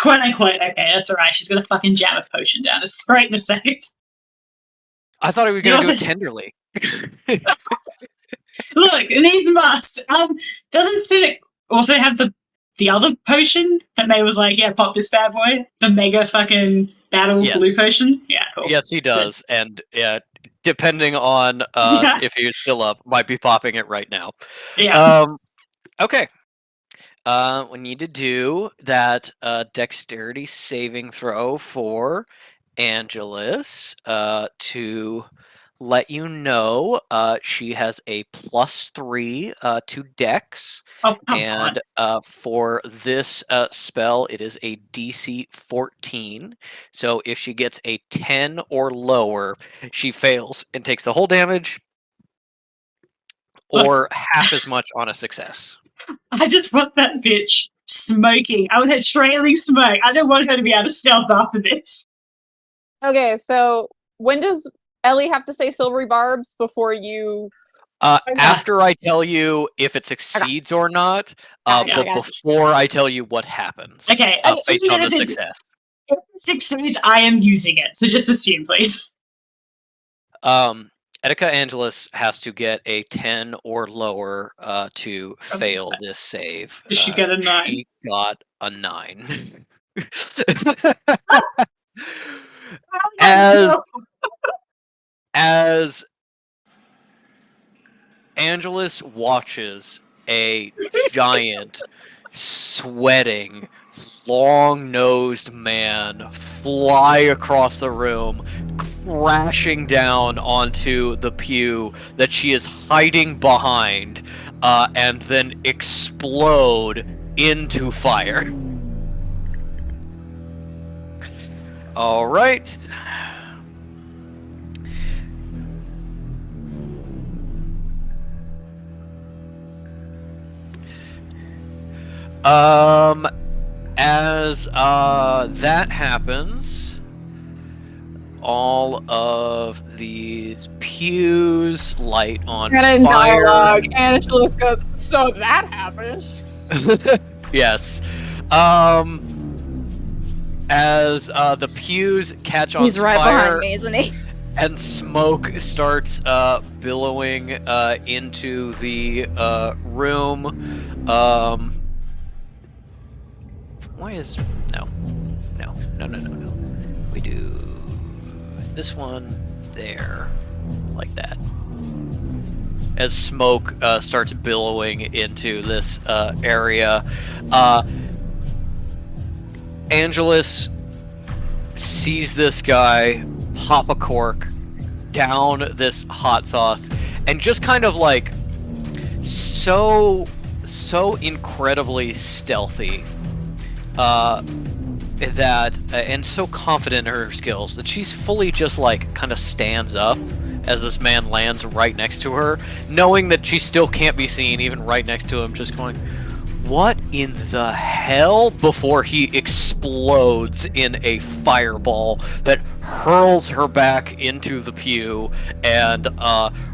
Quote unquote, okay, that's alright. She's gonna fucking jam a potion down his throat in a second. I thought he was gonna do it tenderly. Look, it needs must. Doesn't Cynic also have the other potion that May was like, yeah, pop this bad boy? The mega fucking battle blue potion? Yeah, cool. Yes, he does. Good. And yeah, depending on if he's still up, might be popping it right now. Yeah. Okay. We need to do that dexterity saving throw for Angelus to let you know she has a +3 to Dex, Oh, come on. and for this spell, it is a DC 14. So if she gets a 10 or lower, she fails and takes the whole damage, or half as much on a success. I just want that bitch smoking. I want her trailing smoke. I don't want her to be able to stealth after this. Okay, so when does Ellie have to say silvery barbs before you? After I tell you if it succeeds or not, Okay, but okay. before I tell you what happens, Okay, based on the success. If it succeeds, I am using it. So just assume, please. Etika Angelus has to get a 10 or lower to fail this save. Did she get a 9? She got a 9. as Angelus watches a giant, sweating, long-nosed man fly across the room, crashing down onto the pew that she is hiding behind, and then explode into fire. All right. As that happens, all of these pews light on And in fire. dialogue, Angelus goes, "So that happens." Yes. As the pews catch on He's right fire, behind me, isn't he? and smoke starts billowing into the room. Why is no. We do this one there, like that. As smoke starts billowing into this area, Angelus sees this guy pop a cork down this hot sauce, and just kind of like so incredibly stealthy that and so confident in her skills that she's fully just like kind of stands up as this man lands right next to her, knowing that she still can't be seen even right next to him, just going, what in the hell, before he explodes in a fireball that hurls her back into the pew and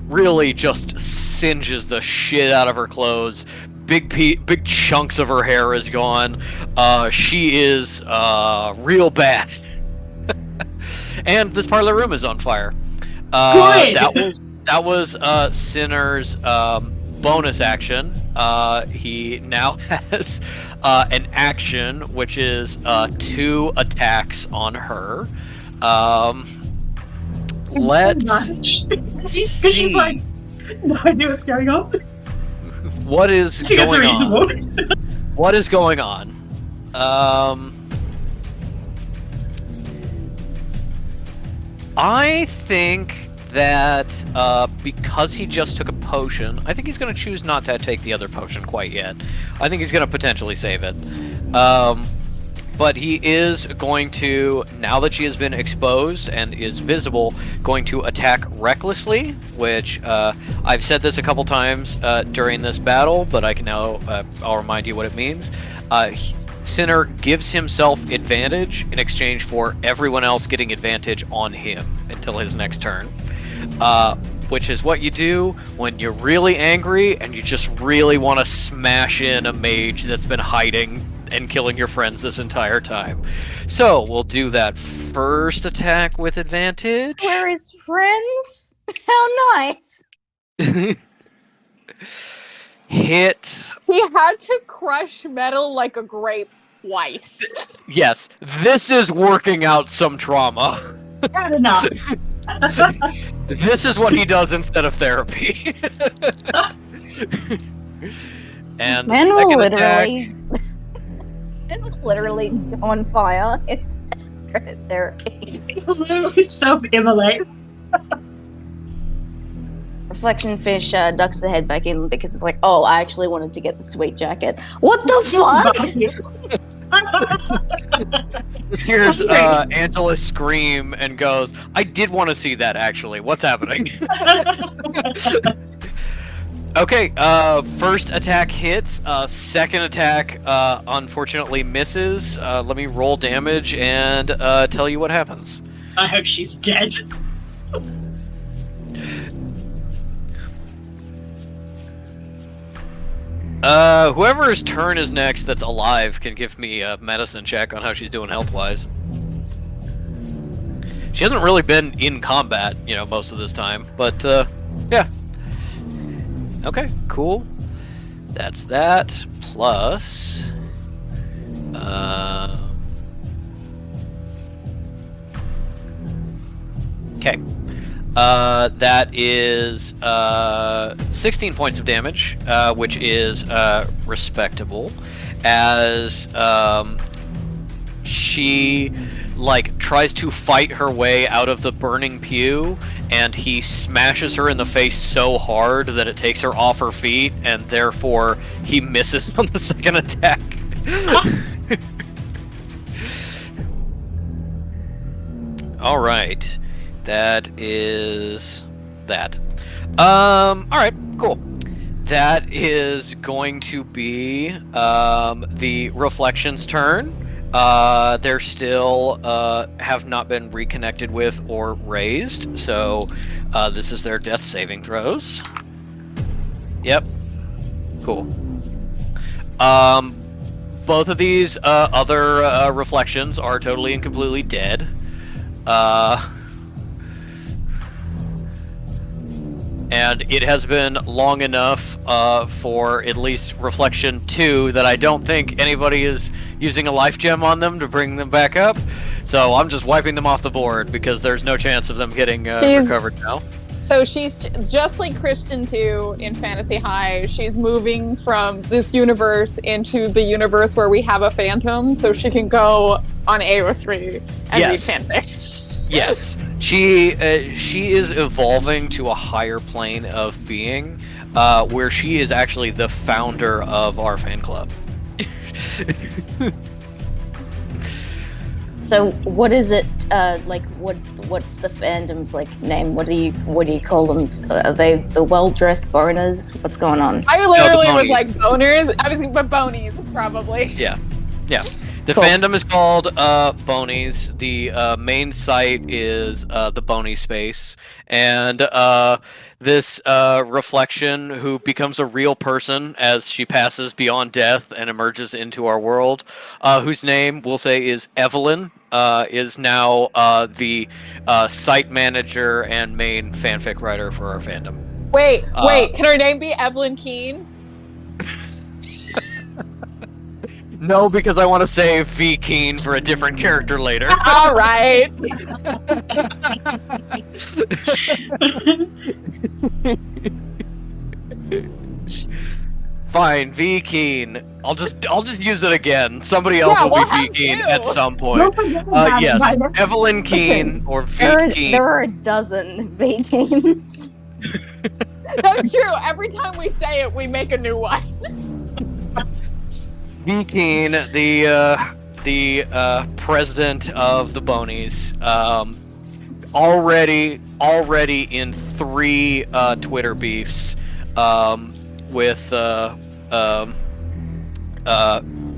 really just singes the shit out of her clothes. Big chunks of her hair is gone. She is real bad. And this part of the room is on fire. That was Sinner's bonus action. He now has an action, which is 2 attacks on her. Let's see. She's like, no idea what's going on. What is going on? What is going on? I think that because he just took a potion, I think he's going to choose not to take the other potion quite yet. I think he's going to potentially save it. But he is going to, now that she has been exposed and is visible, going to attack recklessly, which I've said this a couple times during this battle, but I can now, I'll remind you what it means. Sinner gives himself advantage in exchange for everyone else getting advantage on him until his next turn. Which is what you do when you're really angry and you just really want to smash in a mage that's been hiding and killing your friends this entire time. So we'll do that first attack with advantage. Where is friends? How nice. Hit. He had to crush metal like a grape twice. Yes, this is working out some trauma. Not enough. This is what he does instead of therapy. And Men the will second literally, men will literally go on fire instead of therapy. Self-immolate. Reflection Fish ducks the head back in because it's like, oh, I actually wanted to get the sweet jacket. What the fuck? This here's Angela scream and goes, I did want to see that, actually. What's happening? Okay, first attack hits. Second attack, unfortunately, misses. Let me roll damage and tell you what happens. I hope she's dead. Whoever's turn is next that's alive can give me a medicine check on how she's doing health-wise. She hasn't really been in combat, most of this time, but, yeah. Okay, cool. That's that, plus... Okay. That is 16 points of damage, which is respectable, as she tries to fight her way out of the burning pew, and he smashes her in the face so hard that it takes her off her feet, and therefore he misses on the second attack. All right. That is that. Alright, cool. That is going to be the Reflection's turn. They're still have not been reconnected with or raised, so this is their death saving throws. Yep. Cool. Both of these other reflections are totally and completely dead. And it has been long enough for at least Reflection 2 that I don't think anybody is using a life gem on them to bring them back up. So I'm just wiping them off the board because there's no chance of them getting recovered now. So she's just like Christian 2 in Fantasy High. She's moving from this universe into the universe where we have a phantom, so she can go on AO3 and read fanfic. Yes, she is evolving to a higher plane of being, where she is actually the founder of our fan club. So what is it what's the fandom's name? What do you call them? Are they the well-dressed boners? What's going on? I literally was like boners. Everything but bonies probably. Yeah. The fandom is called Bonies. The main site is the Boney Space, and this reflection who becomes a real person as she passes beyond death and emerges into our world, whose name we'll say is Evelyn, is now the site manager and main fanfic writer for our fandom. Wait, can her name be Evelyn Keene? No, because I want to save V. Keen for a different character later. All right. Fine, V. Keen. I'll just use it again. Somebody else will be V. Keen at some point. Yes, Evelyn Keen or V. Keen. There are a dozen V. Keens. That's true. Every time we say it, we make a new one. V. Keen, the president of the Bonies, already in 3 Twitter beefs with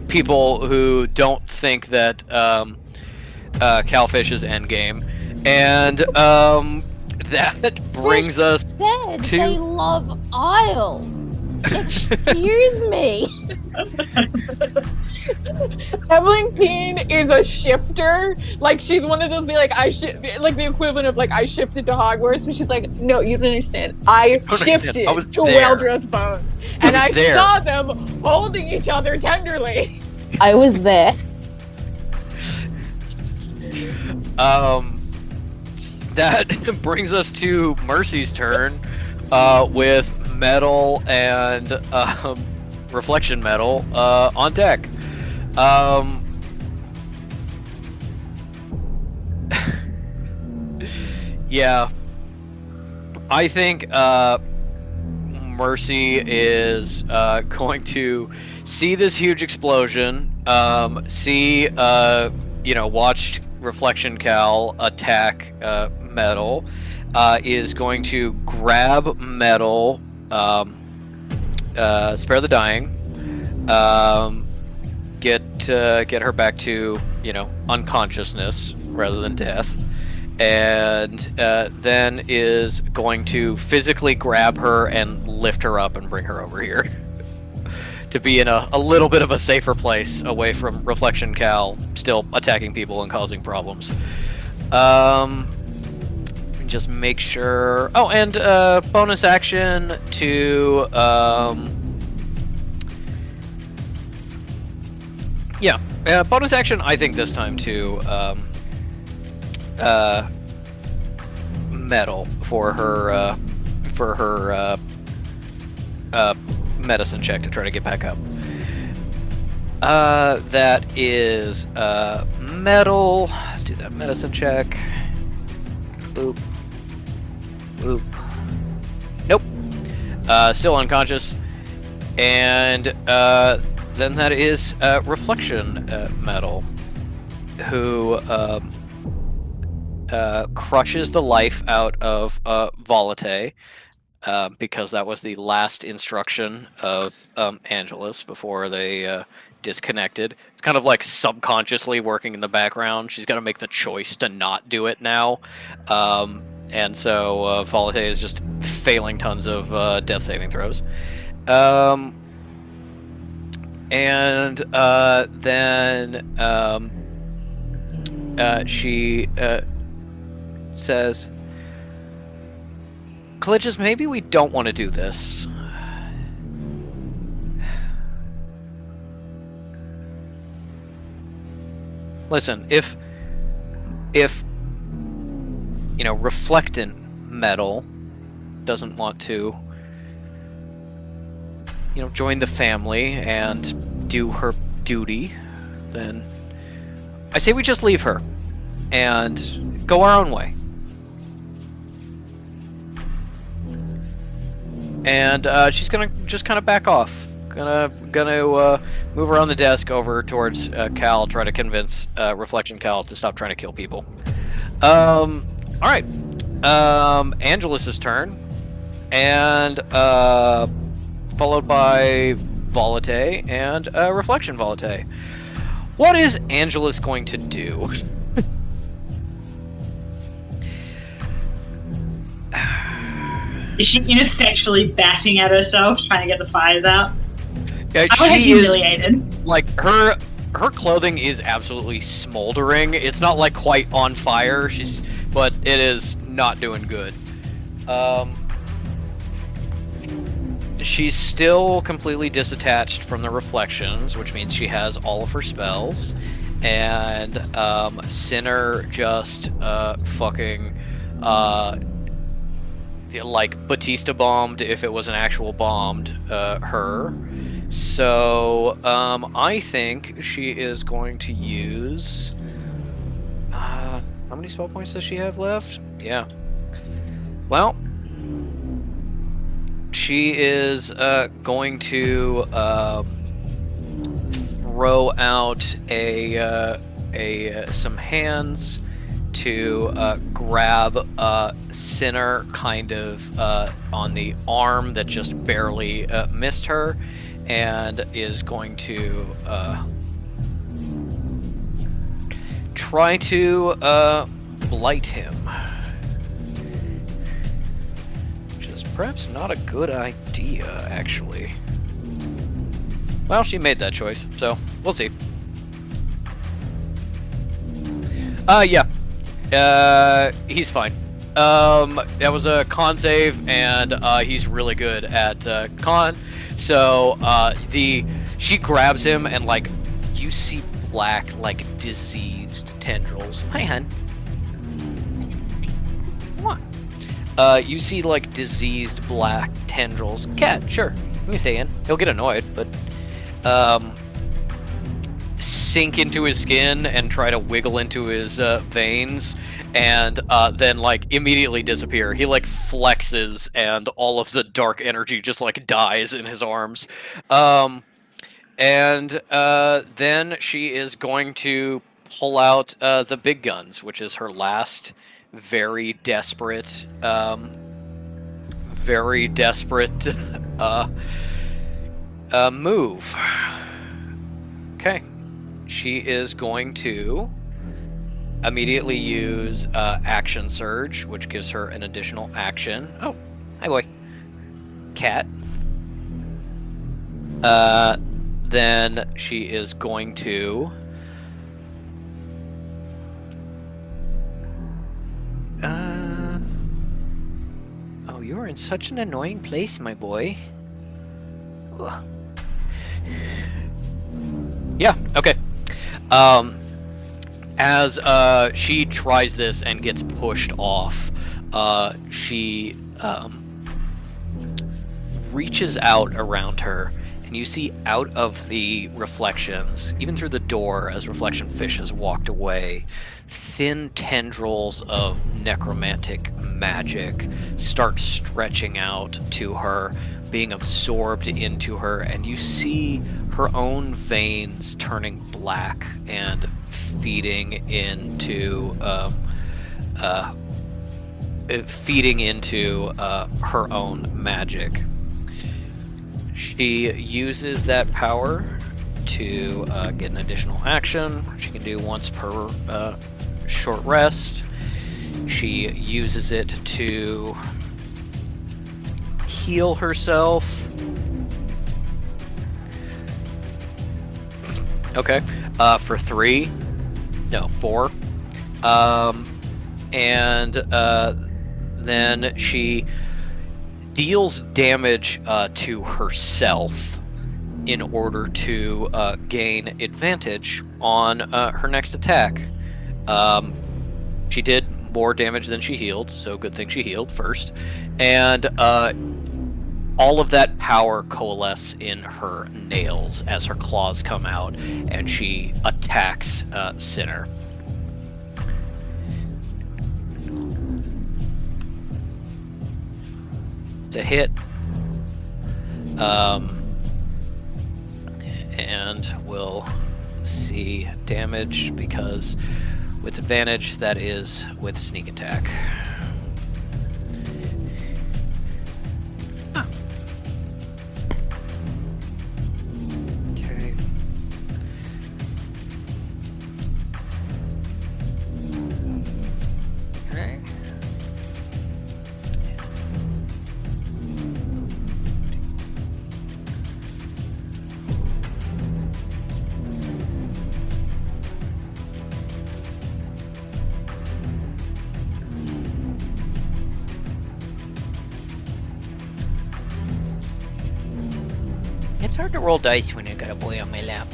people who don't think that Calfish is endgame, and that brings us to they love Isle. Excuse me. Evelyn Keene is a shifter. She's one of those the equivalent of I shifted to Hogwarts, but she's like, no, you don't understand. I shifted to well-dressed bones, and I saw them holding each other tenderly. I was there. That brings us to Mercy's turn, with metal and reflection metal on deck. Yeah. I think Mercy is going to see this huge explosion, watched Reflection Cal attack Metal, is going to grab Metal, spare the dying, get her back to, unconsciousness rather than death, and then is going to physically grab her and lift her up and bring her over here to be in a little bit of a safer place away from Reflection Cal still attacking people and causing problems. Just make sure. Oh, and bonus action to bonus action, I think this time to Metal for her medicine check to try to get back up. That is Metal. Do that medicine check. Boop. Boop. Nope. Still unconscious. And then that is Reflection Metal, who crushes the life out of Volate, because that was the last instruction of Angelus before they disconnected. It's kind of like subconsciously working in the background. She's got to make the choice to not do it now. And so Volate is just failing tons of death saving throws. And then she says, Glitches, maybe we don't want to do this. Listen, if Reflectant Metal doesn't want to join the family and do her duty, then I say we just leave her and go our own way. And she's gonna just kind of back off. Gonna move around the desk over towards Cal, try to convince Reflection Cal to stop trying to kill people. All right. Angelus's turn, and followed by Volate and Reflection Volate. What is Angelus going to do? Is she ineffectually batting at herself, trying to get the fires out? Yeah, I would have she is humiliated. like her clothing is absolutely smoldering. It's not like quite on fire. But it is not doing good. She's still completely disattached from the reflections, which means she has all of her spells. And Sinner just fucking like Batista bombed, if it was an actual bombed, her. So I think she is going to use how many spell points does she have left? Yeah. Well, she is going to throw out some hands to grab Sinner kind of on the arm that just barely missed her, and is going to try to blight him. Which is perhaps not a good idea, actually. Well, she made that choice, so we'll see. Yeah. He's fine. That was a con save, and he's really good at con. So she grabs him, and like you see black, like diseased tendrils. Hi, hun. Come on. You see like diseased black tendrils. Cat, sure. Let me stay in. He'll get annoyed, but sink into his skin and try to wiggle into his veins, and then like immediately disappear. He like flexes, and all of the dark energy just like dies in his arms. And then she is going to pull out the big guns, which is her last very desperate move. Okay. She is going to immediately use Action Surge, which gives her an additional action. Oh, hi boy. Cat. Then she is going to... Oh, you're in such an annoying place, my boy. Ugh. Yeah, okay. As she tries this and gets pushed off, she reaches out around her, and you see out of the reflections, even through the door as Reflection Fish has walked away, thin tendrils of necromantic magic start stretching out to her, being absorbed into her, and you see her own veins turning black and feeding into her own magic. She uses that power to get an additional action. She can do once per short rest. She uses it to heal herself. Okay, for 4. And then she deals damage to herself in order to gain advantage on her next attack. She did more damage than she healed, so good thing she healed first. And all of that power coalesces in her nails as her claws come out, and she attacks Sinner. To hit, and we'll see damage, because with advantage that is with sneak attack. Okay. Okay. It's hard to roll dice when I got a boy on my lap.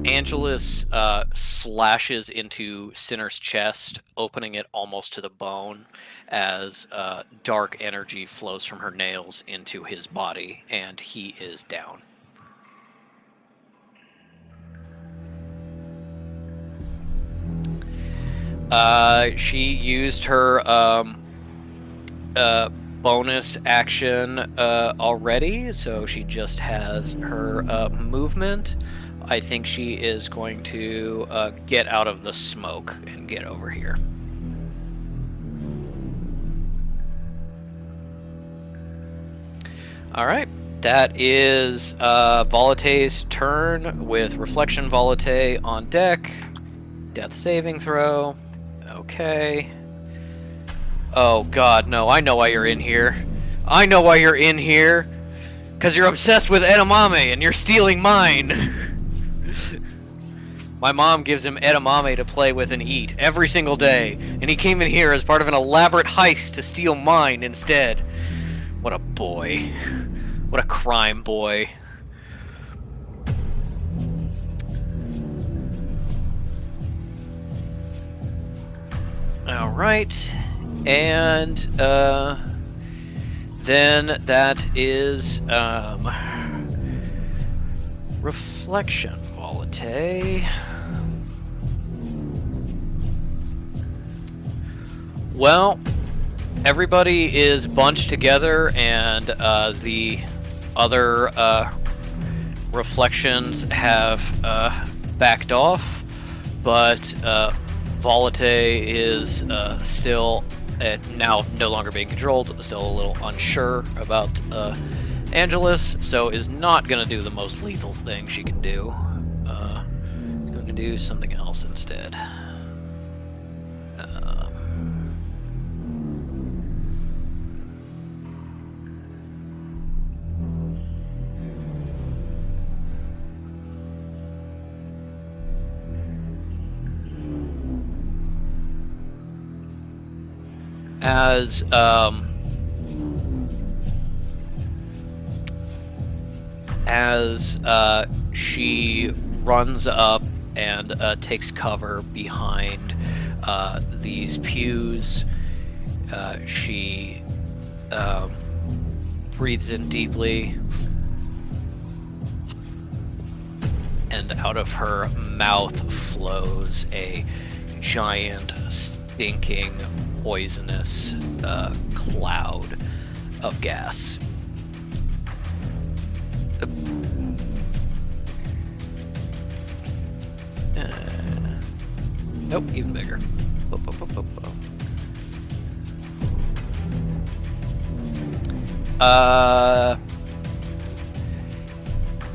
Angelus slashes into Sinner's chest, opening it almost to the bone as dark energy flows from her nails into his body, and he is down. She used her bonus action already, so she just has her movement. I think she is going to get out of the smoke and get over here. All right, that is Volate's turn with Reflection Volate on deck. Death saving throw. Okay. Oh god, no, I know why you're in here. I know why you're in here. Because you're obsessed with edamame and you're stealing mine. My mom gives him edamame to play with and eat every single day, and he came in here as part of an elaborate heist to steal mine instead. What a boy. What a crime boy. Alright, and Then that is reflection, Volate. Well, everybody is bunched together, and the other reflections have backed off, but Volate is still now no longer being controlled, still a little unsure about Angelus, so is not going to do the most lethal thing she can do. Going to do something else instead. As she runs up and takes cover behind these pews, she breathes in deeply, and out of her mouth flows a giant, stinking, poisonous cloud of gas. Nope, even bigger.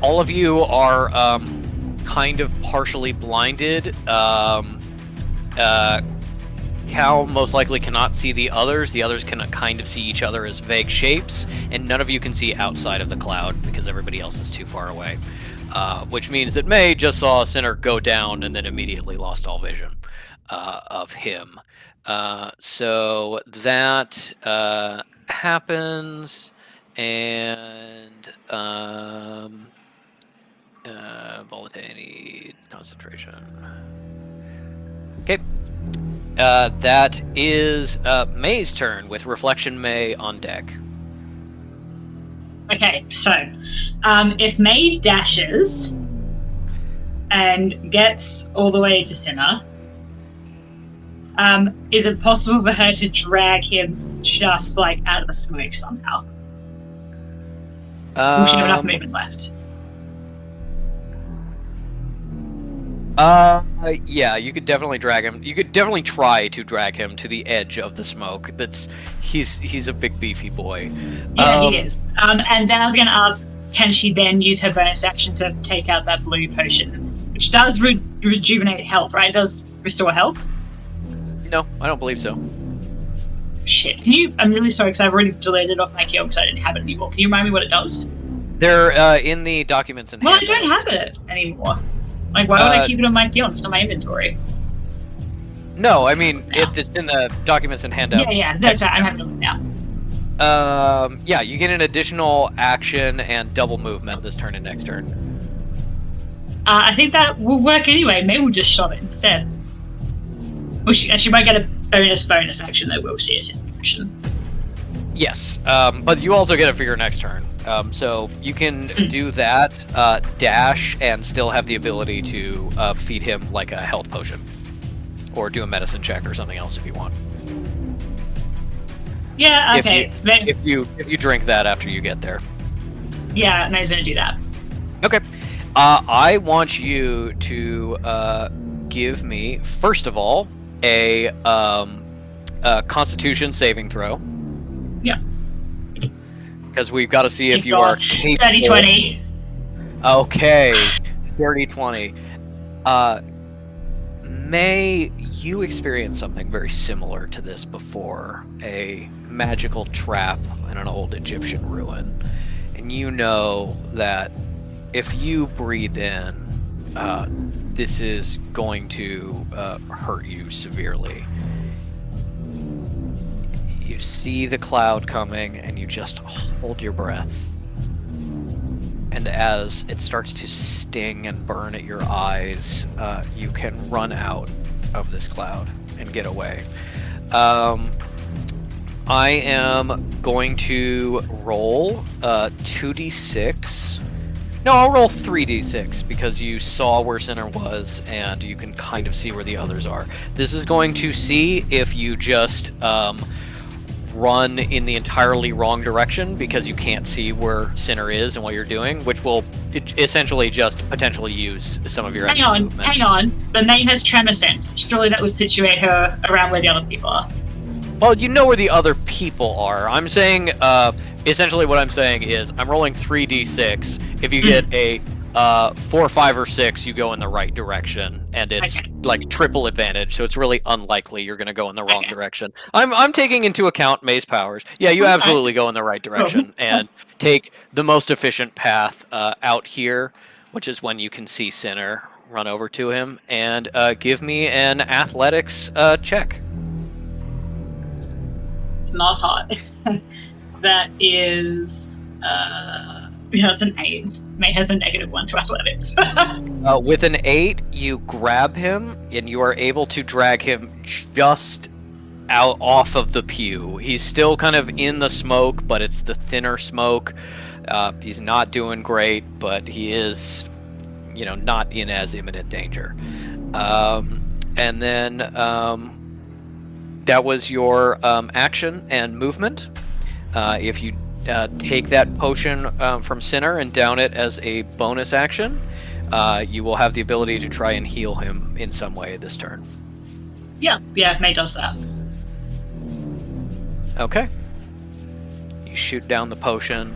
All of you are kind of partially blinded. Cal most likely cannot see the others. The others can kind of see each other as vague shapes, and none of you can see outside of the cloud because everybody else is too far away. Which means that May just saw Sinner go down and then immediately lost all vision of him. So that happens, and Volate needs concentration. Okay. That is May's turn with Reflection May on deck. Okay, so if May dashes and gets all the way to Sinner, is it possible for her to drag him just like out of the smoke somehow? Will she have enough movement left? Yeah, you could definitely drag him. You could definitely try to drag him to the edge of the smoke. He's a big beefy boy. Yeah, he is. And then I was going to ask, can she then use her bonus action to take out that blue potion, which does rejuvenate health, right? It does restore health? No, I don't believe so. Shit. I'm really sorry because I've already deleted it off my key because I didn't have it anymore. Can you remind me what it does? They're in the documents and handouts. Well, I don't have it anymore. Like, why would I keep it on my key? It's not my inventory. No, I mean, it's in the documents and handouts. Yeah, that's right. I'm having a look now. Yeah, you get an additional action and double movement this turn and next turn. I think that will work anyway. Maybe we'll just shove it instead. Well, she might get a bonus action though, will she? It's just an action. Yes, but you also get it for your next turn. So you can do that, dash, and still have the ability to feed him like a health potion. Or do a medicine check or something else if you want. Yeah, okay. If you drink that after you get there. Yeah, May's gonna do that. Okay. I want you to give me, first of all, a Constitution saving throw. Yeah. Because we've got to see if you are capable. 30-20. Okay. 30-20. May, you experienced something very similar to this before. A magical trap in an old Egyptian ruin. And you know that if you breathe in, this is going to hurt you severely. You see the cloud coming and you just hold your breath. And as it starts to sting and burn at your eyes, you can run out of this cloud and get away. I am going to roll 2d6. No, I'll roll 3d6 because you saw where Sinner was and you can kind of see where the others are. This is going to see if you just run in the entirely wrong direction because you can't see where Sinner is and what you're doing, which will essentially just potentially use some of your extra movement. Hang on. The maid has tremor sense. Surely that would situate her around where the other people are. Well, you know where the other people are. I'm saying, essentially what I'm saying is I'm rolling 3d6. If you get a 4, 5, or 6, you go in the right direction, and it's like triple advantage, so it's really unlikely you're going to go in the wrong direction. I'm taking into account May's powers. Yeah, you absolutely go in the right direction and take the most efficient path out here, which is when you can see Sinner, run over to him, and give me an athletics check. It's not hard. That is... it's an 8. May has a -1 to athletics. With an 8, you grab him, and you are able to drag him just out off of the pew. He's still kind of in the smoke, but it's the thinner smoke. He's not doing great, but he is, not in as imminent danger. And then that was your action and movement. If you take that potion from Sinner and down it as a bonus action, you will have the ability to try and heal him in some way this turn. Yeah, May does that. Okay. You shoot down the potion,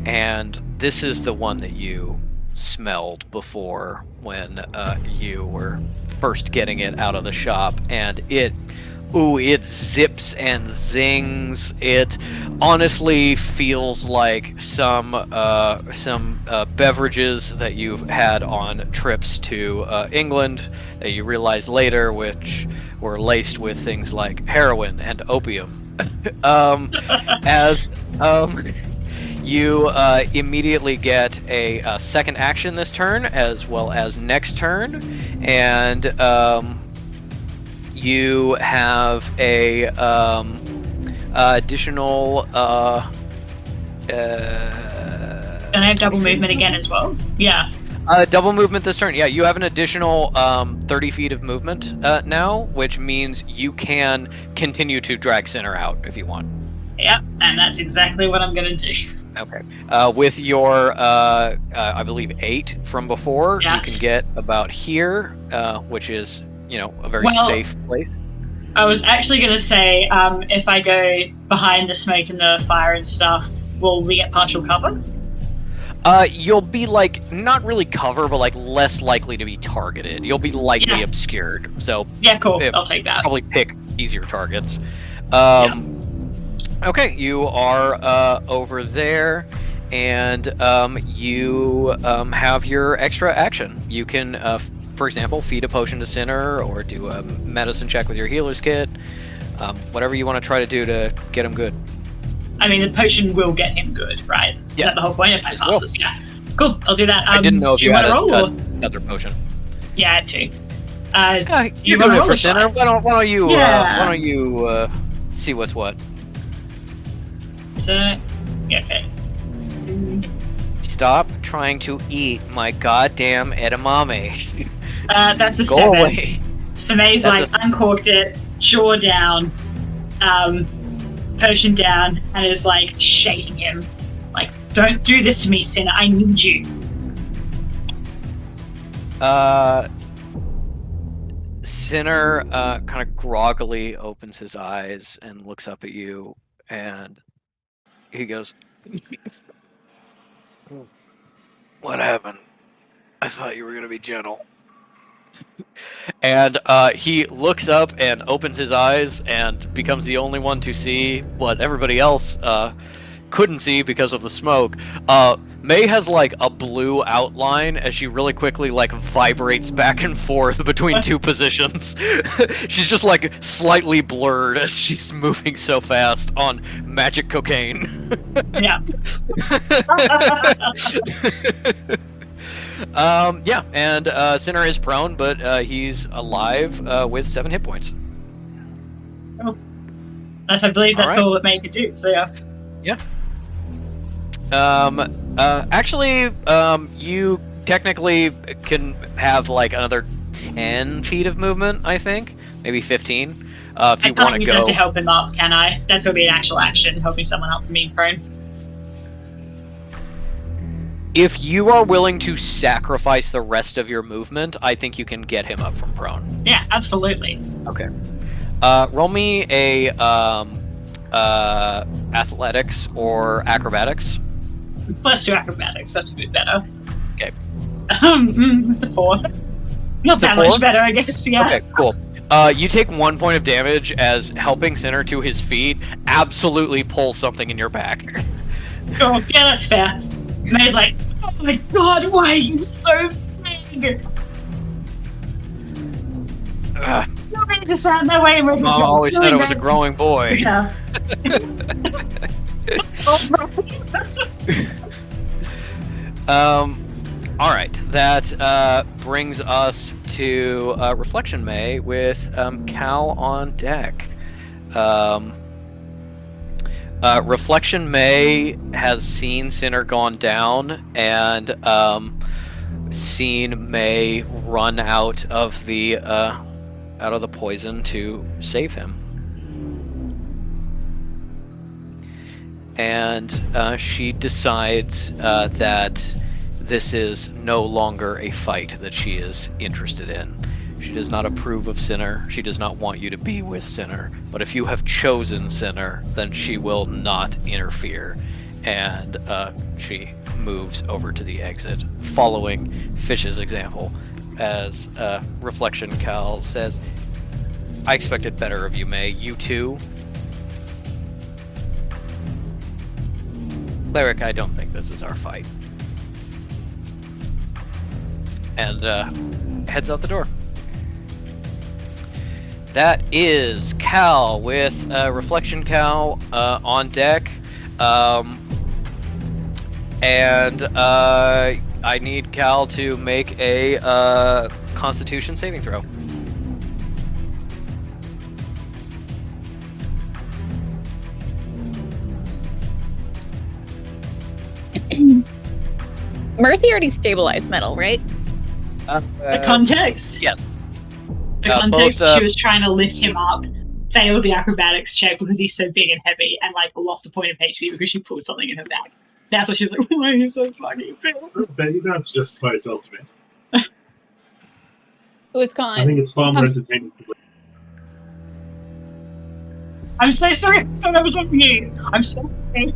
and this is the one that you smelled before when you were first getting it out of the shop, and it zips and zings. It honestly feels like some beverages that you've had on trips to England that you realize later, which were laced with things like heroin and opium. You immediately get a second action this turn, as well as next turn, and you have a additional. And I have double movement again as well. Yeah. Double movement this turn. Yeah, you have an additional 30 feet of movement now, which means you can continue to drag Sinner out if you want. Yep, and that's exactly what I'm going to do. Okay. With your, I believe, 8 from before, you can get about here, which is, a very safe place. I was actually going to say, if I go behind the smoke and the fire and stuff, will we get partial cover? You'll be, not really cover, but, less likely to be targeted. You'll be lightly obscured, so... Yeah, cool. I'll take that. Probably pick easier targets. Okay, you are over there, and you have your extra action. You can, for example, feed a potion to Sinner, or do a medicine check with your healer's kit. Whatever you want to try to do to get him good. I mean, the potion will get him good, right? Is that the whole point if I pass this? Yeah. Cool, I'll do that. I didn't know if you had another potion. Yeah, I had 2. You do it for Sinner. Why don't you see what's what? So, okay. Stop trying to eat my goddamn edamame. That's a Go 7. away. So May's uncorked it, jaw down, potion down, and is shaking him. Don't do this to me, Sinner. I need you. Sinner kind of groggily opens his eyes and looks up at you, and he goes, "What happened? I thought you were going to be gentle." And he looks up and opens his eyes and becomes the only one to see what everybody else couldn't see because of the smoke. May has a blue outline as she really quickly vibrates back and forth between 2 positions. She's just slightly blurred as she's moving so fast on magic cocaine. Yeah. And Sinner is prone, but he's alive with 7 hit points. Oh. I believe that's All all that May could do. So yeah. Actually, you technically can have like another 10 feet of movement, I think. Maybe 15. If you I want can't use go. that to help him up, can I? That's going to be an actual action, helping someone up from being prone. If you are willing to sacrifice the rest of your movement, I think you can get him up from prone. Yeah, absolutely. Okay. Roll me a athletics or acrobatics. +2 acrobatics. That's a bit better. Okay. The 4. Not that much better, I guess. Yeah. Okay, cool. You take 1 point of damage as helping Sinner to his feet absolutely pulls something in your back. Oh, yeah, that's fair. May's like, oh my god, why are you so big? Nobody just sat in that way and we're just Mom always said I was a growing boy. Yeah. All right, that brings us to Reflection May with Cal on deck. Reflection May has seen Sinner gone down and seen May run out of the poison to save him. And she decides that this is no longer a fight that she is interested in. She does not approve of Sinner. She does not want you to be with Sinner. But if you have chosen Sinner, then she will not interfere. And she moves over to the exit, following Fish's example. As Reflection Cal says, I expected better of you, May. You too? Cleric, I don't think this is our fight. And heads out the door. That is Cal with Reflection Cal on deck. And I need Cal to make a Constitution saving throw. Mercy already stabilized metal, right? The context? Yes. The context, both, she was trying to lift him up, failed the acrobatics check because he's so big and heavy, and like lost a point of HP because she pulled something in her bag. That's what she was like, why are you so fucking big? You don't have to justify yourself to me. So it's gone. I think it's far more entertaining. I'm so sorry. That was on me. I'm so sorry.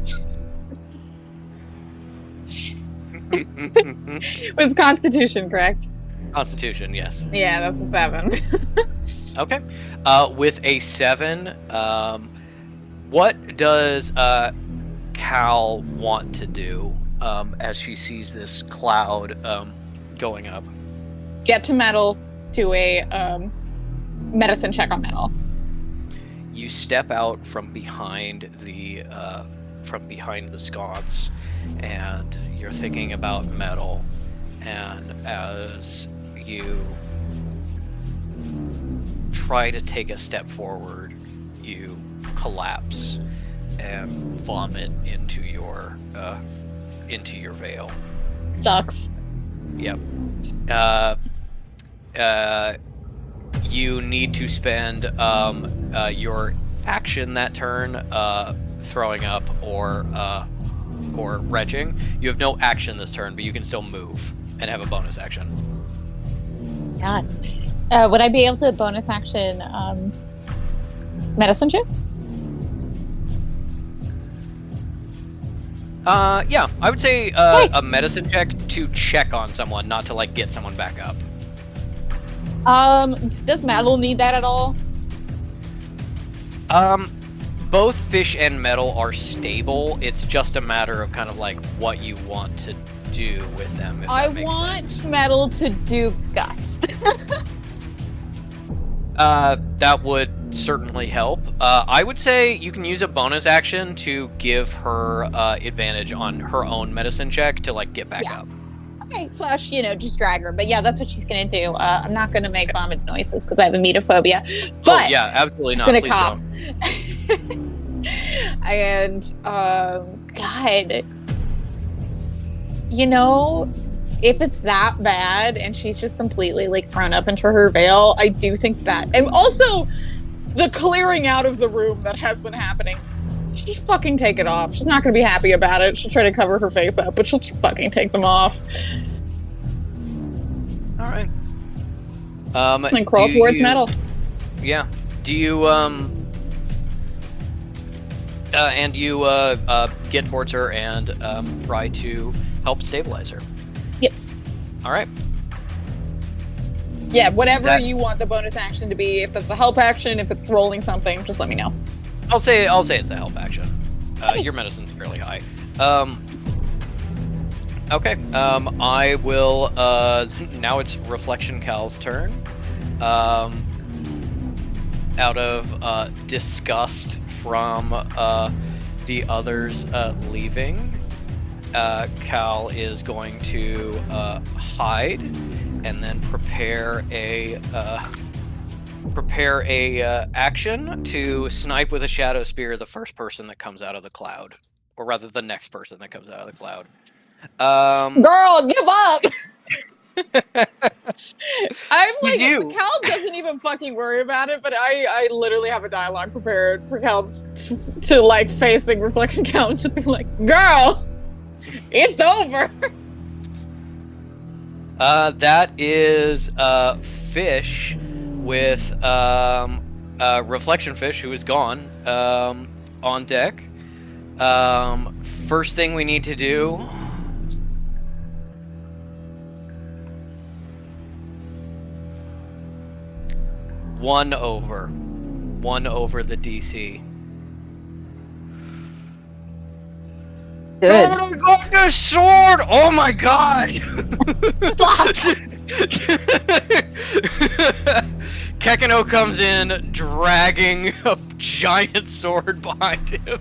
With Constitution, correct? Constitution, yes. Yeah, that's a 7. Okay. With a 7, what does Cal want to do as she sees this cloud going up? Get to metal to a medicine check on metal. You step out from behind the sconce, and you're thinking about metal. And as you try to take a step forward, you collapse and vomit into your veil. Sucks. Yep. You need to spend your action that turn throwing up or retching. You have no action this turn, but you can still move and have a bonus action. God. Would I be able to bonus action medicine check? Yeah, I would say a medicine check to check on someone, not to like get someone back up. Does metal need that at all? Both fish and metal are stable. It's just a matter of kind of like what you want to do with them. If I that makes want sense. metal to do gust. That would certainly help. I would say you can use a bonus action to give her advantage on her own medicine check to like get back up. Okay, / just drag her. But yeah, that's what she's gonna do. I'm not gonna make vomit noises because I have emetophobia. But yeah, absolutely she's not. gonna Please cough. don't. And God, you know, if it's that bad and she's just completely like thrown up into her veil, I do think that, and also the clearing out of the room that has been happening. She'll fucking take it off. She's not gonna be happy about it. She'll try to cover her face up, but she'll just fucking take them off. All right. And crawl towards metal. Yeah. Do you and you get towards her and try to help stabilize her. Yep. All right. Yeah, whatever you want the bonus action to be. If that's a help action, if it's rolling something, just let me know. I'll say it's the help action. Your medicine's fairly high. Okay. I will. Now it's Reflection Cal's turn. Out of disgust from the others leaving, Cal is going to hide and then prepare a action to snipe with a shadow spear the first person that comes out of the cloud, or rather the next person that comes out of the cloud. Girl, give up! I'm like, you. Cal doesn't even fucking worry about it, but I literally have a dialogue prepared for Cal to like facing Reflection Cal and just be like, girl, it's over. That is Fish with Reflection Fish, who is gone, on deck. First thing we need to do. One over the DC. Good. Oh my god, the sword! Oh my god! Kekino comes in, dragging a giant sword behind him.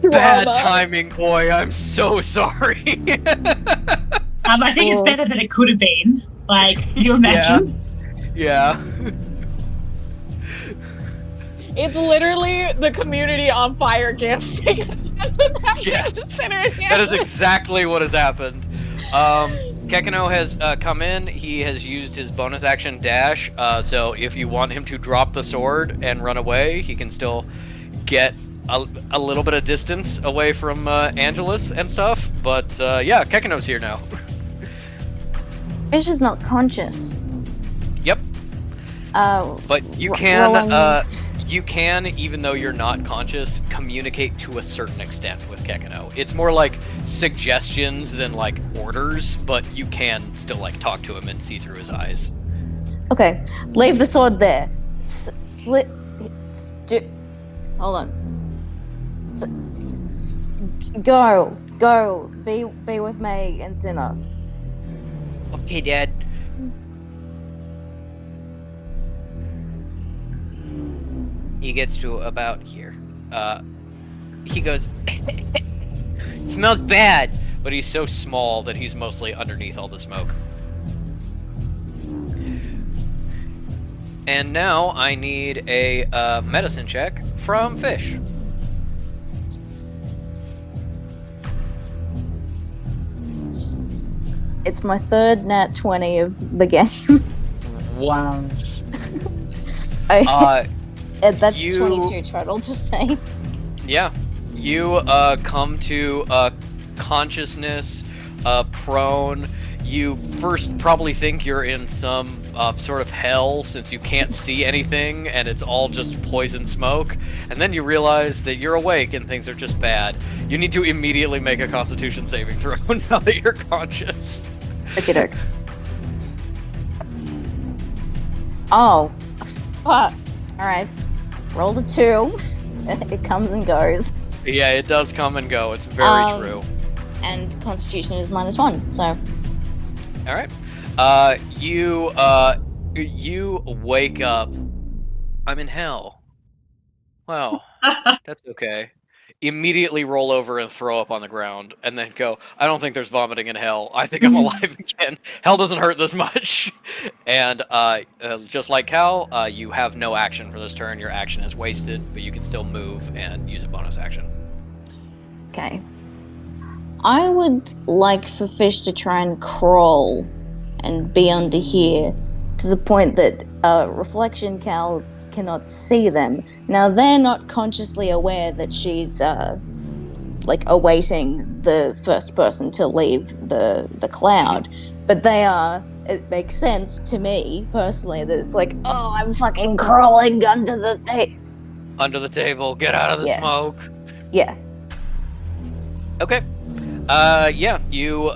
Bad timing, boy. I'm so sorry. I think it's better than it could have been. Like, you imagine? Yeah. It's literally the community on fire gift. That's what's happening. Yes. That is exactly what has happened. Kekino has come in. He has used his bonus action dash. So if you want him to drop the sword and run away, he can still get a little bit of distance away from Angelus and stuff. But yeah, Kekino's here now. Fish is not conscious. Yep. But you can, even though you're not conscious, communicate to a certain extent with Kekino. It's more like suggestions than like orders, but you can still like talk to him and see through his eyes. Okay, leave the sword there. Hold on. Go. Be with me and Sinner. Okay, Dad. He gets to about here. He goes, it smells bad, but he's so small that he's mostly underneath all the smoke. And now I need a medicine check from Fish. It's my third nat 20 of the game. Wow. That's 22 total, just saying. Yeah. You come to consciousness, prone. You first probably think you're in some sort of hell since you can't see anything and it's all just poison smoke. And then you realize that you're awake and things are just bad. You need to immediately make a Constitution saving throw now that you're conscious. Okay, doke. Oh. Fuck. Alright. Rolled a 2. It comes and goes. Yeah, it does come and go. It's very true. And Constitution is -1, so. Alright. You wake up. I'm in hell. Well, that's okay. immediately roll over and throw up on the ground, and then go, I don't think there's vomiting in hell. I think I'm alive again. Hell doesn't hurt this much. And just like Cal, you have no action for this turn. Your action is wasted, but you can still move and use a bonus action. Okay. I would like for Fish to try and crawl and be under here to the point that Reflection Cal cannot see them. Now, they're not consciously aware that she's awaiting the first person to leave the cloud, but they are. It makes sense to me personally that it's like, oh, I'm fucking crawling under the under the table. Get out of the smoke. Yeah. Okay. You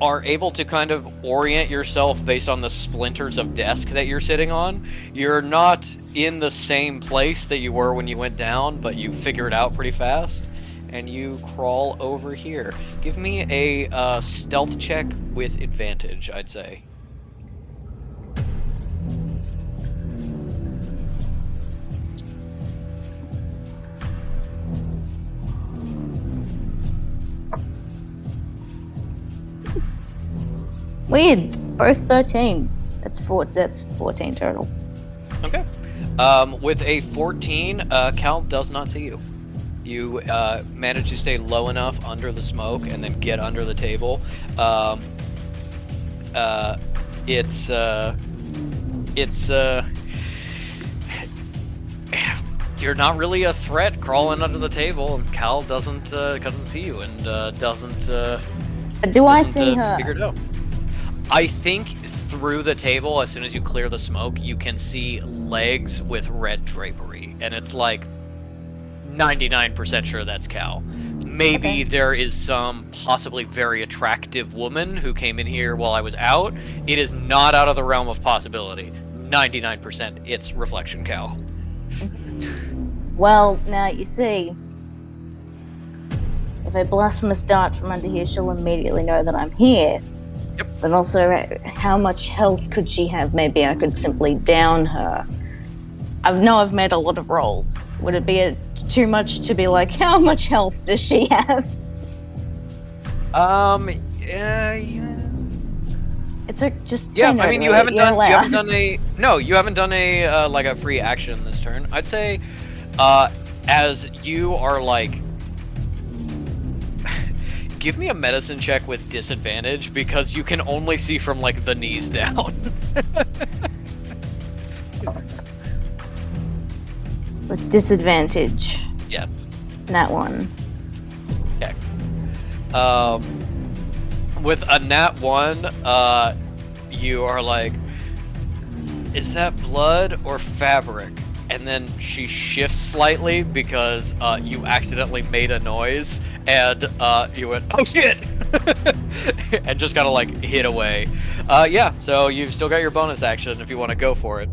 are able to kind of orient yourself based on the splinters of desk that you're sitting on. You're not in the same place that you were when you went down, but you figure it out pretty fast, and you crawl over here. Give me a stealth check with advantage, I'd say. Weird. Both 13. That's 14 total. Okay. With a 14, Cal does not see you. You manage to stay low enough under the smoke and then get under the table. You're not really a threat crawling under the table, and Cal doesn't see you and doesn't. Do I see her? Figure it out. I think through the table, as soon as you clear the smoke, you can see legs with red drapery, and it's like 99% sure that's Cal. Maybe there is some possibly very attractive woman who came in here while I was out. It is not out of the realm of possibility. 99% it's Reflection Cal. Well, now you see, if I blast from a start from under here, she'll immediately know that I'm here. Yep. But also, how much health could she have? Maybe I could simply down her. I've made a lot of rolls. Would it be too much to be like, how much health does she have? Yeah. It's just yeah. no I mean, to you me. haven't You're done a like a free action this turn. I'd say, as you are like. Give me a medicine check with disadvantage, because you can only see from, like, the knees down. With disadvantage. Yes. Nat 1. Okay. With a nat 1, you are like, is that blood or fabric? And then she shifts slightly because you accidentally made a noise, and you went, oh shit! And just kind of like hit away. Yeah, so you've still got your bonus action if you want to go for it.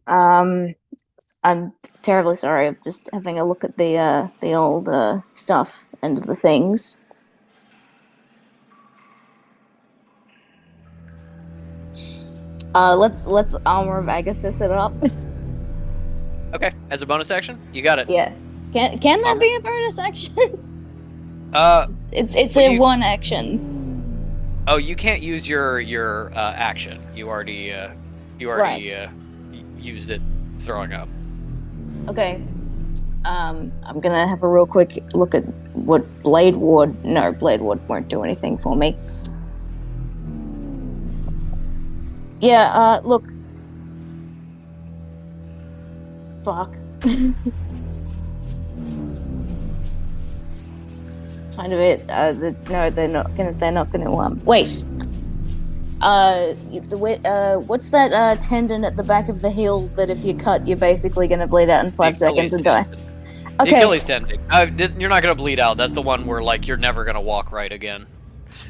I'm terribly sorry. I'm just having a look at the old stuff and the things. Let's Armor of Agathis it up. Okay, as a bonus action, you got it. Yeah. Can that be a bonus action? It's one action. Oh, you can't use your action. You already used it throwing up. Okay. I'm gonna have a real quick look at what Blade Ward. No, Blade Ward won't do anything for me. Yeah, look. Fuck. Kind of it. No, they're not gonna. Wait. What's that tendon at the back of the heel that if you cut, you're basically gonna bleed out in 5 seconds and die? Okay. The Achilles tendon. You're not gonna bleed out. That's the one where like you're never gonna walk right again.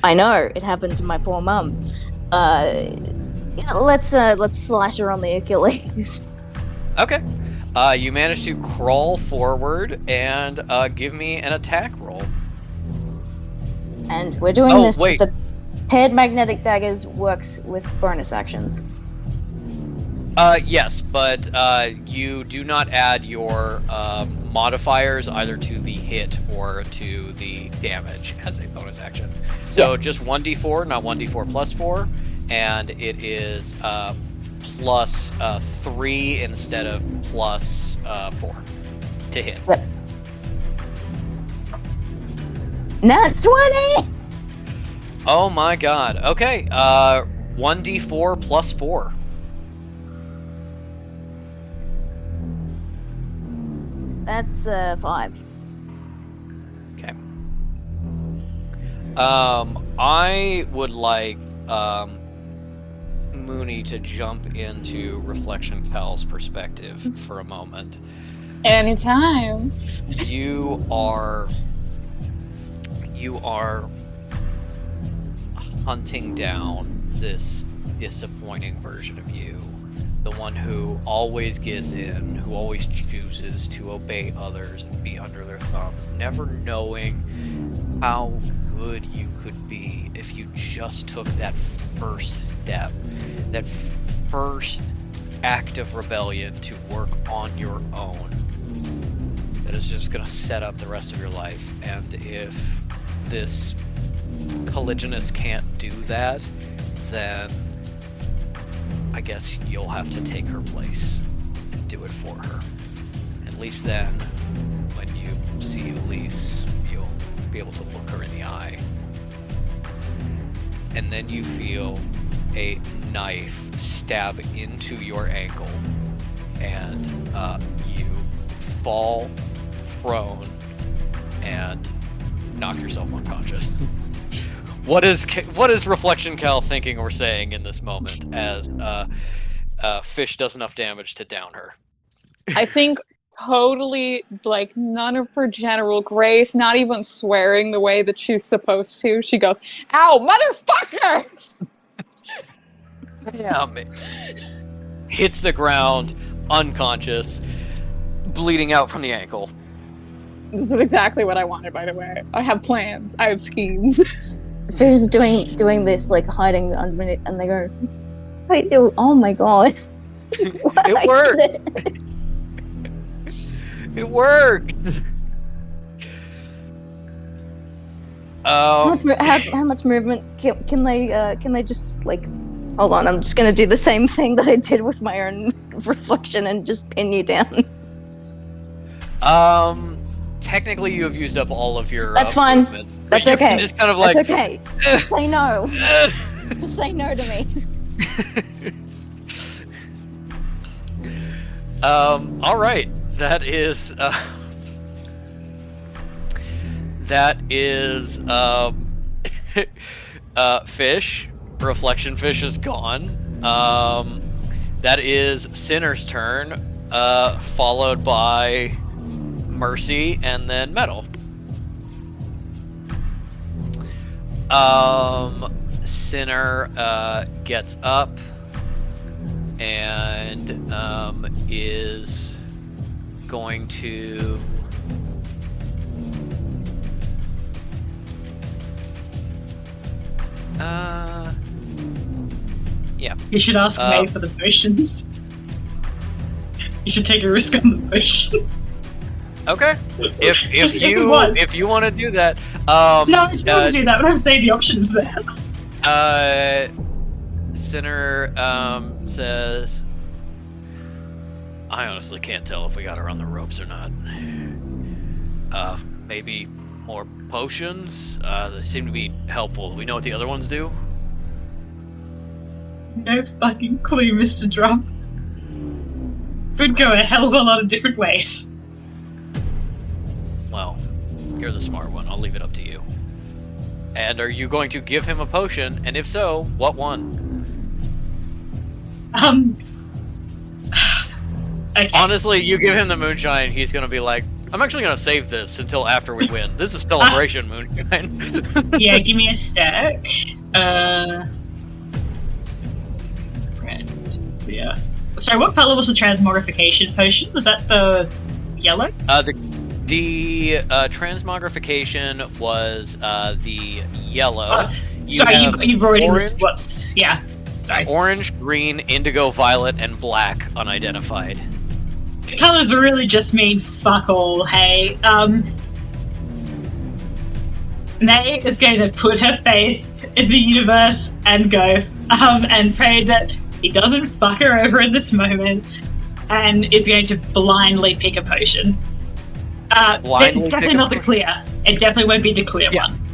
I know. It happened to my poor mum. Let's slash her on the Achilles. Okay. You managed to crawl forward and give me an attack roll. And we're doing this. Wait. The paired magnetic daggers works with bonus actions. Yes, but you do not add your modifiers either to the hit or to the damage as a bonus action. So just 1d4, not 1d4 plus 4, and it is plus 3 instead of plus 4 to hit. Yep. Nat 20! Oh my god. Okay. 1d4 plus 4. That's 5. Okay. I would like Mooney to jump into Reflection Cal's perspective for a moment. Anytime. You are hunting down this disappointing version of you. The one who always gives in, who always chooses to obey others and be under their thumbs, never knowing how good you could be if you just took that first step, that first act of rebellion to work on your own. That is just going to set up the rest of your life. And if this collisionist can't do that, then I guess you'll have to take her place and do it for her. At least then, when you see Elise, you'll be able to look her in the eye. And then you feel a knife stab into your ankle, and you fall prone and knock yourself unconscious. What is Reflection Cal thinking or saying in this moment as Fish does enough damage to down her? I think totally, like, none of her general grace, not even swearing the way that she's supposed to. She goes, "Ow, motherfucker!" Damn it. Hits the ground, unconscious, bleeding out from the ankle. This is exactly what I wanted, by the way. I have plans. I have schemes. Fish is doing this, like, hiding underneath, and they go, I do, oh my god. It worked! It worked! How much movement can they just, like, hold on, I'm just gonna do the same thing that I did with my own reflection and just pin you down. Technically you have used up all of your That's fine. movement. That's You okay. can just kind of like, That's okay. Just say no. Just say no to me. All right. That is Fish. Reflection Fish is gone. That is Sinner's turn, followed by Mercy and then Metal. Sinner gets up and is going to yeah. You should ask May for the potions. You should take a risk on the potions. Okay. If you want to do that, no, I don't want to do that. But I'm saying the options there. Sinner says, I honestly can't tell if we got her on the ropes or not. Maybe more potions. They seem to be helpful. We know what the other ones do. No fucking clue, Mr. Drum. Could go a hell of a lot of different ways. Well, you're the smart one. I'll leave it up to you. And are you going to give him a potion? And if so, what one? Okay. Honestly, you give him the moonshine, he's gonna be like, I'm actually gonna save this until after we win. This is celebration moonshine. Yeah, give me a stack. Red. Yeah. Sorry, what color was the transmogrification potion? Was that the yellow? The transmogrification was the yellow. Sorry, you've already listed what's... Yeah. Sorry. Orange, green, indigo, violet, and black unidentified. The colors really just mean fuck all, hey. May is going to put her faith in the universe and go, and pray that he doesn't fuck her over in this moment, and is going to blindly pick a potion. Blindly definitely pick a not the potion? clear. It definitely won't be the clear Yeah. one.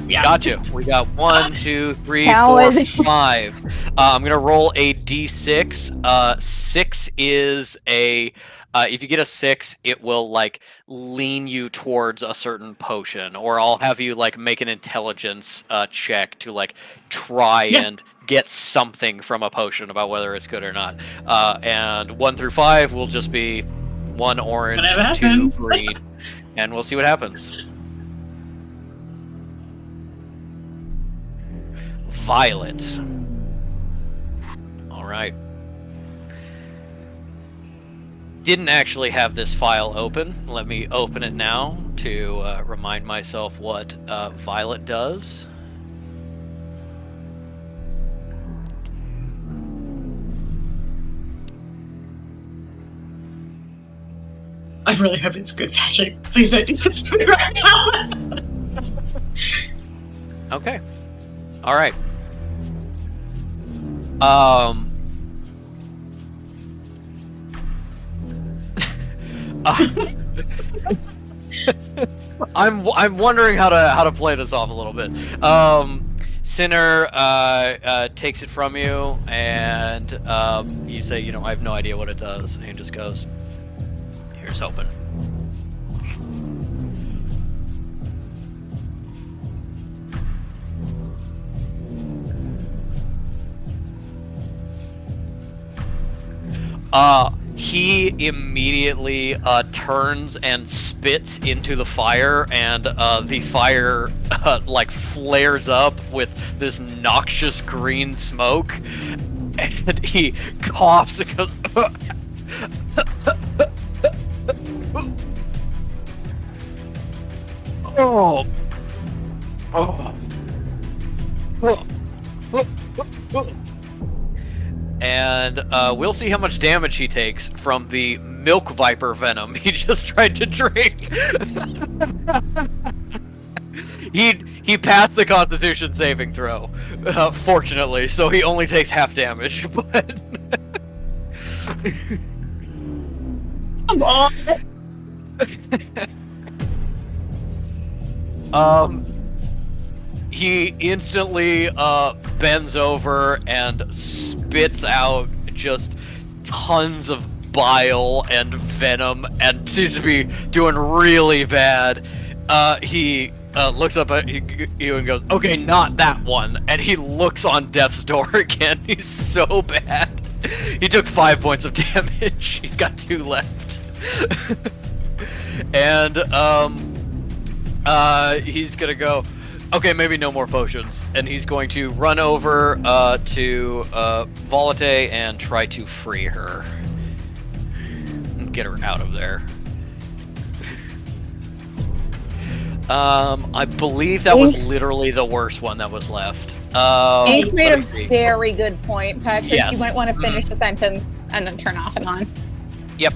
Yeah. Gotcha. We got 1, 2, 3, Coward. 4, 5. I'm gonna roll a d6. 6 is a. If you get a 6, it will like lean you towards a certain potion, or I'll have you like make an intelligence check to like try and get something from a potion about whether it's good or not. And 1 through 5 will just be 1 orange, Whatever 2 happens. green, and we'll see what happens. Violet. All right. Didn't actually have this file open. Let me open it now to remind myself what Violet does. I really hope it's good, Patrick. Please don't do this to me right now. Okay. All right. I'm wondering how to play this off a little bit. Sinner takes it from you, and you say, I have no idea what it does, and he just goes, "Here's hoping." He immediately turns and spits into the fire, and the fire like flares up with this noxious green smoke, and he coughs and goes, "Oh, oh, and we'll see how much damage he takes from the milk viper venom he just tried to drink. He passed the Constitution saving throw, fortunately, so he only takes half damage. But Come on. he instantly bends over and spits out just tons of bile and venom, and seems to be doing really bad. He looks up at you and goes, "Okay, not that one." And he looks on death's door again. He's so bad. He took 5 points of damage. He's got 2 left. And he's gonna go, "Okay, maybe no more potions," and he's going to run over to Volate and try to free her and get her out of there. I believe that was literally the worst one that was left. Ink made a let's see. very good point, Patrick. Yes. You might want to finish the sentence and then turn off and on. Yep.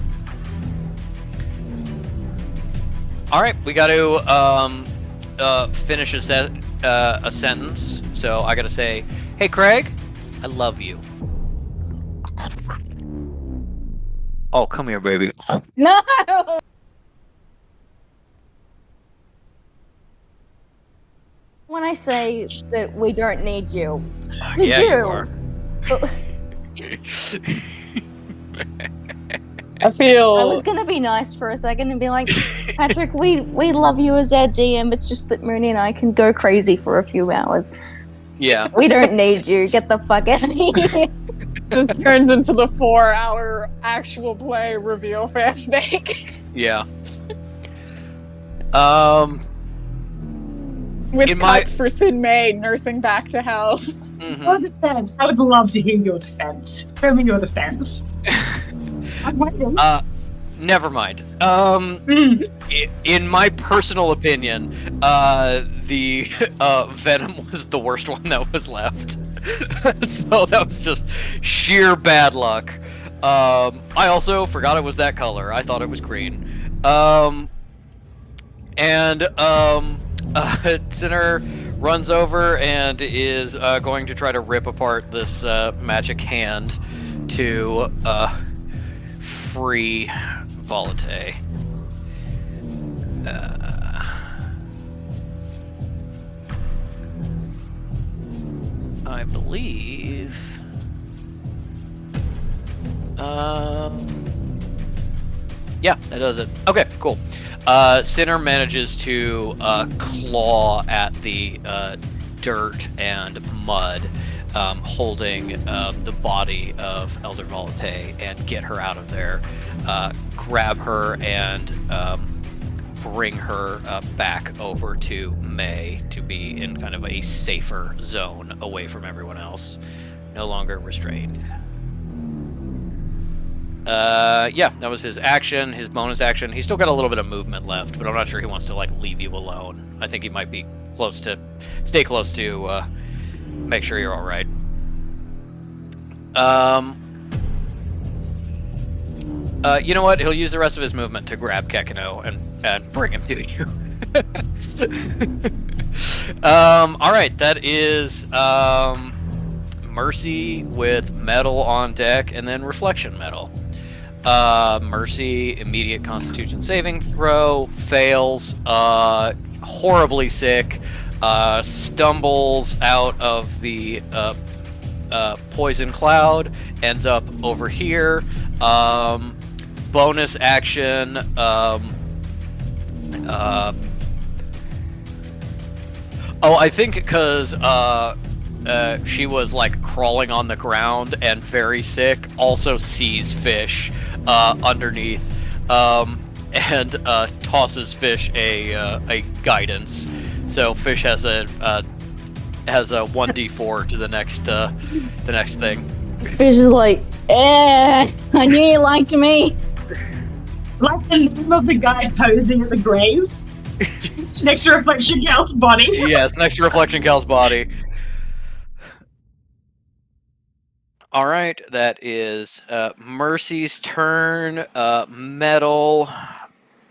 All right, we got to finish a sentence. So I got to say, "Hey, Craig, I love you." Oh, come here, baby. No! When I say that we don't need you, we Yeah, do. you are. I feel. I was gonna be nice for a second and be like, "Patrick, we love you as our DM. It's just that Mooney and I can go crazy for a few hours. Yeah. We don't need you. Get the fuck out of here." This turns into the 4-hour actual play reveal fanfic. Yeah. With In my- cuts for Sin May nursing back to health. Mhm. Your defense. I would love to hear your defense. Show me your defense. I'm waiting. Never mind. In my personal opinion, the venom was the worst one that was left. So that was just sheer bad luck. I also forgot it was that color. I thought it was green. Sinner runs over and is going to try to rip apart this magic hand to free Volate. I believe. Yeah, that does it. Okay, cool. Sinner manages to claw at the dirt and mud, holding the body of Elder Volate and get her out of there. Grab her and bring her back over to May to be in kind of a safer zone away from everyone else. No longer restrained. Yeah, that was his action, his bonus action. He's still got a little bit of movement left, but I'm not sure he wants to, like, leave you alone. I think he might be close to, stay close to, make sure you're alright. You know what? He'll use the rest of his movement to grab Kekino and bring him to you. Alright, that is, Mercy with metal on deck, and then reflection metal. Mercy, immediate Constitution saving throw, fails, horribly sick, stumbles out of the poison cloud, ends up over here. Bonus action, I think because she was like crawling on the ground and very sick, also sees Fish underneath, and tosses Fish a guidance. So Fish has a 1d4 to the next thing. Fish is like, I knew you liked me. Like the name of the guy posing at the grave. Next to Reflection Cal's body. Yes, next to Reflection Cal's body. Alright, that is Mercy's turn. Metal,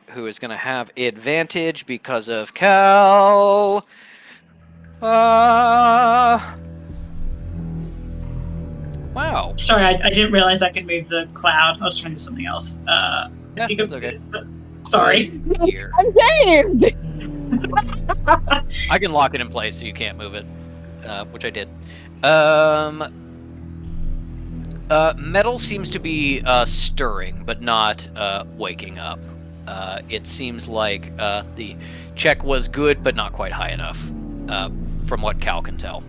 who is going to have advantage because of Cal. Wow. Sorry, I didn't realize I could move the cloud. I was trying to do something else. Yeah, that's okay. Sorry. Here. I'm saved! I can lock it in place so you can't move it, which I did. Metal seems to be stirring, but not waking up. It seems like the check was good, but not quite high enough, from what Cal can tell.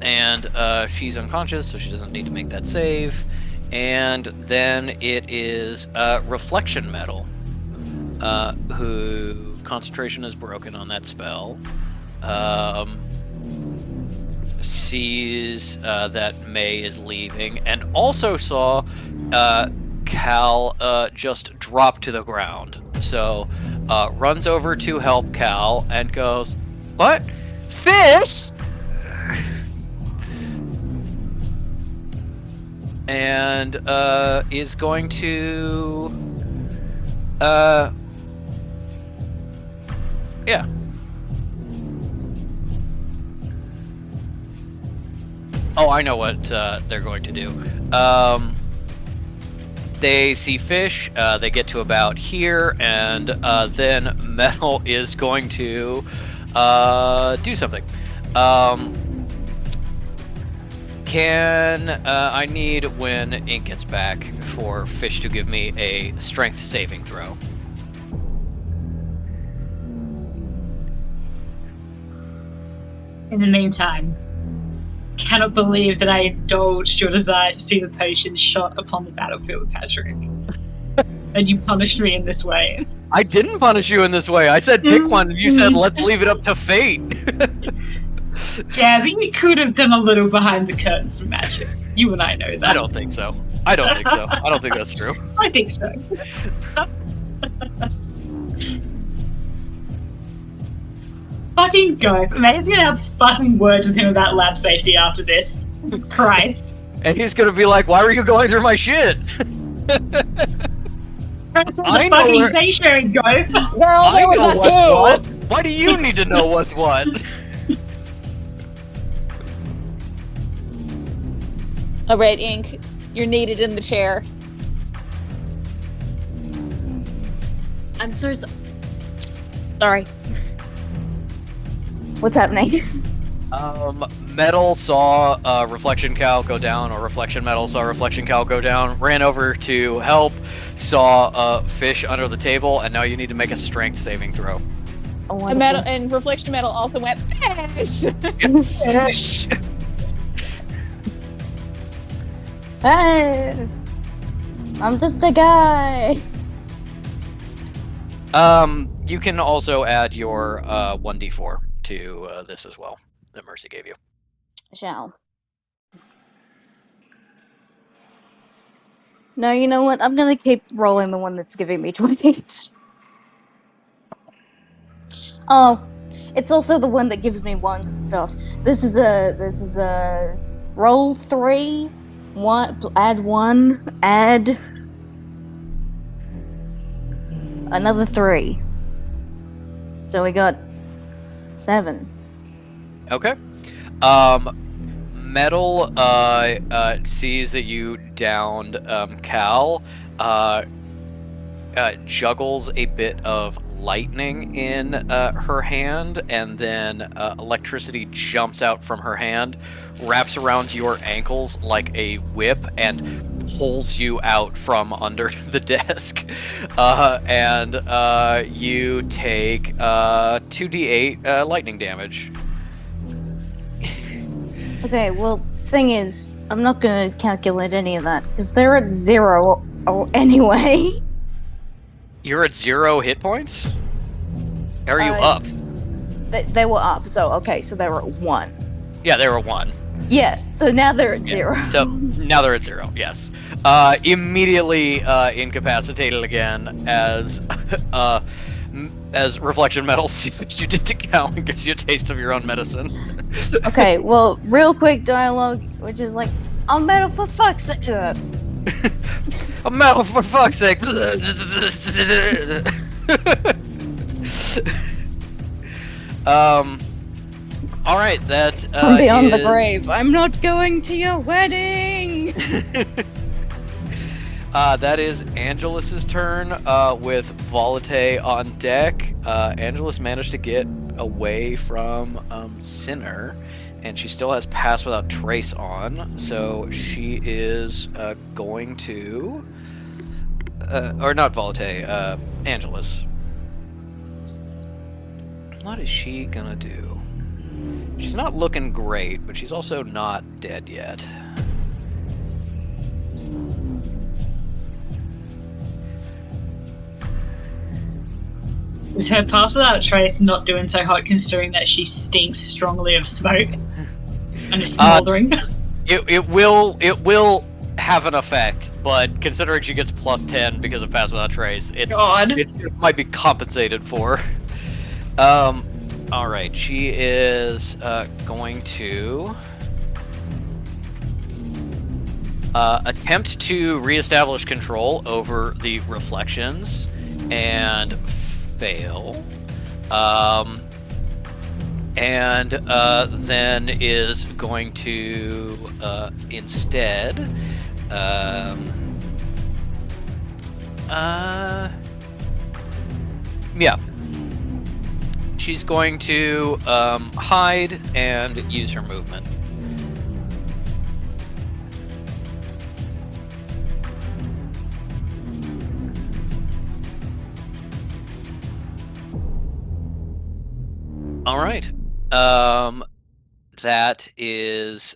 And she's unconscious, so she doesn't need to make that save. And then it is Reflection Metal, who concentration is broken on that spell. Sees that May is leaving, and also saw Cal just drop to the ground. So runs over to help Cal and goes, "What? Fish?" And is going to yeah. Oh, I know what they're going to do. They see Fish, they get to about here, and then Metal is going to do something. I need, when Ink gets back, for Fish to give me a strength saving throw. In the meantime, cannot believe that I indulged your desire to see the potion shot upon the battlefield, Patrick. And you punished me in this way. I didn't punish you in this way. I said pick one, and you said let's leave it up to fate. Yeah, I think we could have done a little behind the curtains of magic. You and I know that. I don't think so. I don't think that's true. I think so. All fucking go. May's gonna have fucking words with him about lab safety after this. Jesus Christ. And he's gonna be like, "Why were you going through my shit?" That's the I know fucking where- sanctuary, go. Girl, I there was know a what's poo. what. Why do you need to know what's what? All right, Ink, you're needed in the chair. I'm so sorry. What's happening? Metal saw Reflection Cow go down, or Reflection Metal saw Reflection Cow go down, ran over to help, saw Fish under the table, and now you need to make a strength saving throw. Oh, And, metal, and Reflection Metal also went, fish! Hey, I'm just a guy. You can also add your 1d4 to this as well, that Mercy gave you. Shall. No, you know what? I'm gonna keep rolling the one that's giving me 20s. Oh, it's also the one that gives me ones and stuff. This is a roll 3, add 1, add another 3. So we got 7. Okay. Metal sees that you downed Cal, juggles a bit of lightning in her hand, and then electricity jumps out from her hand, wraps around your ankles like a whip, and pulls you out from under the desk. And you take 2d8 lightning damage. Okay, well, thing is, I'm not gonna calculate any of that, because they're at 0 anyway. You're at 0 hit points? Are you up? They were up, so okay, so they were at 1. Yeah, they were 1. Yeah, so now they're at 0. So now they're at 0, yes. Immediately incapacitated again as Reflection Metal sees what you did to Cal and gives you a taste of your own medicine. Okay, well, real quick dialogue, which is like, I'm metal for fuck's sake. A metal for fuck's sake. All right, that From beyond the is- grave. I'm not going to your wedding. That is Angelus's turn with Volate on deck. Angelus managed to get away from Sinner, and she still has Pass Without Trace on, so she is going to... or not Volate, Angelus. What is she gonna do? She's not looking great, but she's also not dead yet. Is her Pass Without Trace not doing so hot considering that she stinks strongly of smoke and is smoldering? It will have an effect, but considering she gets plus 10 because of Pass Without Trace, it might be compensated for. All right, she is going to attempt to reestablish control over the reflections and fail. And then is going to instead yeah, she's going to hide and use her movement. All right. That is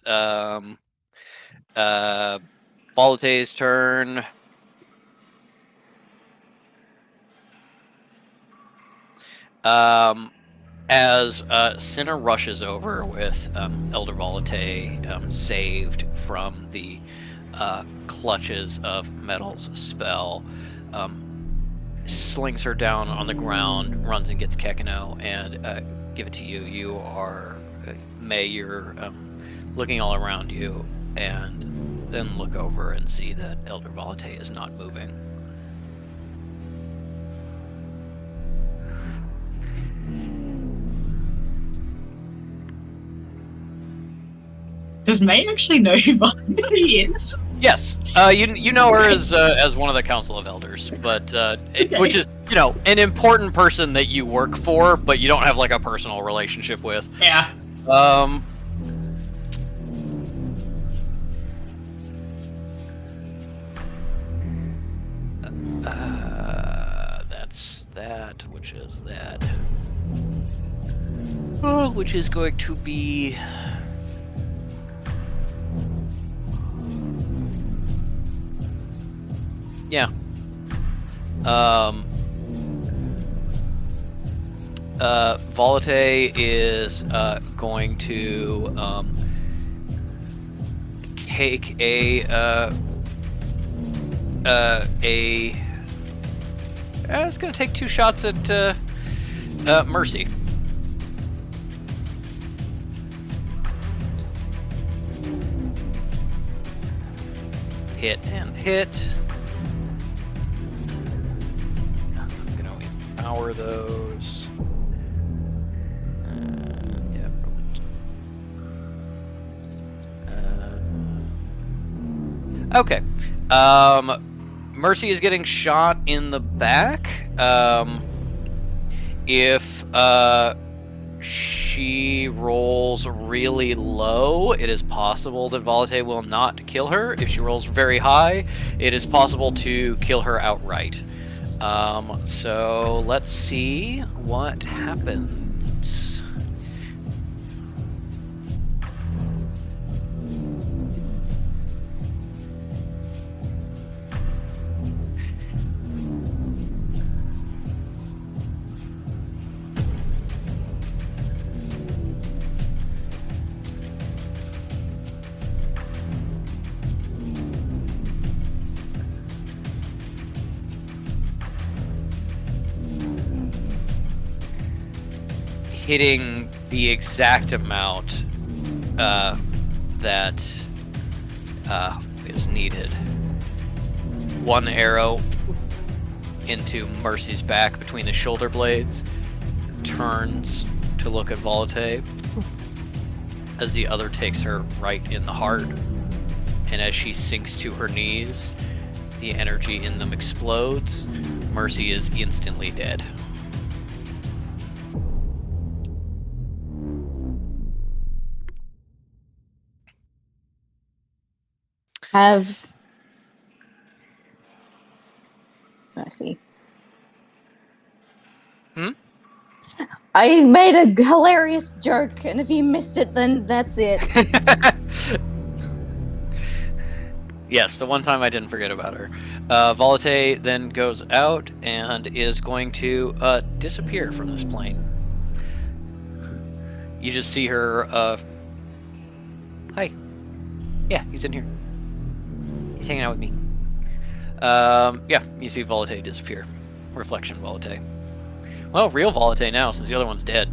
Volate's turn. As Sinner rushes over with Elder Volate saved from the clutches of Metal's spell, slings her down on the ground, runs and gets Kekino, and give it to you. You are, May, you're looking all around you, and then look over and see that Elder Volate is not moving. Does May actually know who Volate is? Yes, you know her as one of the Council of Elders, but which is an important person that you work for, but you don't have like a personal relationship with. Yeah. That's that, which is that. Oh, which is going to be. Yeah. Volate is going to take it's going to take 2 shots at Mercy. Hit and hit. I'm going to empower those. Yeah, okay. Mercy is getting shot in the back. If she rolls really low, it is possible that Volate will not kill her. If she rolls very high, it is possible to kill her outright. So let's see what happens. Hitting the exact amount that is needed. One arrow into Mercy's back between the shoulder blades, turns to look at Volate as the other takes her right in the heart, and as she sinks to her knees, the energy in them explodes. Mercy is instantly dead. Mercy. I made a hilarious joke, and if you missed it, then that's it. Yes, the one time I didn't forget about her. Volate then goes out and is going to disappear from this plane. You just see her. Hi. Yeah, he's in here. He's hanging out with me. Yeah, you see Volate disappear. Reflection Volate. Well, real Volate now, since the other one's dead.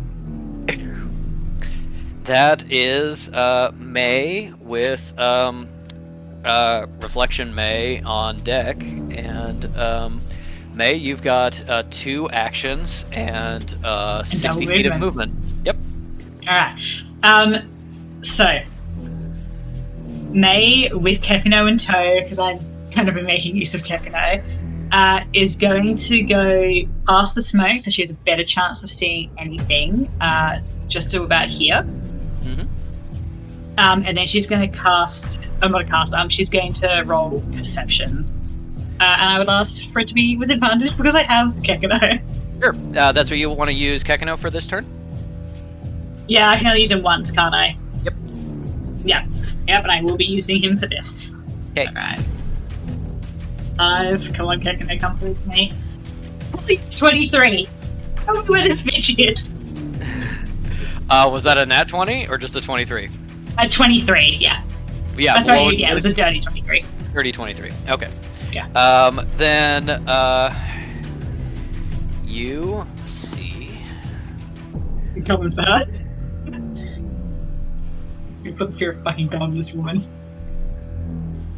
That is May with Reflection May on deck, and May, you've got 2 actions and 60 feet of movement. Yep. All right. So May with Kekino in tow, because I'm kind of making use of Kekino, is going to go past the smoke, so she has a better chance of seeing anything, just to about here. Mm-hmm. And then she's going to cast. I'm not a cast. She's going to roll perception, and I would ask for it to be with advantage because I have Kekino. Sure. That's what you want to use Kekino for this turn? Yeah, I can only use him once, can't I? Yep. Yeah. Yep, and I will be using him for this. Okay. Alright. 5. Come on, Kekino, come with me. 23. Tell me where this bitch is. Was that a nat 20 or just a 23? 23, yeah. Yeah. That's right, yeah, it was a dirty 23. Dirty 23. Okay. Yeah. Then you see. You're coming for her. You put the fear of fucking God in this woman.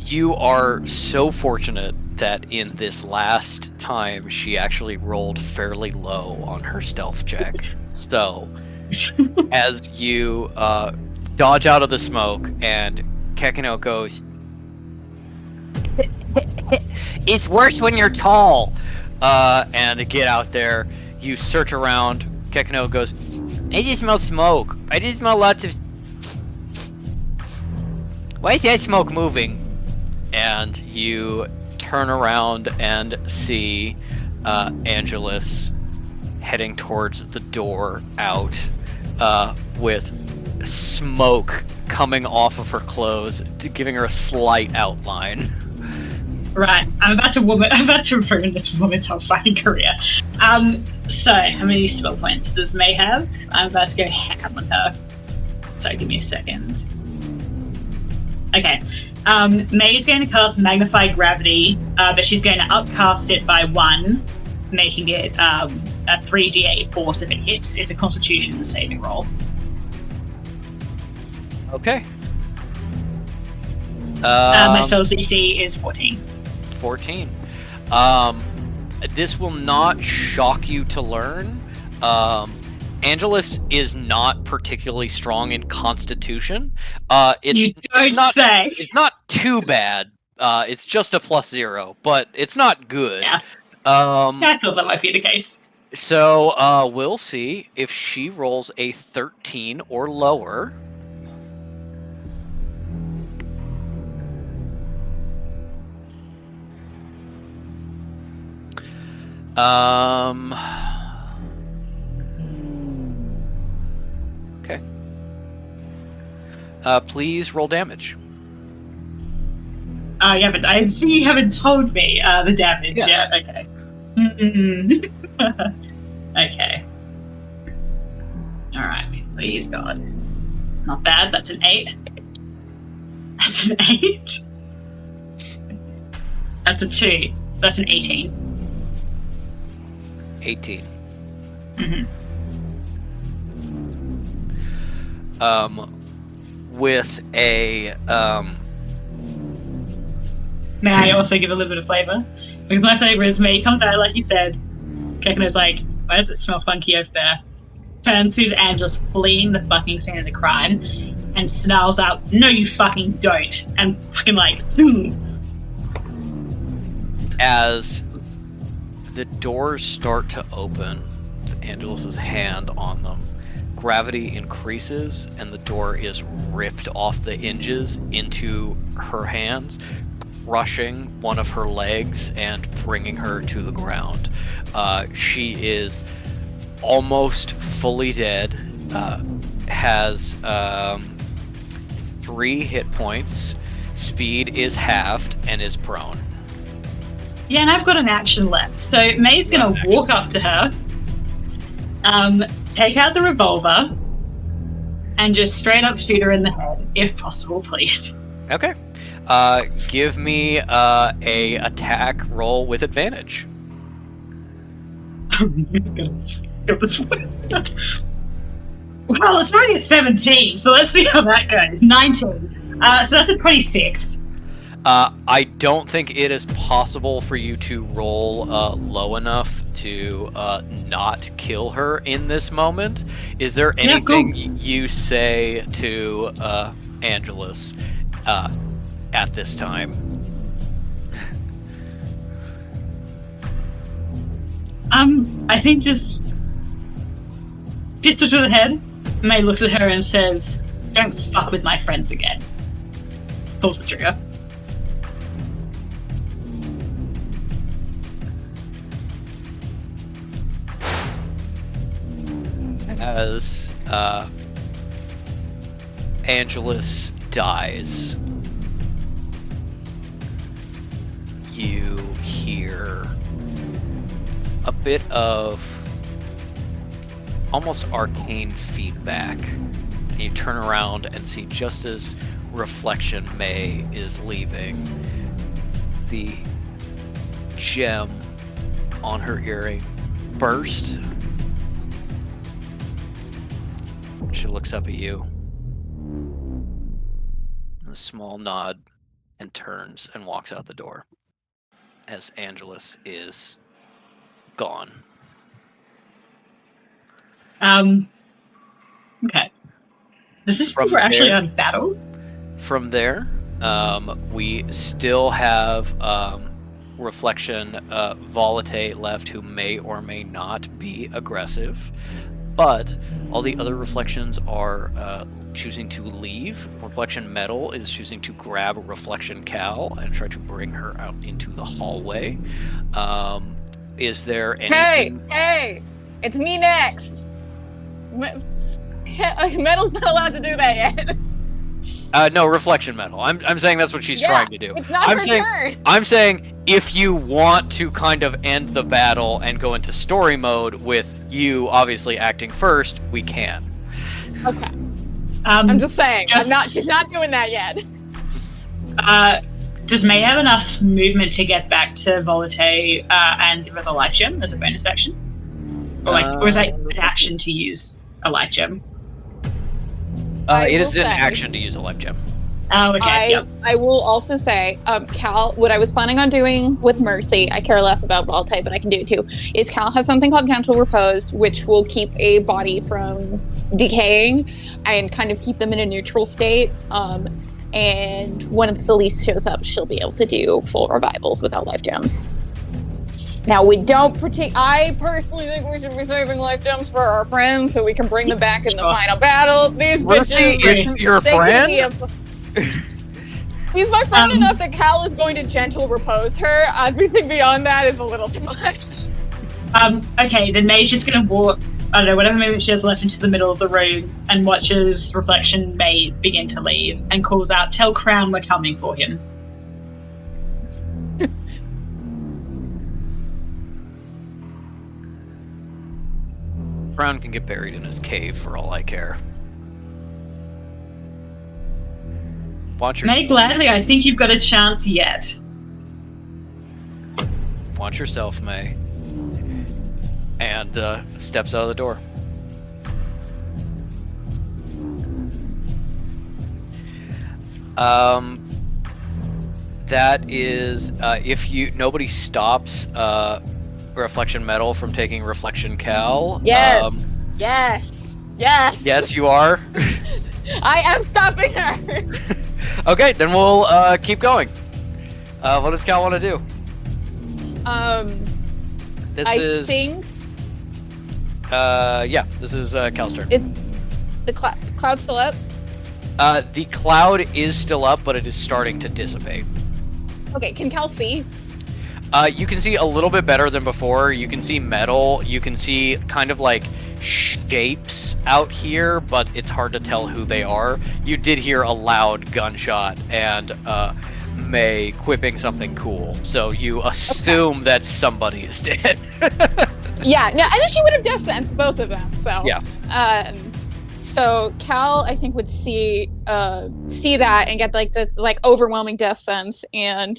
You are so fortunate that in this last time she actually rolled fairly low on her stealth check. So, as you dodge out of the smoke and Kekino goes, "It's worse when you're tall," and to get out there, you search around. Kekino goes, "I just smell smoke. I just smell lots of... Why is that smoke moving?" And you turn around and see Angelus heading towards the door out with smoke coming off of her clothes, giving her a slight outline. Right, I'm about to ruin this woman's whole fucking career. So how many spell points does May have? 'Cause I'm about to go ham on her. Sorry, give me a second. Okay. May's going to cast Magnify Gravity, but she's going to upcast it by 1, making it a 3d8 force if it hits. It's a Constitution saving roll. Okay. My spell's DC is 14. 14. This will not shock you to learn. Angelus is not particularly strong in Constitution. It's not too bad. It's just a +0, but it's not good. Yeah. I thought that might be the case. So we'll see if she rolls a 13 or lower. Okay. Please roll damage. I see you haven't told me the damage Yes. yet. Okay. Mm-mm. Okay. Alright, please God. Not bad, that's an 8. That's an 8. That's a 2. That's an 18. 18. Mm-hmm. With a May I also give a little bit of flavor? Because my flavor is May comes out, like you said. Kekino's like, why does it smell funky over there? Turns sees Angelus fleeing the fucking scene of the crime and snarls out, no you fucking don't. And fucking like, as the doors start to open with Angelus's hand on them, gravity increases and the door is ripped off the hinges into her hands, crushing one of her legs and bringing her to the ground. She is almost fully dead, has 3 hit points, speed is halved, and is prone. yeah, and I've got an action left. So May's gonna walk up to her, take out the revolver, and just straight up shoot her in the head, if possible, please. Okay. Give me a attack roll with advantage. I'm gonna kill this one. Well, it's already a 17, so let's see how that goes. 19. So that's a 26. I don't think it is possible for you to roll low enough to not kill her in this moment. Is there anything you say to Angelus at this time? I think just pistol to the head. May looks at her and says, "Don't fuck with my friends again." Pulls the trigger. As Angelus dies, you hear a bit of almost arcane feedback. And you turn around and see, just as Reflection May is leaving, the gem on her earring burst she looks up at you. A small nod and turns and walks out the door as Angelus is gone. Okay. Does this From mean we're actually there- on battle? From there, we still have Reflection Volate left, who may or may not be aggressive, but all the other reflections are choosing to leave. Reflection Metal is choosing to grab Reflection Cal and try to bring her out into the hallway. Is there anything... Hey! It's me next! Metal's not allowed to do that yet. No, Reflection Metal. I'm saying that's what she's trying to do. It's not her turn! I'm saying if you want to kind of end the battle and go into story mode with you obviously acting first, we can. Okay. I'm just saying, just- she's not doing that yet. Does May have enough movement to get back to Volate and give her the life gem as a bonus action? Or is that an action to use a life gem? It is an action to use a life gem. Oh, okay. I will also say, Cal, what I was planning on doing with Mercy, I care less about Voltaire, but I can do it too, is Cal has something called Gentle Repose, which will keep a body from decaying and kind of keep them in a neutral state. And when Celeste shows up, she'll be able to do full revivals without life gems. Now, I personally think we should be saving life gems for our friends so we can bring them back in the final battle. These bitches... You're a friend? He's my friend enough that Cal is going to gentle repose her. Everything beyond that is a little too much. Okay, then May's just gonna walk, I don't know, whatever movement she has left, into the middle of the room and watches Reflection May begin to leave and calls out, "Tell Crown we're coming for him." Crown can get buried in his cave for all I care. Watch yourself. May, gladly, I think you've got a chance yet. Watch yourself, May. And steps out of the door. That is, if nobody stops Reflection Metal from taking Reflection Cal. Yes. Yes. Yes, you are. I am stopping her. Okay, then we'll keep going. What does Cal want to do? This is Cal's turn. Is the cloud still up? The cloud is still up, but it is starting to dissipate. Okay, can Cal see? You can see a little bit better than before. You can see metal. You can see kind of like shapes out here, but it's hard to tell who they are. You did hear a loud gunshot and May quipping something cool, so you assume that somebody is dead. Yeah, no, and then she would have death sensed both of them. So yeah. So Cal, I think, would see that and get like this like overwhelming death sense, and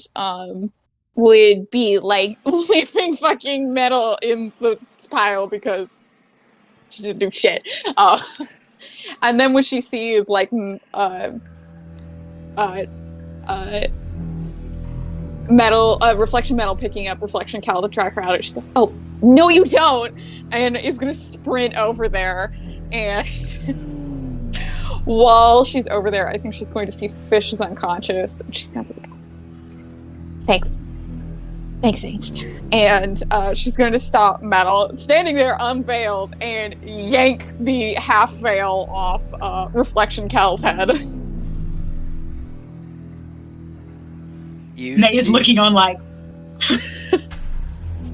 would be like leaving fucking metal in the pile because she didn't do shit. And then what she sees like Reflection Metal picking up Reflection Cal to track her out. She goes, "Oh, no, you don't!" And is gonna sprint over there. And while she's over there, I think she's going to see Fish is unconscious. And she's gonna be like, Thanks, Saints. And she's going to stop Metal, standing there unveiled, and yank the half veil off Reflection Cal's head. May is looking on like...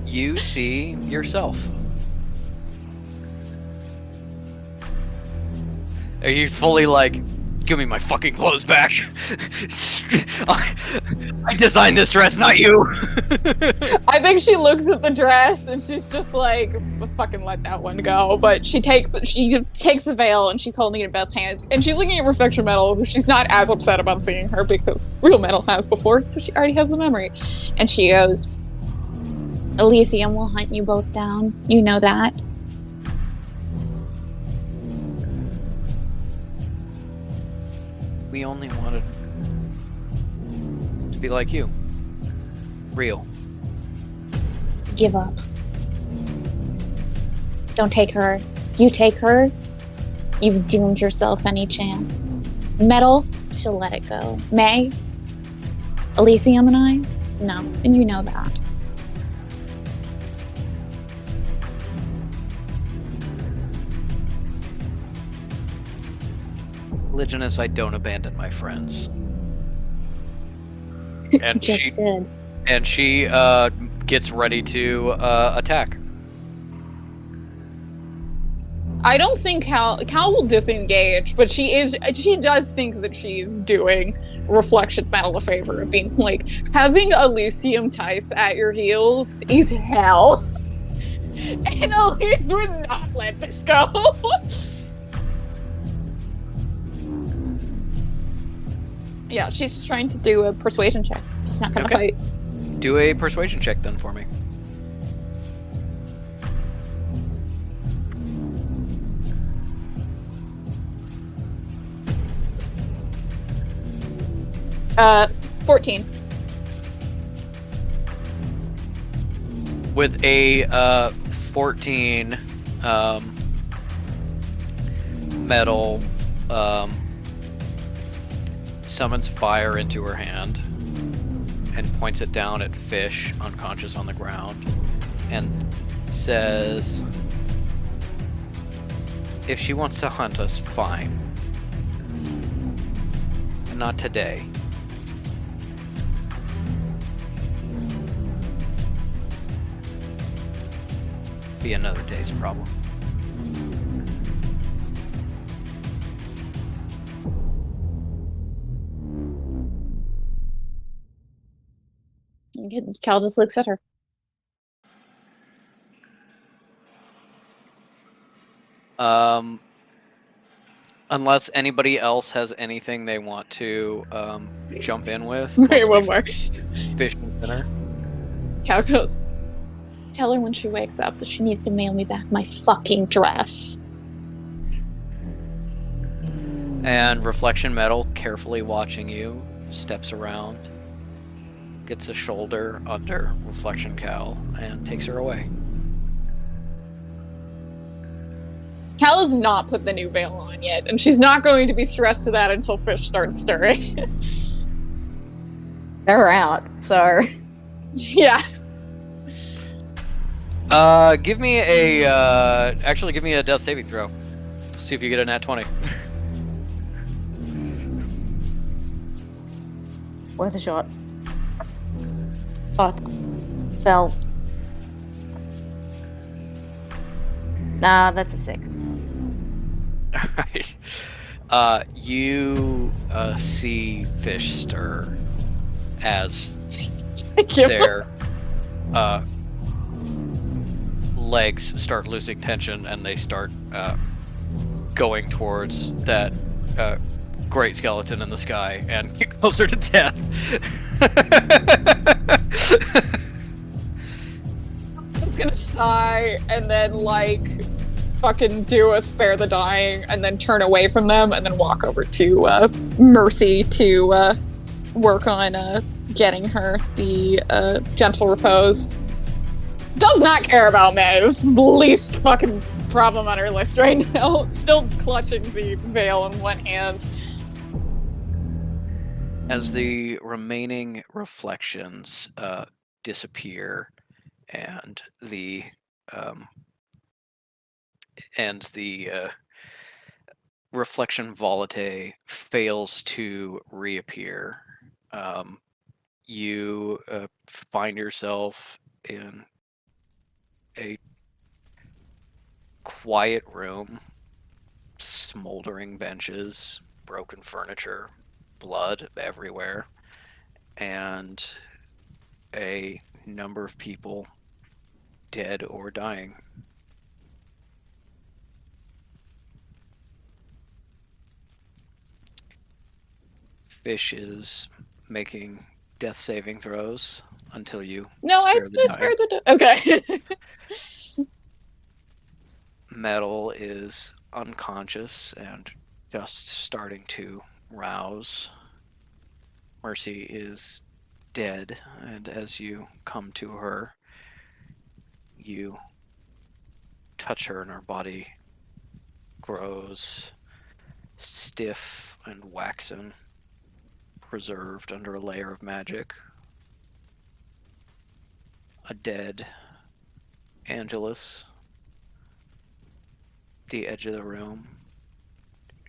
You see yourself. Are you fully like, give me my fucking clothes back? I designed this dress, not you. I think she looks at the dress and she's just like, fucking let that one go. But she takes the veil and she's holding it in Beth's hand. And she's looking at Reflection Metal, who she's not as upset about seeing her because real Metal has before, so she already has the memory. And she goes, Elysium will hunt you both down. You know that. We only wanted to be like you. Real. Give up. Don't take her. If you take her, you've doomed yourself any chance. Metal, she'll let it go. May, Elysium and I, no. And you know that. Legioness, I don't abandon my friends. And Just did. And she gets ready to attack. I don't think Cal will disengage, but she does think that she's doing Reflection Metal a favor of being like, having Elysium Tithe at your heels is hell. And Elise would not let this go. Yeah, she's trying to do a persuasion check. She's not gonna fight. Do a persuasion check then for me. Uh, 14. With a 14, Metal summons fire into her hand and points it down at Fish, unconscious on the ground, and says, if she wants to hunt us, fine. But not today. Be another day's problem. Cal just looks at her. Unless anybody else has anything they want to jump in with. Wait, one more. Fish and dinner. Cal goes, tell her when she wakes up that she needs to mail me back my fucking dress. And Reflection Metal, carefully watching you, steps around, gets a shoulder under Reflection Cal, and takes her away. Cal has not put the new veil on yet, and she's not going to be stressed to that until Fish starts stirring. They're out, so... Yeah. Give me a, actually give me a death saving throw. See if you get a nat 20. Worth a shot. Fuck. Fell. Nah, that's a 6. Alright. You see Fish stir as their legs start losing tension and they start going towards that great skeleton in the sky and get closer to death. I was gonna sigh and then, like, fucking do a spare the dying and then turn away from them and then walk over to Mercy to work on getting her the gentle repose. Does not care about May. This is the least fucking problem on her list right now. Still clutching the veil in one hand. As the remaining reflections disappear and the reflection volate fails to reappear, you find yourself in a quiet room, smoldering benches, broken furniture, blood everywhere, and a number of people dead or dying. Fish is making death saving throws until you spare the dying. Okay. Metal is unconscious and just starting to rouse. Mercy is dead, and as you come to her, you touch her and her body grows stiff and waxen, preserved under a layer of magic. A dead Angelus, the edge of the room,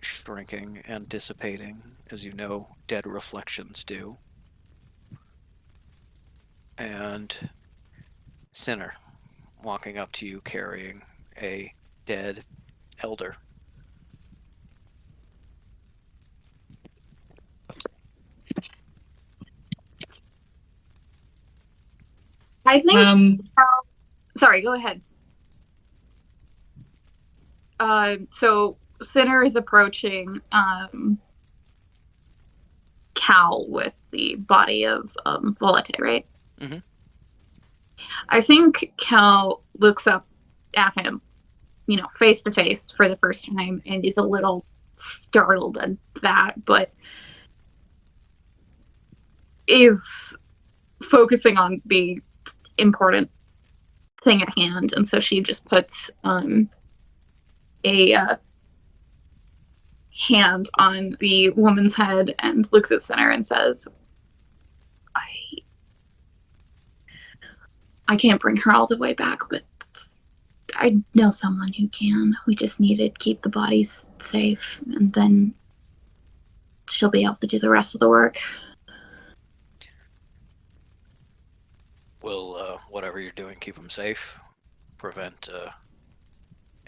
shrinking and dissipating, as you know dead reflections do. And Sinner walking up to you carrying a dead elder. I think. Sorry, go ahead. So Sinner is approaching Cal with the body of Volete, right? Mm-hmm. I think Cal looks up at him, face to face for the first time, and is a little startled at that, but is focusing on the important thing at hand, and so she just puts a hand on the woman's head and looks at Sinner and says, I can't bring her all the way back, but I know someone who can. We just need to keep the bodies safe, and then she'll be able to do the rest of the work. Will whatever you're doing keep them safe? Prevent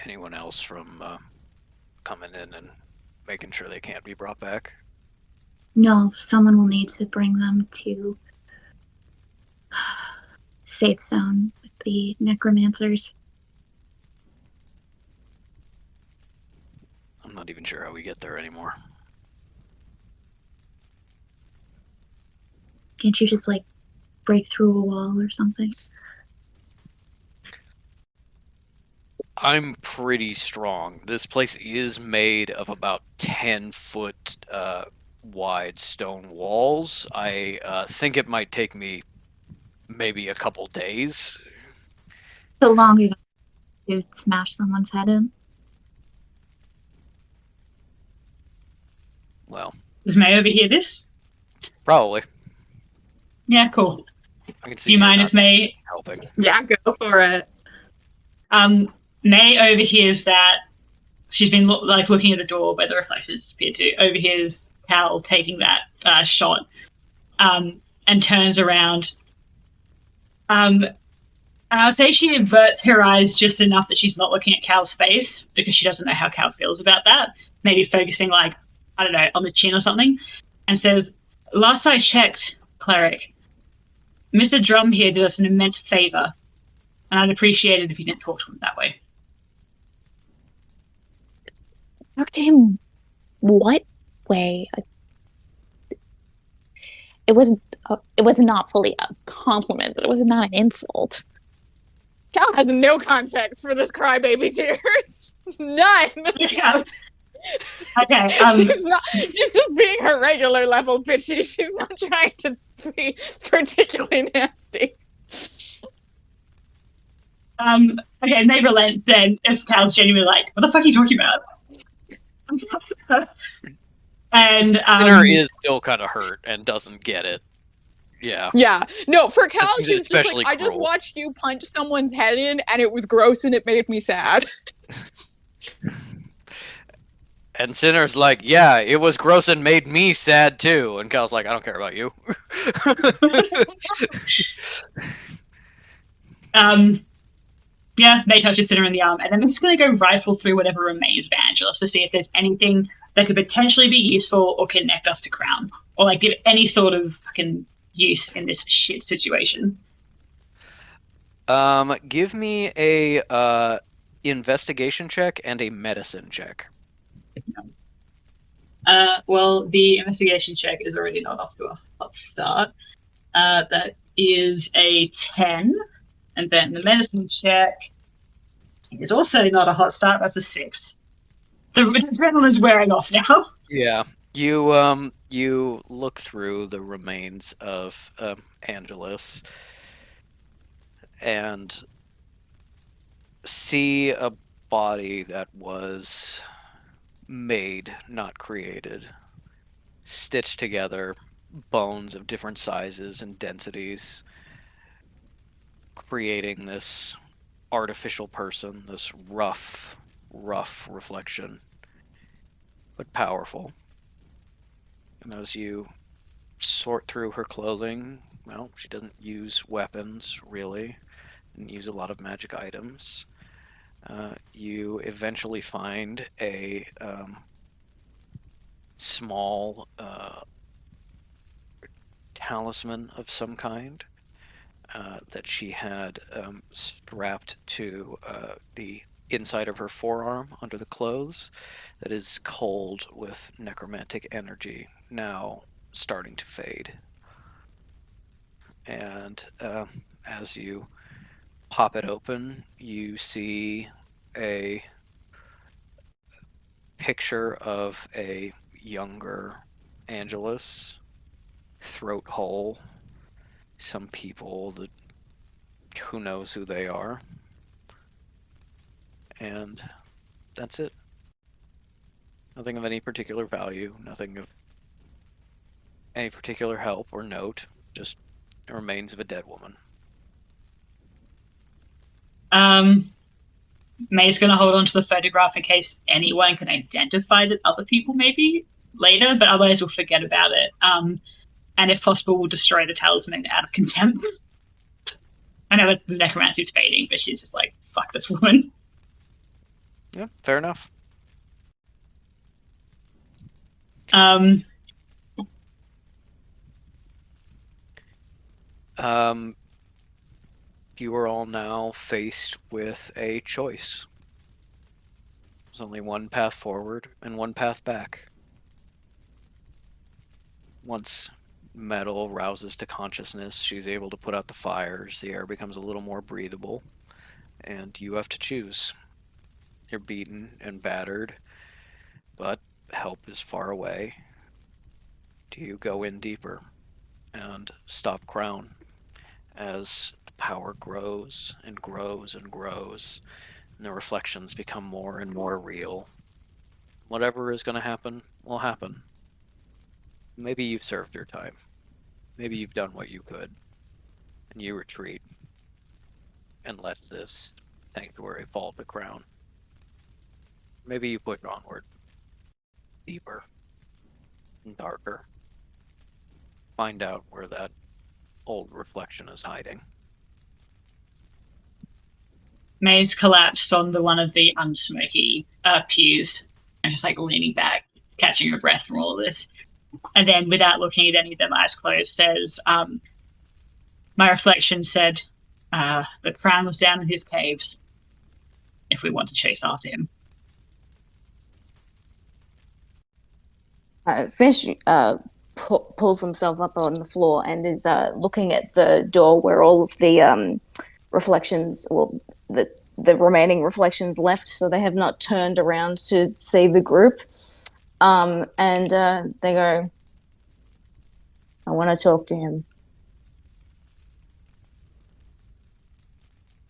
anyone else from coming in and making sure they can't be brought back? No, someone will need to bring them to safe zone with the necromancers. I'm not even sure how we get there anymore. Can't you just, break through a wall or something? I'm pretty strong. This place is made of about 10-foot wide stone walls. I think it might take me maybe a couple days. So long as you smash someone's head in. Well, Does May overhear this? probably. Yeah, cool. I can see. Do you mind if May helping? Yeah, go for it. May overhears that. She's been looking at the door where the reflectors appear to. Overhears Cal taking that shot, and turns around. I'll say she averts her eyes just enough that she's not looking at Cal's face because she doesn't know how Cal feels about that. Maybe focusing, I don't know, on the chin or something, and says, "Last I checked, cleric, Mr. Drum here did us an immense favor, and I'd appreciate it if you didn't talk to him that way." Talk to him what way? It was not fully a compliment, but it was not an insult. Cal has no context for this crybaby tears. None. Yeah. Okay. She's just being her regular level bitchy. She's not trying to be particularly nasty. Okay, May relents then if Cal's genuinely what the fuck are you talking about? And Sinner is still kind of hurt and doesn't get it. Yeah. Yeah. No, for Cal, It's she's just especially I just cruel. watched you punch someone's head in, and it was gross, and it made me sad. And Sinner's like, yeah, it was gross and made me sad too. And Cal's like, I don't care about you. Yeah, May touches Sinner in the arm, and then I'm just going to go rifle through whatever remains of Angelus to see if there's anything that could potentially be useful or connect us to Crown, or give any sort of fucking use in this shit situation. Give me a investigation check and a medicine check. Well, the investigation check is already not off to a hot start. That is a 10. And then the medicine check is also not a hot start. That's a 6. The adrenaline's wearing off now. Yeah. You look through the remains of Angelus and see a body that was made, not created, stitched together, bones of different sizes and densities, creating this artificial person, this rough reflection, but powerful. And as you sort through her clothing, well, she doesn't use weapons, really, and use a lot of magic items. You eventually find a small talisman of some kind that she had strapped to the inside of her forearm under the clothes that is cold with necromantic energy, now starting to fade. And as you pop it open, you see a picture of a younger Angelus, throat hole, some people that who knows who they are, and that's it. Nothing of any particular value, nothing of any particular help or note, just the remains of a dead woman. May's going to hold on to the photograph in case anyone can identify that other people maybe later, but otherwise we'll forget about it. And if possible, we'll destroy the talisman out of contempt. I know that the necromancy's fading, but she's just like, fuck this woman. Yeah, fair enough. You are all now faced with a choice. There's only one path forward and one path back. Once Metal rouses to consciousness, she's able to put out the fires, the air becomes a little more breathable, and you have to choose. You're beaten and battered, but help is far away. Do you go in deeper and stop Crown as the power grows and grows and grows, and the reflections become more and more real? Whatever is going to happen will happen. Maybe you've served your time. Maybe you've done what you could, and you retreat and let this sanctuary fall to Crown. Maybe you push onward, deeper and darker. Find out where that old reflection is hiding. May's collapsed on one of the unsmoky pews and just like leaning back, catching her breath from all of this. And then, without looking at any of them, eyes closed, says, my reflection said, the Crown was down in his caves if we want to chase after him. Fish pulls himself up on the floor and is looking at the door where all of the reflections, well, the remaining reflections left, so they have not turned around to see the group. And they go, I want to talk to him.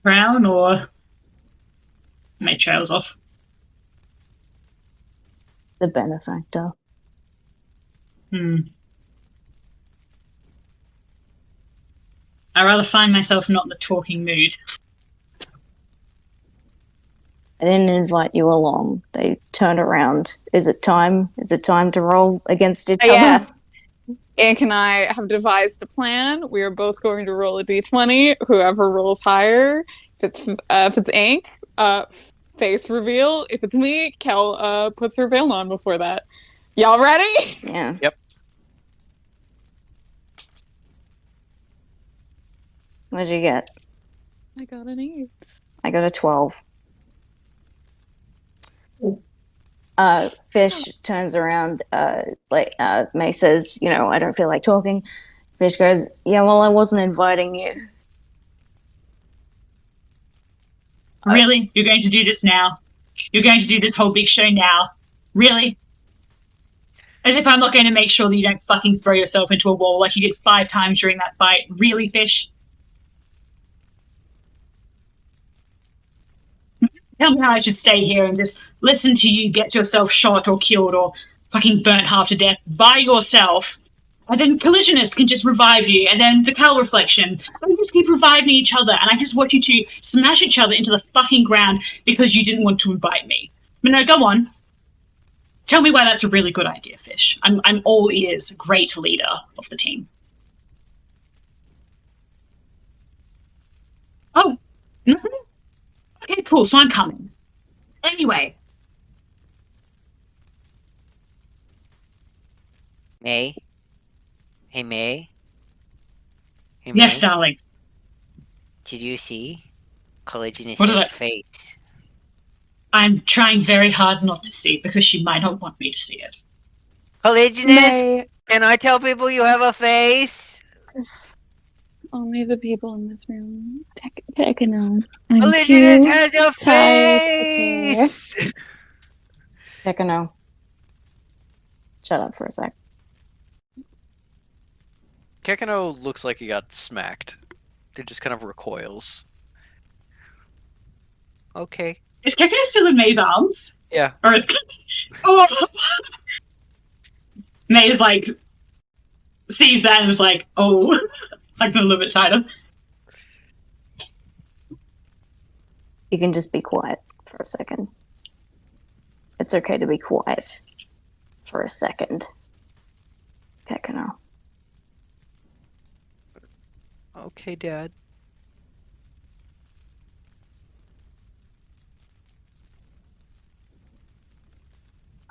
Crown or May trails off? The benefactor. I'd rather find myself not in the talking mood. I didn't invite you along. They turned around. Is it time? Is it time to roll against each other? Yes. Ink and I have devised a plan. We are both going to roll a d20. Whoever rolls higher, if it's Ink, face reveal. If it's me, Kel puts her veil on before that. Y'all ready? Yeah. Yep. What'd you get? I got an 8. I got a 12. Fish turns around, May says, I don't feel like talking. Fish goes, yeah, well, I wasn't inviting you. Really? You're going to do this now? You're going to do this whole big show now? Really? As if I'm not going to make sure that you don't fucking throw yourself into a wall like you did 5 times during that fight. Really, Fish? Tell me how I should stay here and just listen to you get yourself shot or killed or fucking burnt half to death by yourself. And then Collisionist can just revive you, and then the Cal Reflection. And we just keep reviving each other, and I just want you to smash each other into the fucking ground because you didn't want to invite me. But no, go on. Tell me why that's a really good idea, Fish. I'm all ears. Great leader of the team. Oh, nothing? Okay, cool, so I'm coming. Anyway. May? Hey, May? Hey, May? Yes, darling. Did you see? Collisionist What did has I- a face. I'm trying very hard not to see it because she might not want me to see it. Collisionist, May, can I tell people you have a face? only the people in this room can know. I'm Collisionist too has a tired to care. face! Tekano. Shut up for a sec. Kekano looks like he got smacked. He just kind of recoils. Okay. Is Kekko still in May's arms? Yeah. Or is oh. May's like sees that and is like, oh, like a little bit tighter. You can just be quiet for a second. It's okay to be quiet for a second. Tekano. Okay, Dad.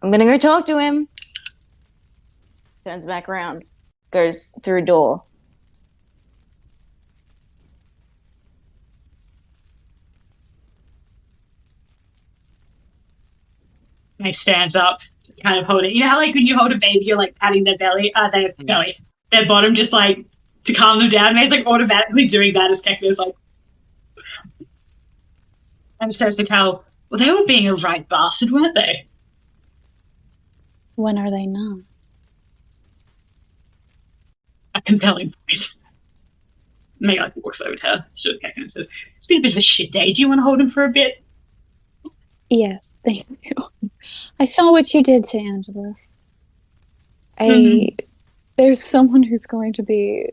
I'm gonna go talk to him. Turns back around. Goes through a door. May stands up, kind of holding. You know how like when you hold a baby, you're like patting their belly, their bottom, just like to calm them down. May's like automatically doing that as Kekko's like, and says to Cal, "Well, they were being a right bastard, weren't they?" When are they not? A compelling point. May like walks over to her, so Kekko and says, "It's been a bit of a shit day. Do you want to hold him for a bit?" Yes, thank you. I saw what you did to Angelus. There's someone who's going to be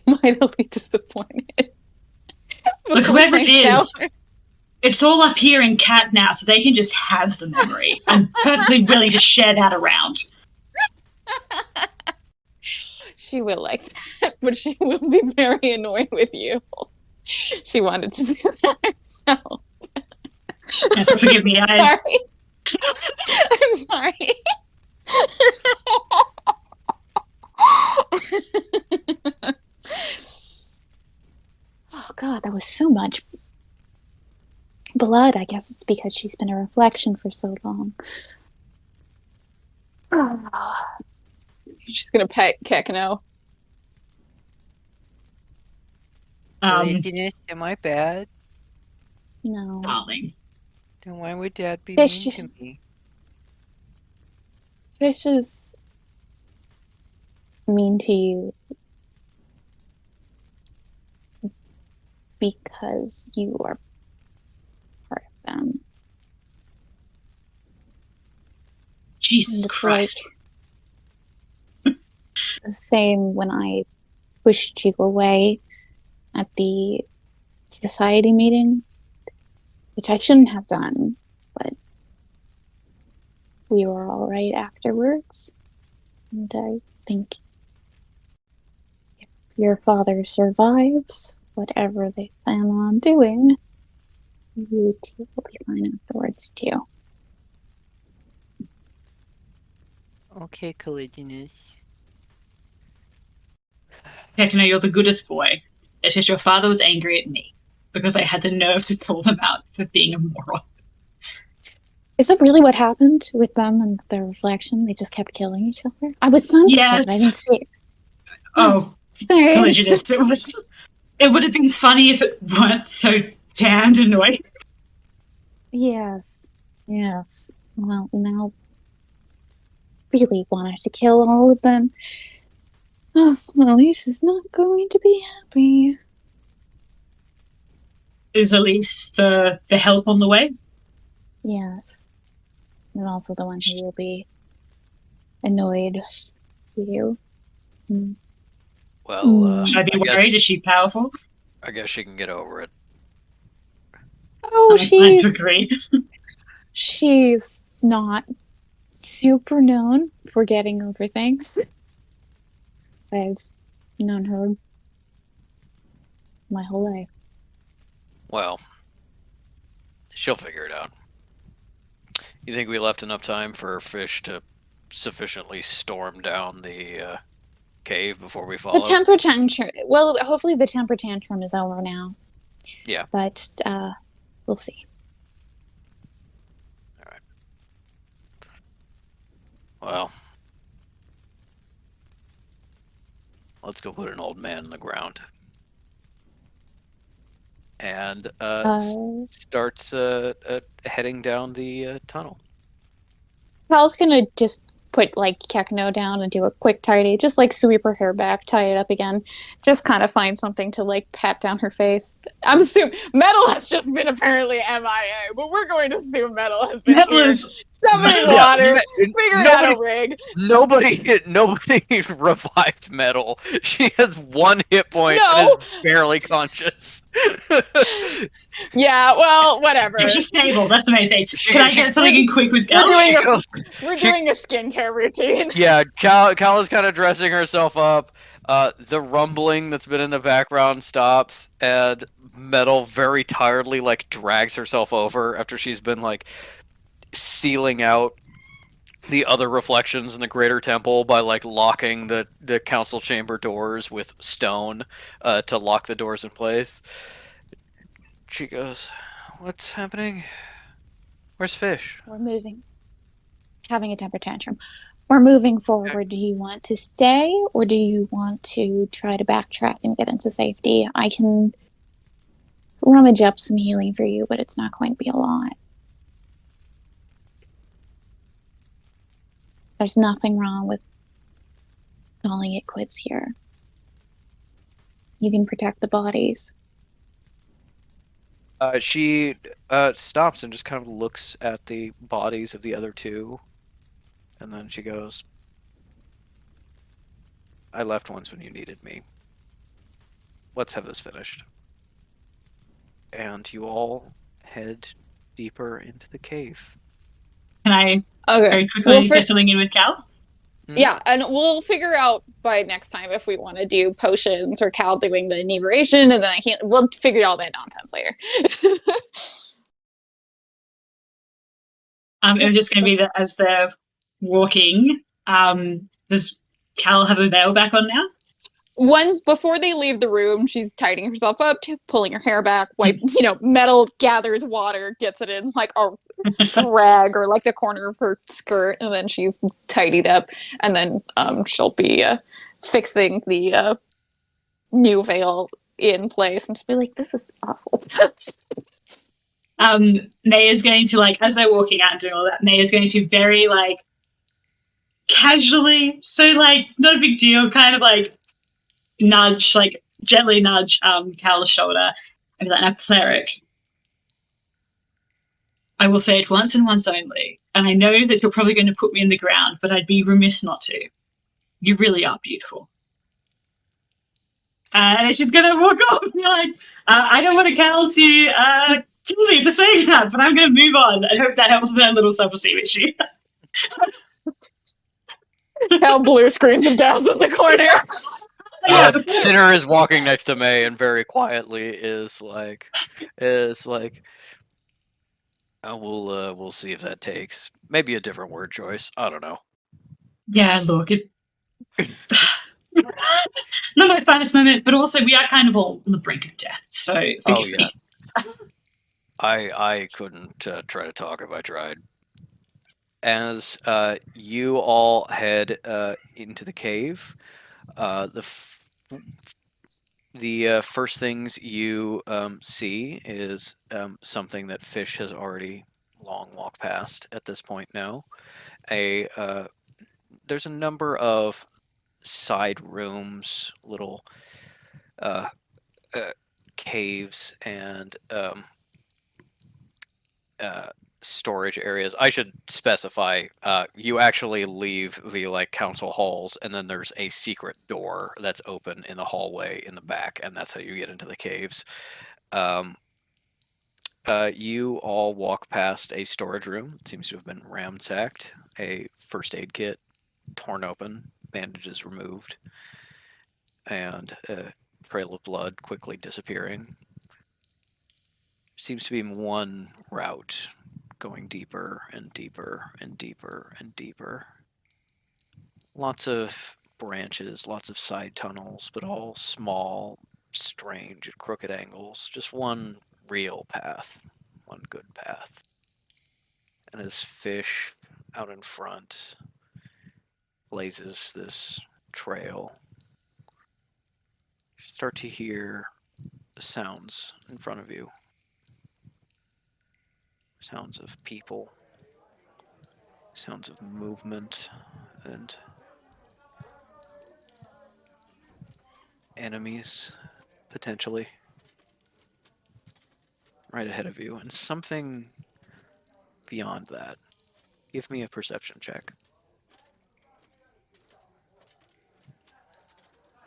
mightily disappointed. Look, whoever it Myself. is, it's all up here in Cat now, so they can just have the memory. I'm perfectly willing to share that around. She will like that, but she will be very annoyed with you. She wanted to do that herself. And so forgive me, Sorry. I'm sorry. Oh god, that was so much blood. I guess it's because she's been a reflection for so long. She's gonna pet Kekano. Collisionist, am I bad? No. Darling. Then why would Dad be Fish- mean to me? Fish is mean to you because you are part of them. Jesus It's Christ. The same when I pushed you away at the society meeting, which I shouldn't have done, but we were all right afterwards. And I think if your father survives whatever they plan on doing, you two will be fine afterwards too. Okay, Collisionist. Kekano, you're the goodest boy. It's just your father was angry at me because I had the nerve to call them out for being a moron. Is that really what happened with them and their reflection? They just kept killing each other? I was sensitive, Yes. but I didn't see it. Oh, Sorry. Collisionist. It would have been funny if it weren't so damned annoying. Yes. Yes. Well, now really wanted to kill all of them. Oh, Elise is not going to be happy. Is Elise the help on the way? Yes. And also the one who will be annoyed with you. Well, Should I be I worried? Is she powerful? guess she can get over it. Oh, I'm inclined to agree. she's not super known for getting over things. I've known her my whole life. Well, she'll figure it out. You think we left enough time for Fish to sufficiently storm down the cave before we follow? The temper tantrum. Well, hopefully the temper tantrum is over now. Yeah. But we'll see. All right. Well, let's go put an old man in the ground. And starts heading down the tunnel. Cal's gonna just put like Kekno down and do a quick tidy, just like sweep her hair back, tie it up again, just kind of find something to like pat down her face. I'm assuming Metal has just been apparently MIA, but we're going to assume Metal has been Metal here is summoning water, figuring out a rig. Nobody revived Metal. She has 1 hit point No. and is barely conscious. Yeah, well, whatever. Yeah, she's stable. That's the main thing. She- Can I she- get something in quick with We're Gal? doing She a, goes- we're she- doing a skincare routine. Yeah, Cal is kind of dressing herself up. The rumbling that's been in the background stops, and Metal very tiredly like drags herself over after she's been like sealing out the other reflections in the greater temple by like locking the council chamber doors with stone to lock the doors in place. She goes, "What's happening? Where's Fish?" We're moving. Having a temper tantrum. We're moving forward. Do you want to stay or do you want to try to backtrack and get into safety? I can rummage up some healing for you, but it's not going to be a lot. There's nothing wrong with calling it quits here. You can protect the bodies. She stops and just kind of looks at the bodies of the other two, and then she goes, "I left once when you needed me. Let's have this finished." And you all head deeper into the cave. Can I Okay. very quickly get something in with Cal? Yeah, and we'll figure out by next time if we want to do potions or Cal doing the inebriation, and then we'll figure all that nonsense later. It was just going to be that as they're walking, does Cal have a veil back on now? Once before they leave the room, she's tidying herself up, pulling her hair back, Metal gathers water, gets it in like a rag or like the corner of her skirt, and then she's tidied up, and then she'll be fixing the new veil in place and just be like, this is awful. Naya's going to, like, as they're walking out and doing all that, Naya's going to very, like, casually, so, like, not a big deal, kind of, like, nudge, like, gently nudge Cal's shoulder and be like, "Now, cleric, I will say it once and once only, and I know that you're probably going to put me in the ground, but I'd be remiss not to. You really are beautiful." And she's going to walk off and be like, "I don't want Cal to kill me for saying that, but I'm going to move on. I hope that helps with that little self-esteem issue." Cal blue screams of death in the corner. Sinner is walking next to May and very quietly is like, we'll see if that takes. Maybe a different word choice. I don't know. Yeah, look, it not my finest moment, but also we are kind of all on the brink of death, so forgive me. I couldn't try to talk if I tried. As you all head into the cave, the first things you see is something that Fish has already long walked past at this point now. A there's a number of side rooms, little caves, and storage areas. I should specify, you actually leave the like council halls, and then there's a secret door that's open in the hallway in the back, and that's how you get into the caves. You all walk past a storage room. It seems to have been ransacked. A first aid kit torn open, bandages removed, and a trail of blood quickly disappearing. Seems to be one route, going deeper and deeper and deeper and deeper. Lots of branches, lots of side tunnels, but all small, strange, at crooked angles. Just one real path, one good path. And as Fish out in front blazes this trail, you start to hear sounds in front of you. Sounds of people, sounds of movement, and enemies, potentially, right ahead of you, and something beyond that. Give me a perception check.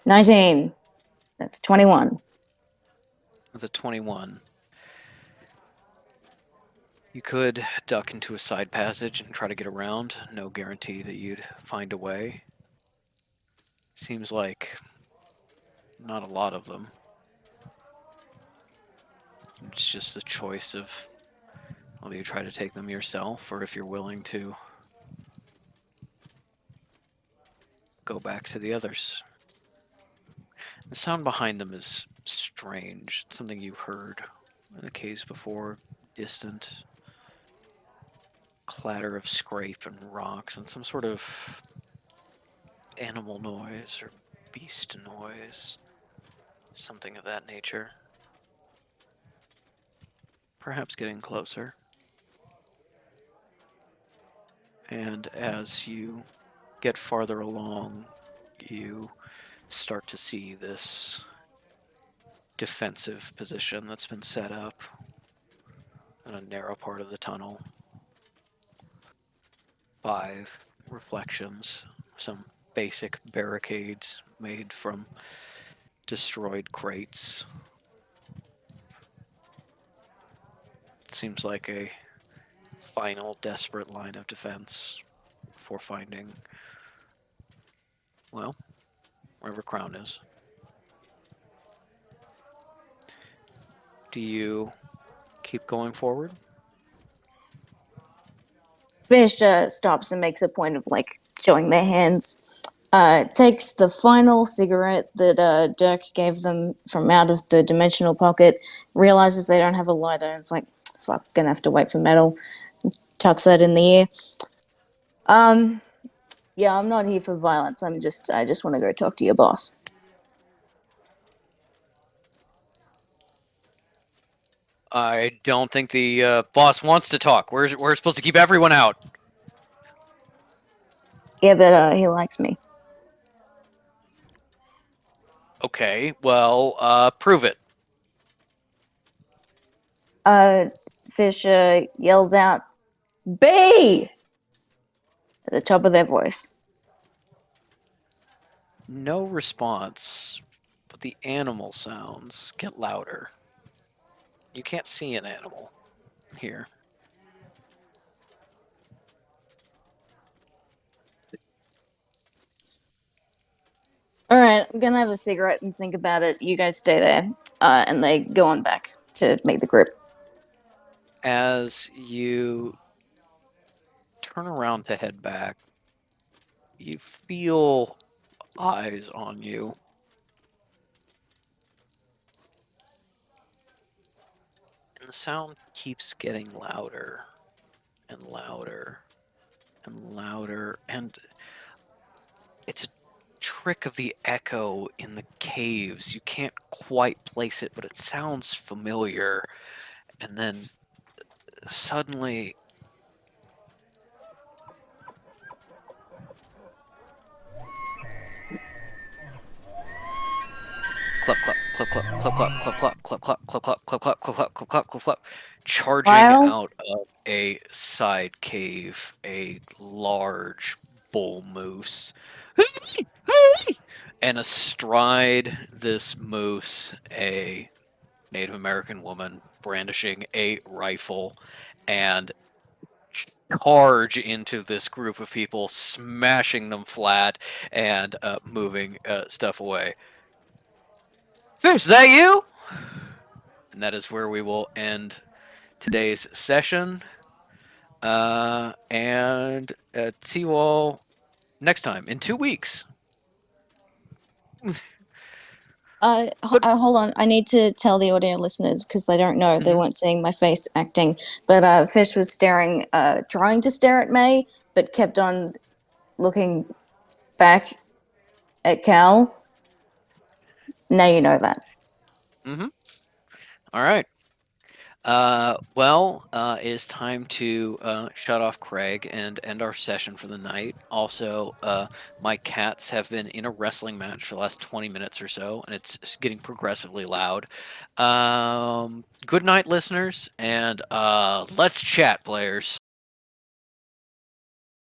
19. That's 21. With a 21, you could duck into a side passage and try to get around. No guarantee that you'd find a way. Seems like not a lot of them. It's just a choice of whether you try to take them yourself or if you're willing to go back to the others. The sound behind them is strange. It's something you heard in the caves before. Distant clatter of scrape and rocks and some sort of animal noise or beast noise. Something of that nature. Perhaps getting closer. And as you get farther along, you start to see this defensive position that's been set up in a narrow part of the tunnel. 5 reflections, some basic barricades made from destroyed crates. It seems like a final desperate line of defense for finding, well, wherever Crown is. Do you keep going forward? Fish stops and makes a point of like showing their hands. Takes the final cigarette that Dirk gave them from out of the dimensional pocket, realizes they don't have a lighter, and it's like, fuck, gonna have to wait for Metal. Tucks that in the ear. Yeah, I'm not here for violence. I just want to go talk to your boss. I don't think the boss wants to talk. We're supposed to keep everyone out. Yeah, but he likes me. Okay, well, prove it. Fish yells out, "B!" at the top of their voice. No response, but the animal sounds get louder. You can't see an animal here. All right, I'm gonna have a cigarette and think about it. You guys stay there, and they go on back to make the group. As you turn around to head back, you feel eyes on you. And the sound keeps getting louder and louder and louder, and it's a trick of the echo in the caves. You can't quite place it, but it sounds familiar. And then suddenly clup clup clup clup clup clup clup clup clup clup clup clup clup clup clup clup clup clup clup, charging While out of a side cave, a large bull moose, and astride this moose, a Native American woman brandishing a rifle, and charge into this group of people, smashing them flat and moving stuff away. Fish, is that you? And that is where we will end today's session. And see you all next time in 2 weeks. hold on. I need to tell the audio listeners because they don't know. They Mhm. weren't seeing my face acting. But Fish was staring, trying to stare at May, but kept on looking back at Cal. Now you know that. All right. It is time to shut off Craig and end our session for the night. Also, my cats have been in a wrestling match for the last 20 minutes or so, and it's getting progressively loud. Good night, listeners, and let's chat, players.